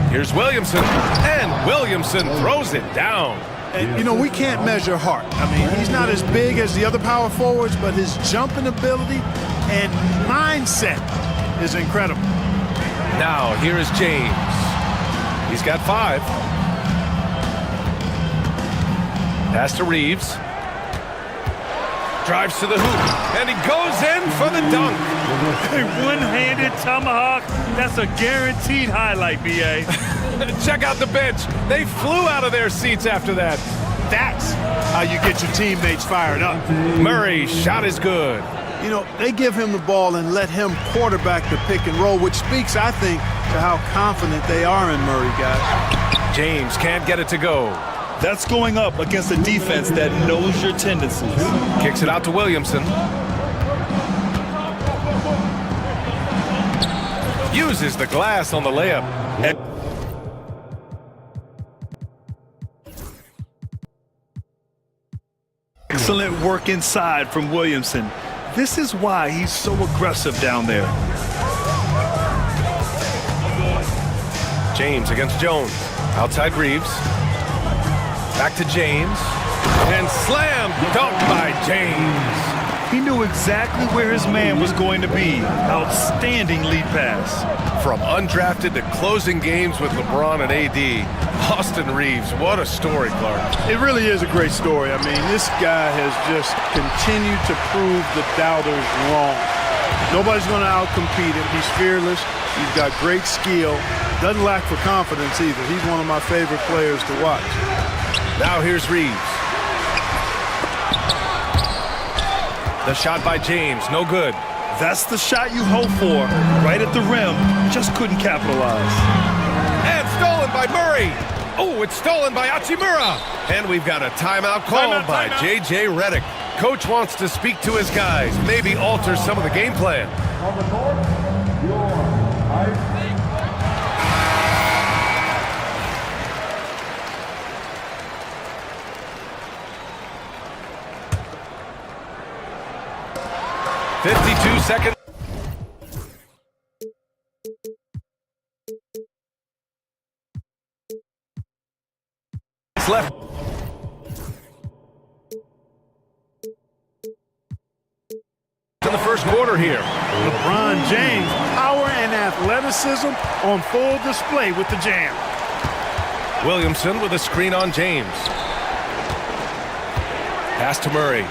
Here's Williamson, and Williamson throws it down. And, you know, we can't measure heart. I mean, he's not as big as the other power forwards, but his jumping ability and mindset is incredible. Now, here is James. He's got 5. Pass to Reeves. Drives to the hoop, and he goes in for the dunk. A one-handed tomahawk. That's a guaranteed highlight, B.A. Check out the bench. They flew out of their seats after that. That's how you get your teammates fired up. Murray's shot is good. You know, they give him the ball and let him quarterback the pick and roll, which speaks, I think, to how confident they are in Murray, guys. James can't get it to go. That's going up against a defense that knows your tendencies. Kicks it out to Williamson. Uses the glass on the layup. Excellent work inside from Williamson. This is why he's so aggressive down there. James against Jones. Outside Reeves. Back to James. And slam dunk by James. He knew exactly where his man was going to be. Outstanding lead pass. From undrafted to closing games with LeBron and AD, Austin Reeves, what a story, Clark. It really is a great story. I mean, this guy has just continued to prove the doubters wrong. Nobody's going to outcompete him. He's fearless. He's got great skill. Doesn't lack for confidence either. He's one of my favorite players to watch. Now here's Reeves. The shot by James, no good. That's the shot you hope for. Right at the rim, just couldn't capitalize. And stolen by Murray. Oh, it's stolen by Hachimura. And we've got a timeout called by J.J. Redick. Coach wants to speak to his guys, maybe alter some of the game plan. On the court, your height. 52 seconds. minutes left. In the first quarter here. LeBron James, power and athleticism on full display with the jam. Williamson with a screen on James. Pass to Murray.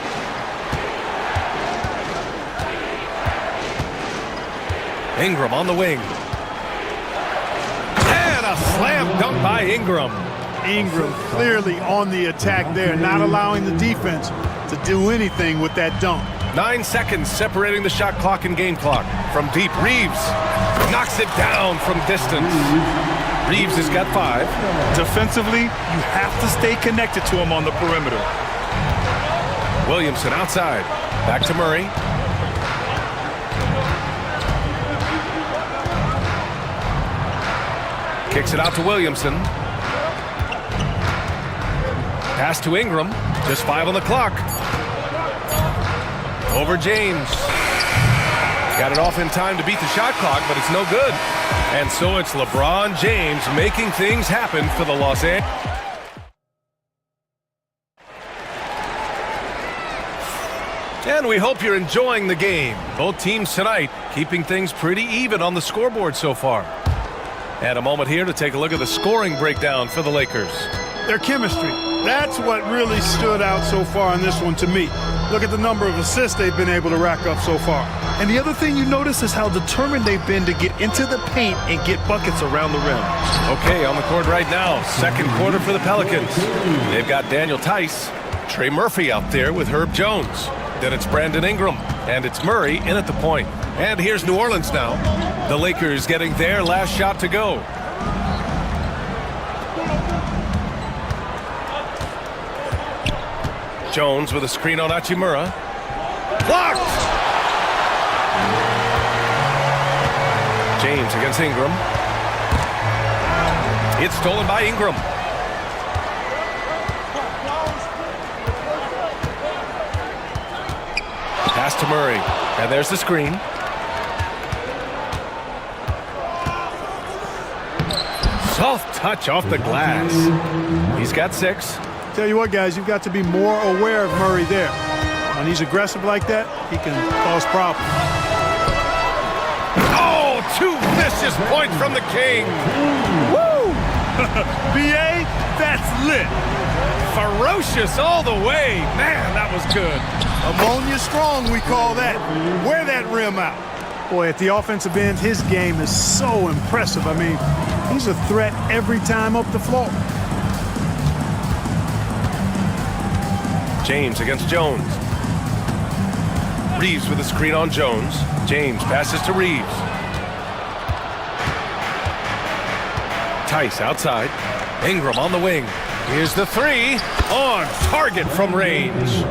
Ingram on the wing. And a slam dunk by Ingram. Ingram clearly on the attack there, not allowing the defense to do anything with that dunk. 9 seconds separating the shot clock and game clock. From deep, Reeves knocks it down from distance. Reeves has got 5. Defensively, you have to stay connected to him on the perimeter. Williamson outside. Back to Murray. Kicks it out to Williamson. Pass to Ingram. Just 5 on the clock. Over James. Got it off in time to beat the shot clock, but it's no good. And so it's LeBron James making things happen for the Los Angeles. And we hope you're enjoying the game. Both teams tonight keeping things pretty even on the scoreboard so far. And a moment here to take a look at the scoring breakdown for the Lakers. Their chemistry. That's what really stood out so far in this one to me. Look at the number of assists they've been able to rack up so far. And the other thing you notice is how determined they've been to get into the paint and get buckets around the rim. Okay, on the court right now, second quarter for the Pelicans. They've got Daniel Tice, Trey Murphy out there with Herb Jones. Then it's Brandon Ingram, and it's Murray in at the point. And here's New Orleans now. The Lakers getting their last shot to go. Jones with a screen on Hachimura. Blocked! James against Ingram. It's stolen by Ingram. Pass to Murray. And there's the screen. Soft touch off the glass. He's got 6. Tell you what, guys, you've got to be more aware of Murray there. When he's aggressive like that, he can cause problems. Oh, 2 vicious points from the King. Woo! BA, that's lit. Ferocious all the way. Man, that was good. Ammonia strong, we call that. Wear that rim out. Boy, at the offensive end, his game is so impressive. I mean, he's a threat every time up the floor. James against Jones. Reeves with a screen on Jones. James passes to Reeves. Tice outside. Ingram on the wing. Here's the 3. On target from range.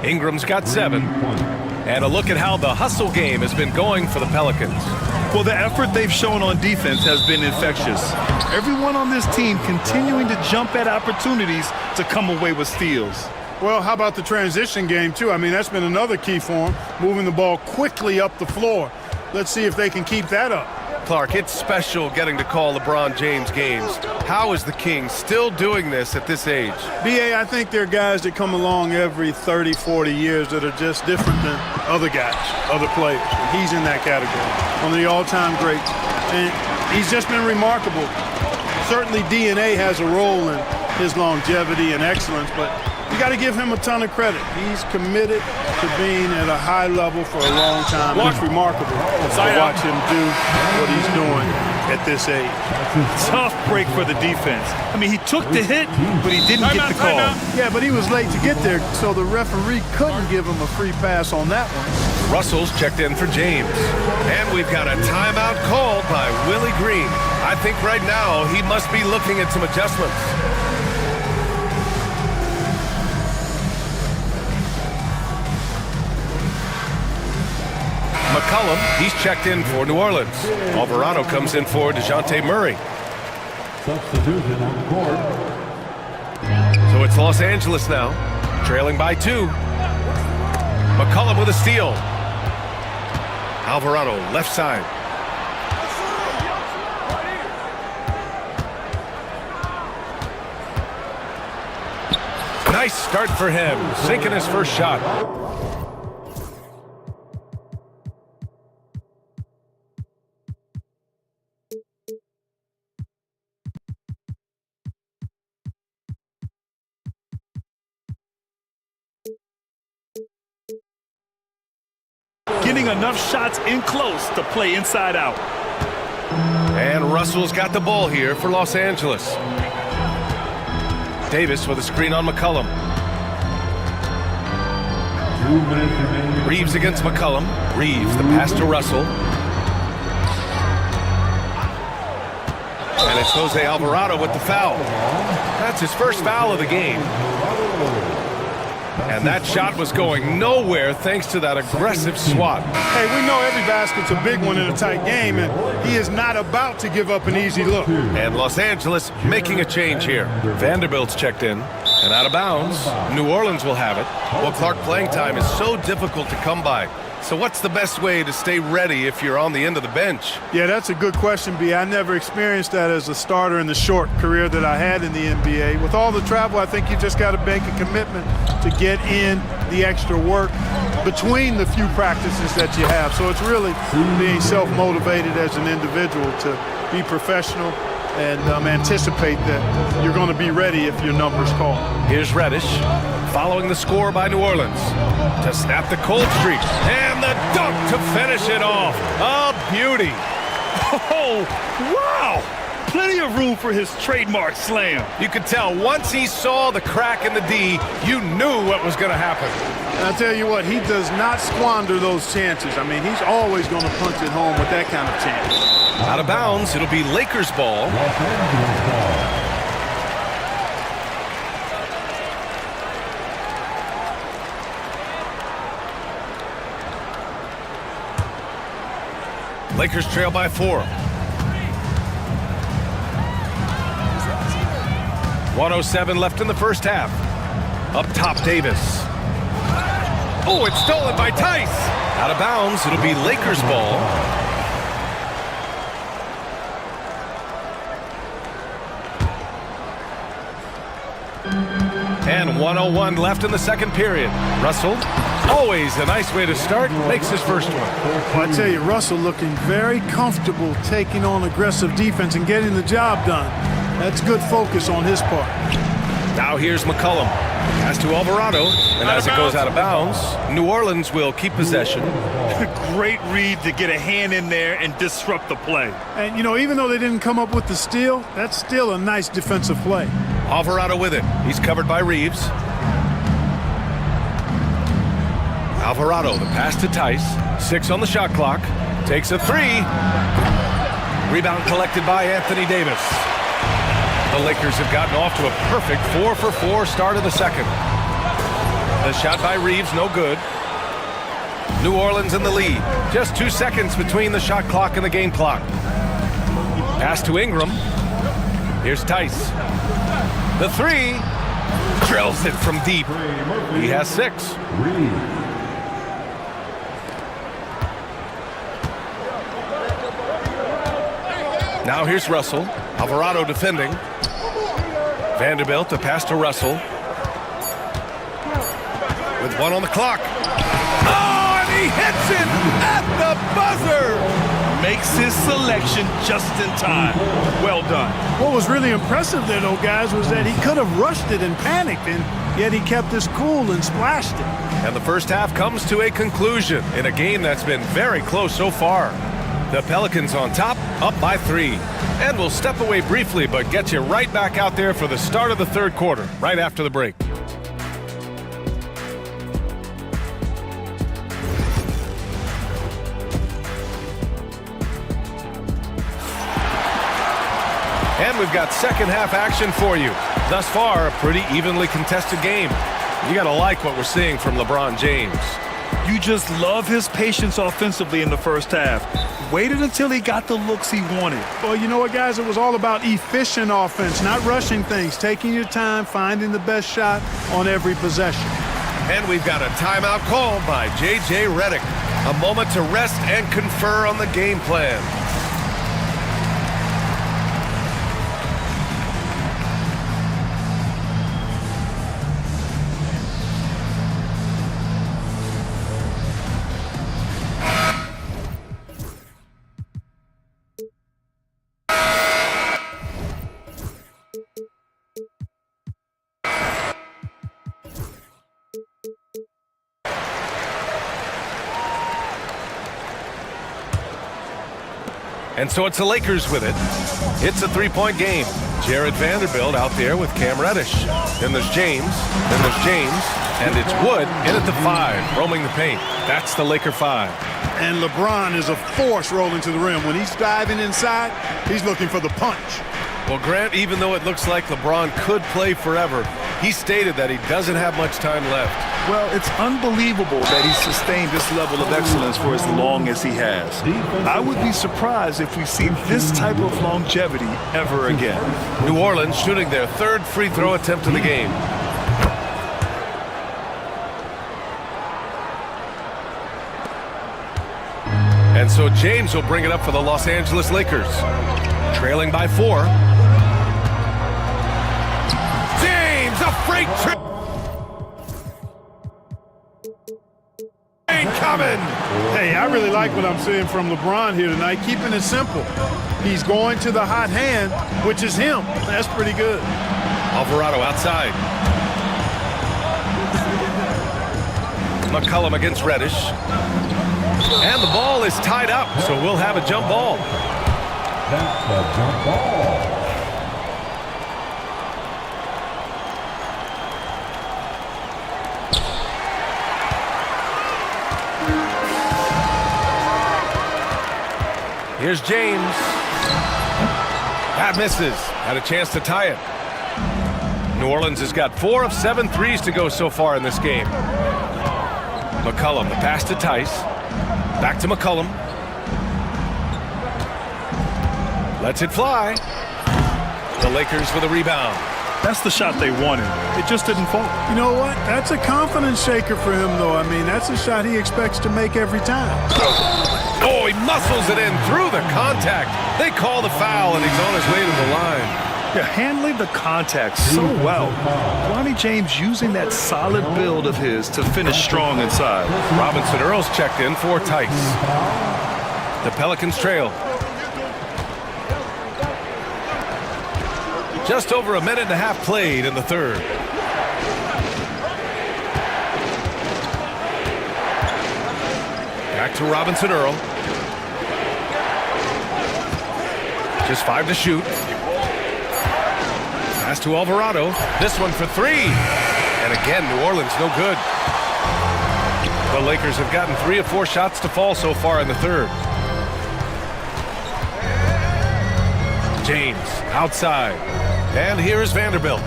Ingram's got 7. And a look at how the hustle game has been going for the Pelicans. Well, the effort they've shown on defense has been infectious. Everyone on this team continuing to jump at opportunities to come away with steals. Well, how about the transition game, too? I mean, that's been another key for him, moving the ball quickly up the floor. Let's see if they can keep that up. Clark, it's special getting to call LeBron James games. How is the King still doing this at this age? BA, I think there are guys that come along every 30, 40 years that are just different than other guys, other players. He's in that category, one of the all-time greats. And he's just been remarkable. Certainly DNA has a role in his longevity and excellence, but you got to give him a ton of credit. He's committed to being at a high level for a long time. It's remarkable to watch him do what he's doing at this age. Tough break for the defense. I mean, he took the hit, but he didn't get the call. Yeah, but he was late to get there, so the referee couldn't give him a free pass on that one. Russell's checked in for James. And we've got a timeout called by Willie Green. I think right now he must be looking at some adjustments. McCollum, he's checked in for New Orleans. Alvarado comes in for DeJounte Murray. Substitution on the court. So it's Los Angeles now, trailing by 2. McCollum with a steal. Alvarado, left side. Nice start for him, sinking his first shot. Getting enough shots in close to play inside out. And Russell's got the ball here for Los Angeles. Davis with a screen on McCollum. 2 minutes remaining. Reeves against McCollum. Reeves, the pass to Russell. And it's Jose Alvarado with the foul. That's his first foul of the game. And that shot was going nowhere thanks to that aggressive swat. Hey, we know every basket's a big one in a tight game, and he is not about to give up an easy look. And Los Angeles making a change here. Vanderbilt's checked in and out of bounds. New Orleans will have it. Well, Clark, playing time is so difficult to come by. So what's the best way to stay ready if you're on the end of the bench? Yeah, that's a good question, B. I never experienced that as a starter in the short career that I had in the NBA. With all the travel, I think you just got to make a commitment to get in the extra work between the few practices that you have. So it's really being self-motivated as an individual to be professional and anticipate that you're going to be ready if your number's called. Here's Reddish, following the score by New Orleans, to snap the cold streak, and the dunk to finish it off. A beauty. Oh, wow! Plenty of room for his trademark slam. You could tell once he saw the crack in the D, you knew what was going to happen. And I'll tell you what, he does not squander those chances. I mean, he's always going to punch it home with that kind of chance. Out of bounds, it'll be Lakers ball. Lakers trail by 4. 1:07 left in the first half. Up top, Davis. Oh, it's stolen by Tice. Out of bounds, it'll be Lakers ball. And 1:01 left in the second period. Russell, always a nice way to start, makes his first one. Well, I tell you, Russell looking very comfortable taking on aggressive defense and getting the job done. That's good focus on his part. Now here's McCollum. Pass to Alvarado, and as it goes out of bounds, New Orleans will keep possession. Great read to get a hand in there and disrupt the play. And, you know, even though they didn't come up with the steal, that's still a nice defensive play. Alvarado with it. He's covered by Reeves. Alvarado, the pass to Tice. 6 on the shot clock. Takes a 3. Rebound collected by Anthony Davis. The Lakers have gotten off to a perfect 4-for-4 start of the second. The shot by Reeves, no good. New Orleans in the lead. Just 2 seconds between the shot clock and the game clock. Pass to Ingram. Here's Tice. The 3. Drills it from deep. He has 6. Now here's Russell. Alvarado defending. Vanderbilt, the pass to Russell. With 1 on the clock. Oh, and he hits it at the buzzer! Makes his selection just in time. Well done. What was really impressive there, though, guys, was that he could have rushed it and panicked, and yet he kept his cool and splashed it. And the first half comes to a conclusion in a game that's been very close so far. The Pelicans on top, up by 3. And we'll step away briefly, but get you right back out there for the start of the third quarter, right after the break. And we've got second half action for you. Thus far, a pretty evenly contested game. You gotta like what we're seeing from LeBron James. You just love his patience offensively in the first half. Waited until he got the looks he wanted. Well, you know what, guys? It was all about efficient offense, not rushing things, taking your time, finding the best shot on every possession. And we've got a timeout called by J.J. Redick. A moment to rest and confer on the game plan. And so it's the Lakers with it. It's a three-point game. Jared Vanderbilt out there with Cam Reddish. Then there's James. Then there's James. And it's Wood in at the 5, roaming the paint. That's the Laker 5. And LeBron is a force rolling to the rim. When he's diving inside, he's looking for the punch. Well, Grant, even though it looks like LeBron could play forever, he stated that he doesn't have much time left. Well, it's unbelievable that he's sustained this level of excellence for as long as he has. I would be surprised if we see this type of longevity ever again. New Orleans shooting their third free throw attempt of the game. And so James will bring it up for the Los Angeles Lakers. Trailing by 4. James, a freight train coming. Hey, I really like what I'm seeing from LeBron here tonight, keeping it simple. He's going to the hot hand, which is him. That's pretty good. Alvarado outside. McCollum against Reddish. And the ball is tied up, so we'll have a jump ball. That's a jump ball. Here's James. That misses. Had a chance to tie it. New Orleans has got 4 of 7 threes to go so far in this game. McCollum, the pass to Tice. Back to McCollum. Lets it fly. The Lakers with a rebound. That's the shot they wanted. It just didn't fall. You know what? That's a confidence shaker for him, though. I mean, that's a shot he expects to make every time. Oh, he muscles it in through the contact. They call the foul, and he's on his way to the line. Yeah, handling the contact so well. Bronny James using that solid build of his to finish strong inside. Robinson Earl's checked in for Tice. The Pelicans trail. Just over a minute and a half played in the third. Back to Robinson Earl. Just 5 to shoot. Pass to Alvarado. This one for 3. And again, New Orleans no good. The Lakers have gotten 3 of 4 shots to fall so far in the third. James outside. And here is Vanderbilt.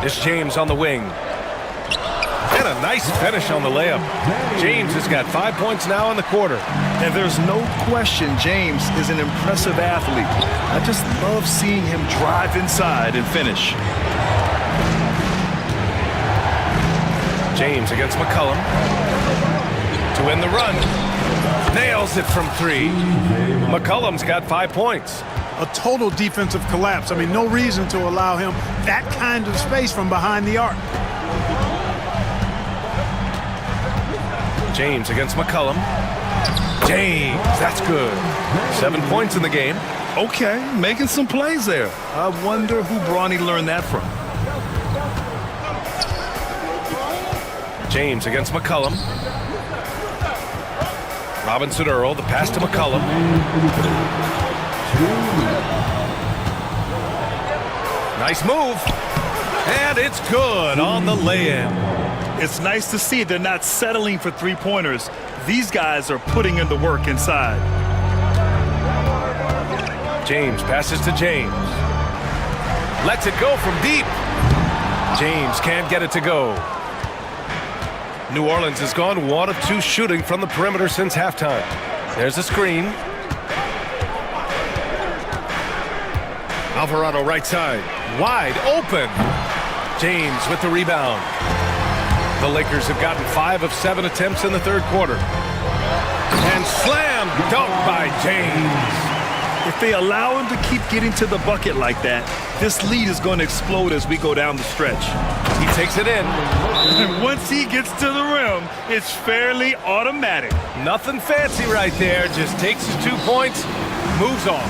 It's James on the wing. And a nice finish on the layup. James has got 5 points now in the quarter. And there's no question James is an impressive athlete. I just love seeing him drive inside and finish. James against McCollum. To win the run. Nails it from 3. McCollum's got 5 points. A total defensive collapse. I mean, no reason to allow him that kind of space from behind the arc. James against McCollum. James, that's good. 7 points in the game. Okay, making some plays there. I wonder who Bronny learned that from. James against McCollum. Robinson Earl, the pass to McCollum. Nice move. And it's good on the lay-in. It's nice to see they're not settling for three-pointers. These guys are putting in the work inside. James passes to James. Lets it go from deep. James can't get it to go. New Orleans has gone 1 of 2 shooting from the perimeter since halftime. There's a screen. Alvarado right side. Wide open. James with the rebound. The Lakers have gotten 5 of 7 attempts in the third quarter. And slam dunk by James. If they allow him to keep getting to the bucket like that, this lead is going to explode as we go down the stretch. He takes it in. And once he gets to the rim, it's fairly automatic. Nothing fancy right there. Just takes his 2 points, moves on.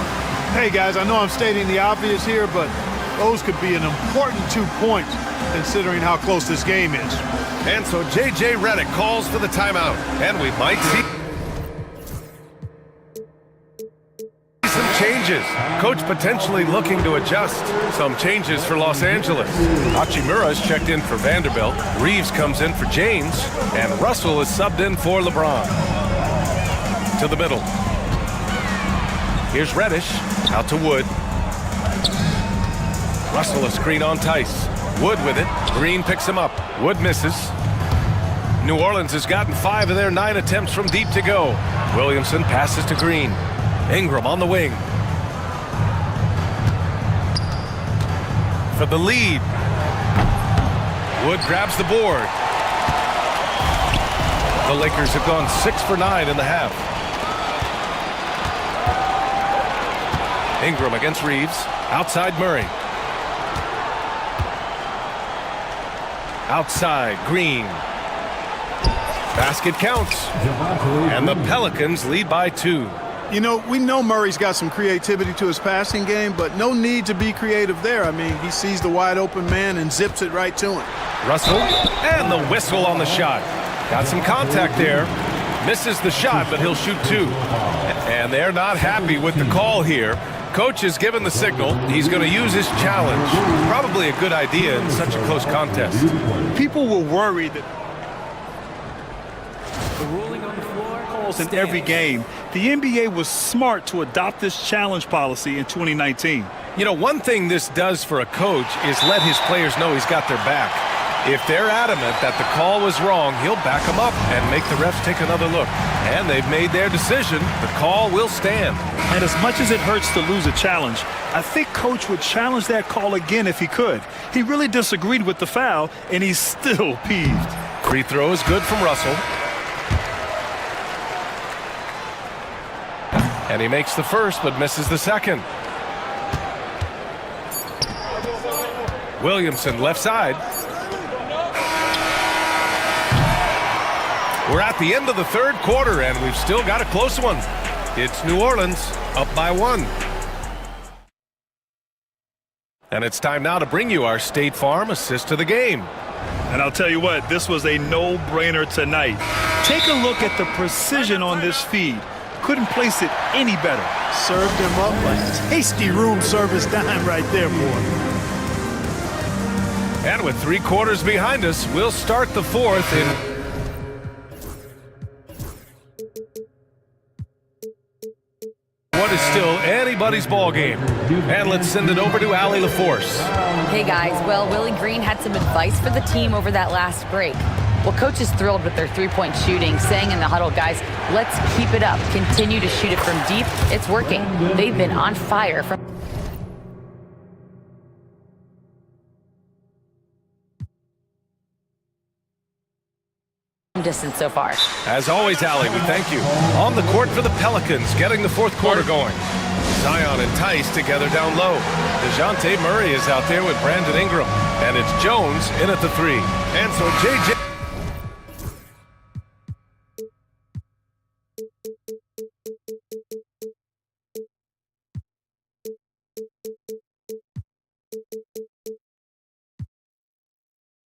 Hey, guys, I know I'm stating the obvious here, but those could be an important 2 points considering how close this game is. And so J.J. Redick calls for the timeout, and we might see... changes. Coach potentially looking to adjust. Some changes for Los Angeles. Hachimura's checked in for Vanderbilt. Reeves comes in for James. And Russell is subbed in for LeBron. To the middle. Here's Reddish. Out to Wood. Russell a screen on Tice. Wood with it. Green picks him up. Wood misses. New Orleans has gotten 5 of their 9 attempts from deep to go. Williamson passes to Green. Ingram on the wing. For the lead. Wood grabs the board. The Lakers have gone 6 for 9 in the half. Ingram against Reeves. Outside Murray. Outside Green. Basket counts. And the Pelicans lead by 2. You know, we know Murray's got some creativity to his passing game, but no need to be creative there. I mean, he sees the wide open man and zips it right to him. Russell, and the whistle on the shot. Got some contact there. Misses the shot, but he'll shoot 2. And they're not happy with the call here. Coach has given the signal. He's going to use his challenge. Probably a good idea in such a close contest. People were worried that the ruling on the floor calls in every game. The NBA was smart to adopt this challenge policy in 2019. You know, one thing this does for a coach is let his players know he's got their back. If they're adamant that the call was wrong, he'll back them up and make the refs take another look. And they've made their decision. The call will stand. And as much as it hurts to lose a challenge, I think Coach would challenge that call again if he could. He really disagreed with the foul, and he's still peeved. Free throw is good from Russell. And he makes the first, but misses the second. Williamson, left side. We're at the end of the third quarter, and we've still got a close one. It's New Orleans, up by 1. And it's time now to bring you our State Farm assist to the game. And I'll tell you what, this was a no-brainer tonight. Take a look at the precision on this feed. Couldn't place it any better. Served him up a tasty room service dime right there, boy. And with 3 quarters behind us, we'll start the fourth in what is still anybody's ball game. And let's send it over to Allie LaForce. Hey guys, well, Willie Green had some advice for the team over that last break. Well, coach is thrilled with their 3-point shooting, saying in the huddle, guys, let's keep it up. Continue to shoot it from deep. It's working. They've been on fire from distance so far. As always, Allie, we thank you. On the court for the Pelicans, getting the fourth quarter going. Zion and Tice together down low. DeJounte Murray is out there with Brandon Ingram. And it's Jones in at the 3. And so J.J.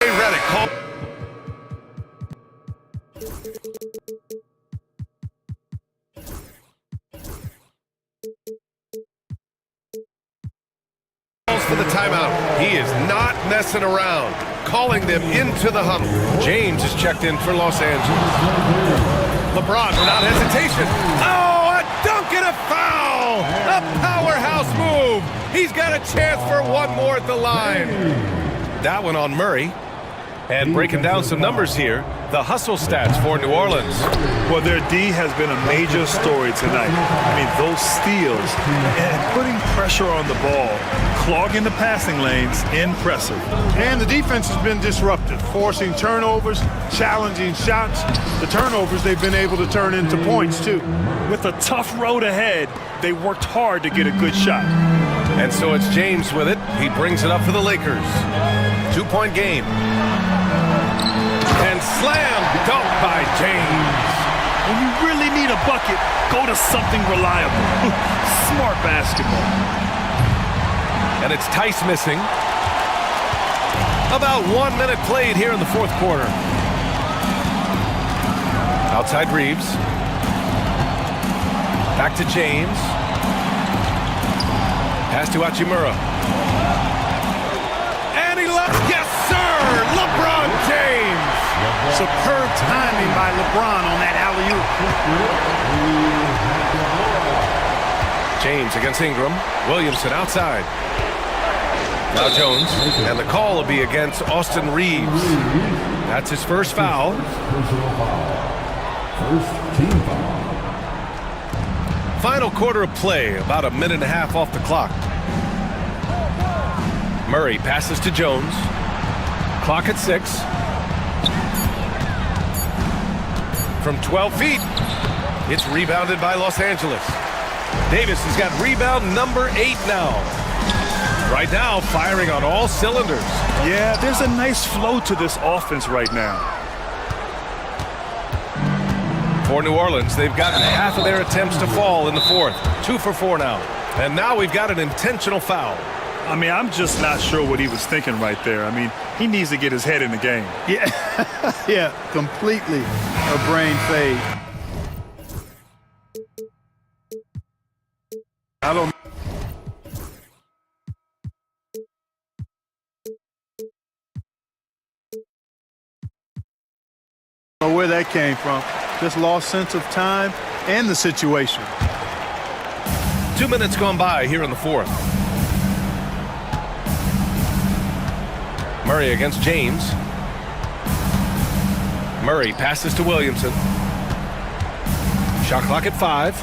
Redick call. For the timeout. He is not messing around. Calling them into the huddle. James is checked in for Los Angeles. LeBron without hesitation. Oh, a dunk and a foul! A powerhouse move. He's got a chance for one more at the line. That one on Murray. And breaking down some numbers here, the hustle stats for New Orleans. Well, their D has been a major story tonight. I mean, those steals and putting pressure on the ball, clogging the passing lanes, impressive. And the defense has been disruptive, forcing turnovers, challenging shots. The turnovers they've been able to turn into points, too. With a tough road ahead, they worked hard to get a good shot. And so it's James with it. He brings it up for the Lakers. 2-point game. And slam dunk by James. When you really need a bucket, go to something reliable. Smart basketball. And it's Tice missing. About 1 minute played here in the fourth quarter. Outside Reeves. Back to James. Pass to Hachimura. And he left. Yes, sir! LeBron James! Superb timing by LeBron on that alley-oop. James against Ingram. Williamson outside. Now Jones. And the call will be against Austin Reeves. That's his first foul. First team foul. Final quarter of play, about a minute and a half off the clock. Murray passes to Jones. Clock at 6. From 12 feet. It's rebounded by Los Angeles. Davis has got rebound number 8 now. Right now, firing on all cylinders. Yeah, there's a nice flow to this offense right now. For New Orleans, they've gotten half of their attempts to fall in the fourth. 2 for 4 now. And now we've got an intentional foul. I mean, I'm just not sure what he was thinking right there. I mean, he needs to get his head in the game. Yeah, yeah, completely a brain fade. I don't know where that came from. Just lost sense of time and the situation. 2 minutes gone by here in the fourth. Murray against James. Murray passes to Williamson. Shot clock at 5.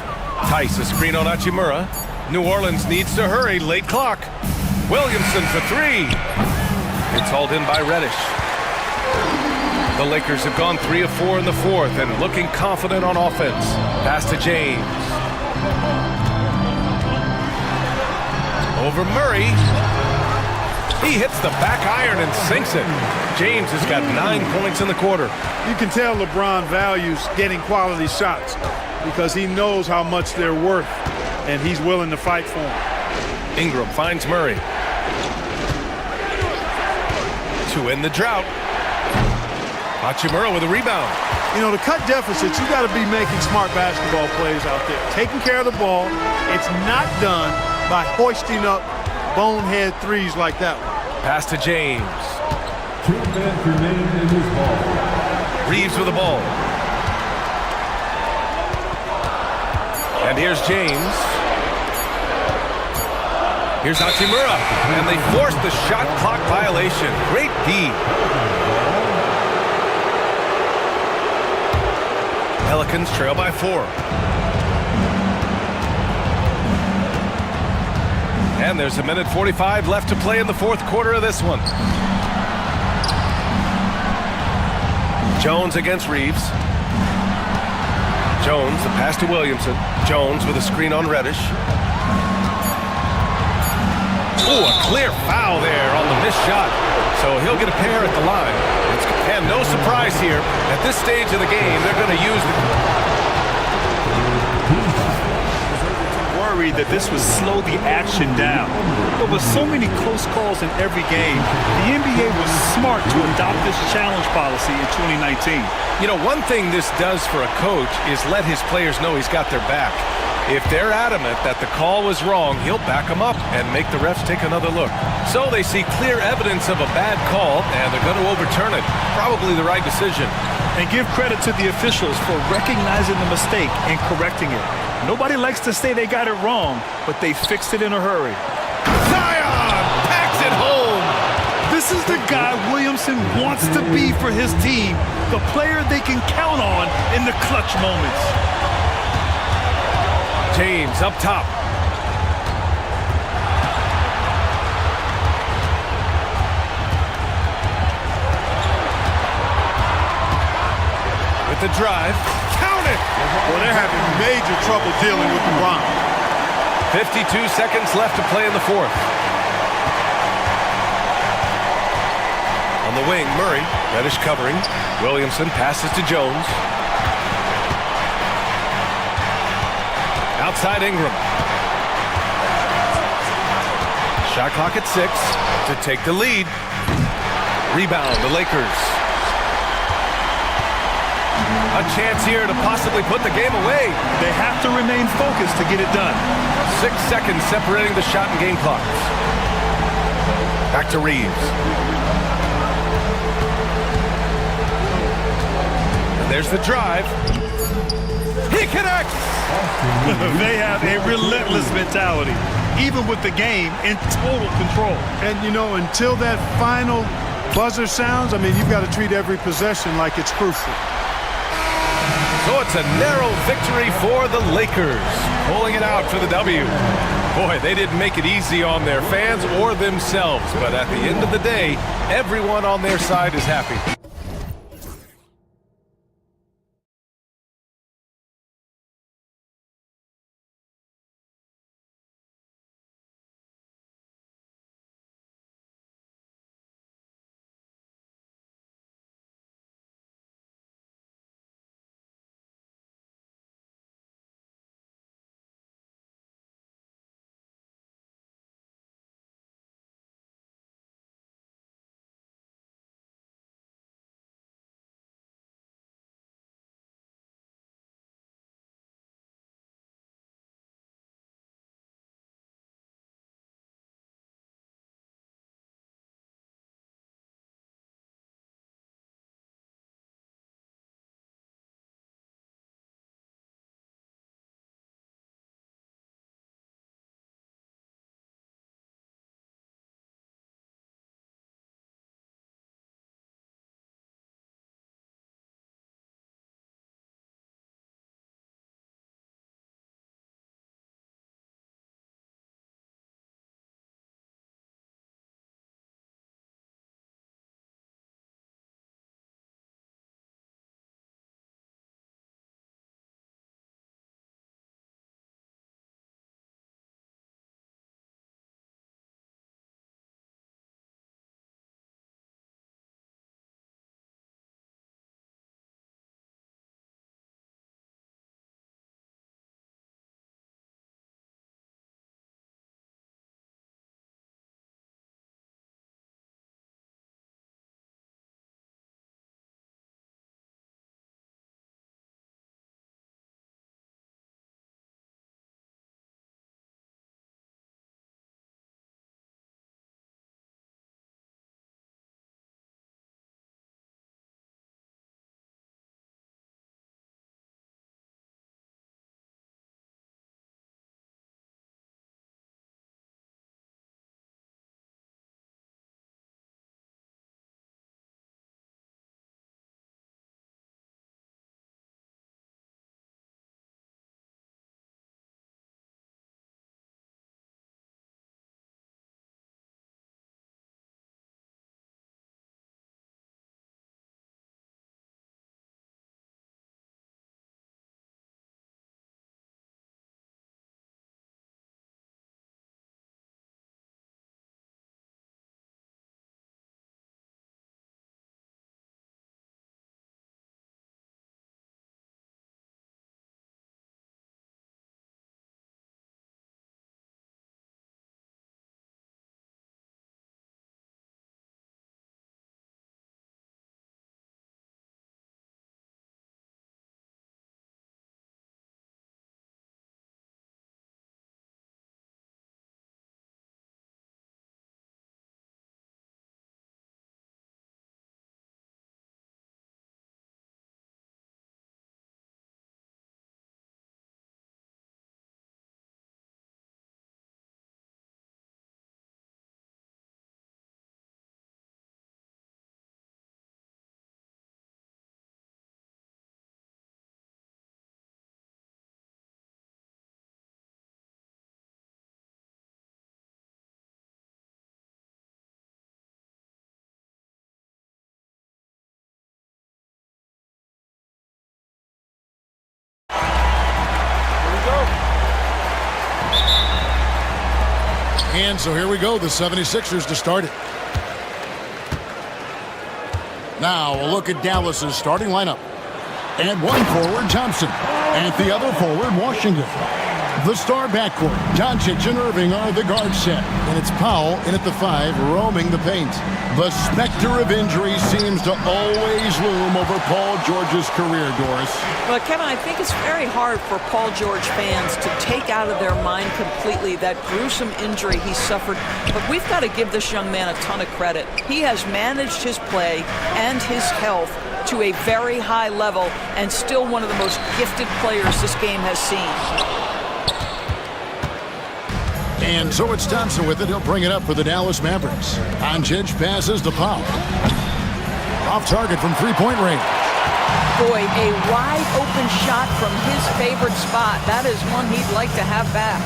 Tice a screen on Hachimura. New Orleans needs to hurry. Late clock. Williamson for 3. It's hauled in by Reddish. The Lakers have gone 3 of 4 in the fourth and looking confident on offense. Pass to James. Over Murray. He hits the back iron and sinks it. James has got 9 points in the quarter. You can tell LeBron values getting quality shots because he knows how much they're worth, and he's willing to fight for them. Ingram finds Murray. To end the drought. Hachimura with a rebound. You know, to cut deficits, you got to be making smart basketball plays out there. Taking care of the ball. It's not done by hoisting up bonehead threes like that one. Pass to James. 2 minutes remain in this ball. Reeves with the ball. And here's James. Here's Hachimura. And they force the shot clock violation. Great D. Pelicans trail by 4. And there's a minute 45 left to play in the fourth quarter of this one. Jones against Reeves. Jones, the pass to Williamson. Jones with a screen on Reddish. Oh, a clear foul there on the missed shot. So he'll get a pair at the line. And no surprise here. At this stage of the game, they're going to use the... Worried that this would slow the action down. But with so many close calls in every game, the NBA was smart to adopt this challenge policy in 2019. You know, one thing this does for a coach is let his players know he's got their back. If they're adamant that the call was wrong, he'll back them up and make the refs take another look. So they see clear evidence of a bad call, and they're going to overturn it. Probably the right decision. And give credit to the officials for recognizing the mistake and correcting it. Nobody likes to say they got it wrong, but they fixed it in a hurry. Zion packs it home. This is the guy Williamson wants to be for his team, the player they can count on in the clutch moments. James up top. With the drive. Count it! Well, they're having major trouble dealing with LeBron. 52 seconds left to play in the fourth. On the wing, Murray. Reddish covering. Williamson passes to Jones. Outside Ingram. Shot clock at 6 to take the lead. Rebound, the Lakers. A chance here to possibly put the game away. They have to remain focused to get it done. 6 seconds separating the shot and game clocks. Back to Reeves. And there's the drive. He connects! They have a relentless mentality, even with the game in total control. And, you know, until that final buzzer sounds, I mean, you've got to treat every possession like it's crucial. So it's a narrow victory for the Lakers, pulling it out for the W. Boy, they didn't make it easy on their fans or themselves, but at the end of the day, everyone on their side is happy. And so here we go, the 76ers to start it. Now a look at Dallas's starting lineup. And one forward, Thompson. And the other forward, Washington. The star backcourt, Doncic and Irving are the guard set, and it's Powell in at the 5, roaming the paint. The specter of injury seems to always loom over Paul George's career, Doris. Well, Kevin, I think it's very hard for Paul George fans to take out of their mind completely that gruesome injury he suffered. But we've got to give this young man a ton of credit. He has managed his play and his health to a very high level, and still one of the most gifted players this game has seen. And so it's Thompson with it. He'll bring it up for the Dallas Mavericks. Doncic passes to Powell. Off target from three-point range. Boy, a wide open shot from his favorite spot. That is one he'd like to have back.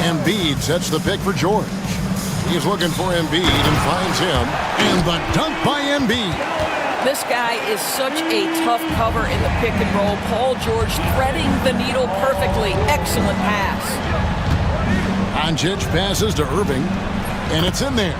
Embiid sets the pick for George. He's looking for Embiid and finds him. And the dunk by Embiid. This guy is such a tough cover in the pick and roll. Paul George threading the needle perfectly. Excellent pass. Doncic passes to Irving, and it's in there.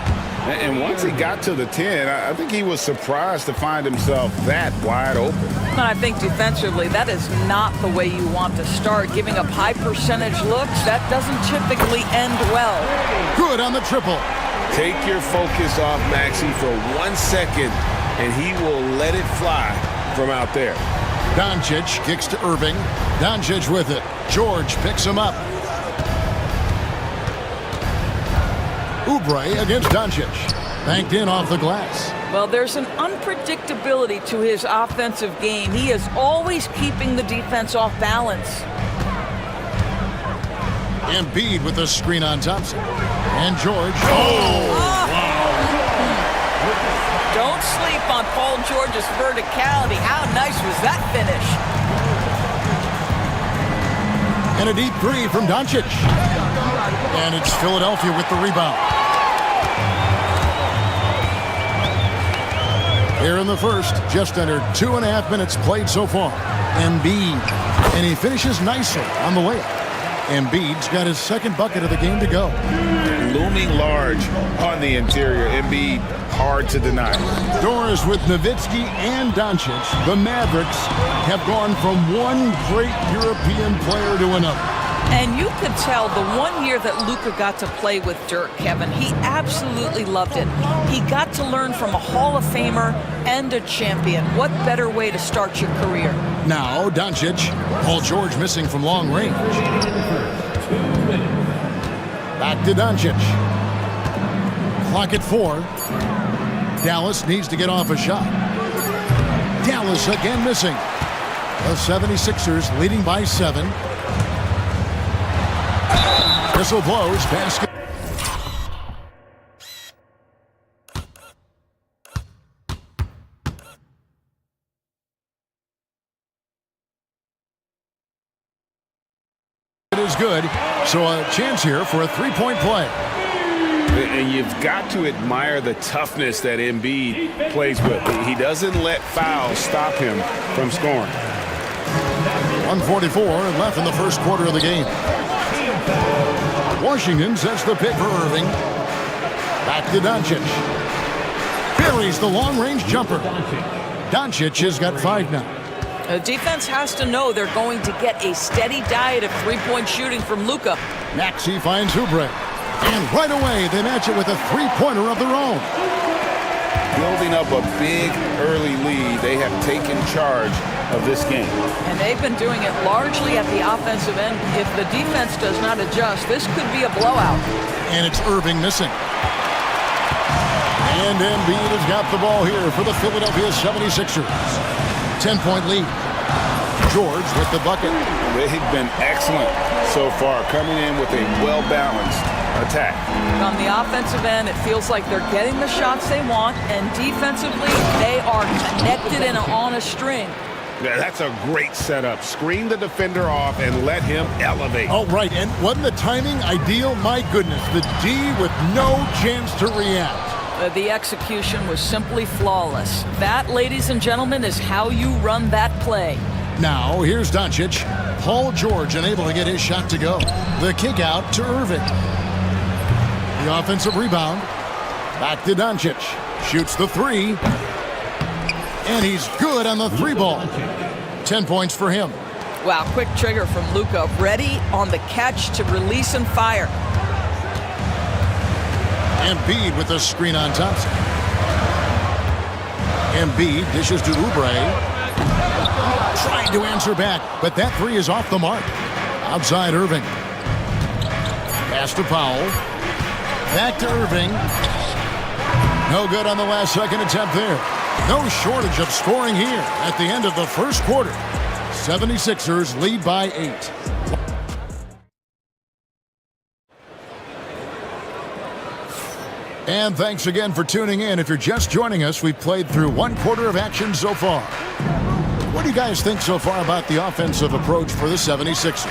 And once he got to the 10, I think he was surprised to find himself that wide open. And I think defensively, that is not the way you want to start. Giving up high percentage looks, that doesn't typically end well. Good on the triple. Take your focus off Maxey for 1 second, and he will let it fly from out there. Doncic kicks to Irving. Doncic with it. George picks him up. Oubre against Doncic. Banked in off the glass. Well, there's an unpredictability to his offensive game. He is always keeping the defense off balance. Embiid with the screen on Thompson. And George. Oh! Don't sleep on Paul George's verticality. How nice was that finish? And a deep three from Doncic. And it's Philadelphia with the rebound. Here in the first, just under 2.5 minutes played so far. Embiid. And he finishes nicely on the layup. Embiid's got his second bucket of the game to go. Looming large on the interior. Embiid, hard to deny. Doris with Nowitzki and Doncic. The Mavericks have gone from one great European player to another. And you could tell the 1 year that Luka got to play with Dirk, Kevin, he absolutely loved it. He got to learn from a Hall of Famer and a champion. What better way to start your career? Now, Doncic. Paul George missing from long range. Back to Doncic. Clock at 4. Dallas needs to get off a shot. Dallas again missing. The 76ers leading by 7. Whistle blows. Basket. It is good. So a chance here for a three-point play. And you've got to admire the toughness that Embiid plays with. He doesn't let fouls stop him from scoring. 1:44 left in the first quarter of the game. Washington sets the pick for Irving. Back to Doncic. Buries the long-range jumper. Doncic has got 5 now. The defense has to know they're going to get a steady diet of three-point shooting from Luka. Maxey finds Oubre. And right away, they match it with a three-pointer of their own. Building up a big early lead, they have taken charge of this game. And they've been doing it largely at the offensive end. If the defense does not adjust, this could be a blowout. And it's Irving missing. And Embiid has got the ball here for the Philadelphia 76ers. 10-point lead. George with the bucket. They've been excellent so far, coming in with a well-balanced attack. On the offensive end, it feels like they're getting the shots they want, and defensively, they are connected and on a string. Yeah, that's a great setup. Screen the defender off and let him elevate. Oh, right. And wasn't the timing ideal? My goodness. The D with no chance to react. The execution was simply flawless. That, ladies and gentlemen, is how you run that play. Now, here's Doncic. Paul George unable to get his shot to go. The kick out to Irving. The offensive rebound. Back to Doncic. Shoots the three. And he's good on the three ball. 10 points for him. Wow, quick trigger from Luka. Ready on the catch to release and fire. Embiid with the screen on Thompson. Embiid dishes to Oubre. Trying to answer back, but that three is off the mark. Outside Irving. Pass to Powell. Back to Irving. No good on the last second attempt there. No shortage of scoring here at the end of the first quarter. 76ers lead by 8. And thanks again for tuning in. If you're just joining us, we've played through one quarter of action so far. What do you guys think so far about the offensive approach for the 76ers?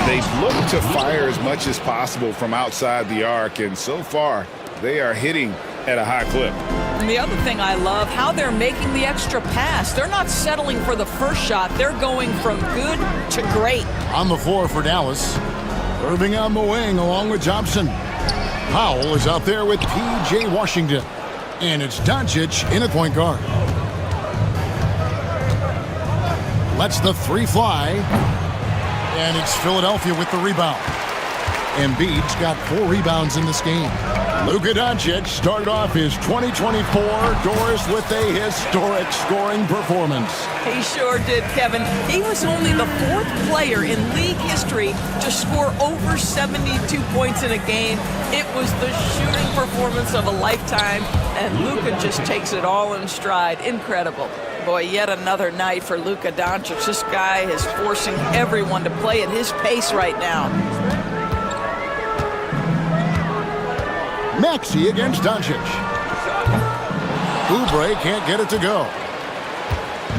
They've looked to fire as much as possible from outside the arc, and so far they are hitting at a high clip. And the other thing I love, how they're making the extra pass. They're not settling for the first shot. They're going from good to great. On the floor for Dallas. Irving on the wing along with Thompson. Powell is out there with P.J. Washington. And it's Doncic in at point guard. Lets the three fly. And it's Philadelphia with the rebound. Embiid's got 4 rebounds in this game. Luka Doncic started off his 2024 Doris with a historic scoring performance. He sure did, Kevin. He was only the 4th player in league history to score over 72 points in a game. It was the shooting performance of a lifetime, and Luka just takes it all in stride. Incredible. Boy, yet another night for Luka Doncic. This guy is forcing everyone to play at his pace right now. Maxey against Doncic. Oubre can't get it to go.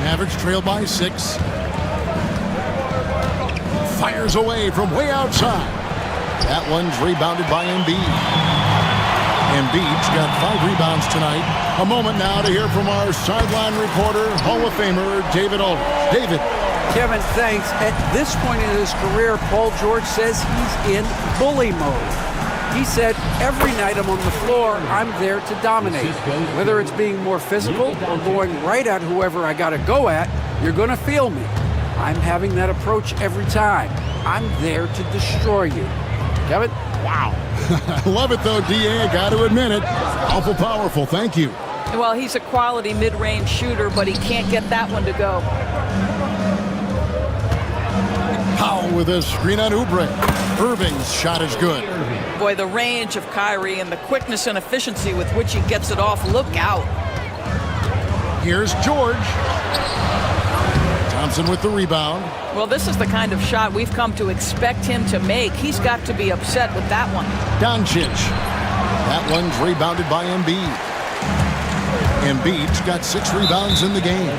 Mavericks trail by 6. Fires away from way outside. That one's rebounded by Embiid. Embiid's got 5 rebounds tonight. A moment now to hear from our sideline reporter, Hall of Famer David Aldridge. David. Kevin, thanks. At this point in his career, Paul George says he's in bully mode. He said, every night I'm on the floor, I'm there to dominate. Whether it's being more physical or going right at whoever I got to go at, you're going to feel me. I'm having that approach every time. I'm there to destroy you. Kevin? Wow. I love it, though, D.A. I got to admit it. Awful powerful. Thank you. Well, he's a quality mid-range shooter, but he can't get that one to go. Powell with a screen on Oubre. Irving's shot is good. Boy, the range of Kyrie and the quickness and efficiency with which he gets it off. Look out. Here's George. Thompson with the rebound. Well, this is the kind of shot we've come to expect him to make. He's got to be upset with that one. Doncic. That one's rebounded by Embiid. Embiid's got 6 rebounds in the game.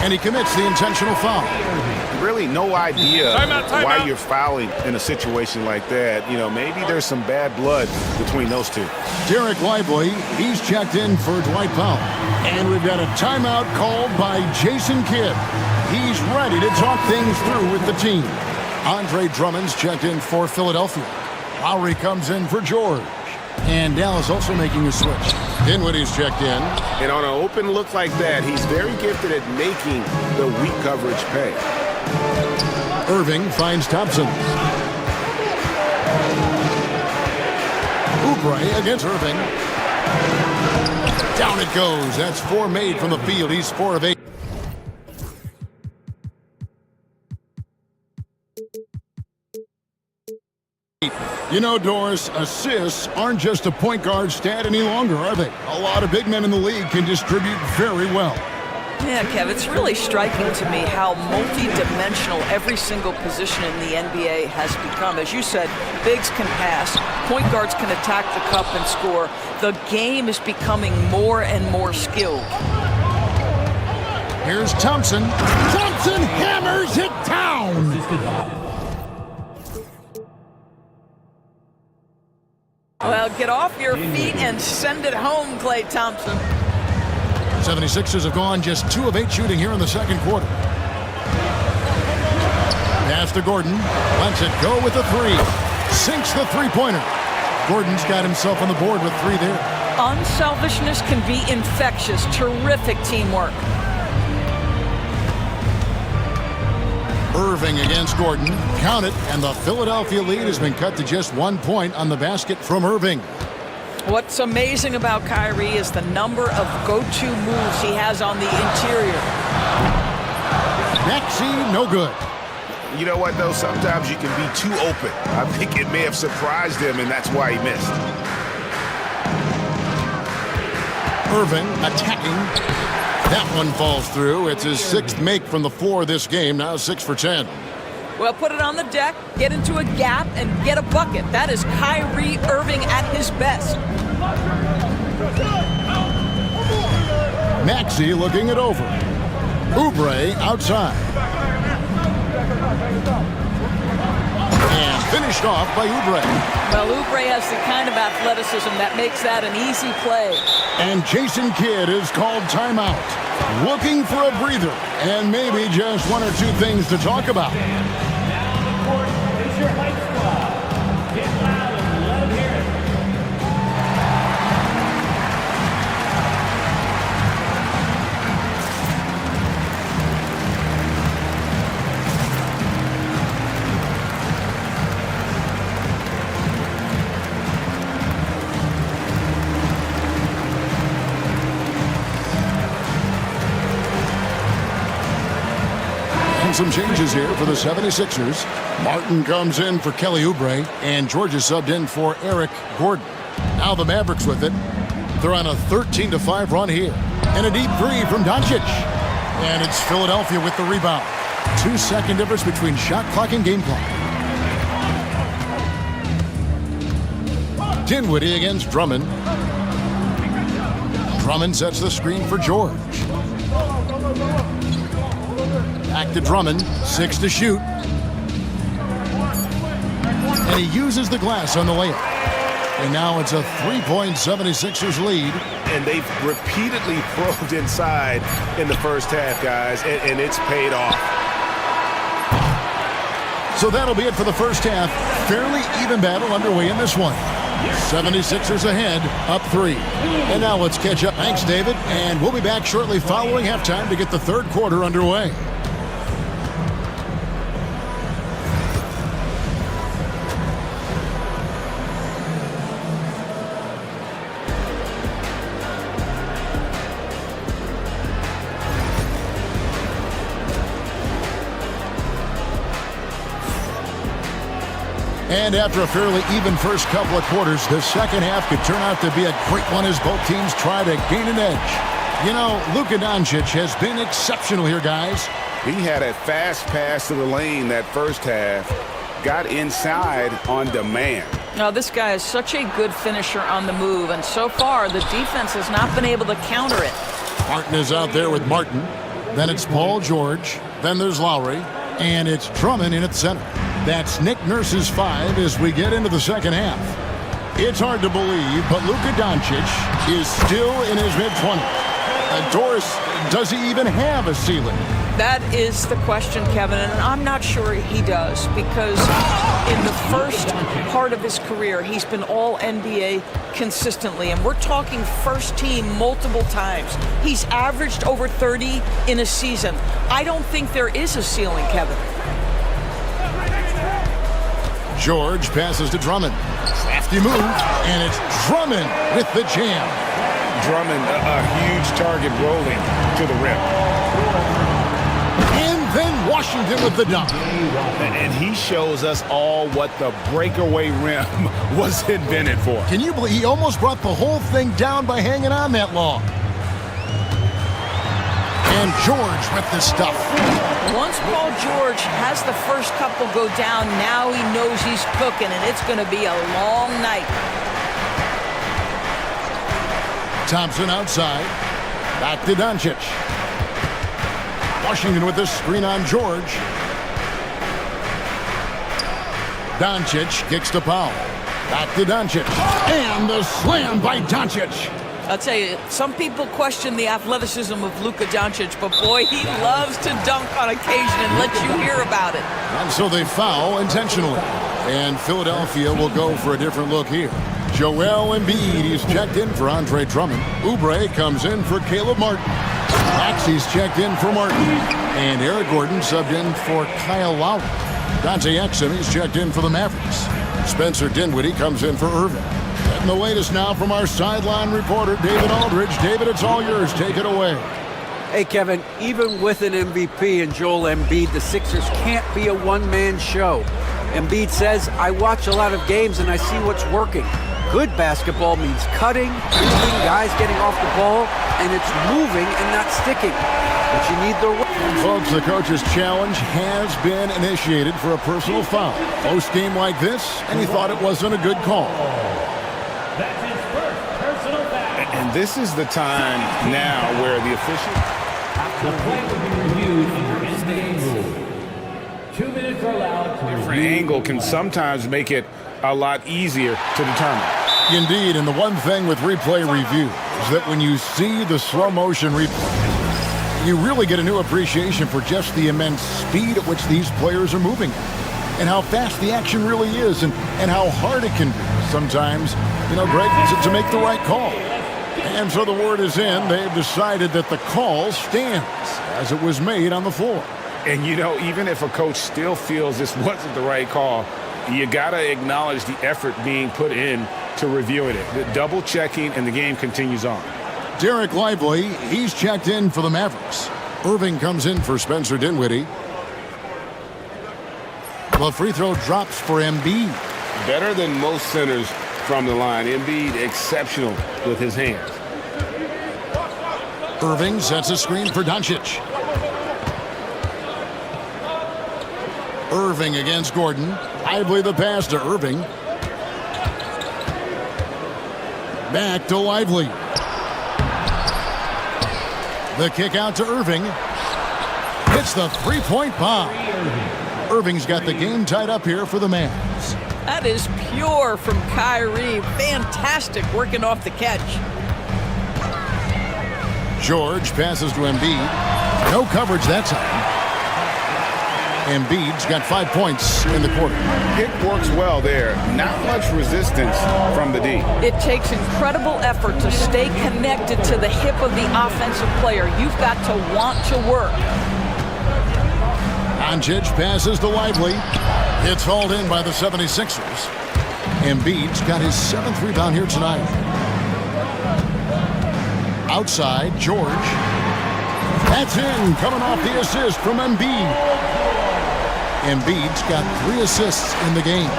And he commits the intentional foul. Really no idea why you're fouling in a situation like that. You know, maybe there's some bad blood between those two. Derek Lively, he's checked in for Dwight Powell. And we've got a timeout called by Jason Kidd. He's ready to talk things through with the team. Andre Drummond's checked in for Philadelphia. Lowry comes in for George. And Dallas also making a switch. Dinwiddie's checked in. And on an open look like that, he's very gifted at making the weak coverage pay. Irving finds Thompson. Oubre against Irving. Down it goes. That's 4 made from the field. He's 4 of 8. You know, Doris, assists aren't just a point guard stat any longer, are they? A lot of big men in the league can distribute very well. Yeah, Kev, it's really striking to me how multi-dimensional every single position in the NBA has become. As you said, bigs can pass, point guards can attack the cup and score. The game is becoming more and more skilled. Here's Thompson. Thompson hammers it down. Well, get off your feet and send it home, Klay Thompson. 76ers have gone just 2 of 8 shooting here in the second quarter. Pass to Gordon. Lets it go with the 3. Sinks the three-pointer. Gordon's got himself on the board with 3 there. Unselfishness can be infectious. Terrific teamwork. Irving against Gordon. Count it, and the Philadelphia lead has been cut to just 1 point on the basket from Irving. What's amazing about Kyrie is the number of go-to moves he has on the interior. Maxey, no good. You know what, though? Sometimes you can be too open. I think it may have surprised him, and that's why he missed. Irving attacking. That one falls through. It's his 6th make from the floor this game, now 6 for 10. Well, put it on the deck, get into a gap, and get a bucket. That is Kyrie Irving at his best. Maxey looking it over. Oubre outside. And finished off by Oubre. Well, Oubre has the kind of athleticism that makes that an easy play. And Jason Kidd is called timeout. Looking for a breather and maybe just 1 or 2 things to talk about. It's your fight squad. Get loud and let them hear it. Some changes here for the 76ers. Martin comes in for Kelly Oubre, and George is subbed in for Eric Gordon. Now the Mavericks with it. They're on a 13-5 run here. And a deep 3 from Doncic. And it's Philadelphia with the rebound. 2-second difference between shot clock and game clock. Dinwiddie against Drummond. Drummond sets the screen for George. Back to Drummond, 6 to shoot. And he uses the glass on the layup. And now it's a 3-point 76ers lead. And they've repeatedly probed inside in the first half, guys, and it's paid off. So that'll be it for the first half. Fairly even battle underway in this one. 76ers ahead, up 3. And now let's catch up. Thanks, David. And we'll be back shortly following halftime to get the third quarter underway. And after a fairly even first couple of quarters, the second half could turn out to be a great one as both teams try to gain an edge. You know, Luka Doncic has been exceptional here, guys. He had a fast pass to the lane that first half, got inside on demand. Now, this guy is such a good finisher on the move, and so far the defense has not been able to counter it. Martin is out there with Martin. Then it's Paul George. Then there's Lowry. And it's Drummond in at center. That's Nick Nurse's 5 as we get into the second half. It's hard to believe, but Luka Doncic is still in his mid-20s. Doris, does he even have a ceiling? That is the question, Kevin, and I'm not sure he does, because in the first part of his career, he's been all NBA consistently, and we're talking first team multiple times. He's averaged over 30 in a season. I don't think there is a ceiling, Kevin. George passes to Drummond. Crafty move, and it's Drummond with the jam. Drummond, a huge target rolling to the rim. And then Washington with the dunk. And he shows us all what the breakaway rim was invented for. Can you believe he almost brought the whole thing down by hanging on that long? And George with the stuff. Once Paul George has the first couple go down, now he knows he's cooking, and it's going to be a long night. Thompson outside. Back to Doncic. Washington with the screen on George. Doncic kicks to Powell. Back to Doncic. And the slam by Doncic. I'll tell you, some people question the athleticism of Luka Doncic, but boy, he loves to dunk on occasion and let you hear about it. And so they foul intentionally. And Philadelphia will go for a different look here. Joel Embiid, he's checked in for Andre Drummond. Oubre comes in for Caleb Martin. Maxey's checked in for Martin. And Eric Gordon subbed in for Kyle Lowry. Dante Exum, he's checked in for the Mavericks. Spencer Dinwiddie comes in for Irving. And the latest now from our sideline reporter, David Aldridge. David, it's all yours. Take it away. Hey, Kevin, even with an MVP and Joel Embiid, the Sixers can't be a one-man show. Embiid says, I watch a lot of games and I see what's working. Good basketball means cutting, moving, guys getting off the ball, and it's moving and not sticking. But you need the... Folks, the coach's challenge has been initiated for a personal foul. Close game like this, and he thought it wasn't a good call. That's his first personal foul. And this is the time now where the official... The play will be reviewed under NBA rules. 2 minutes are allowed to... Different angle can sometimes make it a lot easier to determine. Indeed, and the one thing with replay review is that when you see the slow motion replay, you really get a new appreciation for just the immense speed at which these players are moving and how fast the action really is and how hard it can be sometimes, Greg, to make the right call. And so the word is in. They've decided that the call stands as it was made on the floor. And, even if a coach still feels this wasn't the right call, you got to acknowledge the effort being put in to reviewing it. The double checking, and the game continues on. Derek Lively, he's checked in for the Mavericks. Irving comes in for Spencer Dinwiddie. The free throw drops for Embiid. Better than most centers from the line. Embiid exceptional with his hands. Irving sets a screen for Doncic. Irving against Gordon. Lively the pass to Irving. Back to Lively. The kick out to Irving. Hits the three-point bomb. Irving's got the game tied up here for the Mavs. That is pure from Kyrie. Fantastic working off the catch. George passes to Embiid. No coverage that time. Embiid's got 5 points in the quarter. Pick works well there. Not much resistance from the D. It takes incredible effort to stay connected to the hip of the offensive player. You've got to want to work. Doncic passes to Lively. It's hauled in by the 76ers. Embiid's got his 7th rebound here tonight. Outside, George. That's in, coming off the assist from Embiid. Embiid's got 3 assists in the game.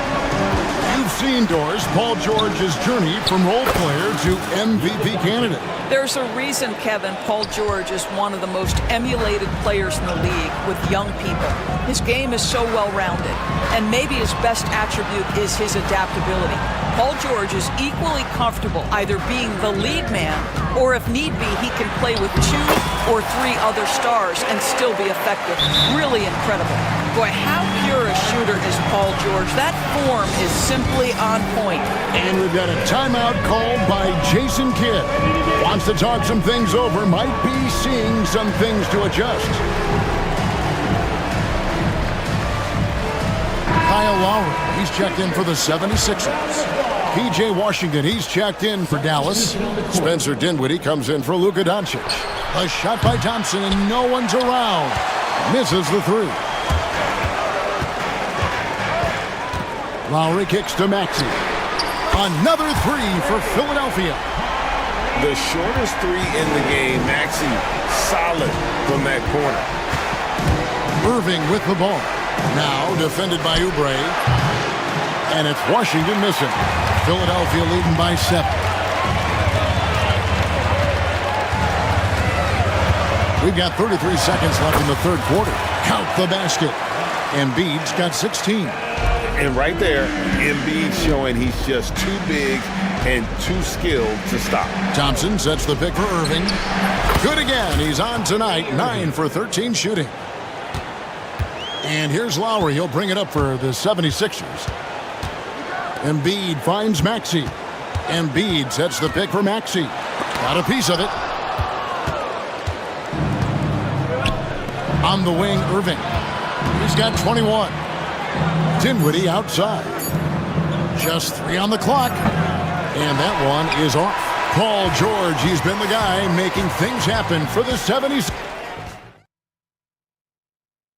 You've seen, Doris, Paul George's journey from role player to MVP candidate. There's a reason, Kevin, Paul George is one of the most emulated players in the league with young people. His game is so well-rounded, and maybe his best attribute is his adaptability. Paul George is equally comfortable either being the lead man or, if need be, he can play with 2 or 3 other stars and still be effective. Really incredible. Boy, how pure a shooter is Paul George. That form is simply on point. And we've got a timeout called by Jason Kidd. Wants to talk some things over, might be seeing some things to adjust. Kyle Lowry, he's checked in for the 76ers. P.J. Washington, he's checked in for Dallas. Spencer Dinwiddie comes in for Luka Doncic. A shot by Thompson, and no one's around. Misses the 3. Lowry kicks to Maxey. Another 3 for Philadelphia. The shortest 3 in the game. Maxey solid from that corner. Irving with the ball. Now defended by Oubre. And it's Washington missing. Philadelphia leading by 7. We've got 33 seconds left in the third quarter. Count the basket. Embiid's got 16. And right there, Embiid showing he's just too big and too skilled to stop. Thompson sets the pick for Irving. Good again. He's on tonight. 9 for 13 shooting. And here's Lowry. He'll bring it up for the 76ers. Embiid finds Maxey. Embiid sets the pick for Maxey. Got a piece of it. On the wing, Irving. He's got 21. Dinwiddie outside. Just 3 on the clock. And that one is off. Paul George, he's been the guy making things happen for the 76ers.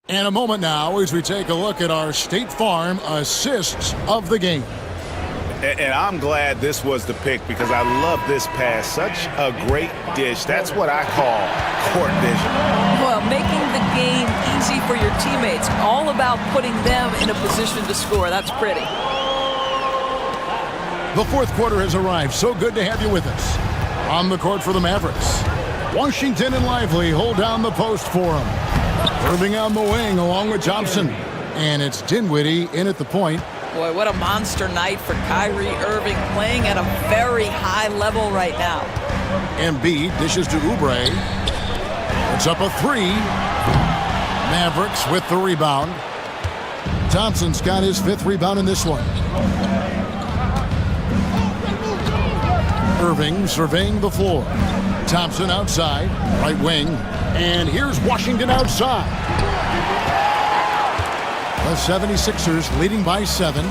And a moment now as we take a look at our State Farm assists of the game. And I'm glad this was the pick because I love this pass. Such a great dish. That's what I call court vision. Well, making the game easy for your teammates. All about putting them in a position to score. That's pretty. The fourth quarter has arrived. So good to have you with us. On the court for the Mavericks. Washington and Lively hold down the post for him. Irving on the wing along with Thompson. And it's Dinwiddie in at the point. Boy, what a monster night for Kyrie Irving, playing at a very high level right now. Embiid dishes to Oubre. It's up a three. Mavericks with the rebound. Thompson's got his fifth rebound in this one. Irving surveying the floor. Thompson outside, right wing. And here's Washington outside. The 76ers leading by 7.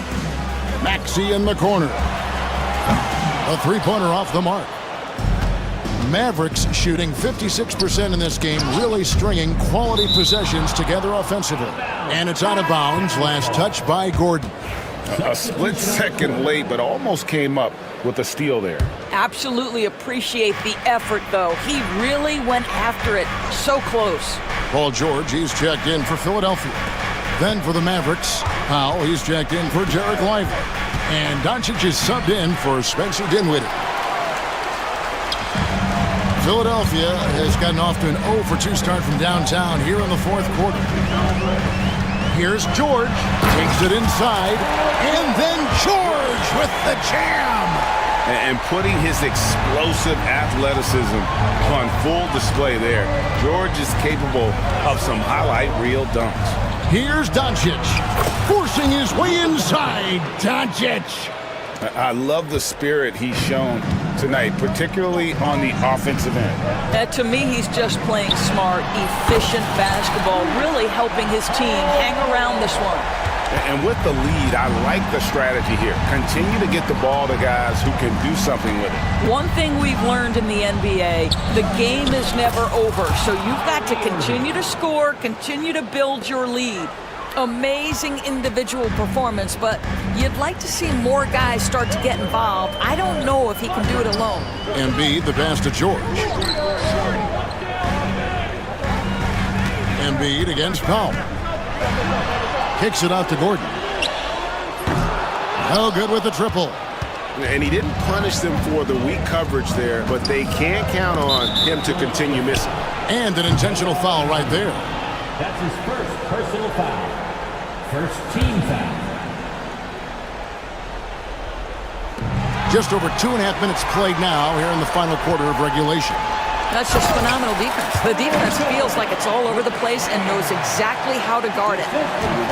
Maxey in the corner. A three-pointer off the mark. Mavericks shooting 56% in this game, really stringing quality possessions together offensively. And it's out of bounds. Last touch by Gordon. A split second late, but almost came up with a steal there. Absolutely appreciate the effort, though. He really went after it. So close. Paul George, he's checked in for Philadelphia. Then for the Mavericks, Powell, he's checked in for Jarek Lively. And Doncic is subbed in for Spencer Dinwiddie. Philadelphia has gotten off to an 0-for-2 start from downtown here in the fourth quarter. Here's George, takes it inside, and then George with the jam. And putting his explosive athleticism on full display there. George is capable of some highlight reel dunks. Here's Doncic, forcing his way inside. Doncic. I love the spirit he's shown tonight, particularly on the offensive end. To me, he's just playing smart, efficient basketball, really helping his team hang around this one. And with the lead, I like the strategy here. Continue to get the ball to guys who can do something with it. One thing we've learned in the NBA, the game is never over. So you've got to continue to score, continue to build your lead. Amazing individual performance, but you'd like to see more guys start to get involved. I don't know if he can do it alone. Embiid, the pass to George. Embiid against Powell. Kicks it out to Gordon. No good with the triple. And he didn't punish them for the weak coverage there, but they can't count on him to continue missing. And an intentional foul right there. That's his first personal foul. First team foul. Just over 2.5 minutes played now here in the final quarter of regulation. That's just phenomenal defense. The defense feels like it's all over the place and knows exactly how to guard it.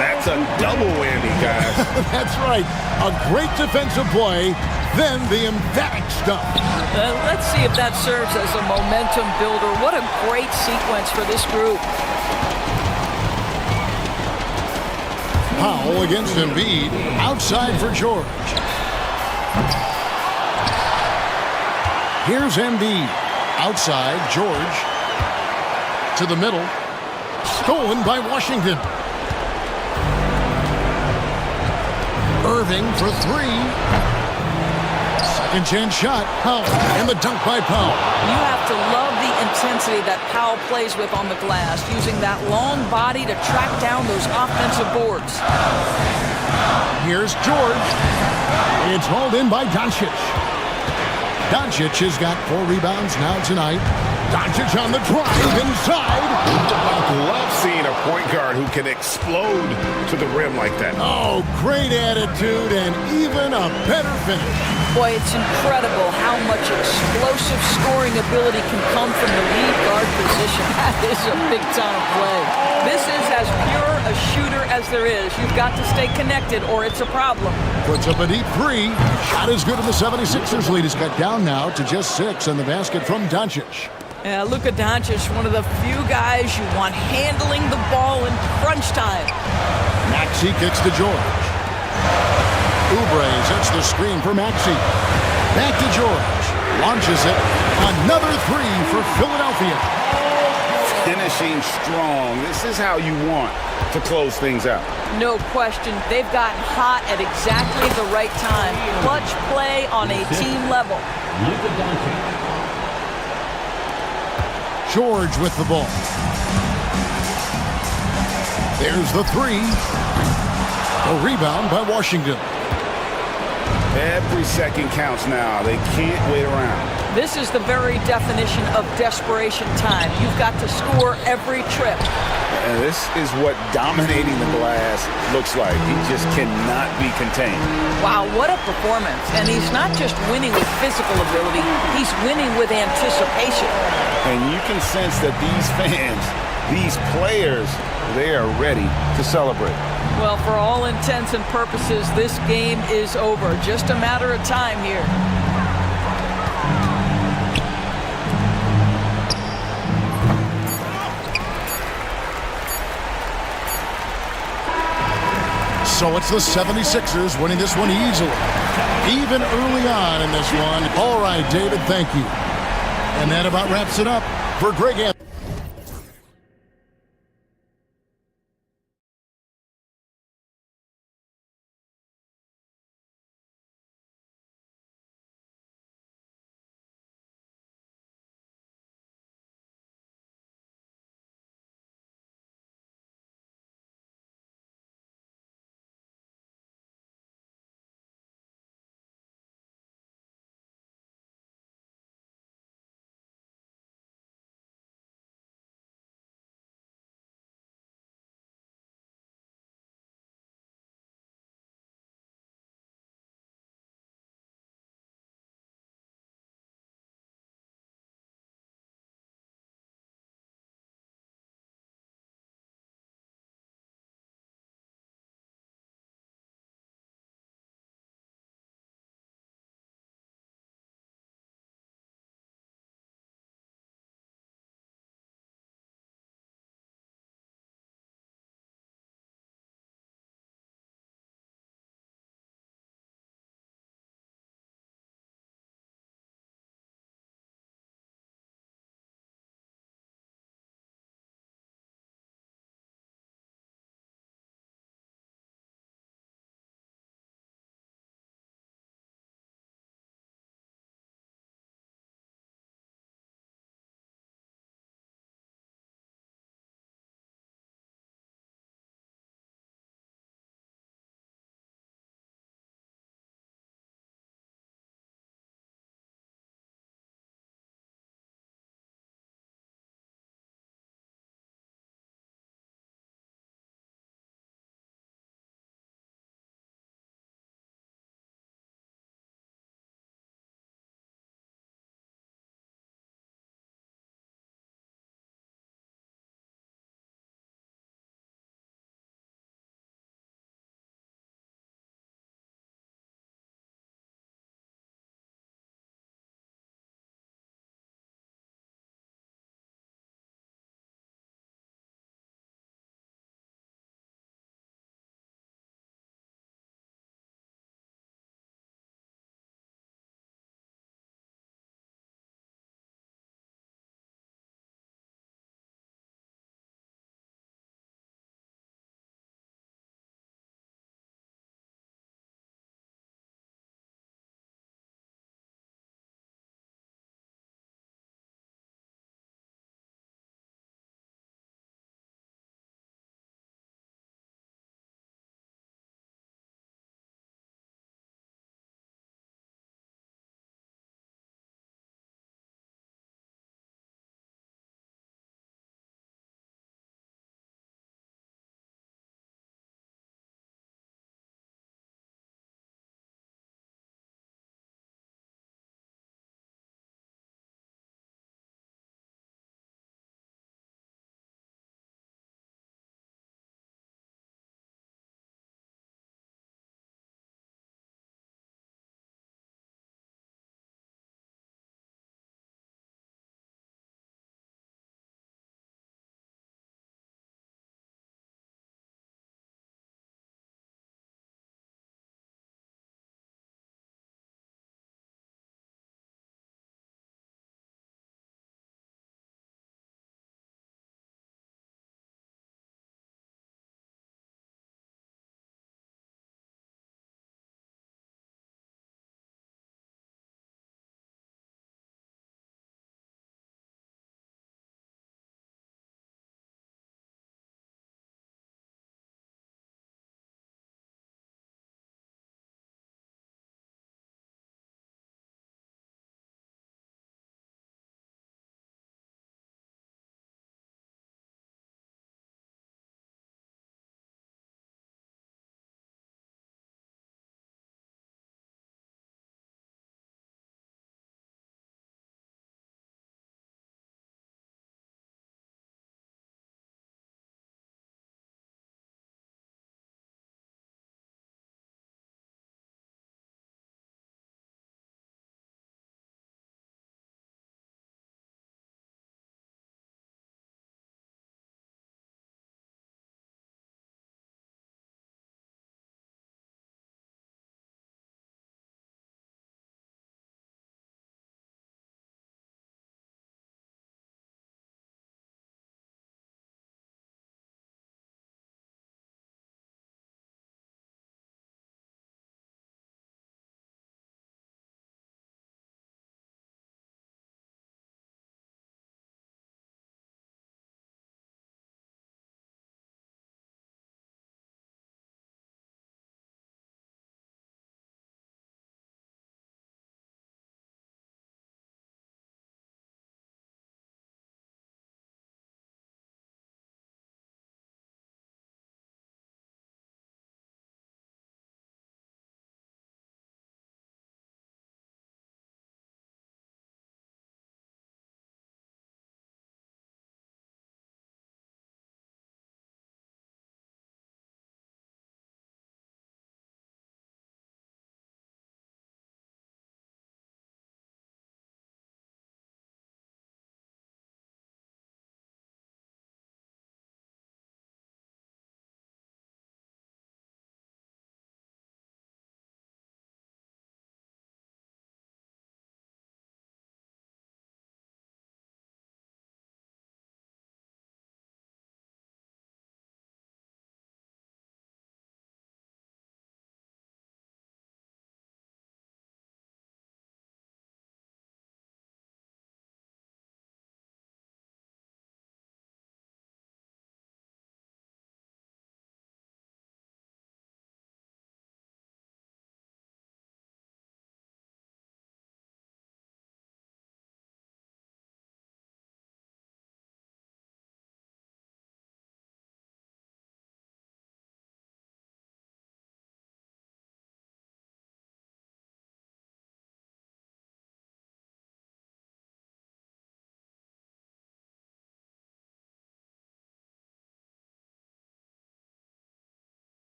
That's a double whammy, guys. That's right. A great defensive play, then the emphatic stuff. Let's see if that serves as a momentum builder. What a great sequence for this group. Powell against Embiid, outside for George. Here's Embiid, outside, George, to the middle, stolen by Washington. Irving for three. Second chance shot, Powell, and the dunk by Powell. You have to love the intensity that Powell plays with on the glass, using that long body to track down those offensive boards. Here's George. It's hauled in by Doncic. Doncic has got 4 rebounds now tonight. Doncic on the drive inside. I love seeing a point guard who can explode to the rim like that. Oh, great attitude and even a better finish. Boy, it's incredible how much explosive scoring ability can come from the lead guard position. That is a big-time play. This is as pure a shooter as there is. You've got to stay connected or it's a problem. Puts up a deep three. Shot is good, and the 76ers lead is cut down now to just 6 on the basket from Doncic. Yeah, Luka Doncic, one of the few guys you want handling the ball in crunch time. Maxey kicks to George. Oubre sets the screen for Maxey. Back to George. Launches it. Another three for Philadelphia. finishing strong. This is how you want to close things out. No question. They've gotten hot at exactly the right time. Clutch play on a team level. George with the ball. There's the three. A rebound by Washington. Every second counts now. They can't wait around. This is the very definition of desperation time. You've got to score every trip. And this is what dominating the glass looks like. He just cannot be contained. Wow, what a performance. And he's not just winning with physical ability, he's winning with anticipation. And you can sense that these fans, these players, they are ready to celebrate. Well, for all intents and purposes, this game is over. Just a matter of time here. So it's the 76ers winning this one easily. Even early on in this one. All right, David, thank you. And that about wraps it up for Greg Anthony.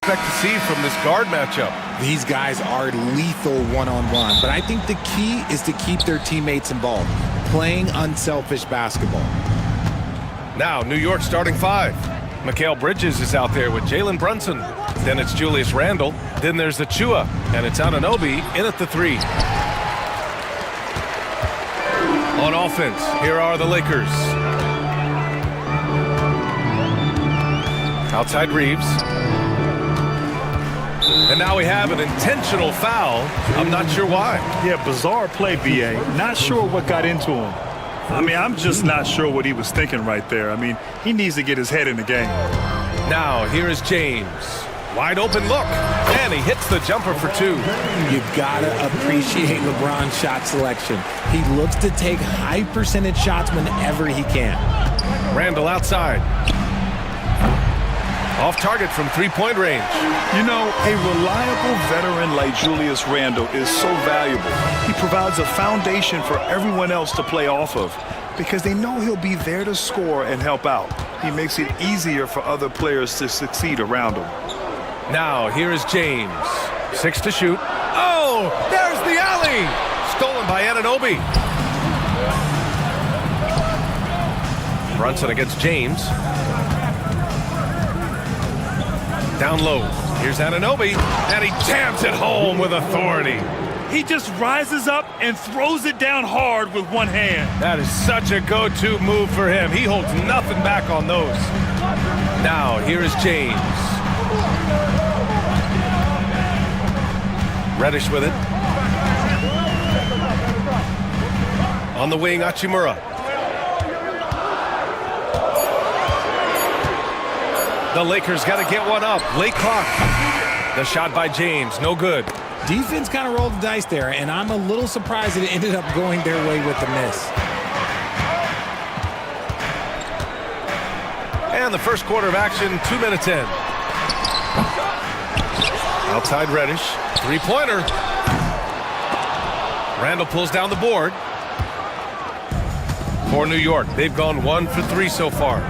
Expect to see from this guard matchup. These guys are lethal one-on-one, but I think the key is to keep their teammates involved, playing unselfish basketball. Now, New York starting five. Mikal Bridges is out there with Jalen Brunson. Then it's Julius Randle. Then there's Achua, and it's Anunoby in at the three. On offense, here are the Lakers. Outside Reeves. And now we have an intentional foul. I'm not sure why. Yeah, bizarre play, BA. Not sure what got into him. I mean, I'm just not sure what he was thinking right there. I mean, he needs to get his head in the game. Now, here is James. Wide open look. And he hits the jumper for two. You gotta appreciate LeBron's shot selection. He looks to take high percentage shots whenever he can. Randle outside. Off target from three-point range. You know, a reliable veteran like Julius Randle is so valuable. He provides a foundation for everyone else to play off of because they know he'll be there to score and help out. He makes it easier for other players to succeed around him. Now, here is James. 6 to shoot. Oh, there's the alley. Stolen by Anunoby. Brunson against James. Down low. Here's Anunoby, and he jams it home with authority. He just rises up and throws it down hard with one hand. That is such a go-to move for him. He holds nothing back on those. Now, here is James. Reddish with it. On the wing, Hachimura. The Lakers got to get one up. Late clock. The shot by James, no good. Defense kind of rolled the dice there, and I'm a little surprised that it ended up going their way with the miss. And the first quarter of action, 2 minutes in. Outside Reddish, three-pointer. Randle pulls down the board. For New York, they've gone 1 for 3 so far.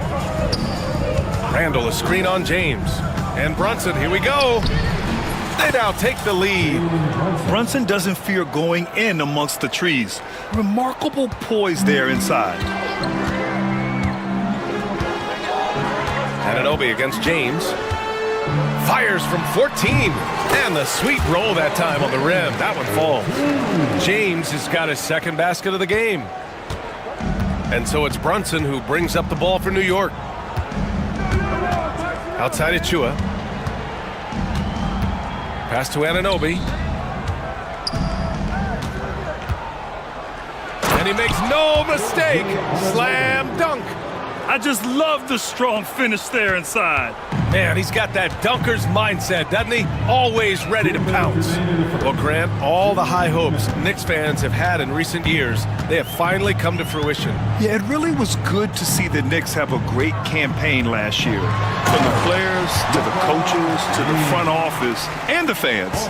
Randle, a screen on James. And Brunson, here we go. They now take the lead. Brunson doesn't fear going in amongst the trees. Remarkable poise there inside. Anunoby against James. Fires from 14. And the sweet roll that time on the rim. That one falls. James has got his second basket of the game. And so it's Brunson who brings up the ball for New York. Outside Achua. Pass to Anunoby. And he makes no mistake. Slam dunk. I just love the strong finish there inside. Man, he's got that dunker's mindset, doesn't he? Always ready to pounce. Well, Grant, all the high hopes Knicks fans have had in recent years, they have finally come to fruition. Yeah, it really was good to see the Knicks have a great campaign last year. From the players, to the coaches, to the front office, and the fans.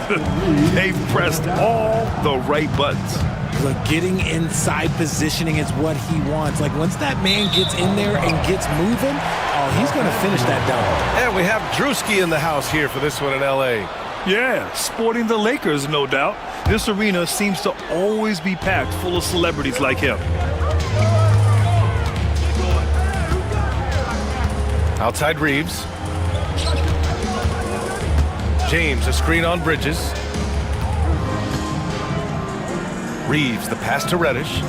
They've pressed all the right buttons. Look, getting inside positioning is what he wants. Like, once that man gets in there and gets moving, oh, he's going to finish that dunk. And we have Drewski in the house here for this one in L.A. Yeah, sporting the Lakers, no doubt. This arena seems to always be packed full of celebrities like him. Outside Reeves. James, a screen on Bridges. Reeves, the pass to Reddish.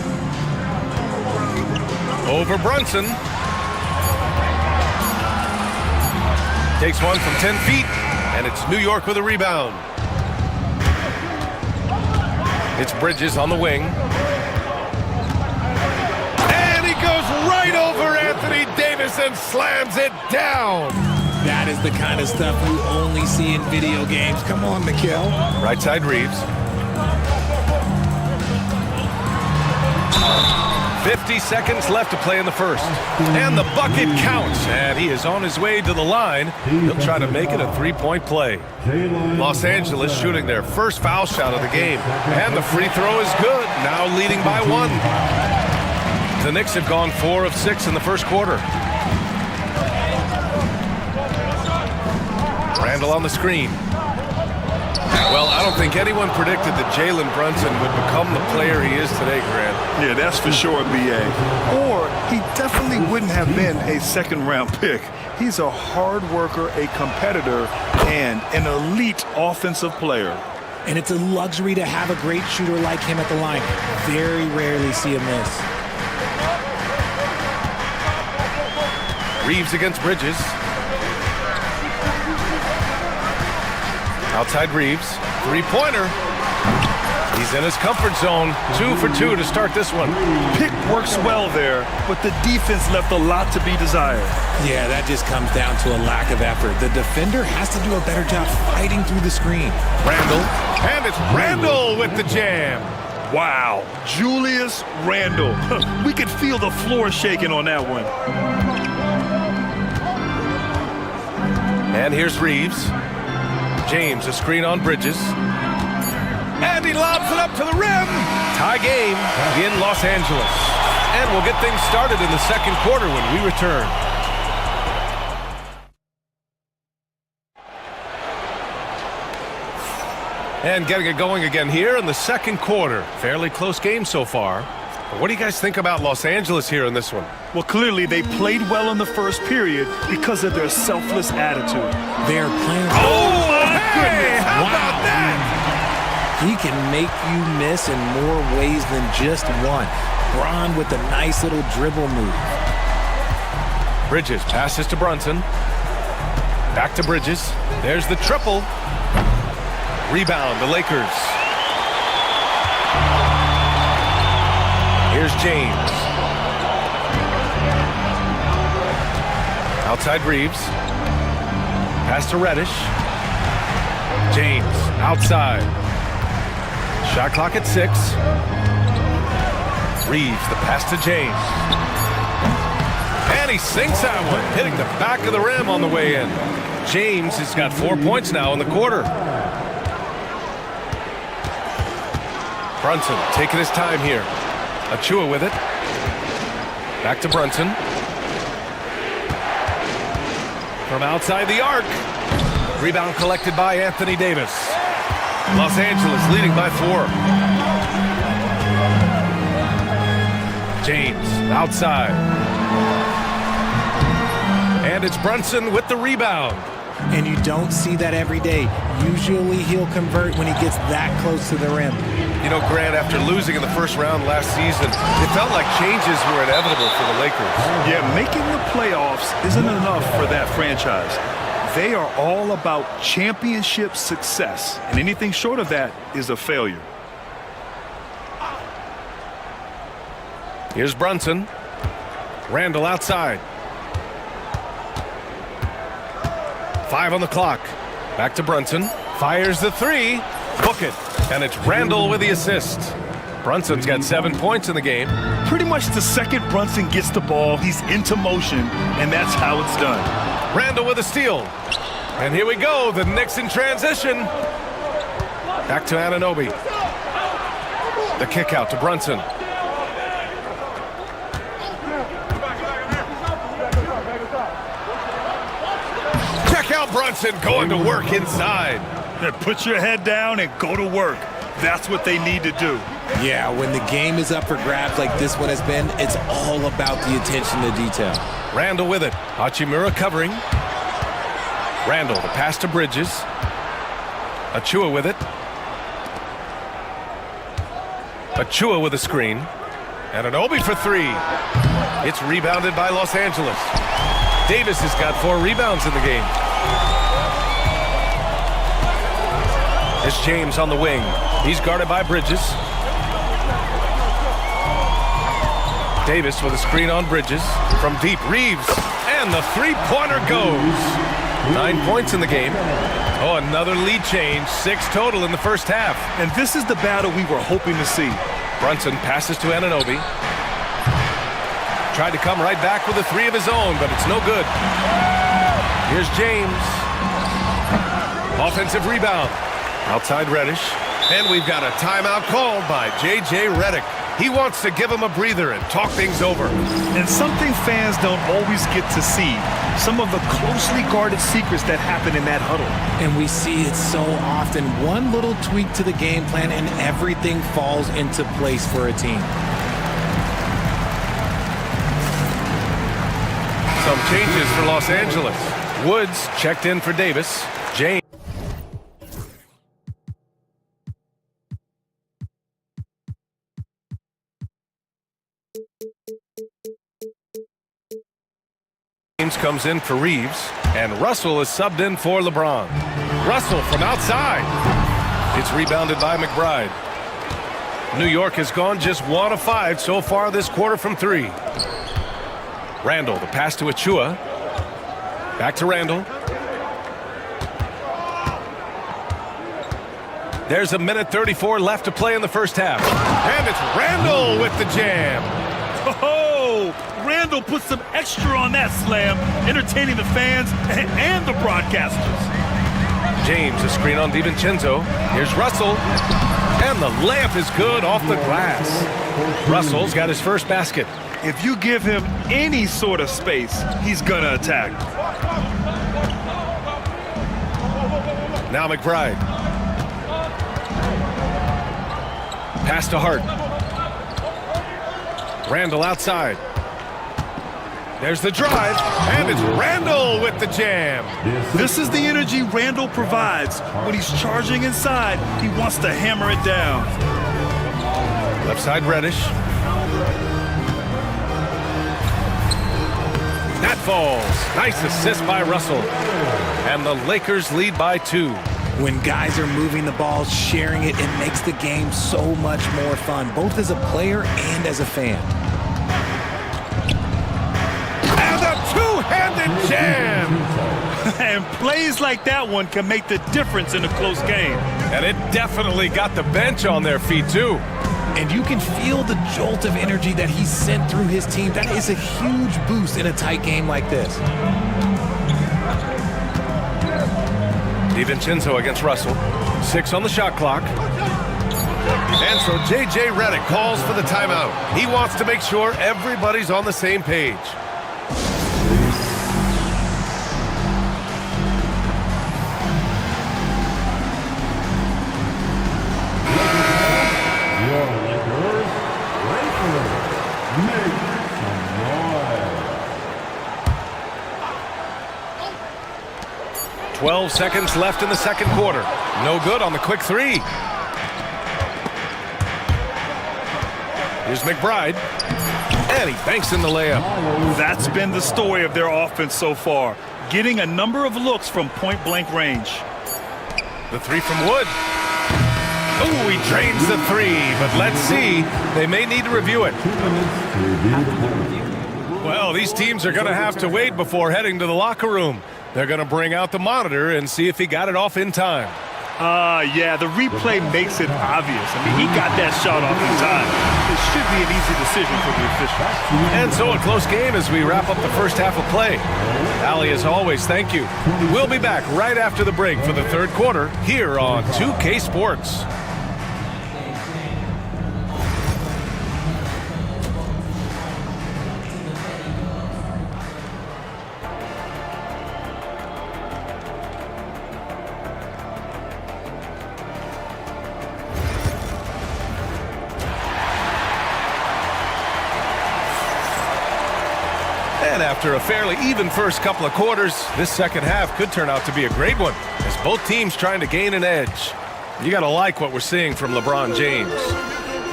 Over Brunson. Takes one from 10 feet, and it's New York with a rebound. It's Bridges on the wing. And he goes right over Anthony Davis and slams it down. That is the kind of stuff you only see in video games. Come on, Mikal. Right side Reeves. 50 seconds left to play in the first. And the bucket counts. And he is on his way to the line. He'll try to make it a three-point play. Los Angeles shooting their first foul shot of the game. And the free throw is good. Now leading by 1. The Knicks have gone 4 of 6 in the first quarter. Randall on the screen. Well, I don't think anyone predicted that Jalen Brunson would become the player he is today, Grant. Yeah, that's for sure, B.A. Or he definitely wouldn't have been a second-round pick. He's a hard worker, a competitor, and an elite offensive player. And it's a luxury to have a great shooter like him at the line. Very rarely see him miss. Reeves against Bridges. Outside Reeves. Three-pointer. He's in his comfort zone. 2 for 2 to start this one. Pick works well there, but the defense left a lot to be desired. Yeah, that just comes down to a lack of effort. The defender has to do a better job fighting through the screen. Randall. And it's Randall with the jam. Wow, Julius Randle. We could feel the floor shaking on that one. And here's Reeves. James, a screen on Bridges. And he lobs it up to the rim. Tie game in Los Angeles. And we'll get things started in the second quarter when we return. And getting it going again here in the second quarter. Fairly close game so far. But what do you guys think about Los Angeles here in this one? Well, clearly they played well in the first period because of their selfless attitude. They're playing. Oh, hey! How about that? He can make you miss in more ways than just one. Bron with a nice little dribble move. Bridges passes to Brunson. Back to Bridges. There's the triple. Rebound, the Lakers. Here's James. Outside Reeves. Pass to Reddish. James, outside. Shot clock at 6. Reeves, the pass to James. And he sinks that one, hitting the back of the rim on the way in. James has got 4 points now in the quarter. Brunson taking his time here. Achua with it. Back to Brunson. From outside the arc. Rebound collected by Anthony Davis. Los Angeles leading by 4. James outside. And it's Brunson with the rebound. And you don't see that every day. Usually he'll convert when he gets that close to the rim. You know, Grant, after losing in the first round last season, it felt like changes were inevitable for the Lakers. Yeah, making the playoffs isn't enough for that franchise. They are all about championship success, and anything short of that is a failure. Here's Brunson. Randall outside. 5 on the clock. Back to Brunson. Fires the 3. Book it. And it's Randall with the assist. Brunson's got 7 points in the game. Pretty much the second Brunson gets the ball, he's into motion, and that's how it's done. Randall with a steal. And here we go, the Knicks in transition. Back to Anunoby. The kick out to Brunson. Check out Brunson going to work inside. Put your head down and go to work. That's what they need to do. Yeah, when the game is up for grabs like this one has been, it's all about the attention to detail. Randall with it. Hachimura covering. Randall, the pass to Bridges. Achua with it. Achua with a screen. And Anunoby for 3. It's rebounded by Los Angeles. Davis has got 4 rebounds in the game. It's James on the wing. He's guarded by Bridges. Davis with a screen on Bridges. From deep, Reeves. And the three-pointer goes. 9 points in the game. Oh, another lead change. 6 total in the first half. And this is the battle we were hoping to see. Brunson passes to Anunoby. Tried to come right back with a 3 of his own, but it's no good. Here's James. Offensive rebound. Outside Reddish. And we've got a timeout called by J.J. Redick. He wants to give him a breather and talk things over. And something fans don't always get to see, some of the closely guarded secrets that happen in that huddle. And we see it so often. One little tweak to the game plan and everything falls into place for a team. Some changes for Los Angeles. Woods checked in for Davis. James comes in for Reeves, and Russell is subbed in for LeBron. Russell from outside. It's rebounded by McBride. New York has gone just 1 of 5 so far this quarter from 3. Randall, the pass to Achua. Back to Randall. There's 1:34 left to play in the first half. And it's Randall with the jam. Oh, Randall put some extra on that slam, entertaining the fans and the broadcasters. James, a screen on DiVincenzo. Here's Russell. And the layup is good off the glass. Russell's got his first basket. If you give him any sort of space, he's gonna attack. Now McBride. Pass to Hart. Randall outside. There's the drive, and it's Randall with the jam. This is the energy Randall provides. When he's charging inside, he wants to hammer it down. Left side Reddish. That falls. Nice assist by Russell. And the Lakers lead by 2. When guys are moving the ball, sharing it, it makes the game so much more fun, both as a player and as a fan. And a two-handed jam! And plays like that one can make the difference in a close game. And it definitely got the bench on their feet, too. And you can feel the jolt of energy that he sent through his team. That is a huge boost in a tight game like this. DiVincenzo against Russell. 6 on the shot clock. And so J.J. Redick calls for the timeout. He wants to make sure everybody's on the same page. Your Lakers, 12 seconds left in the second quarter. No good on the quick 3. Here's McBride. And he banks in the layup. That's been the story of their offense so far, getting a number of looks from point-blank range. The 3 from Wood. Oh, he drains the 3, but let's see. They may need to review it. Well, these teams are going to have to wait before heading to the locker room. They're going to bring out the monitor and see if he got it off in time. Yeah, the replay makes it obvious. I mean, he got that shot off in time. It should be an easy decision for the officials. And so a close game as we wrap up the first half of play. Ali, as always, thank you. We'll be back right after the break for the third quarter here on 2K Sports. And after a fairly even first couple of quarters, this second half could turn out to be a great one as both teams trying to gain an edge. You got to like what we're seeing from LeBron James.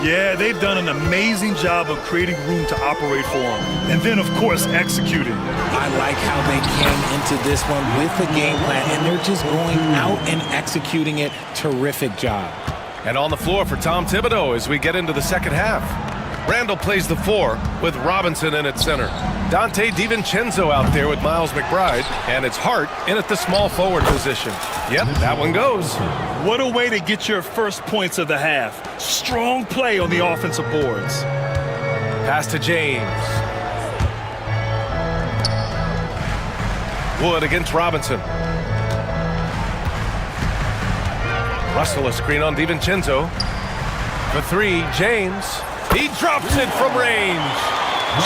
Yeah, they've done an amazing job of creating room to operate for him. And then, of course, executing. I like how they came into this one with the game plan, and they're just going out and executing it. Terrific job. And on the floor for Tom Thibodeau as we get into the second half. Randall plays the 4 with Robinson in at center. Dante DiVincenzo out there with Miles McBride, and it's Hart in at the small forward position. Yep, that one goes. What a way to get your first points of the half. Strong play on the offensive boards. Pass to James. Wood against Robinson. Russell a screen on DiVincenzo. For 3, James. He drops it from range.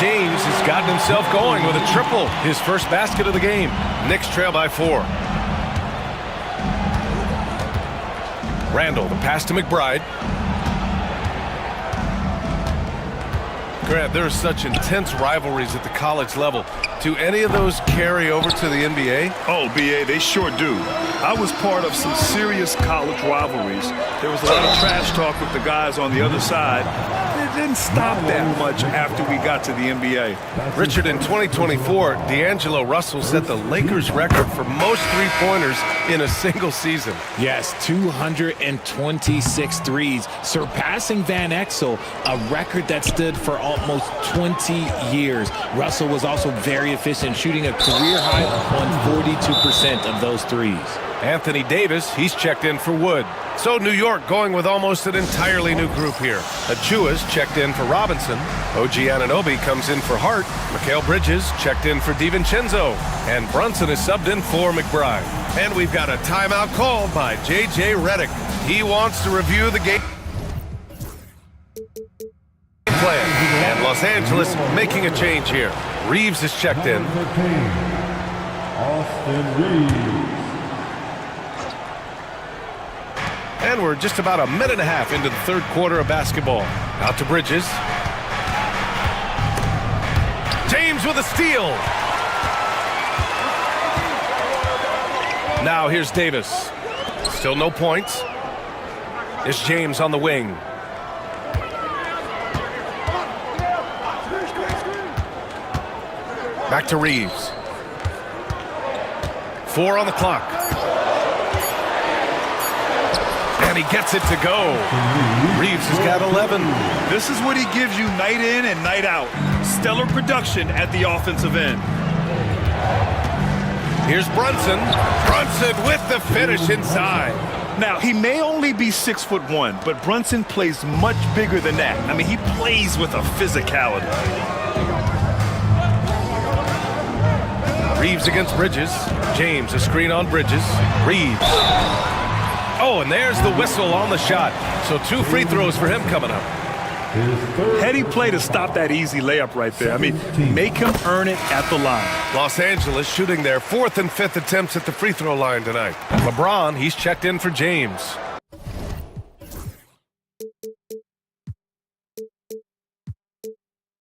James has gotten himself going with a triple, his first basket of the game. Knicks trail by 4. Randall, the pass to McBride. Grant, there are such intense rivalries at the college level. Do any of those carry over to the NBA? Oh, BA, they sure do. I was part of some serious college rivalries. There was a lot of trash talk with the guys on the other side. It didn't stop that much after we got to the NBA. Richard, in 2024, D'Angelo Russell set the Lakers record for most three-pointers in a single season. Yes, 226 threes, surpassing Van Exel, a record that stood for almost 20 years. Russell was also very efficient, shooting a career high on 42% of those threes. Anthony Davis, he's checked in for Wood. So New York going with almost an entirely new group here. Achua's checked in for Robinson. OG Anunoby comes in for Hart. Mikal Bridges checked in for DiVincenzo. And Brunson is subbed in for McBride. And we've got a timeout called by J.J. Redick. He wants to review the game plan. And Los Angeles making a change here. Reeves is checked in. Austin Reeves. And we're just about a minute and a half into the third quarter of basketball. Out to Bridges. James with a steal. Now here's Davis. Still no points. It's James on the wing. Back to Reeves. 4 on the clock. And he gets it to go. Reeves has got 11. This is what he gives you night in and night out. Stellar production at the offensive end. Here's Brunson. Brunson with the finish inside. Now, he may only be 6'1", but Brunson plays much bigger than that. I mean, he plays with a physicality. Reeves against Bridges. James, a screen on Bridges. Reeves. Oh, and there's the whistle on the shot. So 2 free throws for him coming up. Heady play to stop that easy layup right there. I mean, make him earn it at the line. Los Angeles shooting their 4th and 5th attempts at the free throw line tonight. LeBron, he's checked in for James.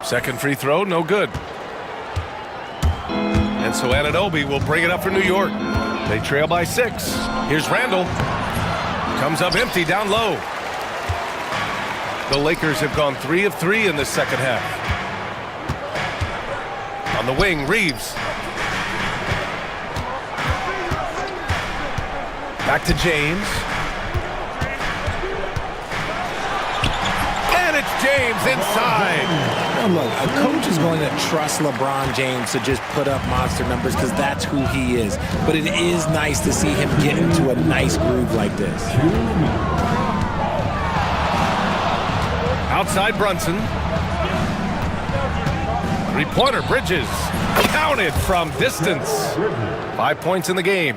Second free throw, no good. And so Anunoby will bring it up for New York. They trail by 6. Here's Randall. Comes up empty down low. The Lakers have gone 3 of 3 in the second half. On the wing, Reeves. Back to James. And it's James inside. Look, a coach is going to trust LeBron James to just put up monster numbers because that's who he is. But it is nice to see him get into a nice groove like this. Outside Brunson. Three-pointer, Bridges. Counted from distance. 5 points in the game.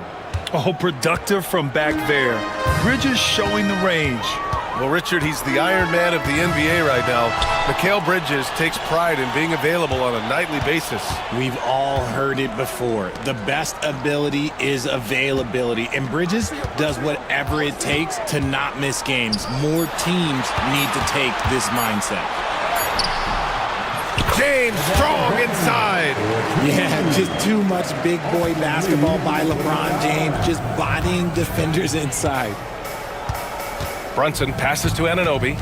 Oh, productive from back there. Bridges showing the range. Well, Richard, he's the Iron Man of the NBA right now. Mikal Bridges takes pride in being available on a nightly basis. We've all heard it before. The best ability is availability. And Bridges does whatever it takes to not miss games. More teams need to take this mindset. James strong inside. Yeah, just too much big boy basketball by LeBron James, just bodying defenders inside. Brunson passes to Anunoby.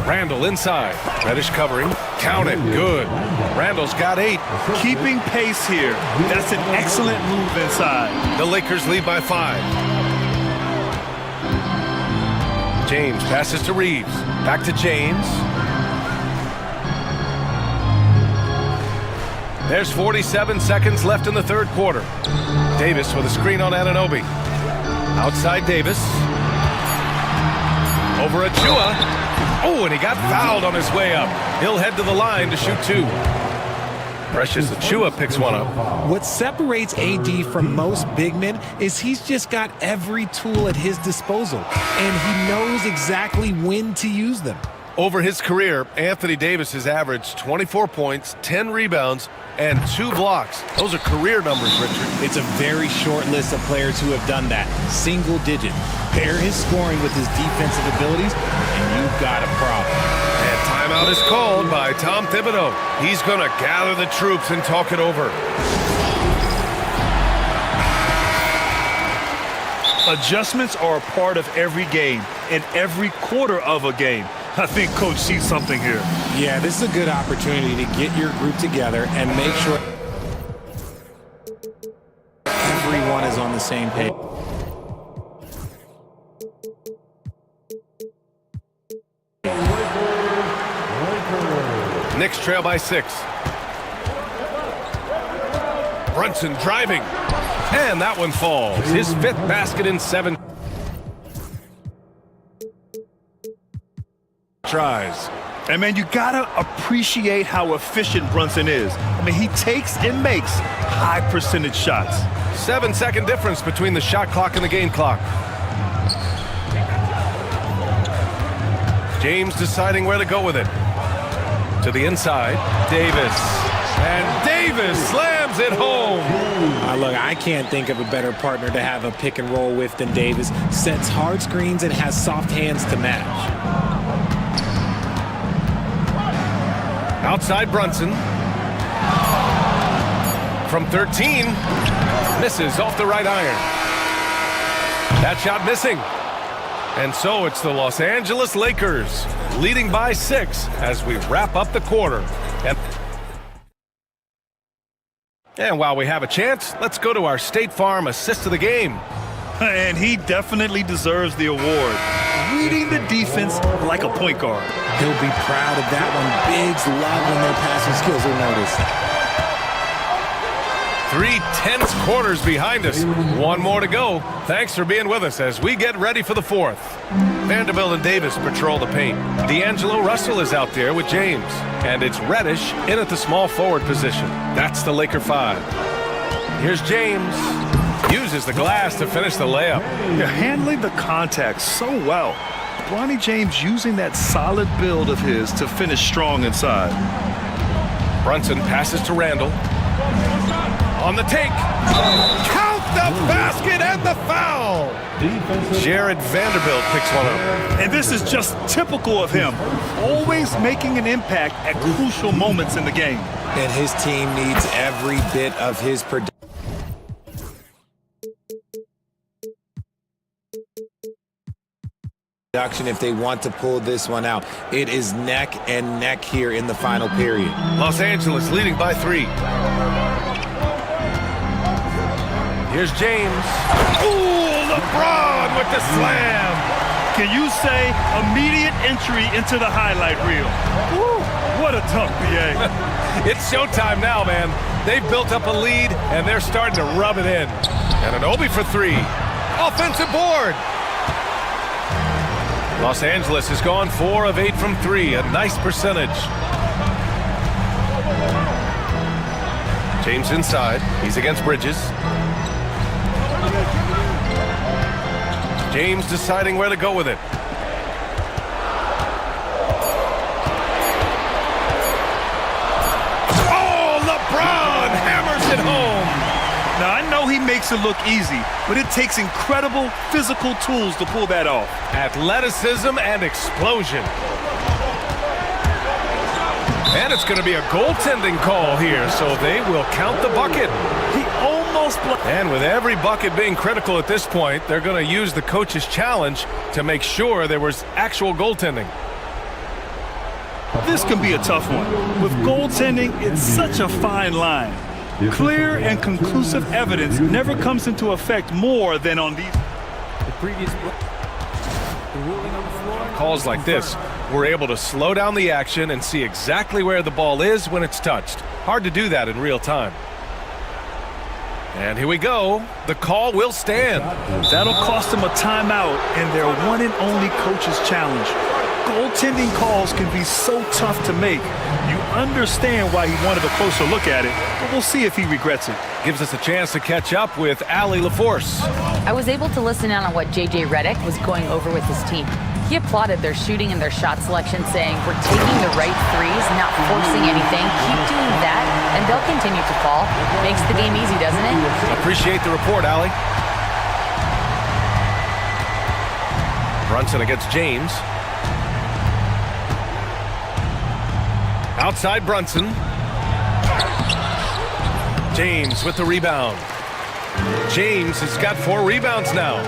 Randall inside. Reddish covering. Count it. Good. Randall's got 8. Keeping pace here. That's an excellent move inside. The Lakers lead by 5. James passes to Reeves. Back to James. There's 47 seconds left in the third quarter. Davis with a screen on Anunoby. Outside Davis. Over Achua. Oh, and he got fouled on his way up. He'll head to the line to shoot 2. Precious Achua picks one up. What separates AD from most big men is he's just got every tool at his disposal, and he knows exactly when to use them. Over his career, Anthony Davis has averaged 24 points, 10 rebounds, and 2 blocks. Those are career numbers, Richard. It's a very short list of players who have done that. Single digit. Pair his scoring with his defensive abilities, and you've got a problem. And timeout is called by Tom Thibodeau. He's going to gather the troops and talk it over. Adjustments are a part of every game and every quarter of a game. I think Coach sees something here. Yeah, this is a good opportunity to get your group together and make sure everyone is on the same page. Knicks trail by 6. Brunson driving. And that one falls. His 5th basket in 7 tries. And man, you gotta appreciate how efficient Brunson is. I mean, he takes and makes high percentage shots. 7-second difference between the shot clock and the game clock. James deciding where to go with it. To the inside, Davis. And Davis slams it home. Look, I can't think of a better partner to have a pick and roll with than Davis. Sets hard screens and has soft hands to match. Outside Brunson. From 13. Misses off the right iron. That shot missing. And so it's the Los Angeles Lakers leading by 6 as we wrap up the quarter. And while we have a chance, let's go to our State Farm assist of the game. And he definitely deserves the award. Reading the defense like a point guard. He'll be proud of that one. Bigs love when their passing skills are noticed. 3 tense quarters behind us. One more to go. Thanks for being with us as we get ready for the 4th. Vanderbilt and Davis patrol the paint. D'Angelo Russell is out there with James. And it's Reddish in at the small forward position. That's the Laker 5. Here's James. Uses the glass to finish the layup. You're handling the contact so well. Bronny James using that solid build of his to finish strong inside. Brunson passes to Randall. On the take. Count the basket and the foul. Jared Vanderbilt picks one up. And this is just typical of him. Always making an impact at crucial moments in the game. And his team needs every bit of his production if they want to pull this one out. It is neck and neck here in the final period. Los Angeles leading by 3. Here's James. Ooh, LeBron with the slam. Can you say immediate entry into the highlight reel? Woo, what a tough BA. It's showtime now, man. They've built up a lead, and they're starting to rub it in. And an Obi for 3. Offensive board. Los Angeles has gone 4 of 8 from 3. A nice percentage. James inside. He's against Bridges. James deciding where to go with it. Oh, LeBron hammers it home. Now, I know he makes it look easy, but it takes incredible physical tools to pull that off. Athleticism and explosion. And it's going to be a goaltending call here, so they will count the bucket. He almost blocked. And with every bucket being critical at this point, they're going to use the coach's challenge to make sure there was actual goaltending. This can be a tough one. With goaltending, it's such a fine line. Clear and conclusive evidence never comes into effect more than on these. The previous ruling on the floor. Calls like this, we're able to slow down the action and see exactly where the ball is when it's touched. Hard to do that in real time. And here we go. The call will stand. That'll cost them a timeout and their one and only coach's challenge. Goaltending calls can be so tough to make. You understand why he wanted a closer look at it, but we'll see if he regrets it. Gives us a chance to catch up with Allie LaForce. I was able to listen in on what J.J. Redick was going over with his team. He applauded their shooting and their shot selection, saying, "We're taking the right threes, not forcing anything. Keep doing that, and they'll continue to fall." Makes the game easy, doesn't it? Appreciate the report, Allie. Brunson against James. Outside Brunson. James with the rebound. James has got 4 rebounds now.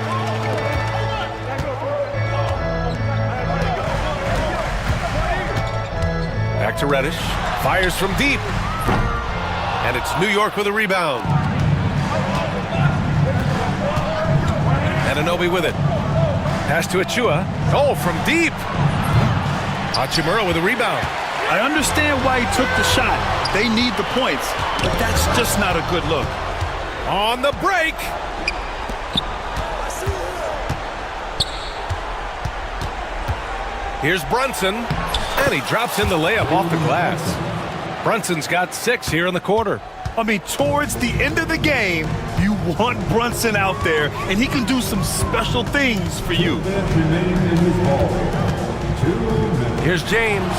Back to Reddish. Fires from deep. And it's New York with a rebound. Anunoby with it. Pass to Achua. Oh, from deep. Hachimura with a rebound. I understand why he took the shot. They need the points, but that's just not a good look. On the break. Here's Brunson, and he drops in the layup off the glass. Brunson's got 6 here in the quarter. I mean, towards the end of the game, you want Brunson out there, and he can do some special things for you. Here's James.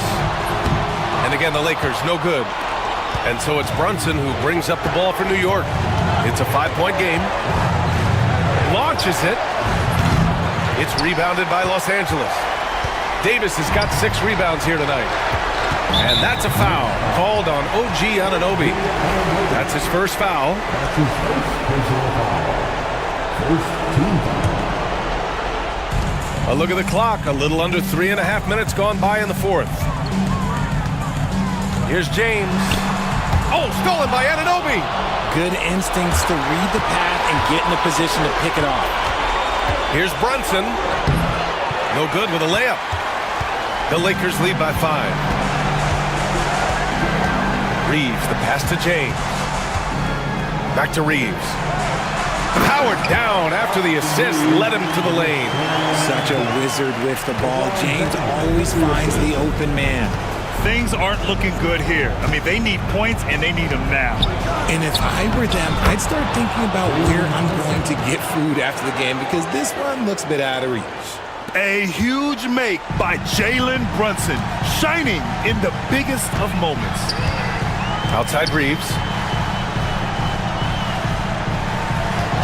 And again, the Lakers, no good. And so it's Brunson who brings up the ball for New York. It's a 5-point game. Launches it. It's rebounded by Los Angeles. Davis has got 6 rebounds here tonight. And that's a foul called on OG Anunoby. That's his first foul. That's his first personal foul. First team foul. A look at the clock. A little under 3.5 minutes gone by in the 4th. Here's James. Oh, stolen by Anunoby. Good instincts to read the path and get in a position to pick it off. Here's Brunson. No good with a layup. The Lakers lead by 5. Reeves, the pass to James. Back to Reeves. Powered down after the assist, led him to the lane. Such a wizard with the ball. James always finds the open man. Things aren't looking good here. I mean, they need points, and they need them now. And if I were them, I'd start thinking about where I'm going to get food after the game, because this one looks a bit out of reach. A huge make by Jalen Brunson, shining in the biggest of moments. Outside Reeves.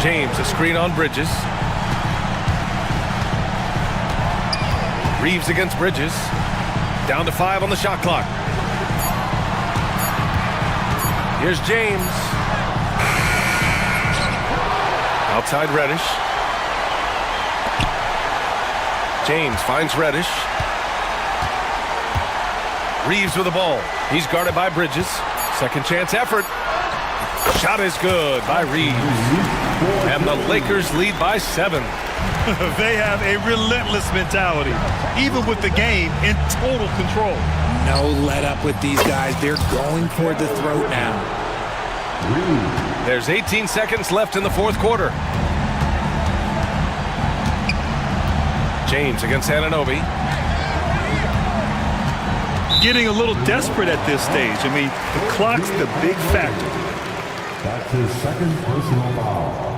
James, a screen on Bridges. Reeves against Bridges. Down to 5 on the shot clock. Here's James. Outside Reddish. James finds Reddish. Reeves with the ball. He's guarded by Bridges. Second chance effort. Shot is good by Reeves. And the Lakers lead by 7. They have a relentless mentality, even with the game in total control. No let up with these guys. They're going for the throat now. There's 18 seconds left in the 4th quarter. James against Anunoby. Getting a little desperate at this stage. I mean, the clock's the big factor. That's his second personal foul.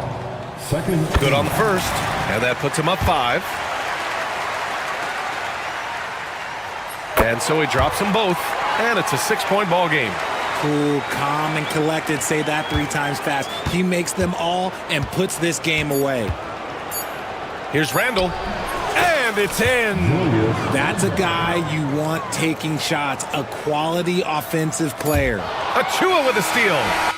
Second. Good on the first, and that puts him up 5. And so he drops them both, and it's a 6-point ball game. Cool, calm, and collected. Say that 3 times fast. He makes them all and puts this game away. Here's Randall, and it's in. That's a guy you want taking shots, a quality offensive player. Achua with a steal.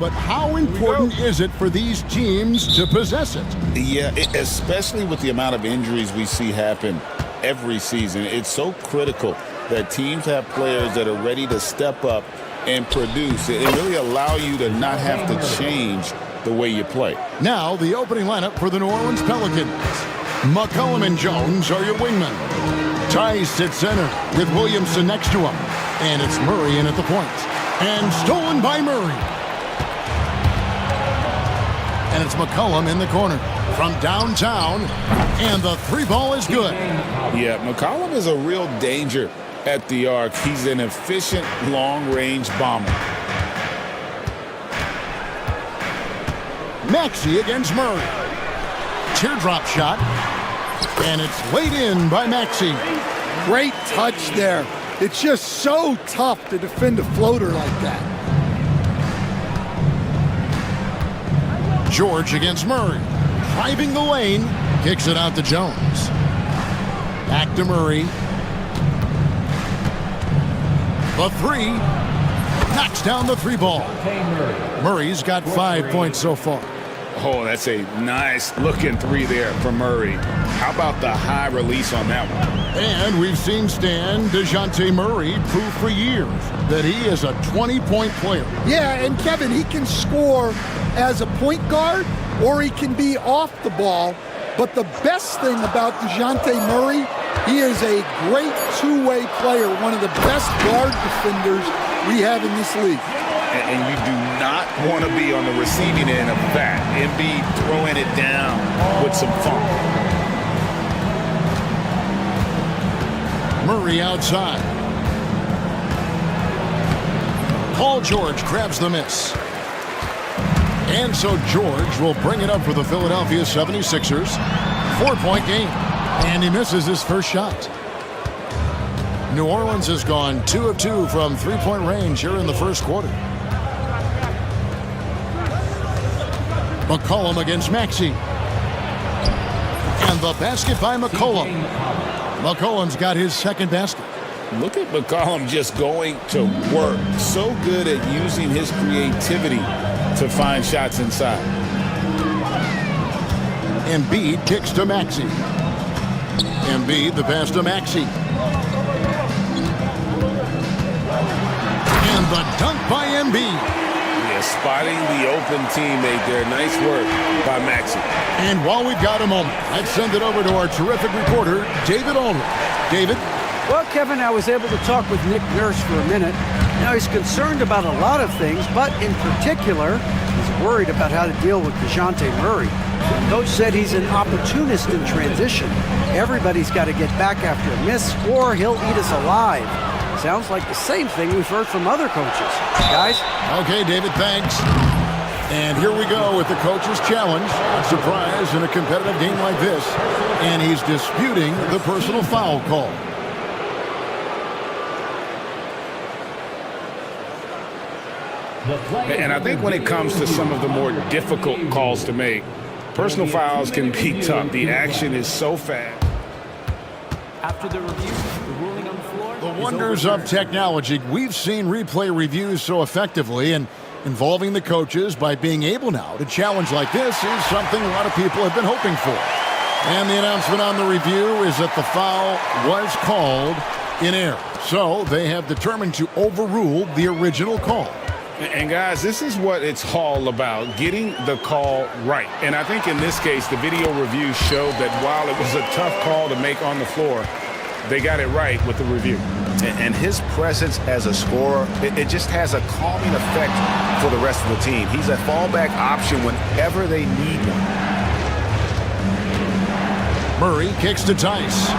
But how important is it for these teams to possess it? Yeah, especially with the amount of injuries we see happen every season. It's so critical that teams have players that are ready to step up and produce and really allow you to not have to change the way you play. Now, the opening lineup for the New Orleans Pelicans. McCollum and Jones are your wingmen. Tice at center with Williamson next to him. And it's Murray in at the point. And stolen by Murray. And it's McCollum in the corner from downtown. And the three ball is good. Yeah, McCollum is a real danger at the arc. He's an efficient long-range bomber. Maxey against Murray. Teardrop shot. And it's laid in by Maxey. Great touch there. It's just so tough to defend a floater like that. George against Murray. Driving the lane. Kicks it out to Jones. Back to Murray. The three. Knocks down the three ball. Murray's got 5 points so far. Oh, that's a nice looking three there for Murray. How about the high release on that one? And we've seen Stan DeJounte Murray prove for years that he is a 20-point player. Yeah, and Kevin, he can score as a point guard or he can be off the ball. But the best thing about DeJounte Murray, he is a great two-way player, one of the best guard defenders we have in this league. And you do not want to be on the receiving end of that. Embiid throwing it down with some funk. Murray outside. Paul George grabs the miss. And so George will bring it up for the Philadelphia 76ers. 4-point game. And he misses his first shot. New Orleans has gone 2 of 2 from three-point range here in the first quarter. McCollum against Maxey. And the basket by McCollum. McCollum's got his second basket. Look at McCollum just going to work. So good at using his creativity to find shots inside. Embiid kicks to Maxey. Embiid, the pass to Maxey. And the dunk by Embiid. Yeah, spotting the open teammate there. Nice work by Maxey. And while we've got a moment, let's send it over to our terrific reporter, David Aldridge. David? Well, Kevin, I was able to talk with Nick Nurse for a minute. Now, he's concerned about a lot of things, but in particular, he's worried about how to deal with DeJounte Murray. The coach said he's an opportunist in transition. Everybody's got to get back after a miss, or he'll eat us alive. Sounds like the same thing we've heard from other coaches. Guys? Okay, David, thanks. And here we go with the coach's challenge. Surprise in a competitive game like this. And he's disputing the personal foul call. And I think when it comes to some of the more difficult calls to make, personal fouls can be tough. The action is so fast. After the review, the ruling on the floor. The wonders of technology. We've seen replay reviews so effectively, and involving the coaches by being able now to challenge like this is something a lot of people have been hoping for. And the announcement on the review is that the foul was called in error. So they have determined to overrule the original call. And guys, this is what it's all about, getting the call right. And I think in this case, the video review showed that while it was a tough call to make on the floor, they got it right with the review. And his presence as a scorer, it just has a calming effect for the rest of the team. He's a fallback option whenever they need one. Murray kicks to Tice.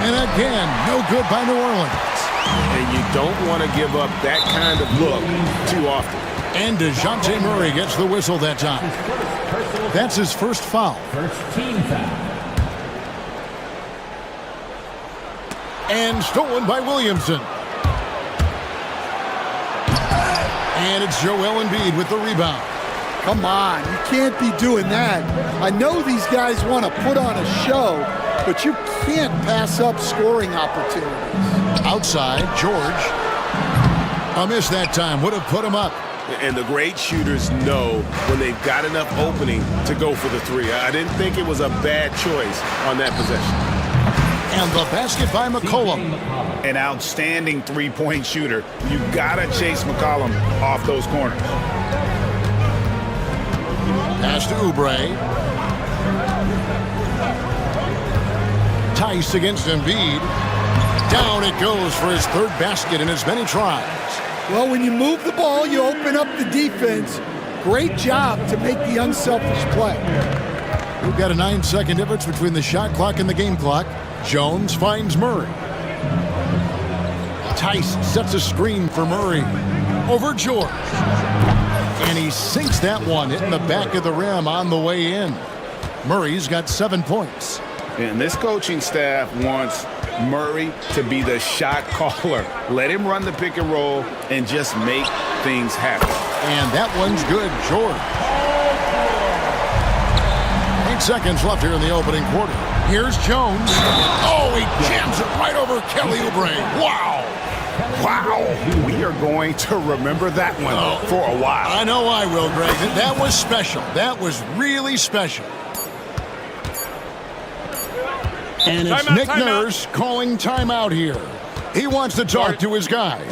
And again, no good by New Orleans. And you don't want to give up that kind of look too often. And DeJounte Murray gets the whistle that time. That's his first foul. First team foul. And stolen by Williamson. And it's Joel Embiid with the rebound. Come on, you can't be doing that. I know these guys want to put on a show, but you can't pass up scoring opportunities. Outside, George. A miss that time would have put him up. And the great shooters know when they've got enough opening to go for the three. I didn't think it was a bad choice on that possession. And the basket by McCollum. An outstanding three-point shooter. You gotta chase McCollum off those corners. Pass to Oubre. Tice against Embiid. Down it goes for his third basket in as many tries. Well, when you move the ball, you open up the defense. Great job to make the unselfish play. We've got a 9-second difference between the shot clock and the game clock. Jones finds Murray. Tice sets a screen for Murray. Over George. And he sinks that one, hitting the back of the rim on the way in. Murray's got 7 points. And this coaching staff wants Murray to be the shot caller. Let him run the pick and roll and just make things happen. And that one's good, George. 8 seconds left here in the opening quarter. Here's Jones. Oh, he jams it right over Kelly Oubre. Wow. Wow. We are going to remember that one for a while. I know I will, Greg. That was special. That was really special. And it's Nick Nurse calling timeout here. He wants to talk to his guys.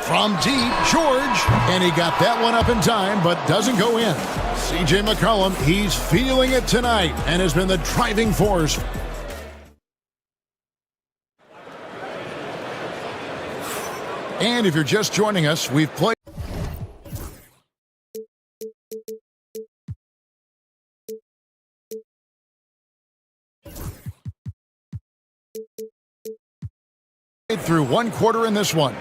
From deep, George, and he got that one up in time, but doesn't go in. C.J. McCollum, he's feeling it tonight and has been the driving force. And if you're just joining us, we've played through one quarter in this one.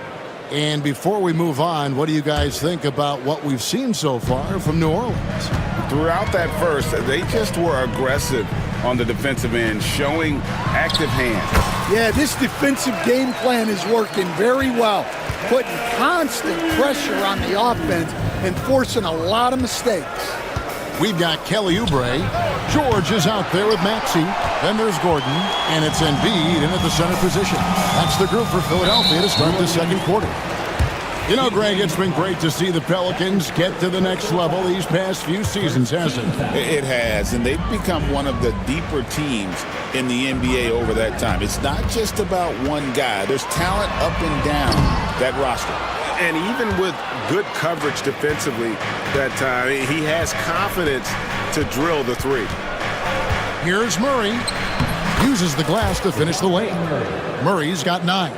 And before we move on, what do you guys think about what we've seen so far from New Orleans? Throughout that first, they just were aggressive on the defensive end, showing active hands. Yeah, this defensive game plan is working very well, putting constant pressure on the offense and forcing a lot of mistakes. We've got Kelly Oubre. George is out there with Maxey. Then there's Gordon, and it's Embiid in at the center position. That's the group for Philadelphia to start the second quarter. You know, Greg, it's been great to see the Pelicans get to the next level these past few seasons, hasn't it? It has, and they've become one of the deeper teams in the NBA over that time. It's not just about one guy. There's talent up and down that roster. And even with good coverage defensively that time, he has confidence to drill the three. Here's Murray. Uses the glass to finish the lane. Murray's got 9.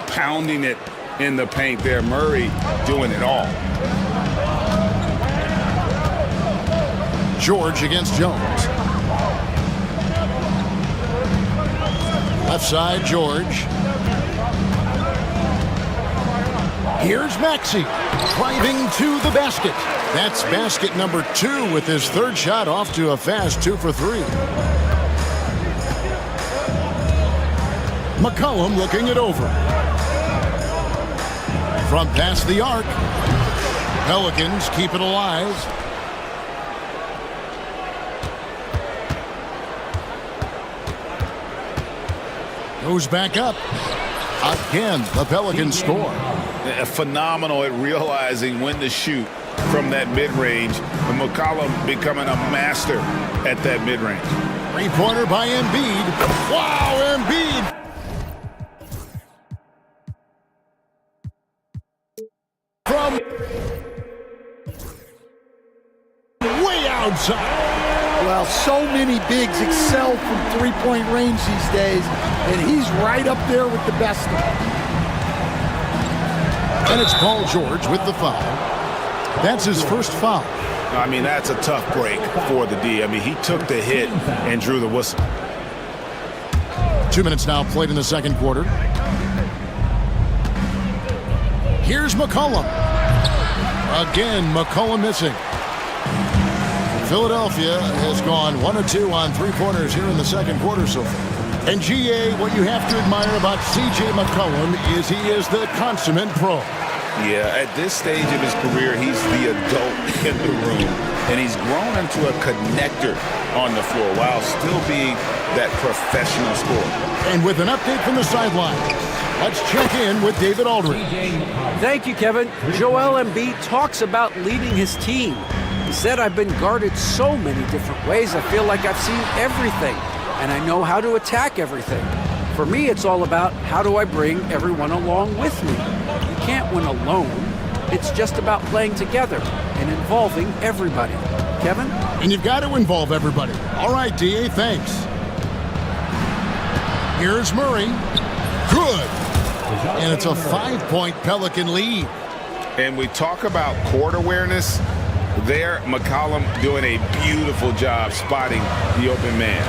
Pounding it in the paint there. Murray doing it all. George against Jones. Left side, George. Here's Maxey, driving to the basket. That's basket number 2 with his third shot off to a fast 2 for 3. McCollum looking it over. From past the arc. Pelicans keep it alive. Goes back up. Again, the Pelicans score. Phenomenal at realizing when to shoot from that mid-range. And McCollum becoming a master at that mid-range. Three-pointer by Embiid. Wow, Embiid! From way outside. Well, so many bigs excel from three-point range these days, and he's right up there with the best of them. And it's Paul George with the foul. That's his first foul. I mean, that's a tough break for the D. I mean, he took the hit and drew the whistle. 2 minutes now played in the second quarter. Here's McCollum. Again, McCollum missing. Philadelphia has gone 1 of 2 on three-pointers here in the second quarter so far. And GA, what you have to admire about C.J. McCollum is he is the consummate pro. Yeah, at this stage of his career, he's the adult in the room. and he's grown into a connector on the floor while still being that professional scorer. And with an update from the sideline, let's check in with David Aldridge. Thank you, Kevin. Joel Embiid talks about leading his team. He said, I've been guarded so many different ways, I feel like I've seen everything, and I know how to attack everything. For me, it's all about how do I bring everyone along with me. You can't win alone. It's just about playing together and involving everybody. Kevin? And you've got to involve everybody. All right, D.A., thanks. Here's Murray. Good. And it's a 5-point Pelican lead. And we talk about court awareness. There, McCollum doing a beautiful job spotting the open man.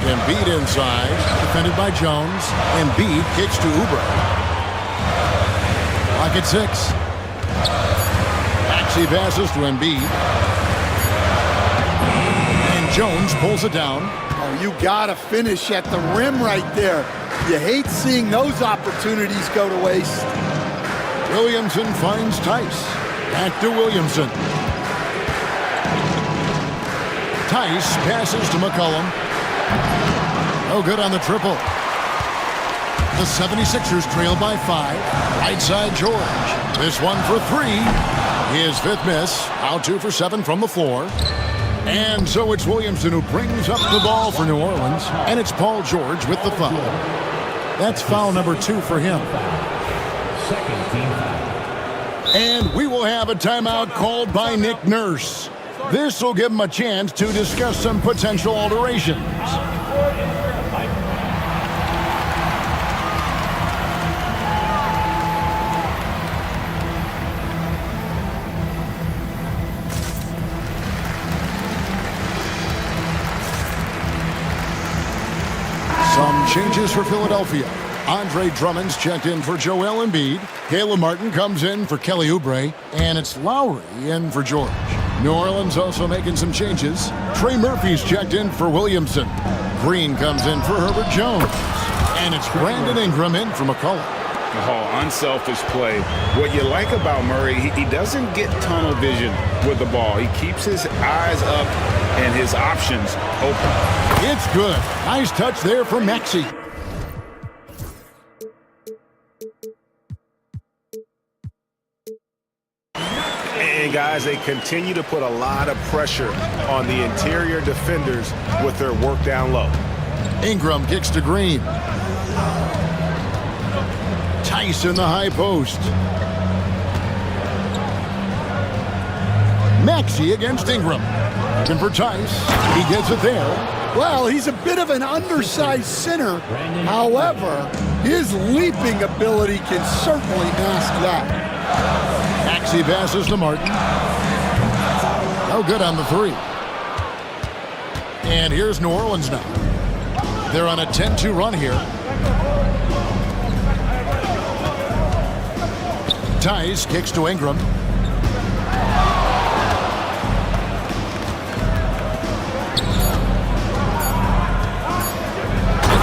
Embiid inside, defended by Jones. Embiid kicks to Oubre. Clock at 6. Maxey passes to Embiid. And Jones pulls it down. Oh, you gotta finish at the rim right there. You hate seeing those opportunities go to waste. Williamson finds Tice. Back to Williamson. Tice passes to McCollum. No good on the triple. The 76ers trail by 5. Right side George. This one for 3. His 5th miss. Out 2 for 7 from the floor. And so it's Williamson who brings up the ball for New Orleans. And it's Paul George with the foul. That's foul number 2 for him. And we will have a timeout called by Nick Nurse. This will give him a chance to discuss some potential alterations. Some changes for Philadelphia. Andre Drummond's checked in for Joel Embiid. Caleb Martin comes in for Kelly Oubre. And it's Lowry in for George. New Orleans also making some changes. Trey Murphy's checked in for Williamson. Green comes in for Herbert Jones. And it's Brandon Ingram in for McCollum. Oh, unselfish play. What you like about Murray, he doesn't get tunnel vision with the ball. He keeps his eyes up and his options open. It's good. Nice touch there from Maxey. And guys, they continue to put a lot of pressure on the interior defenders with their work down low. Ingram kicks to Green. Tice in the high post. Maxey against Ingram. Looking for Tice. He gets it there. Well, he's a bit of an undersized center. However, his leaping ability can certainly mask that. Maxey passes to Martin. No good on the 3. And here's New Orleans now. They're on a 10-2 run here. Tice kicks to Ingram.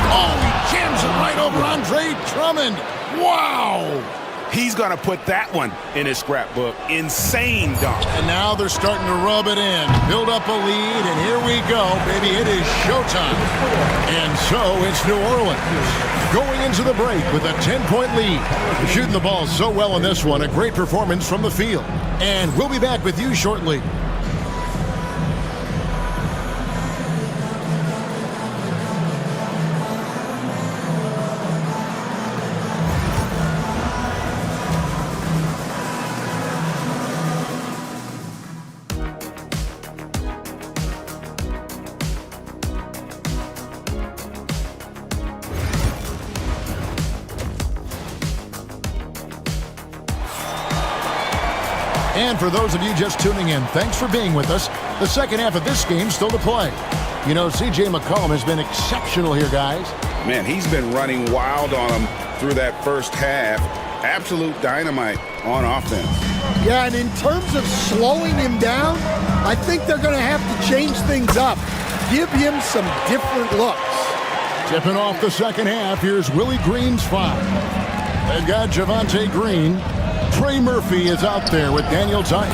Oh, he jams it right over Andre Drummond. Wow! He's going to put that one in his scrapbook. Insane dunk. And now they're starting to rub it in. Build up a lead, and here we go, baby. It is showtime. And so it's New Orleans going into the break with a 10-point lead. They're shooting the ball so well in this one. A great performance from the field. And we'll be back with you shortly. And for those of you just tuning in, thanks for being with us. The second half of this game still to play. You know, C.J. McCollum has been exceptional here, guys. Man, he's been running wild on him through that first half. Absolute dynamite on offense. Yeah, and in terms of slowing him down, I think they're going to have to change things up. Give him some different looks. Tipping off the second half, here's Willie Green's 5. They've got Javonte Green. Trey Murphy is out there with Daniel Tice.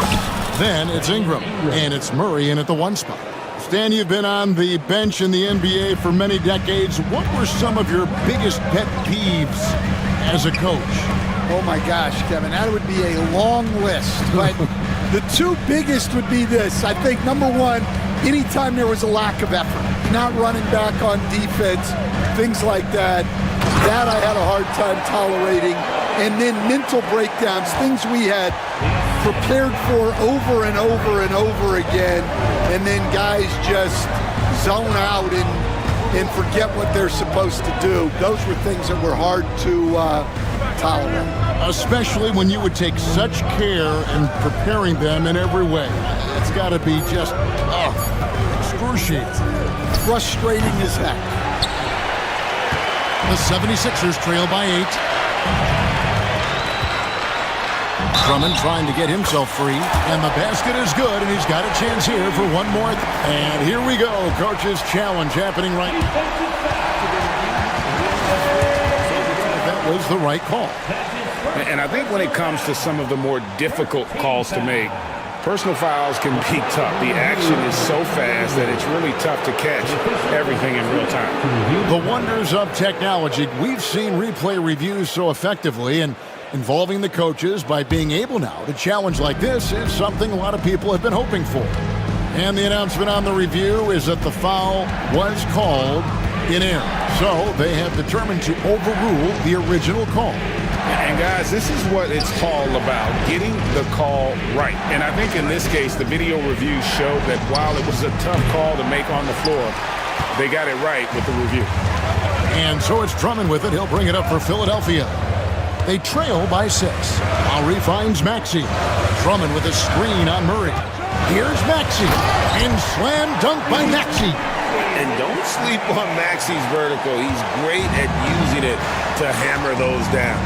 Then it's Ingram, and it's Murray in at the 1 spot. Stan, you've been on the bench in the NBA for many decades. What were some of your biggest pet peeves as a coach? Oh my gosh, Kevin, that would be a long list. But the two biggest would be this. I think number one, anytime there was a lack of effort, not running back on defense, things like that, that I had a hard time tolerating. And then mental breakdowns, things we had prepared for over and over and over again, and then guys just zone out and forget what they're supposed to do. Those were things that were hard to tolerate. Especially when you would take such care in preparing them in every way. It's got to be just, excruciating. Frustrating as heck. The 76ers trail by 8. Drummond trying to get himself free, and the basket is good, and he's got a chance here for one more. And here we go, coach's challenge happening right now. That was the right call. And I think when it comes to some of the more difficult calls to make, personal fouls can be tough. The action is so fast that it's really tough to catch everything in real time. The wonders of technology. We've seen replay reviews so effectively, and involving the coaches by being able now to challenge like this is something a lot of people have been hoping for. And the announcement on the review is that the foul was called in error. So they have determined to overrule the original call. And guys, this is what it's all about, getting the call right. And I think in this case, the video review showed that while it was a tough call to make on the floor, they got it right with the review. And so it's Drummond with it. He'll bring it up for Philadelphia. They trail by 6. Lowry finds Maxey. Drummond with a screen on Murray. Here's Maxey. And slam dunk by Maxey. And don't sleep on Maxey's vertical. He's great at using it to hammer those down.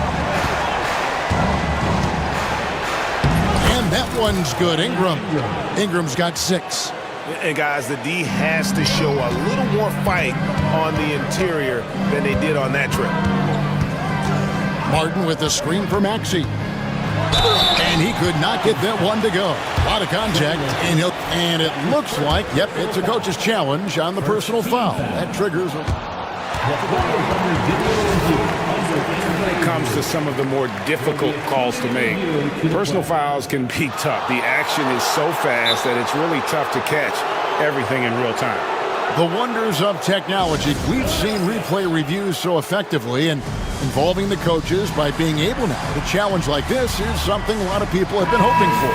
And that one's good. Ingram's got 6. And guys, the D has to show a little more fight on the interior than they did on that trip. Martin with the screen for Maxey. And he could not get that one to go. A lot of contact. And it looks like, yep, it's a coach's challenge on the personal foul. That triggers a... When it comes to some of the more difficult calls to make, personal fouls can be tough. The action is so fast that it's really tough to catch everything in real time. The wonders of technology. We've seen replay reviews so effectively, and involving the coaches by being able now to challenge like this is something a lot of people have been hoping for.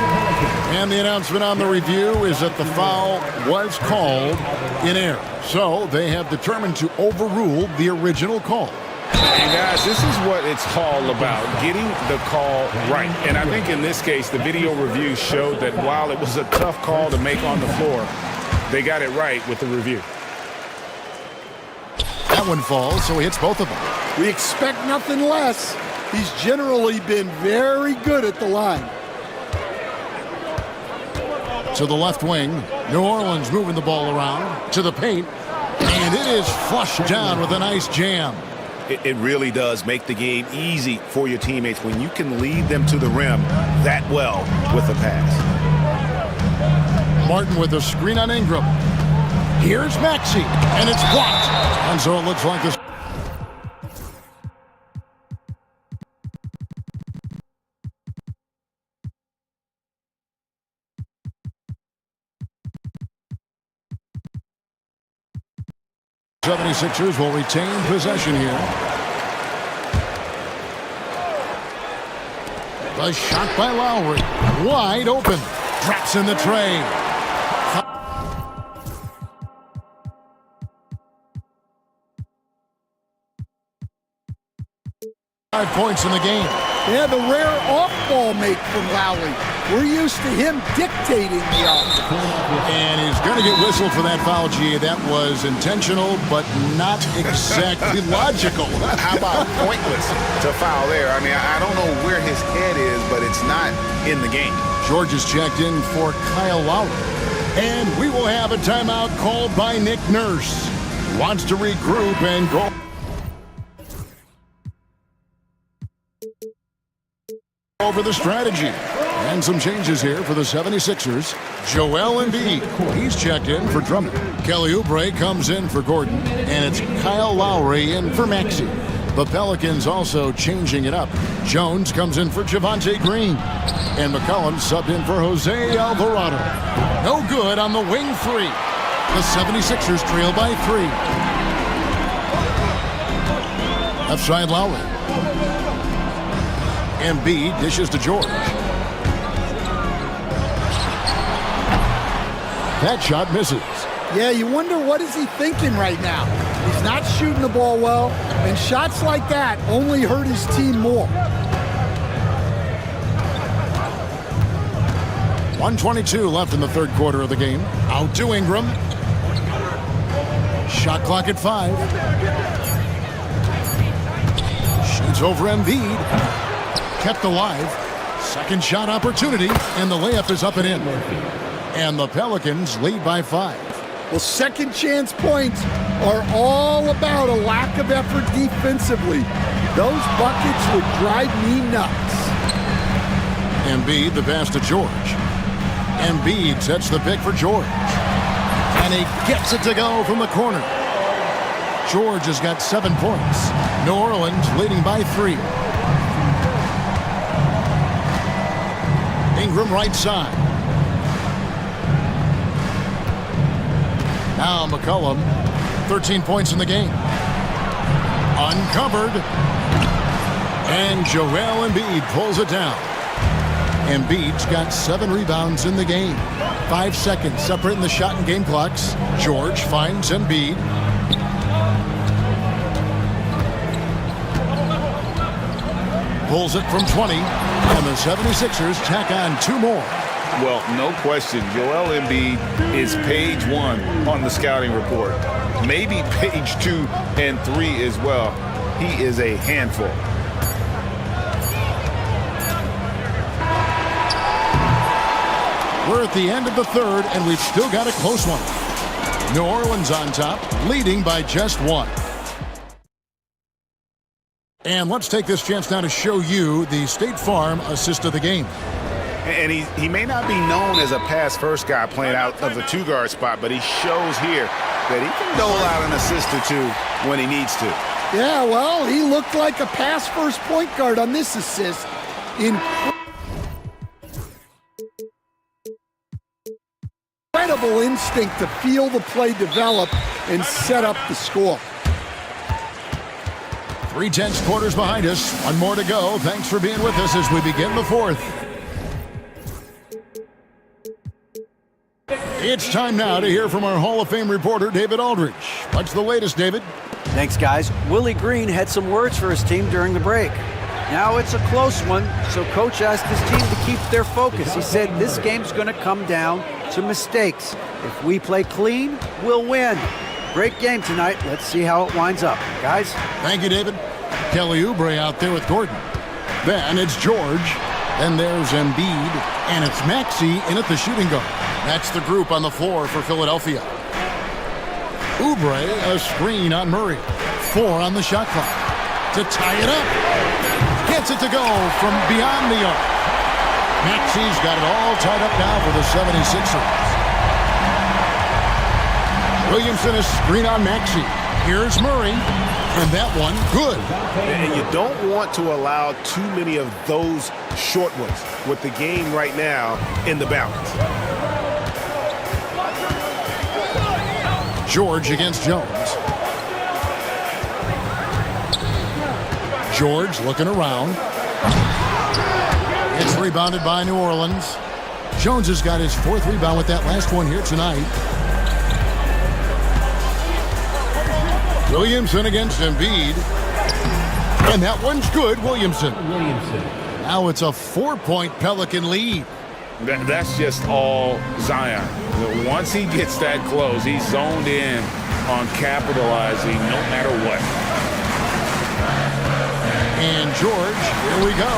And the announcement on the review is that the foul was called in error. So they have determined to overrule the original call. And guys, this is what it's all about, getting the call right. And I think in this case, the video review showed that while it was a tough call to make on the floor, they got it right with the review. That one falls, so he hits both of them. We expect nothing less. He's generally been very good at the line. To the left wing, New Orleans moving the ball around to the paint, and it is flushed down with a nice jam. It really does make the game easy for your teammates when you can lead them to the rim that well with a pass. Martin with a screen on Ingram. Here's Maxey, and it's blocked. And so it looks like this. The 76ers will retain possession here. The shot by Lowry. Wide open. Traps in the tray. 5 points in the game. Yeah, the rare off-ball make from Lowry. We're used to him dictating the offense. And he's going to get whistled for that foul, G. That was intentional, but not exactly logical. How about pointless to foul there? I mean, I don't know where his head is, but it's not in the game. George is checked in for Kyle Lowry. And we will have a timeout called by Nick Nurse. Wants to regroup and go. over the strategy. And some changes here for the 76ers. Joel Embiid, he's checked in for Drummond. Kelly Oubre comes in for Gordon. And it's Kyle Lowry in for Maxey. The Pelicans also changing it up. Jones comes in for Javonte Green. And McCollum subbed in for Jose Alvarado. No good on the wing three. The 76ers trail by 3. Left side Lowry. Embiid dishes to George. That shot misses. Yeah, you wonder what is he thinking right now. He's not shooting the ball well, and shots like that only hurt his team more. 1:22 left in the third quarter of the game. Out to Ingram. Shot clock at 5. Shoots over Embiid. Kept alive. Second shot opportunity, and the layup is up and in. And the Pelicans lead by 5. Well, second chance points are all about a lack of effort defensively. Those buckets would drive me nuts. Embiid, the pass to George. Embiid sets the pick for George. And he gets it to go from the corner. George has got 7 points. New Orleans leading by 3. Ingram right side. Now McCollum, 13 points in the game. Uncovered. And Joel Embiid pulls it down. Embiid's got 7 rebounds in the game. 5 seconds separating the shot and game clocks. George finds Embiid. Pulls it from 20. And the 76ers tack on 2 more. Well, no question, Joel Embiid is page 1 on the scouting report. Maybe page 2 and 3 as well. He is a handful. We're at the end of the third, and we've still got a close one. New Orleans on top, leading by just 1. And let's take this chance now to show you the State Farm assist of the game. And he may not be known as a pass-first guy playing out of the 2-guard spot, but he shows here that he can dole out an assist or 2 when he needs to. Yeah, well, he looked like a pass-first point guard on this assist. Incredible instinct to feel the play develop and set up the score. 3/10 quarters behind us. 1 more to go. Thanks for being with us as we begin the 4th. It's time now to hear from our Hall of Fame reporter, David Aldridge. What's the latest, David? Thanks, guys. Willie Green had some words for his team during the break. Now it's a close one, so Coach asked his team to keep their focus. He said this game's going to come down to mistakes. If we play clean, we'll win. Great game tonight. Let's see how it winds up. Guys? Thank you, David. Kelly Oubre out there with Gordon. Then it's George. Then there's Embiid. And it's Maxey in at the shooting guard. That's the group on the floor for Philadelphia. Oubre, a screen on Murray. 4 on the shot clock. To tie it up. Gets it to go from beyond the arc. Maxey's got it all tied up now for the 76ers. Williamson is screen on Maxey. Here's Murray. And that one, good. And you don't want to allow too many of those short ones with the game right now in the balance. George against Jones. George looking around. It's rebounded by New Orleans. Jones has got his 4th rebound with that last one here tonight. Williamson against Embiid. And that one's good, Williamson. Now it's a 4-point Pelican lead. That's just all Zion. Once he gets that close, he's zoned in on capitalizing no matter what. And George, here we go.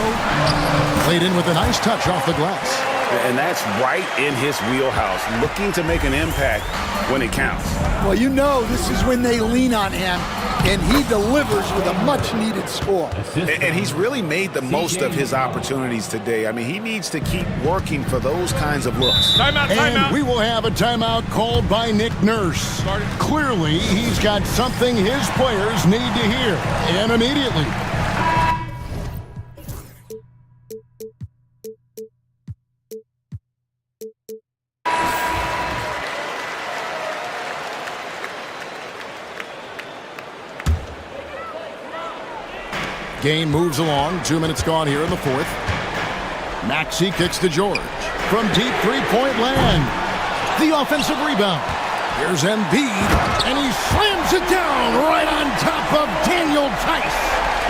Played in with a nice touch off the glass. And that's right in his wheelhouse, looking to make an impact when it counts. Well, you know this is when they lean on him, and he delivers with a much-needed score. And he's really made the most of his opportunities today. I mean, he needs to keep working for those kinds of looks. Timeout. And we will have a timeout called by Nick Nurse. Clearly, he's got something his players need to hear, and immediately. Game moves along. 2 minutes gone here in the fourth. Maxey kicks to George. From deep three-point land. The offensive rebound. Here's Embiid, and he slams it down right on top of Daniel Tice.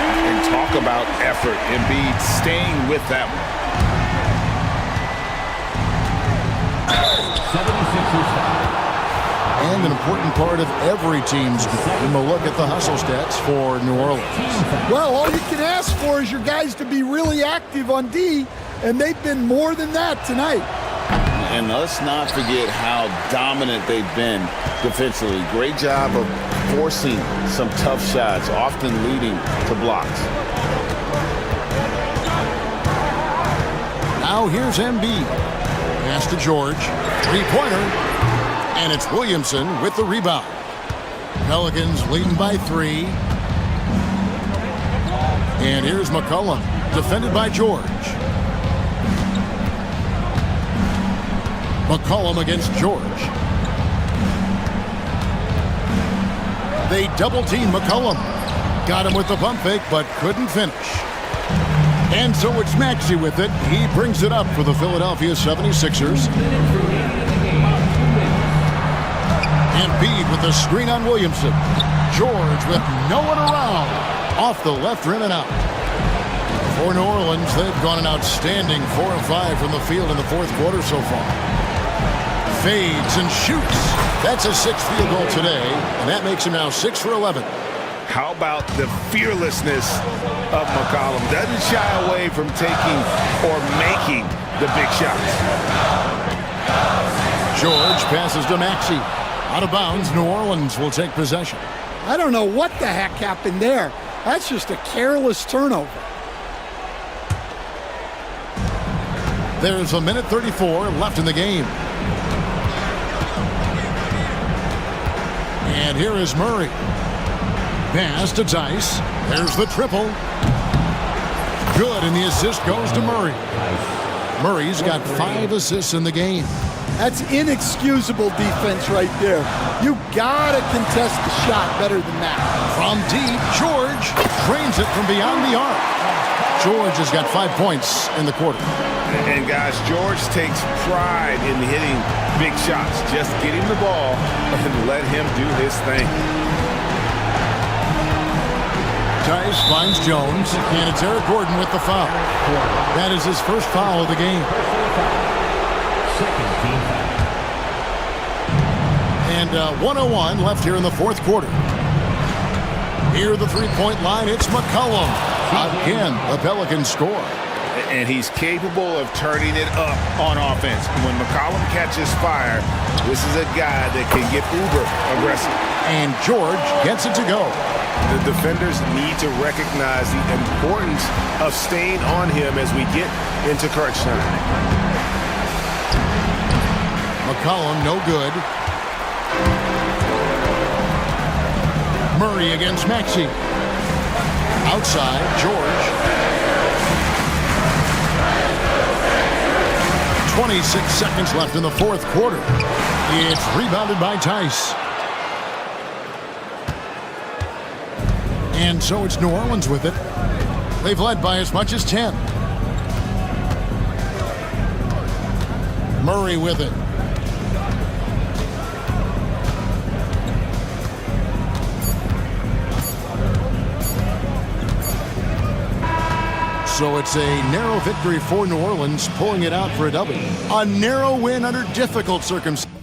And talk about effort. Embiid staying with that one. 76ers foul. And an important part of every team's game. A look at the hustle stats for New Orleans. Well, all you can ask for is your guys to be really active on D, and they've been more than that tonight. And let's not forget how dominant they've been defensively. Great job of forcing some tough shots, often leading to blocks. Now here's Embiid. Pass to George. Three-pointer. And it's Williamson with the rebound. Pelicans leading by 3. And here's McCollum, defended by George. McCollum against George. They double-team McCollum. Got him with the pump fake, but couldn't finish. And so it's Maxey with it. He brings it up for the Philadelphia 76ers. Embiid with the screen on Williamson. George with no one around. Off the left rim and out. For New Orleans, they've gone an outstanding 4 of 5 from the field in the fourth quarter so far. Fades and shoots. That's a 6th field goal today, and that makes him now 6 for 11. How about the fearlessness of McCollum? Doesn't shy away from taking or making the big shots. George passes to Maxey. Out of bounds, New Orleans will take possession. I don't know what the heck happened there. That's just a careless turnover. There's a minute 34 left in the game. And here is Murray. Pass to Tice. There's the triple. Good, and the assist goes to Murray. Murray's got 5 assists in the game. That's inexcusable defense right there. You gotta contest the shot better than that. From deep, George drains it from beyond the arc. George has got 5 points in the quarter. And guys, George takes pride in hitting big shots. Just get him the ball and let him do his thing. Tice finds Jones, and it's Eric Gordon with the foul. That is his first foul of the game. And 1:01 left here in the fourth quarter. Near the three-point line, it's McCollum. Again, the Pelicans score. And he's capable of turning it up on offense. When McCollum catches fire, this is a guy that can get uber aggressive. And George gets it to go. The defenders need to recognize the importance of staying on him as we get into crunch time. McCollum, no good. Murray against Maxey. Outside, George. 26 seconds left in the fourth quarter. It's rebounded by Tice. And so it's New Orleans with it. They've led by as much as 10. Murray with it. So it's a narrow victory for New Orleans, pulling it out for a W. A narrow win under difficult circumstances.